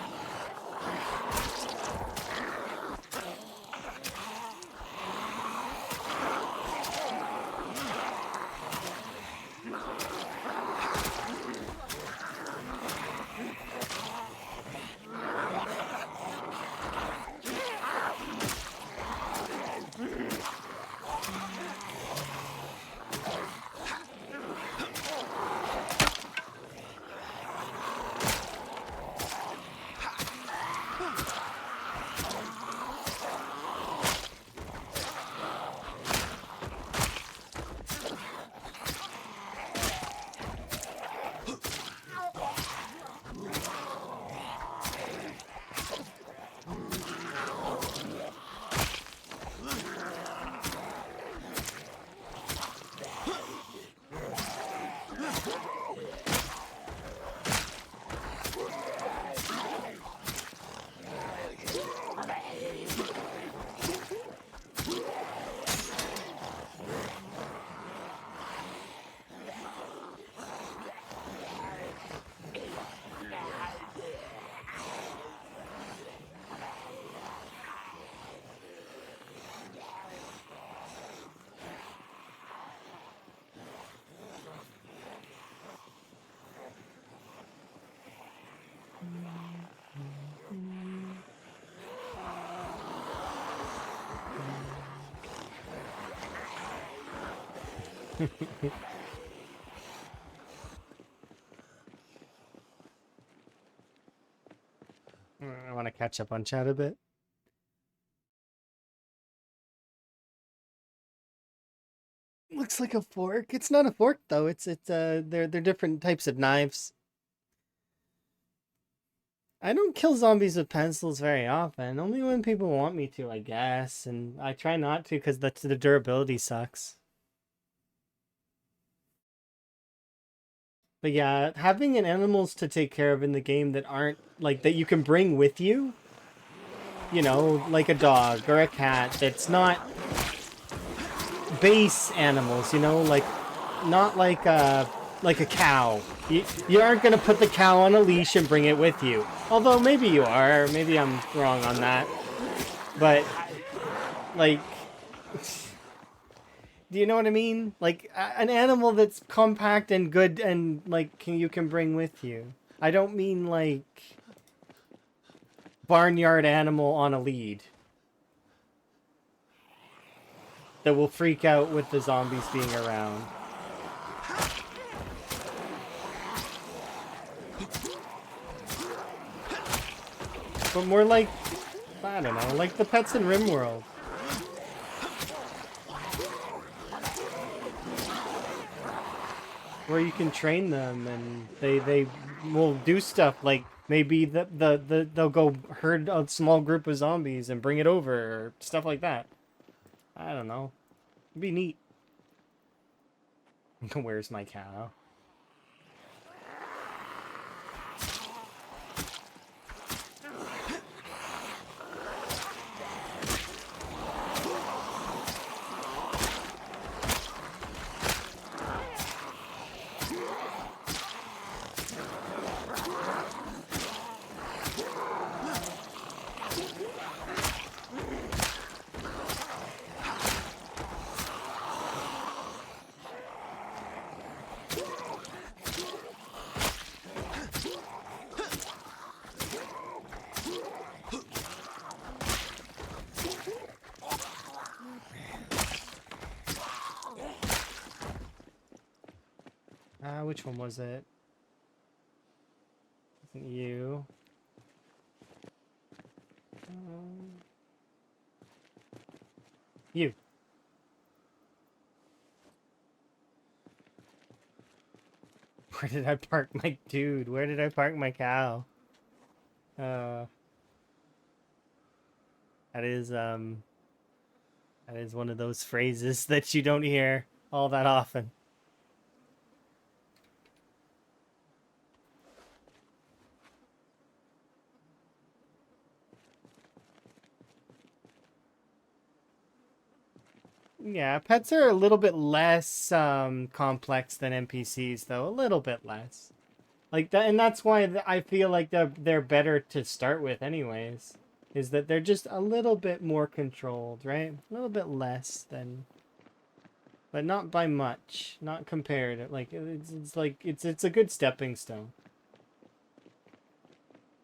I want to catch up on chat a bit. Looks like a fork. It's not a fork though. They're different types of knives. I don't kill zombies with pencils very often. Only when people want me to, I guess. And I try not to because the durability sucks. But yeah, having an animals to take care of in the game that aren't like that you can bring with you, you know, like a dog or a cat that's not base animals, you know, like not like a cow. You aren't gonna put the cow on a leash and bring it with you. Although maybe you are, maybe I'm wrong on that. But like, do you know what I mean? Like an animal that's compact and good and like you can bring with you. I don't mean like barnyard animal on a lead that will freak out with the zombies being around. But more like, I don't know, like the pets in RimWorld. Where you can train them and they will do stuff like maybe they'll go herd a small group of zombies and bring it over or stuff like that. I don't know. It'd be neat. Where's my cow? Which one was it? Wasn't you? You. Where did I park my dude? Where did I park my cow? That is one of those phrases that you don't hear all that often. Yeah, pets are a little bit less complex than NPCs though, a little bit less. Like that, and that's why I feel like they're better to start with, anyways. Is that they're just a little bit more controlled, right? A little bit less than, but not by much, not compared. Like it's like it's a good stepping stone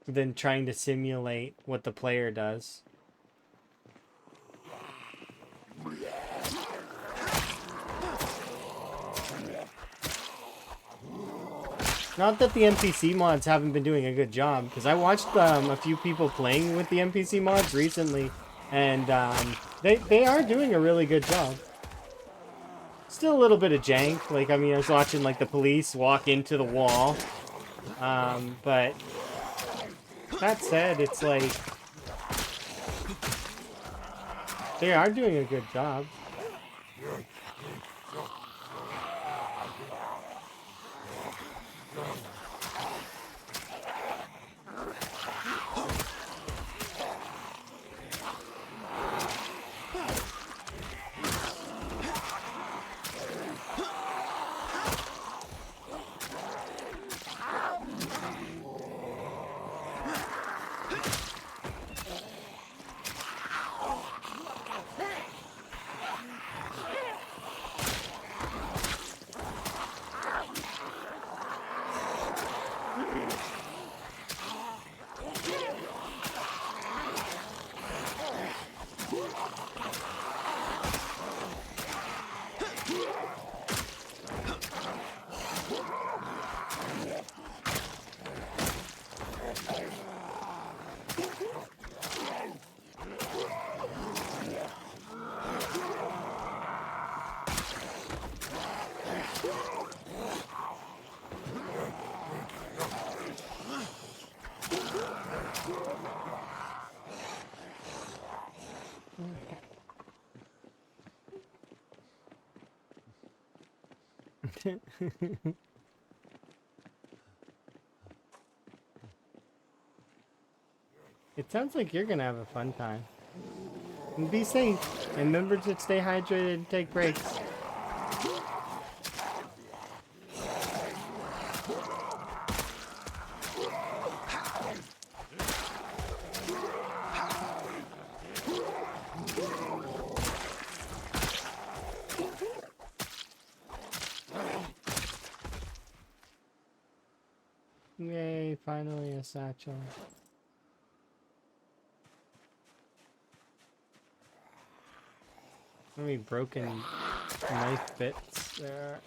than trying to simulate what the player does. Not that the NPC mods haven't been doing a good job, because I watched a few people playing with the NPC mods recently, and they are doing a really good job. Still a little bit of jank. Like, I mean, I was watching like the police walk into the wall, but that said, it's like they are doing a good job. It sounds like you're gonna have a fun time. And be safe. And remember to stay hydrated and take breaks. Yay, finally a satchel. Maybe broken knife bits there.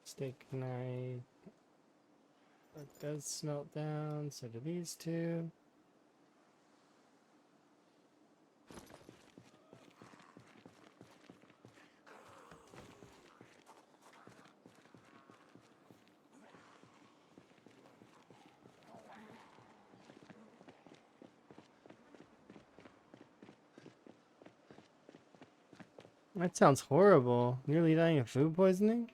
Steak knife. That does smelt down, so do these two. That sounds horrible. Nearly dying of food poisoning?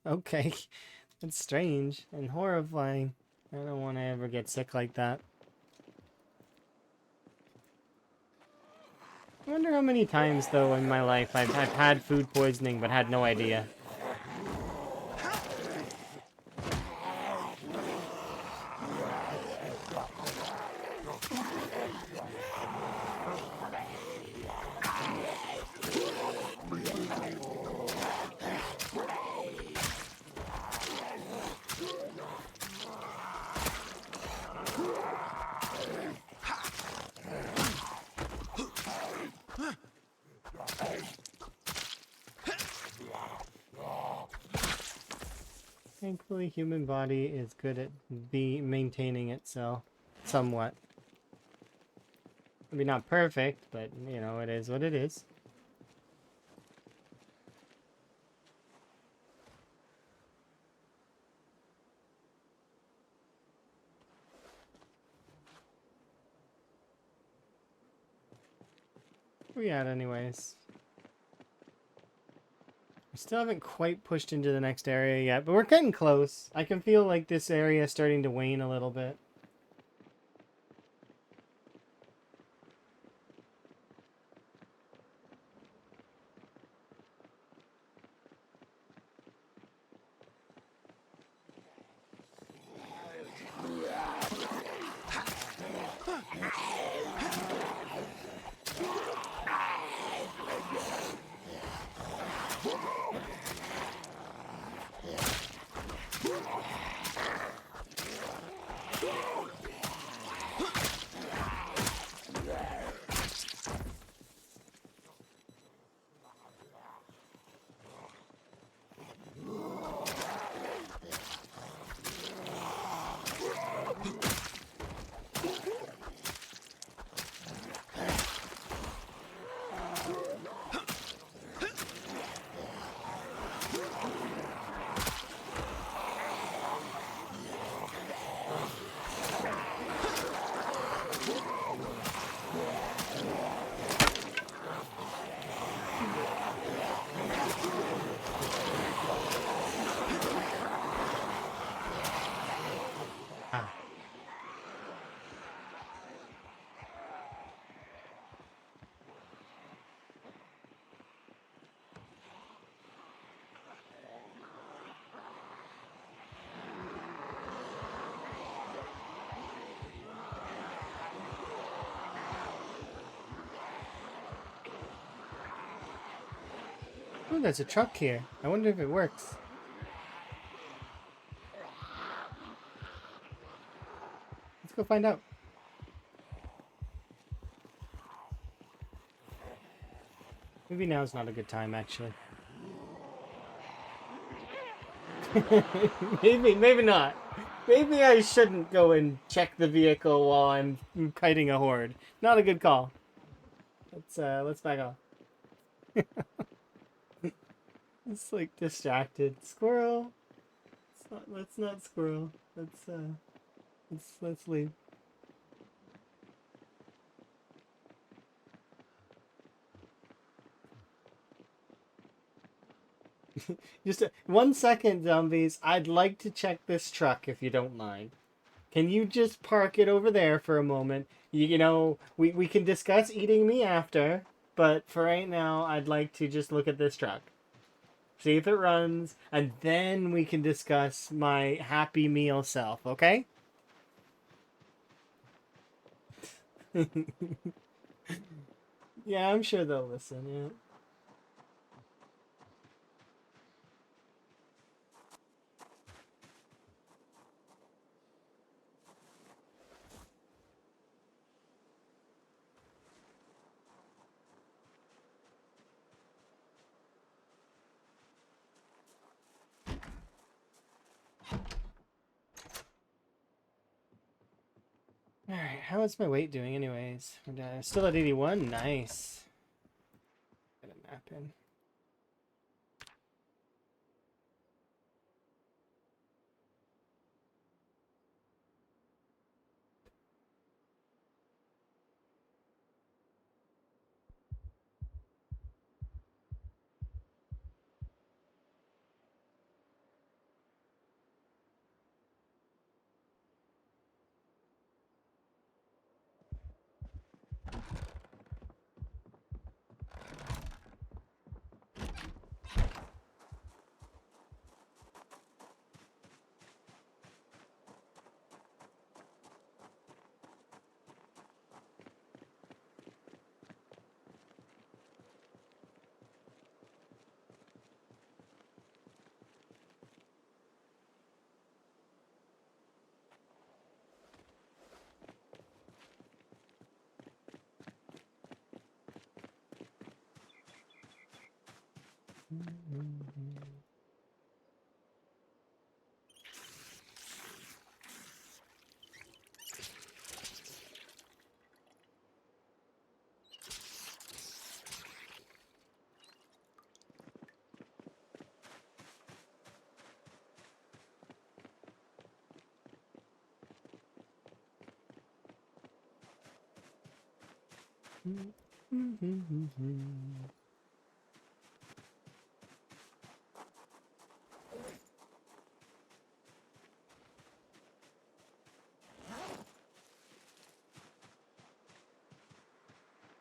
Okay. That's strange and horrifying. I don't want to ever get sick like that. I wonder how many times, though, in my life I've had food poisoning but had no idea. Thankfully, human body is good at maintaining itself, somewhat. Maybe not perfect, but, you know, it is what it is. Where we at anyways? We still haven't quite pushed into the next area yet, but we're getting close. I can feel like this area is starting to wane a little bit. Ah. Ooh, there's a truck here. I wonder if it works. Let's go find out. Maybe now's not a good time, actually. maybe not. Maybe I shouldn't go and check the vehicle while I'm kiting a horde. Not a good call. Let's back off. It's like distracted. Squirrel. Let's not squirrel. Let's leave. Just 1 second, zombies. I'd like to check this truck if you don't mind. Can you just park it over there for a moment? You know, we can discuss eating me after, but for right now, I'd like to just look at this truck. See if it runs, and then we can discuss my Happy Meal self, okay? Yeah, I'm sure they'll listen, yeah. Alright, how is my weight doing anyways? Still at 81? Nice. Get a nap in.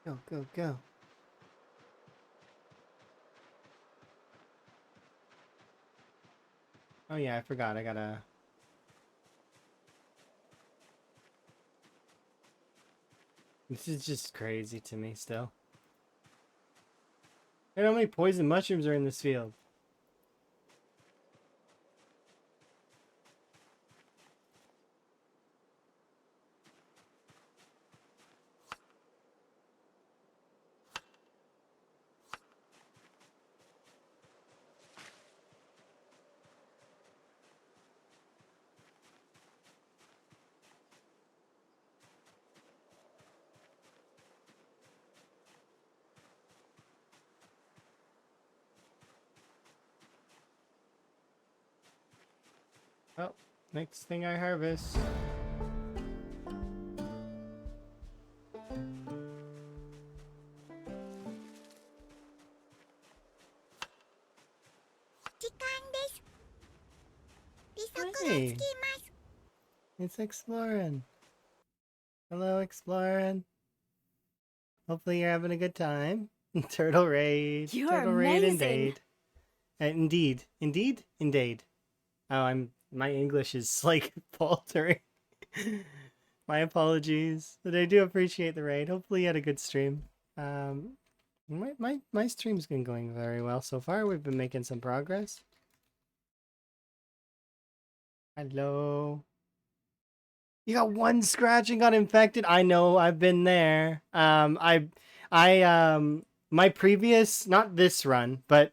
Go, go, go. Oh yeah, I forgot. I gotta... This is just crazy to me still. I don't know how many poison mushrooms are in this field. Oh, next thing I harvest. Hey, it's exploring. Hello, exploring. Hopefully you're having a good time. Turtle raid. You're Turtle raid amazing. indeed. Indeed. Oh, my English is like faltering. My apologies, but I do appreciate the raid. Hopefully you had a good stream. My stream's been going very well so far. We've been making some progress. Hello. You got one scratch and got infected. I know, I've been there. My previous, not this run, but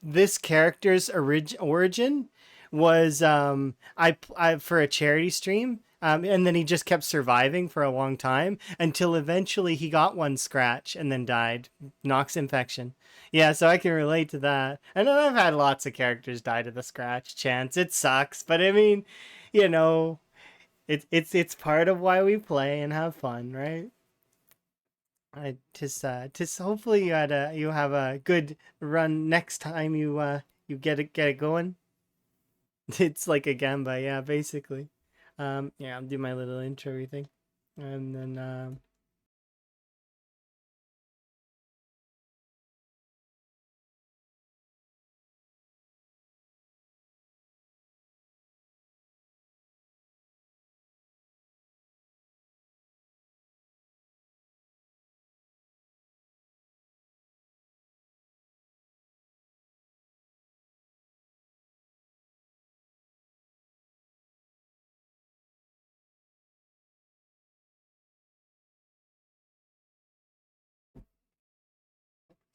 this character's origin was I for a charity stream. And then he just kept surviving for a long time until eventually he got one scratch and then died. Nox infection. Yeah, so I can relate to that. And then I've had lots of characters die to the scratch chance. It sucks, but I mean, you know, it's part of why we play and have fun, right? I just hopefully you have a good run next time you get it going. It's like a gamba, yeah, basically. Yeah, I'll do my little intro thing, and then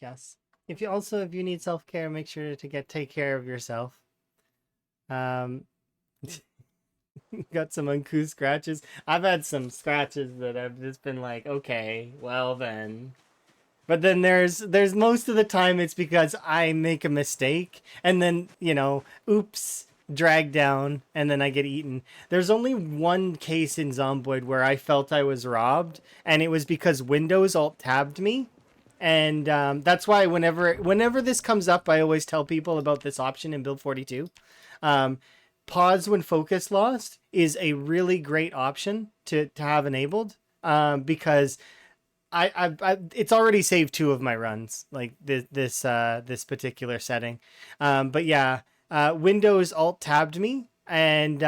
yes. If you need self care, make sure to take care of yourself. Um, got some uncouth scratches. I've had some scratches that I've just been like, okay, well then. But then there's most of the time it's because I make a mistake and then, oops, drag down and then I get eaten. There's only one case in Zomboid where I felt I was robbed, and it was because Windows alt tabbed me. And that's why whenever this comes up, I always tell people about this option in Build 42. Um, Pause when focus lost is a really great option to have enabled, because it's already saved two of my runs, like this particular setting. But yeah, Windows alt tabbed me, and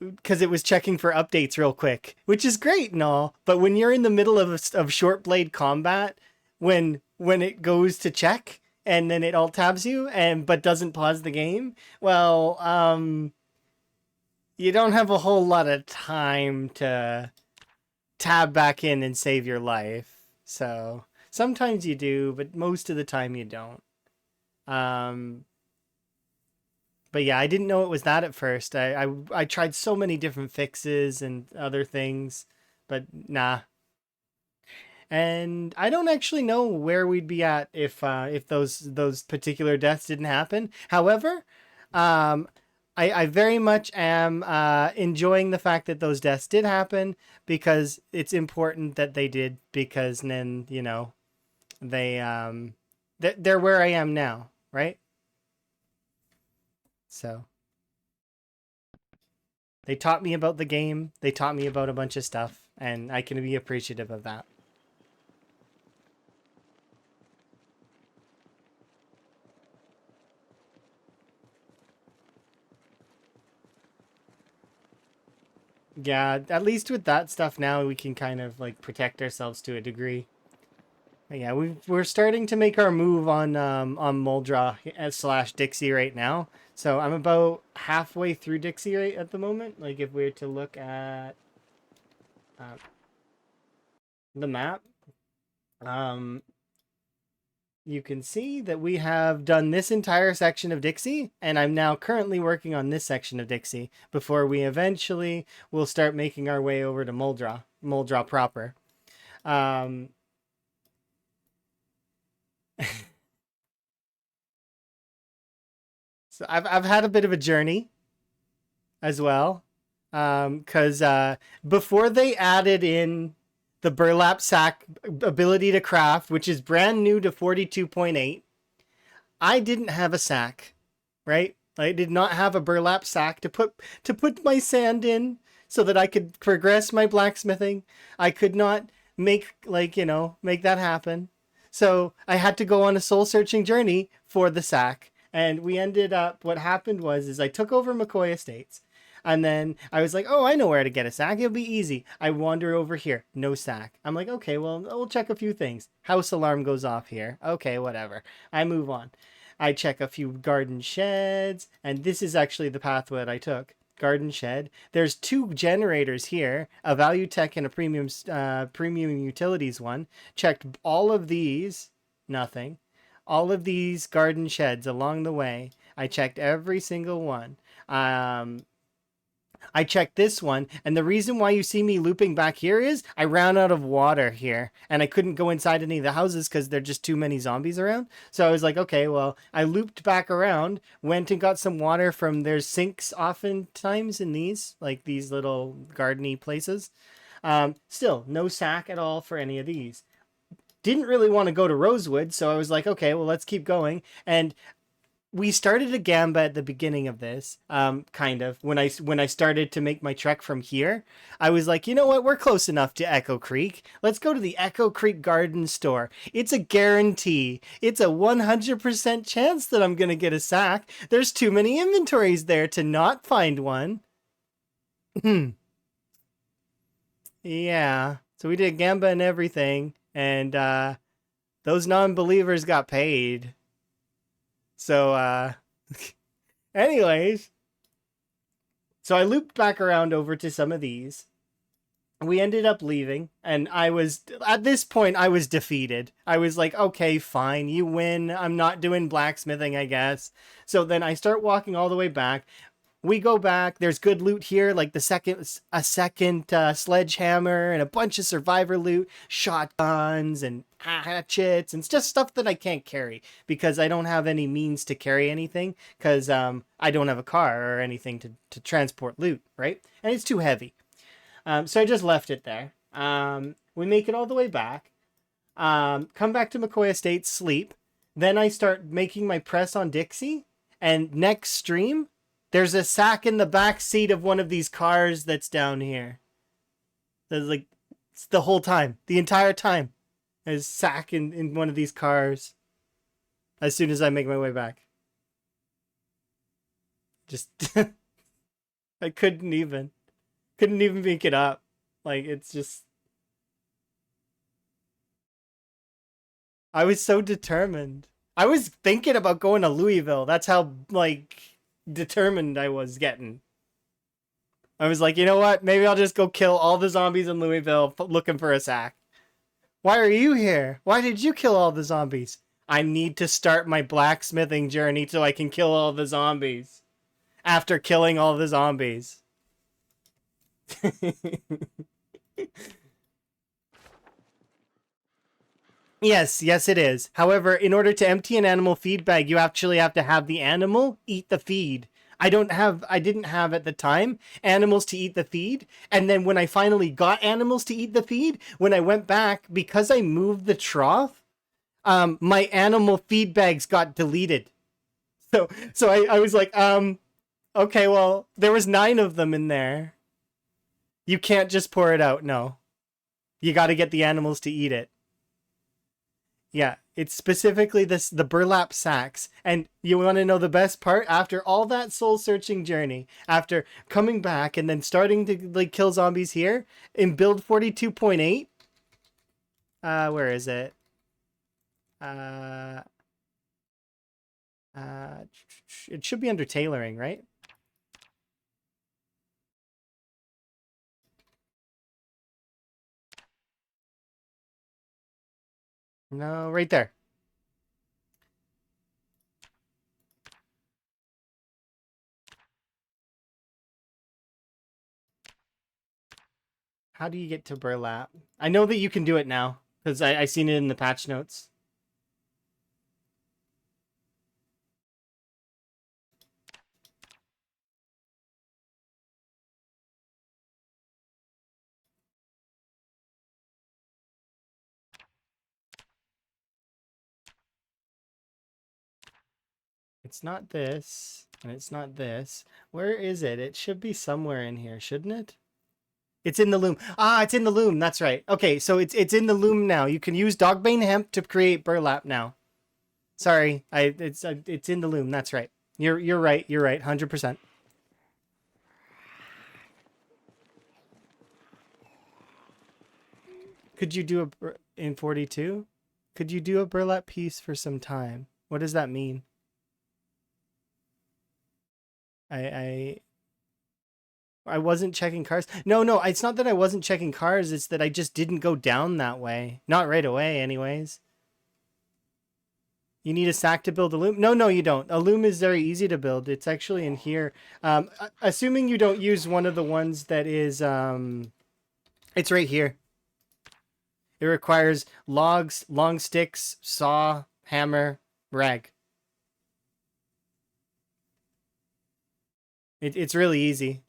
because it was checking for updates real quick, which is great and all. But when you're in the middle of short blade combat, when it goes to check and then it alt tabs you but doesn't pause the game, well, you don't have a whole lot of time to tab back in and save your life. So sometimes you do, but most of the time you don't. Um, but yeah, I didn't know it was that at first. I tried so many different fixes and other things, but nah. And I don't actually know where we'd be at if those particular deaths didn't happen. However, um, I very much am enjoying the fact that those deaths did happen because it's important that they did because then, they they're where I am now, right? So they taught me about the game, they taught me about a bunch of stuff, and I can be appreciative of that. Yeah, at least with that stuff now we can kind of like protect ourselves to a degree. But yeah, we're starting to make our move on Muldra slash Dixie right now. So I'm about halfway through Dixie right at the moment. Like if we were to look at uh, the map, um, you can see that we have done this entire section of Dixie, and I'm now currently working on this section of Dixie before we eventually will start making our way over to Muldra proper. Um, so I've had a bit of a journey as well, because before they added in the burlap sack ability to craft, which is brand new to 42.8, I didn't have a sack, right? I did not have a burlap sack to put my sand in so that I could progress my blacksmithing. I could not make that happen. So I had to go on a soul searching journey for the sack. And we ended up what happened was is I took over McCoy Estates. And then I was like, oh, I know where to get a sack. It'll be easy. I wander over here. No sack. I'm like, okay, well, we'll check a few things. House alarm goes off here. Okay, whatever. I move on. I check a few garden sheds, and this is actually the path that I took. Garden shed. There's two generators here, a value tech and a premium utilities one. Checked all of these, nothing. All of these garden sheds along the way. I checked every single one. I checked this one, and the reason why you see me looping back here is I ran out of water here, and I couldn't go inside any of the houses because there are just too many zombies around. So I was like, okay, well, I looped back around, went and got some water from there's sinks oftentimes in these, like these little gardeny places. Still, no sack at all for any of these. Didn't really want to go to Rosewood, so I was like, okay, well, let's keep going. And we started a gamba at the beginning of this, kind of when I started to make my trek from here. I was like, you know what, we're close enough to Echo Creek. Let's go to the Echo Creek Garden Store. It's a guarantee. It's a 100% chance that I'm gonna get a sack. There's too many inventories there to not find one. Yeah. So we did gamba and everything, and those non-believers got paid. So anyways, so I looped back around over to some of these. We ended up leaving, and I was at this point I was defeated. I was like, okay, fine, you win. I'm not doing blacksmithing, I guess. So then I start walking all the way back. We go back. There's good loot here, like a second sledgehammer and a bunch of survivor loot, shotguns and hatchets, and it's just stuff that I can't carry because I don't have any means to carry anything because I don't have a car or anything to transport loot, right? And it's too heavy. So I just left it there. We make it all the way back. Come back to McCoy Estate, sleep. Then I start making my press on Dixie, and next stream there's a sack in the back seat of one of these cars that's down here. There's like it's the whole time, the entire time. There's a sack in one of these cars. As soon as I make my way back, just I couldn't even make it up. Like it's just I was so determined. I was thinking about going to Louisville. That's how like determined I was getting. I was like, you know what? Maybe I'll just go kill all the zombies in Louisville looking for a sack. Why are you here? Why did you kill all the zombies? I need to start my blacksmithing journey so I can kill all the zombies. After killing all the zombies. Yes, it is. However, in order to empty an animal feed bag, you actually have to have the animal eat the feed. I didn't have at the time animals to eat the feed. And then when I finally got animals to eat the feed, when I went back, because I moved the trough, my animal feed bags got deleted. So I was like, okay, well, there was 9 of them in there. You can't just pour it out. No, you got to get the animals to eat it. Yeah, it's specifically the burlap sacks. And you want to know the best part? After all that soul searching journey, after coming back and then starting to like kill zombies here in build 42.8, where is it? Uh uh it should be under tailoring, right? No, right there. How do you get to burlap? I know that you can do it now because I seen it in the patch notes. It's not this, and it's not this. Where is it? It should be somewhere in here, shouldn't it? It's in the loom. Ah, it's in the loom. That's right. Okay, so it's in the loom now. You can use dogbane hemp to create burlap now. Sorry, it's in the loom. That's right. You're right. You're right. 100%. Could you do in 42? Could you do a burlap piece for some time? What does that mean? I I wasn't checking cars. No, it's not that I wasn't checking cars. It's that I just didn't go down that way. Not right away, anyways. You need a sack to build a loom? No, you don't. A loom is very easy to build. It's actually in here. Assuming you don't use one of the ones that is, it's right here. It requires logs, long sticks, saw, hammer, rag. It's really easy.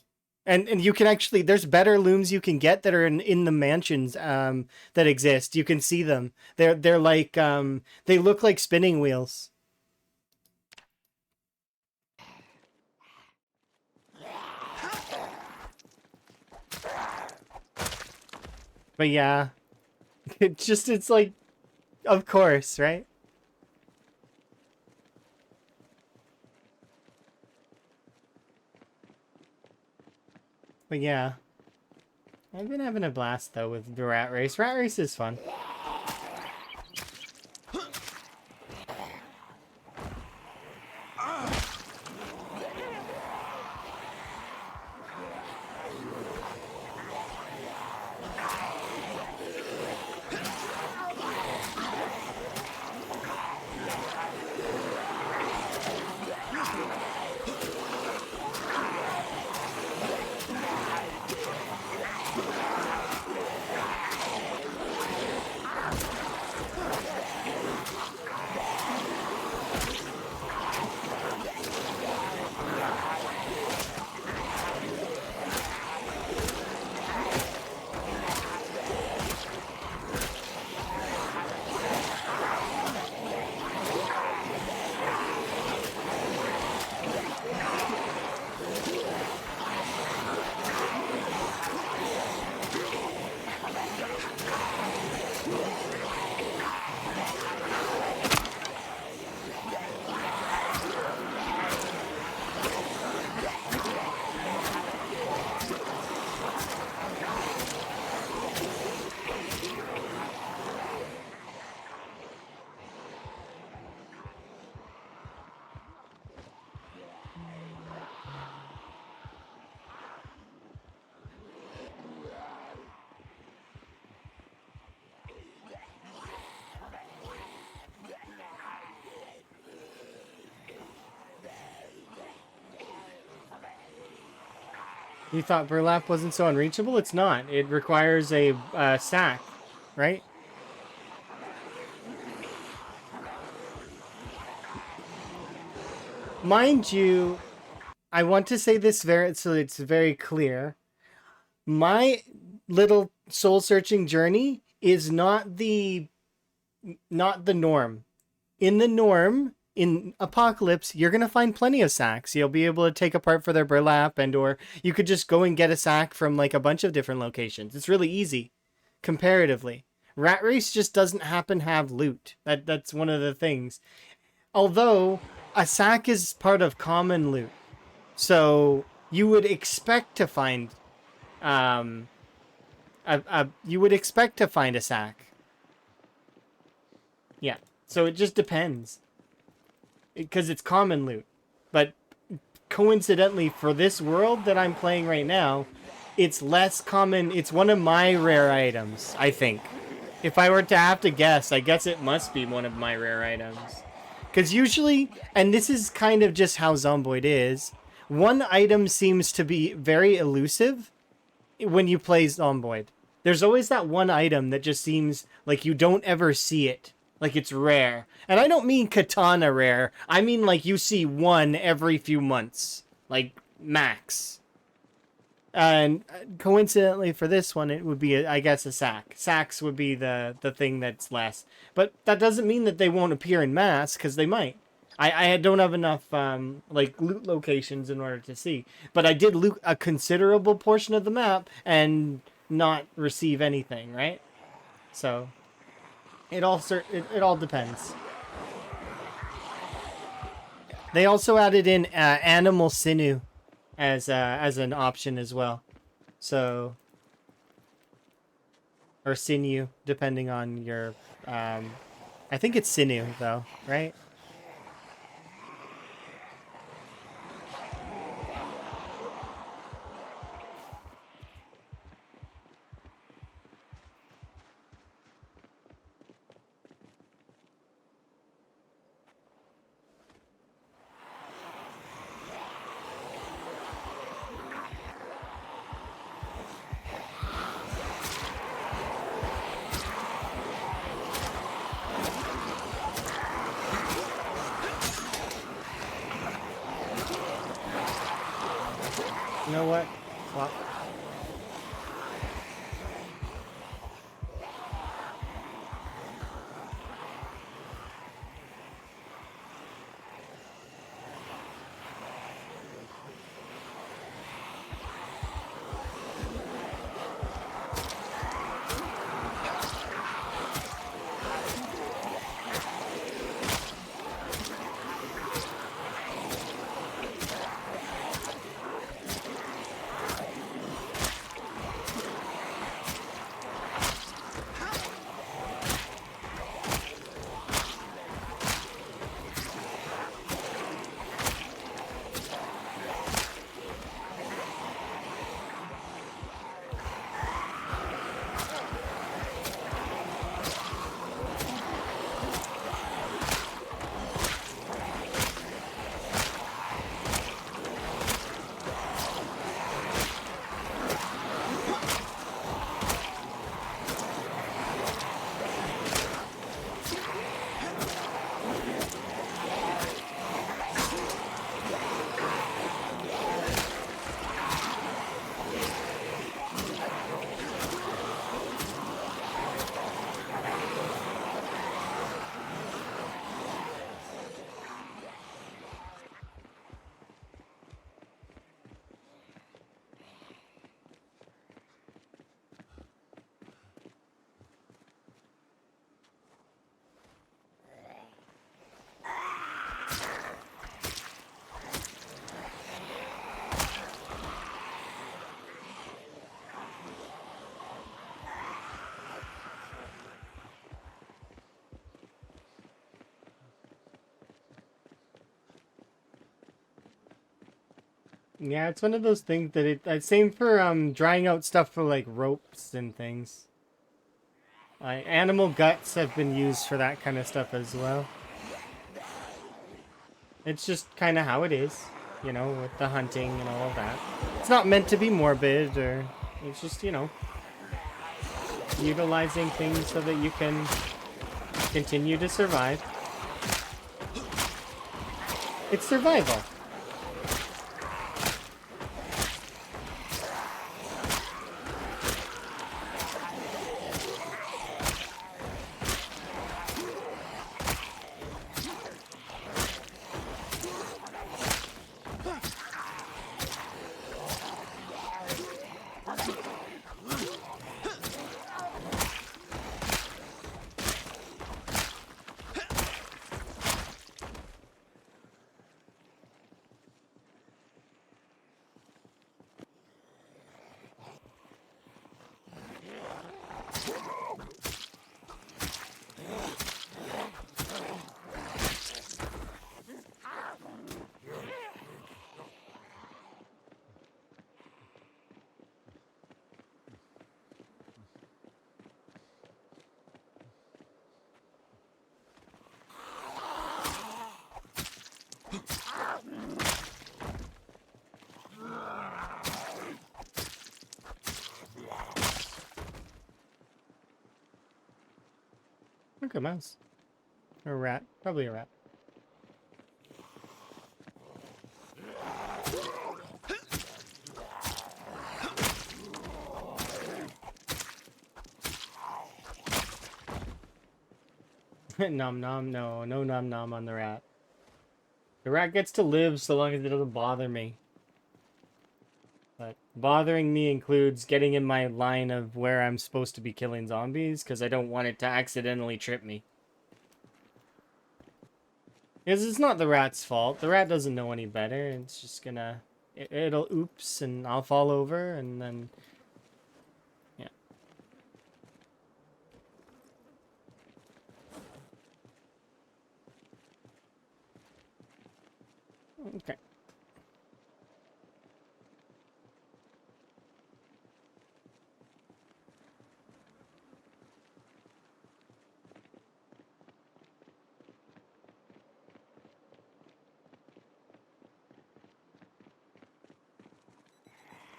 And you can actually, there's better looms you can get that are in the mansions that exist. You can see them. They're like they look like spinning wheels. But yeah, it's like, of course, right? But yeah, I've been having a blast though with the rat race. Rat race is fun. You thought burlap wasn't so unreachable? It's not. It requires a sack, right? Mind you, I want to say this so it's very clear. My little soul searching journey is not the norm. In the norm, in Apocalypse, you're gonna find plenty of sacks. You'll be able to take apart for their burlap, and or you could just go and get a sack from like a bunch of different locations. It's really easy, comparatively. Rat Race just doesn't happen to have loot. That's one of the things. Although a sack is part of common loot, so you would expect to find, you would expect to find a sack. Yeah. So it just depends. Because it's common loot. But coincidentally, for this world that I'm playing right now, it's less common. It's one of my rare items, I think. If I were to have to guess, I guess it must be one of my rare items. Because usually, and this is kind of just how Zomboid is, one item seems to be very elusive when you play Zomboid. There's always that one item that just seems like you don't ever see it. Like it's rare. And I don't mean katana rare. I mean like you see one every few months. Like max. And coincidentally for this one, it would be, I guess, a sack. Sacks would be the thing that's less. But that doesn't mean that they won't appear in mass, because they might. I don't have enough like loot locations in order to see. But I did loot a considerable portion of the map and not receive anything, right? So it all depends. They also added in animal sinew as an option as well. So, or sinew, depending on your I think it's sinew though, right? You know what? Well, yeah, it's one of those things that same for drying out stuff for like ropes and things. Animal guts have been used for that kind of stuff as well. It's just kind of how it is, you know, with the hunting and all of that. It's not meant to be morbid, or it's just, you know, utilizing things so that you can continue to survive. It's survival. Look, a mouse. Or a rat. Probably a rat. Nom nom, no. No nom nom on the rat. The rat gets to live so long as it doesn't bother me. But bothering me includes getting in my line of where I'm supposed to be killing zombies, because I don't want it to accidentally trip me. Because it's not the rat's fault. The rat doesn't know any better. It's just gonna... It'll oops, and I'll fall over, and then... Yeah. Okay.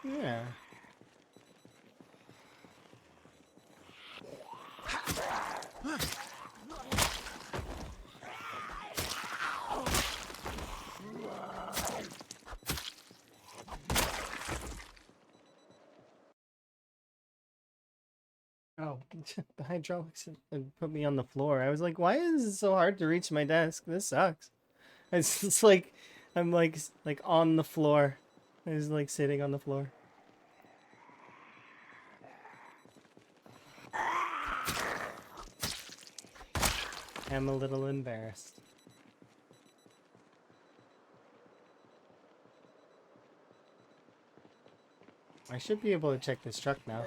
Yeah. Oh, the hydraulics put me on the floor. I was like, why is it so hard to reach my desk? This sucks. It's just like, I'm like on the floor. I was like sitting on the floor. I'm a little embarrassed. I should be able to check this truck now.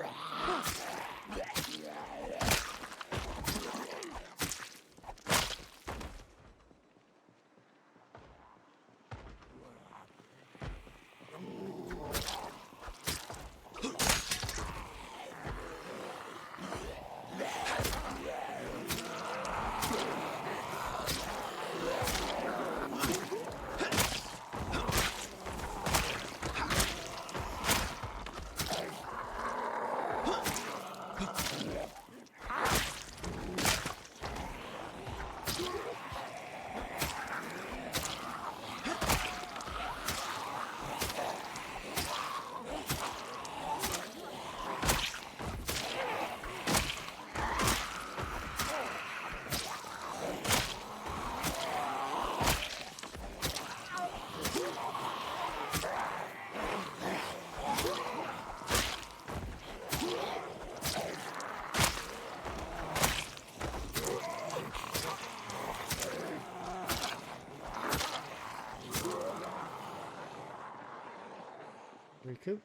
Recoup.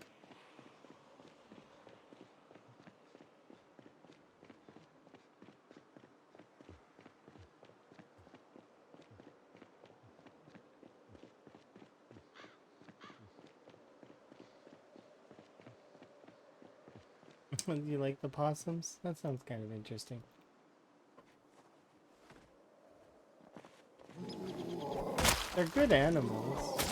Do you like the possums? That sounds kind of interesting. They're good animals.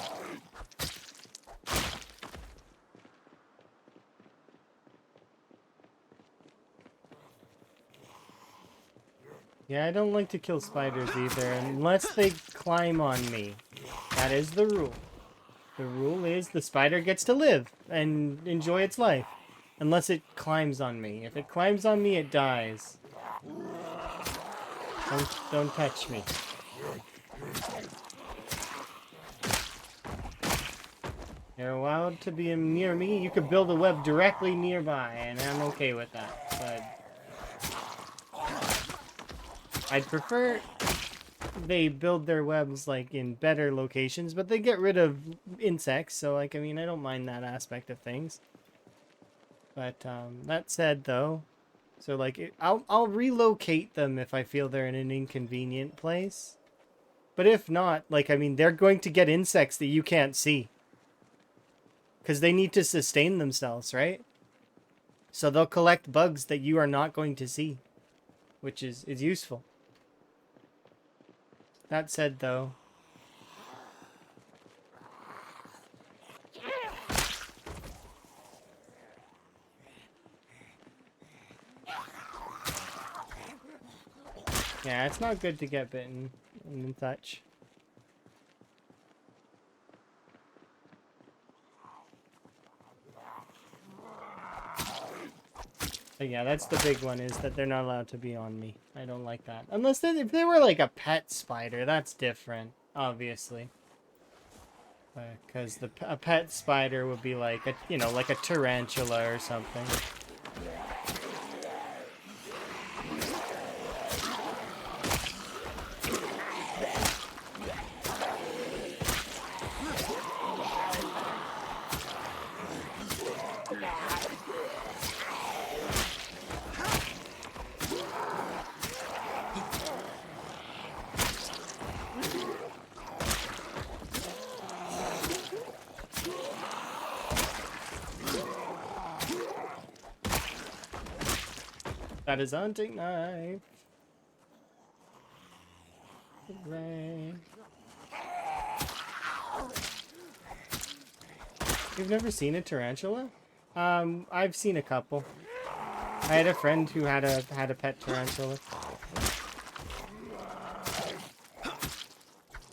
Yeah, I don't like to kill spiders either, unless they climb on me. That is the rule. The rule is the spider gets to live and enjoy its life. Unless it climbs on me. If it climbs on me, it dies. Don't touch me. You're allowed to be near me. You could build a web directly nearby, and I'm okay with that. But I'd prefer they build their webs like in better locations, but they get rid of insects, so like I mean I don't mind that aspect of things. But that said though, so like I'll relocate them if I feel they're in an inconvenient place. But if not, like I mean they're going to get insects that you can't see. Cuz they need to sustain themselves, right? So they'll collect bugs that you are not going to see, which is useful. That said though, Yeah, it's not good to get bitten and such. But yeah, that's the big one, is that they're not allowed to be on me. I don't like that. Unless if they were like a pet spider, that's different, obviously. Because a pet spider would be like a, you know, like a tarantula or something. That is a hunting knife. Hooray. You've never seen a tarantula? I've seen a couple. I had a friend who had a pet tarantula.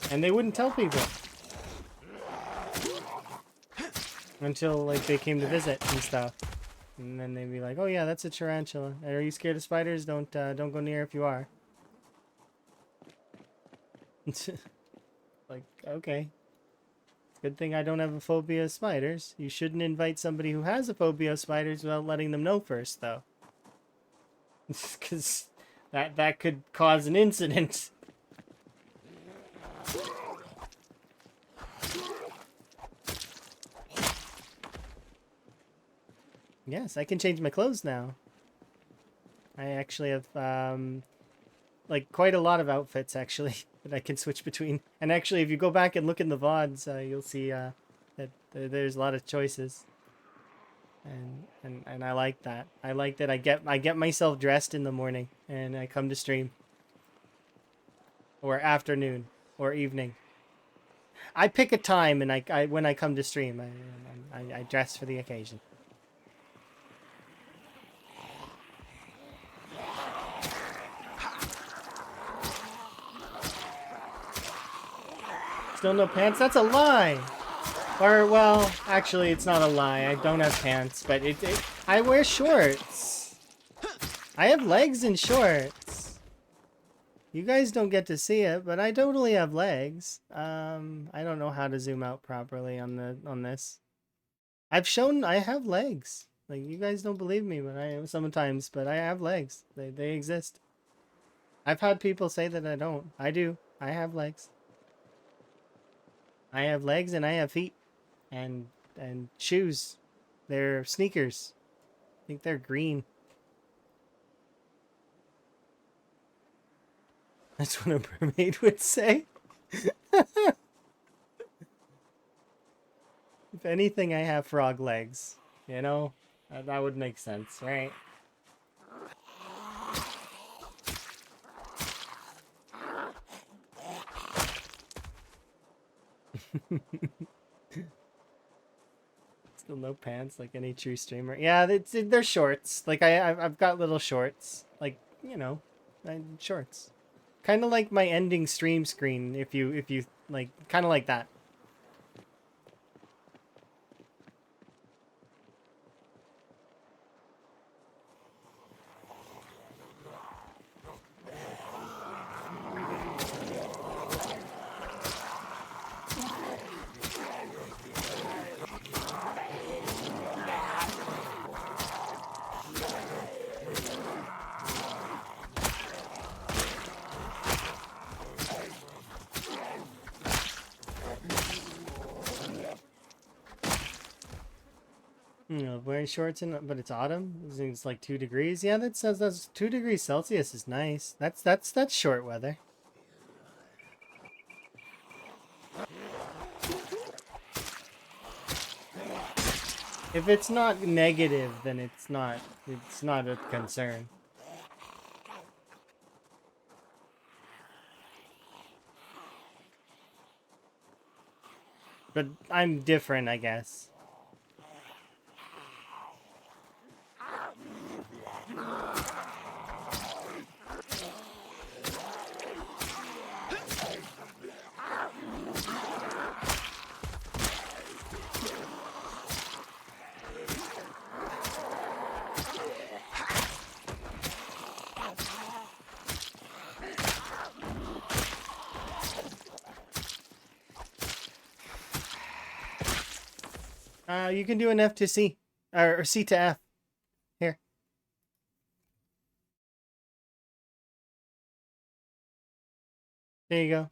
And they wouldn't tell people. Until like they came to visit and stuff. And then they'd be like, "Oh yeah, that's a tarantula. Are you scared of spiders? Don't go near if you are." Like, okay. Good thing I don't have a phobia of spiders. You shouldn't invite somebody who has a phobia of spiders without letting them know first, though. Because that could cause an incident. Yes, I can change my clothes now. I actually have, like, quite a lot of outfits, actually, that I can switch between. And actually, if you go back and look in the VODs, you'll see, that there's a lot of choices. And I like that. I like that I get myself dressed in the morning, and I come to stream. Or afternoon, or evening. I pick a time, and I when I come to stream, I dress for the occasion. Still no pants? That's a lie! Or, well, actually, it's not a lie. I don't have pants, but I wear shorts. I have legs in shorts. You guys don't get to see it, but I totally have legs. I don't know how to zoom out properly on this. I have legs. Like, you guys don't believe me, but sometimes, but I have legs. They exist. I've had people say that I don't. I do. I have legs. I have legs and I have feet. And shoes. They're sneakers. I think they're green. That's what a mermaid would say. If anything, I have frog legs. You know? That would make sense, right? Still no pants, like any true streamer. Yeah, they're shorts. Like I've got little shorts. Like, you know, shorts. Kind of like my ending stream screen. If you like, kind of like that. You know, wearing shorts but it's autumn. It's like 2 degrees. Yeah, that says that's 2 degrees Celsius is nice. That's short weather. If it's not negative, then it's not a concern. But I'm different, I guess. You can do an F to C, or C to F. Here. There you go.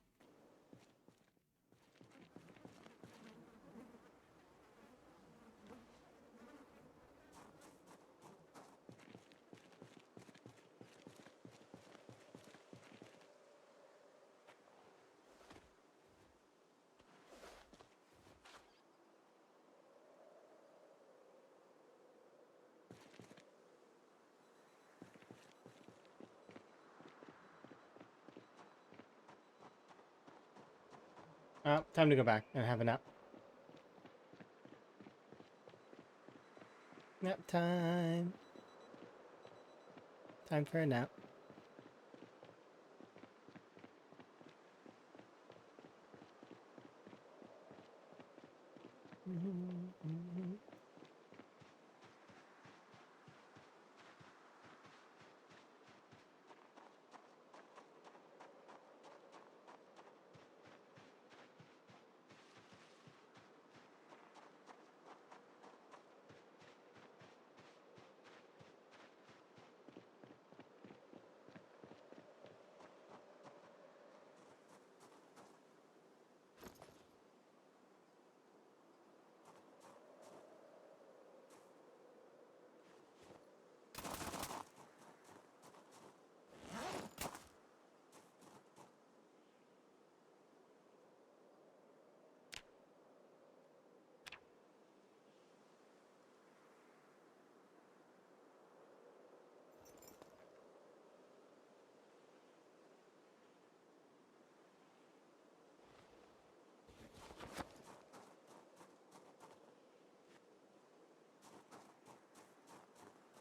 Oh, time to go back and have a nap. Nap time. Time for a nap.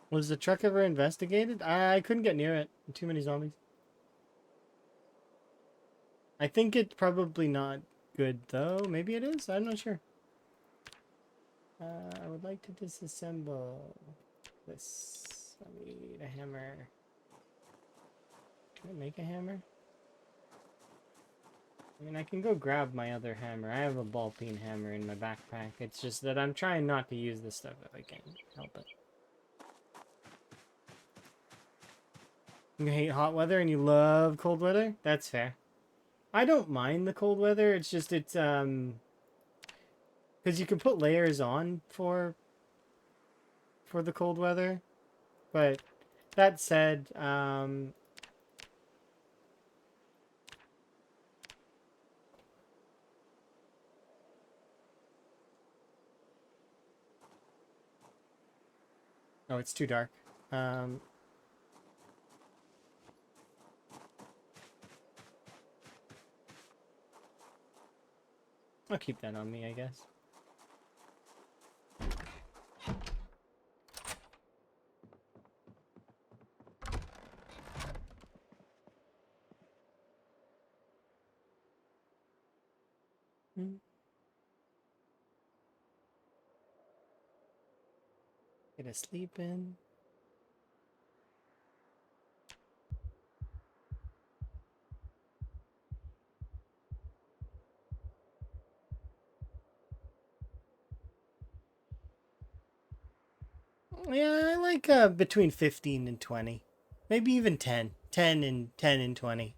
Was the truck ever investigated? I couldn't get near it. Too many zombies. I think it's probably not good, though. Maybe it is? I'm not sure. I would like to disassemble this. I need a hammer. Can I make a hammer? I mean, I can go grab my other hammer. I have a ball peen hammer in my backpack. It's just that I'm trying not to use this stuff if I can help it. You hate hot weather and you love cold weather? That's fair. I don't mind the cold weather. It's just because you can put layers on for the cold weather. But that said, oh, it's too dark. I'll keep that on me, I guess. Get a sleep in. Yeah, I like between 15 and 20. Maybe even 10. 10 and 20.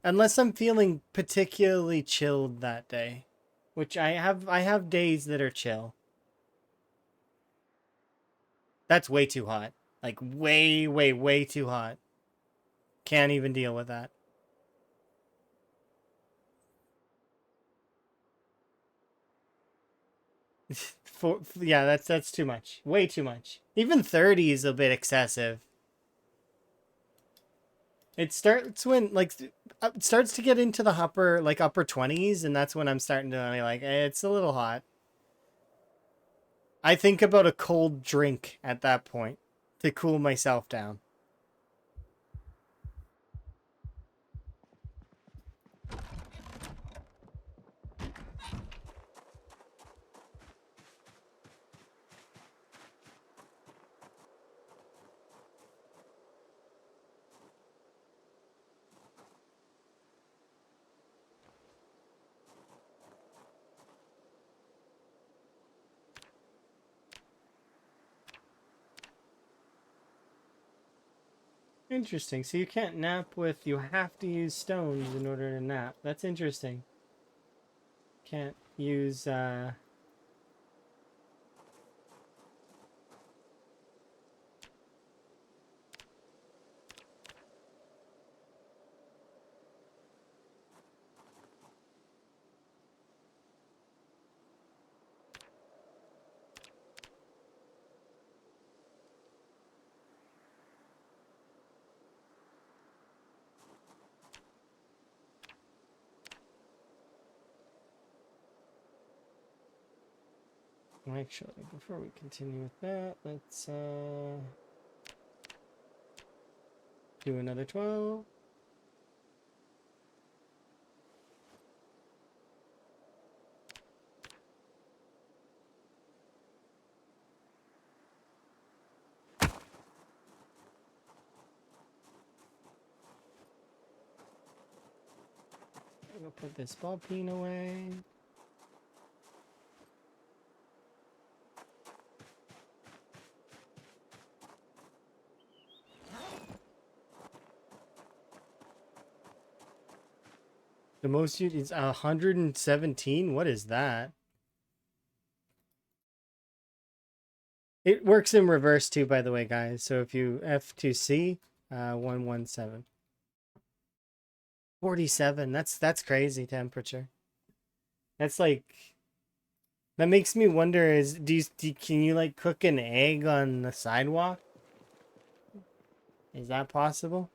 Unless I'm feeling particularly chilled that day, which I have days that are chill. That's way too hot. Like way too hot. Can't even deal with that. Yeah, that's too much. Way too much. Even 30 is a bit excessive. It starts when it starts to get into the upper 20s, and that's when I'm starting to be like, it's a little hot. I think about a cold drink at that point to cool myself down. Interesting. So you can't nap with, you have to use stones in order to nap. That's interesting. Can't use, actually, before we continue with that, let's, do another 12. I'm gonna put this ball peen away. The most used is 117. What is that? It works in reverse too, by the way, guys. So if you F2C, 117. 47. That's crazy temperature. That's like, that makes me wonder, is can you like cook an egg on the sidewalk? Is that possible?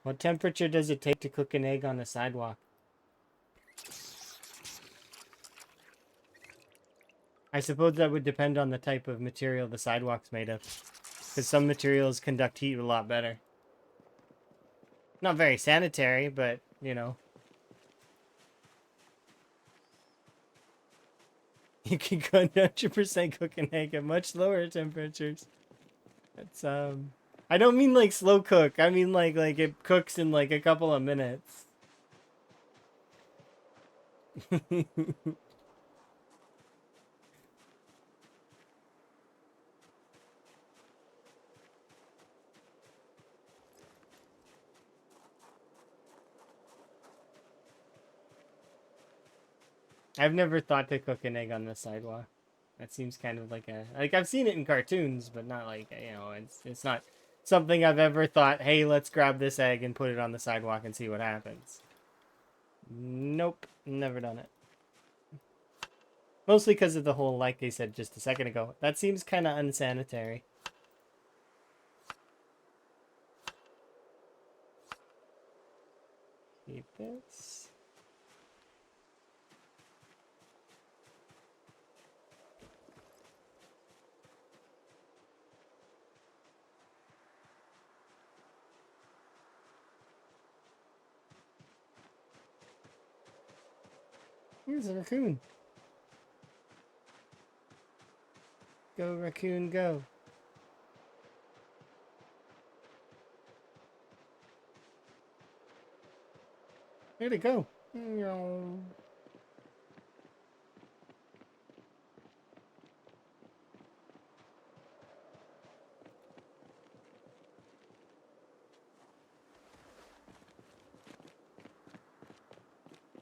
What temperature does it take to cook an egg on the sidewalk? I suppose that would depend on the type of material the sidewalk's made of, because some materials conduct heat a lot better. Not very sanitary, but, you know. You can 100% cook an egg at much lower temperatures. It's, I don't mean like slow cook. I mean like it cooks in like a couple of minutes. I've never thought to cook an egg on the sidewalk. That seems kind of like I've seen it in cartoons, but not like, you know, it's not something I've ever thought, hey, let's grab this egg and put it on the sidewalk and see what happens. Nope, never done it. Mostly because of the whole, like they said just a second ago, that seems kind of unsanitary. Keep this. Here's a raccoon. Go, raccoon, go. Where'd it go?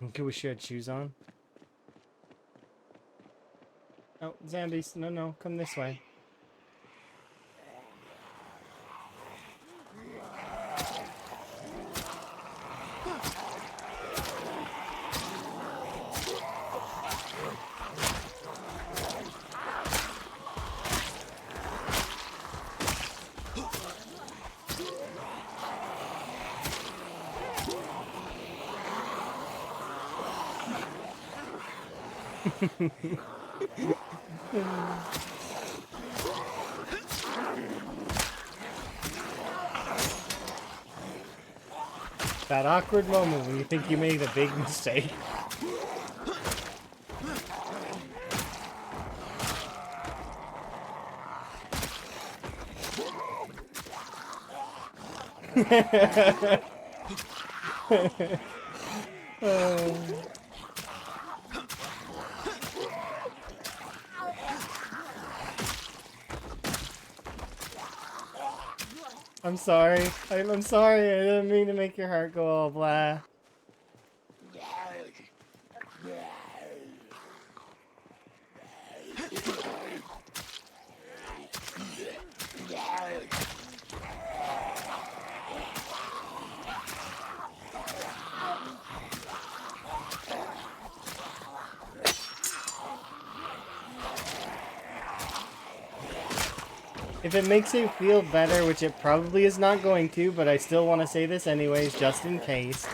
Okay, we should have shoes on. Oh, zombies. No, no, come this way. That awkward moment when you think you made a big mistake. I'm sorry. I'm sorry. I didn't mean to make your heart go all blah. If it makes you feel better, which it probably is not going to, but I still want to say this anyways, just in case.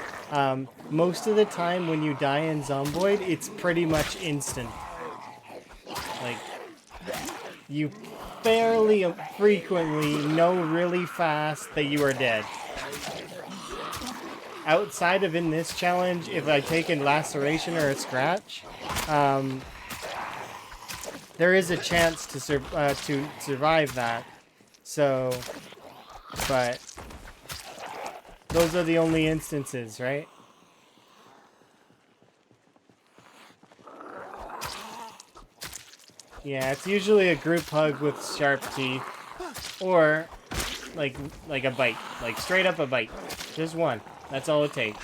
Most of the time when you die in Zomboid, it's pretty much instant. Like, you fairly frequently know really fast that you are dead. Outside of in this challenge, if I take a laceration or a scratch, there is a chance to survive that. So, but those are the only instances, right? Yeah, it's usually a group hug with sharp teeth, or like a bite, like straight up a bite. Just one. That's all it takes.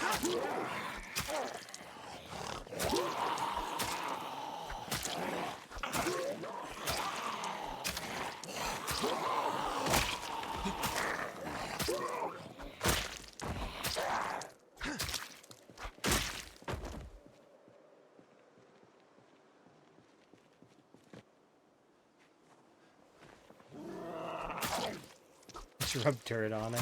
Rub dirt on it.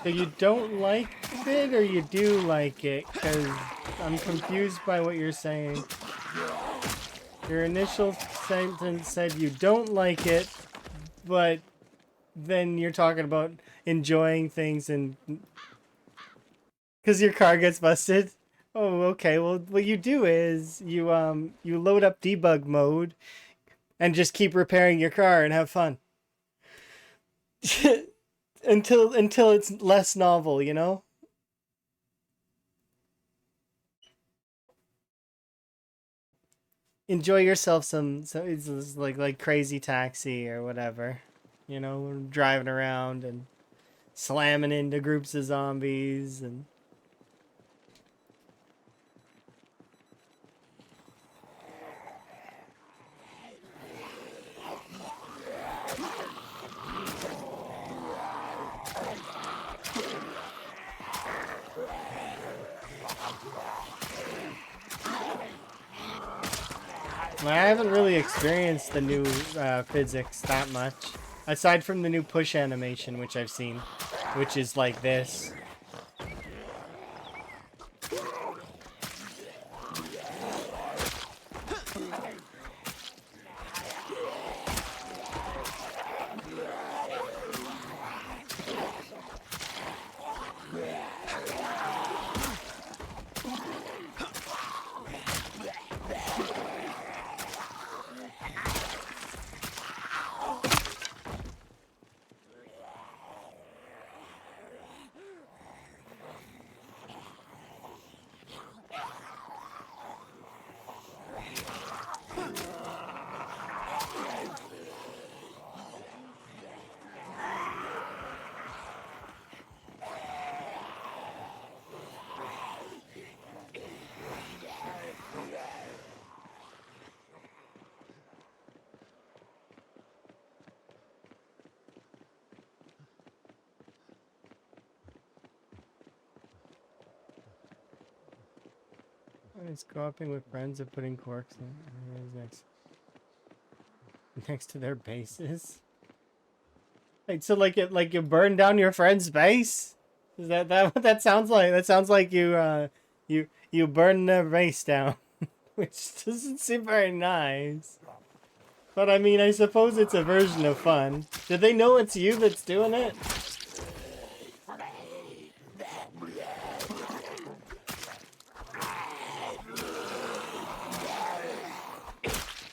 So you don't like it or you do like it? Because I'm confused by what you're saying. Your initial sentence said you don't like it, but then you're talking about enjoying things and because your car gets busted. Oh, okay. Well, what you do is you load up debug mode and just keep repairing your car and have fun until it's less novel, you know? Enjoy yourself some it's like Crazy Taxi or whatever. You know, driving around and slamming into groups of zombies and I haven't really experienced the new physics that much. Aside from the new push animation, which I've seen, which is like this. It's co-oping with friends and putting corks next next to their bases. Like so, like you burn down your friend's base. Is that what that sounds like? That sounds like you burn their base down, which doesn't seem very nice. But I mean, I suppose it's a version of fun. Do they know it's you that's doing it?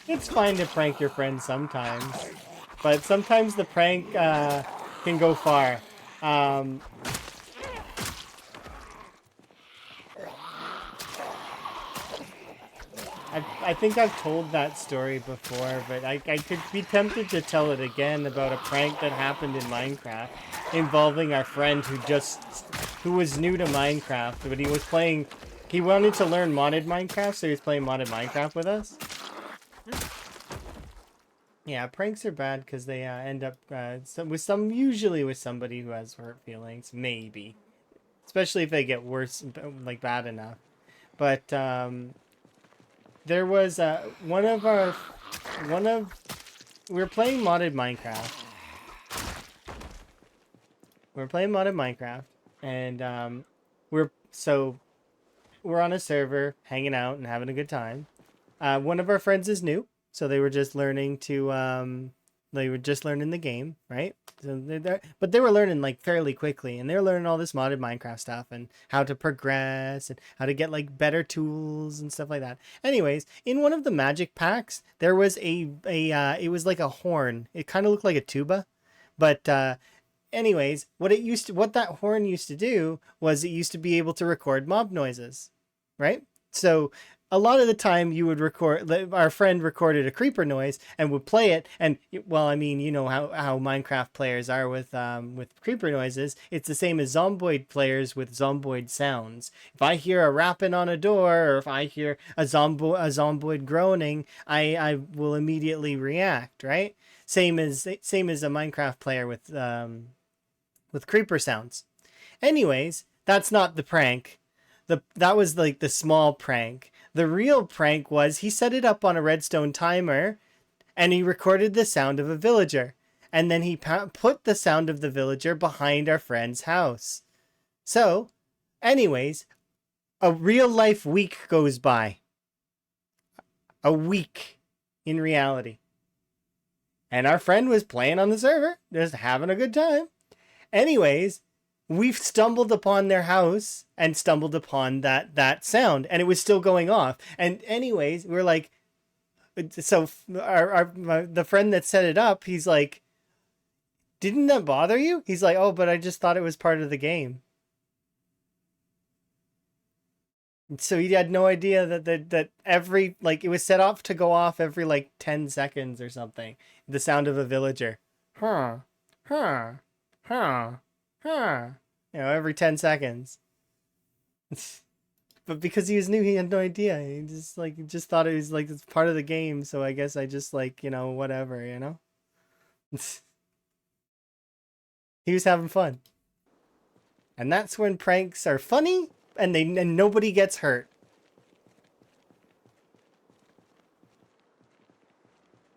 It's fine to prank your friends sometimes, but sometimes the prank can go far. Um, I think I've told that story before, but I could be tempted to tell it again about a prank that happened in Minecraft involving our friend who was new to Minecraft, but he wanted to learn modded Minecraft, so he was playing modded Minecraft with us. Yeah, pranks are bad because they end up usually with somebody who has hurt feelings, maybe, especially if they get worse, like bad enough. But there was one of we were playing modded Minecraft. And we're on a server hanging out and having a good time. One of our friends is new, so they were just learning the game, right? So but they were learning like fairly quickly, and they were learning all this modded Minecraft stuff and how to progress and how to get like better tools and stuff like that. Anyways, in one of the magic packs, there was it was like a horn. It kind of looked like a tuba, but anyways, what that horn used to do was it used to be able to record mob noises, right? So a lot of the time you would our friend recorded a creeper noise and would play it, and well, I mean, you know how Minecraft players are with creeper noises. It's the same as zomboid players with zomboid sounds. If I hear a rapping on a door, or if I hear a zomboid groaning, I will immediately react, right? Same as a Minecraft player with creeper sounds. Anyways, that's not the prank. That was like the small prank. The real prank was he set it up on a redstone timer and he recorded the sound of a villager. and then he put the sound of the villager behind our friend's house. So, anyways, a real life week goes by. A week in reality. And our friend was playing on the server, just having a good time. Anyways, we've stumbled upon their house and stumbled upon that sound, and it was still going off. And anyways, we're like, so the friend that set it up, he's like, didn't that bother you? He's like, oh, but I just thought it was part of the game. So he had no idea that every, like, it was set off to go off every like 10 seconds or something. The sound of a villager. Huh. Huh. Huh. Huh. Every 10 seconds. But because he was new, he had no idea. He just thought it was like it's part of the game, so I guess I just like, whatever. He was having fun. And that's when pranks are funny and nobody gets hurt.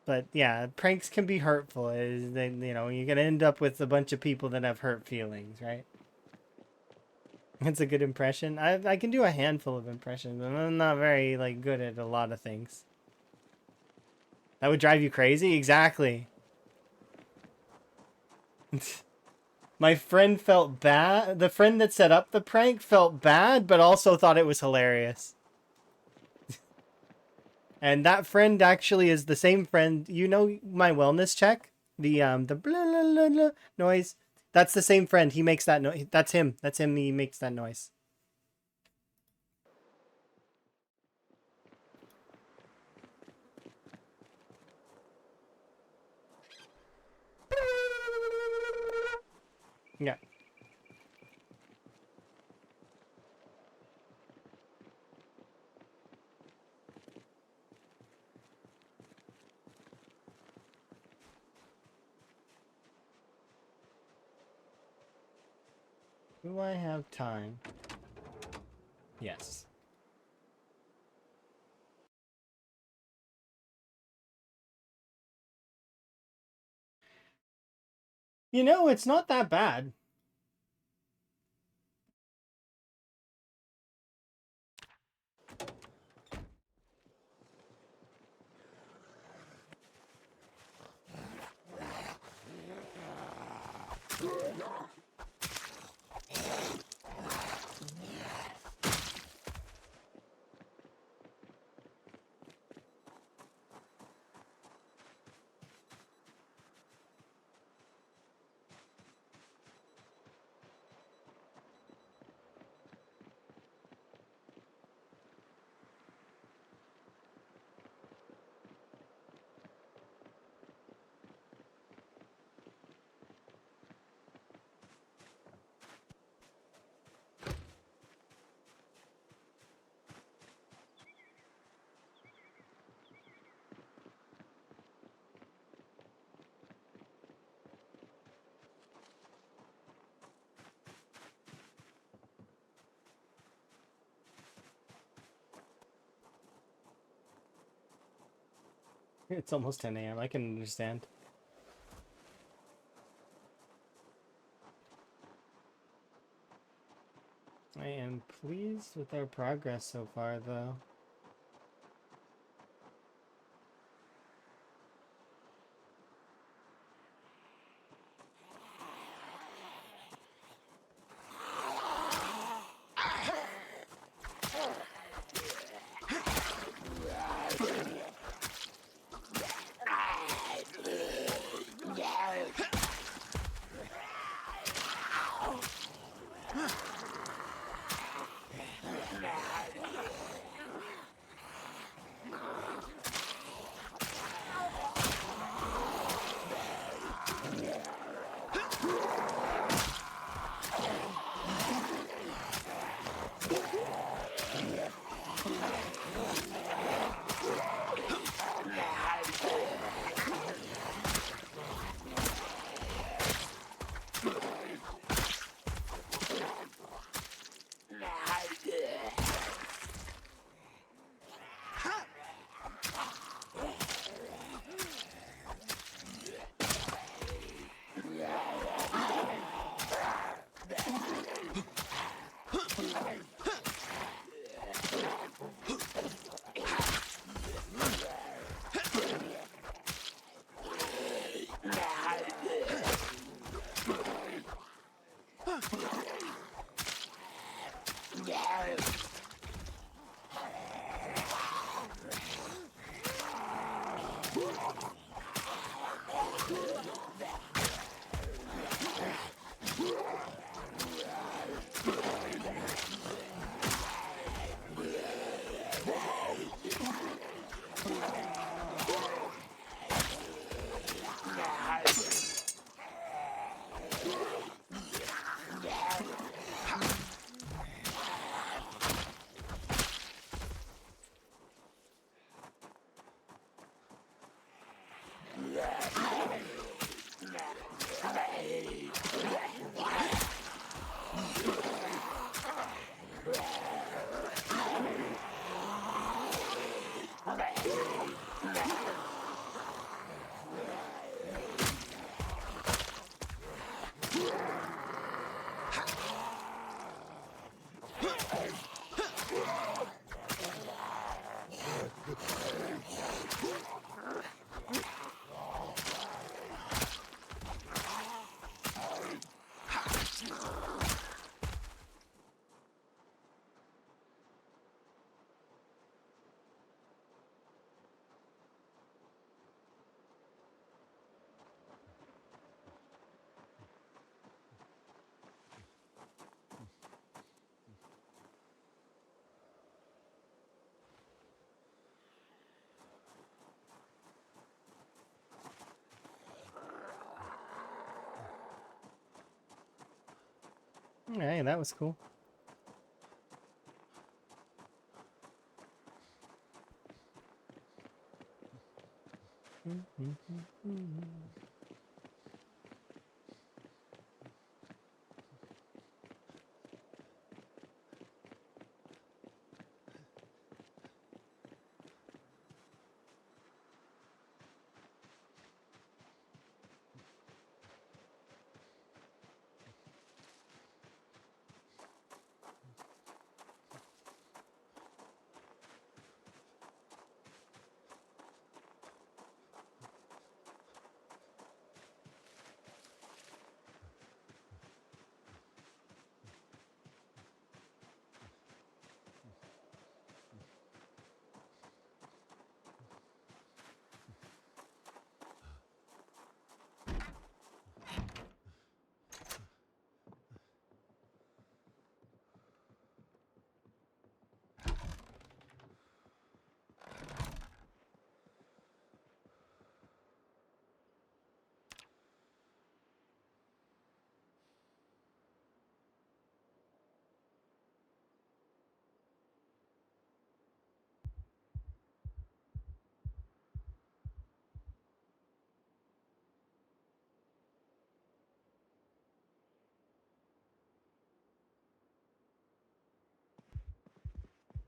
But yeah, pranks can be hurtful. You're gonna end up with a bunch of people that have hurt feelings, right? That's a good impression. I can do a handful of impressions, and I'm not very like good at a lot of things. That would drive you crazy? Exactly. My friend felt bad. The friend that set up the prank felt bad, but also thought it was hilarious. And that friend actually is the same friend. You know my wellness check? The blah, blah, blah, blah noise? That's the same friend. He makes that noise. That's him. That's him. He makes that noise. Yeah. Do I have time? Yes. It's not that bad. It's almost 10 a.m. I can understand. I am pleased with our progress so far, though. Hey, that was cool.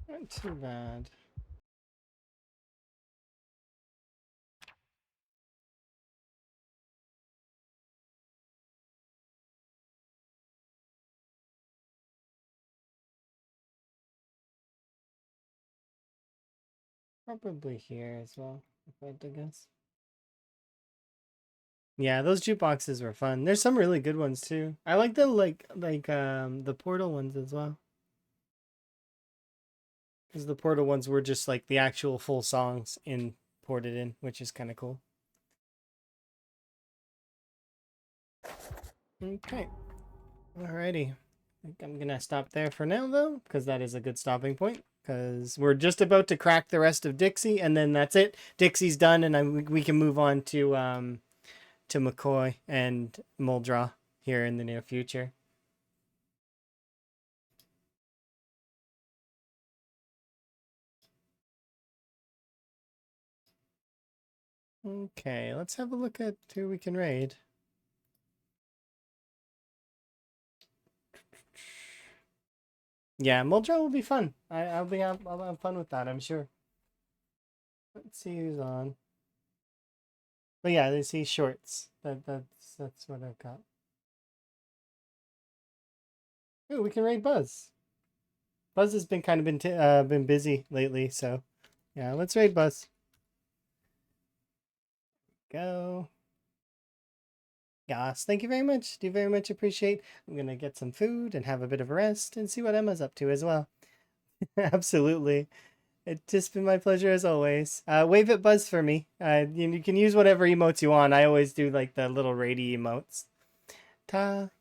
Not too bad. Probably here as well, if I had to guess. Yeah, those jukeboxes were fun. There's some really good ones too. I like the the Portal ones as well. Because the Portal ones were just like the actual full songs imported in, which is kind of cool. Okay. Alrighty. I think I'm gonna stop there for now though, because that is a good stopping point. Because we're just about to crack the rest of Dixie, and then that's it. Dixie's done, and we can move on to McCoy and Muldra here in the near future. Okay, let's have a look at who we can raid. Yeah, Muldra will be fun. I'll have fun with that, I'm sure. Let's see who's on. But yeah, they see shorts. That's what I've got. Ooh, we can raid Buzz. Buzz has been kind of been busy lately, so yeah, let's raid Buzz. Go. Yes, thank you very much. Do very much appreciate. I'm gonna get some food and have a bit of a rest and see what Emma's up to as well. Absolutely. It's just been my pleasure as always. Wave at Buzz for me. You can use whatever emotes you want. I always do like the little rady emotes. Ta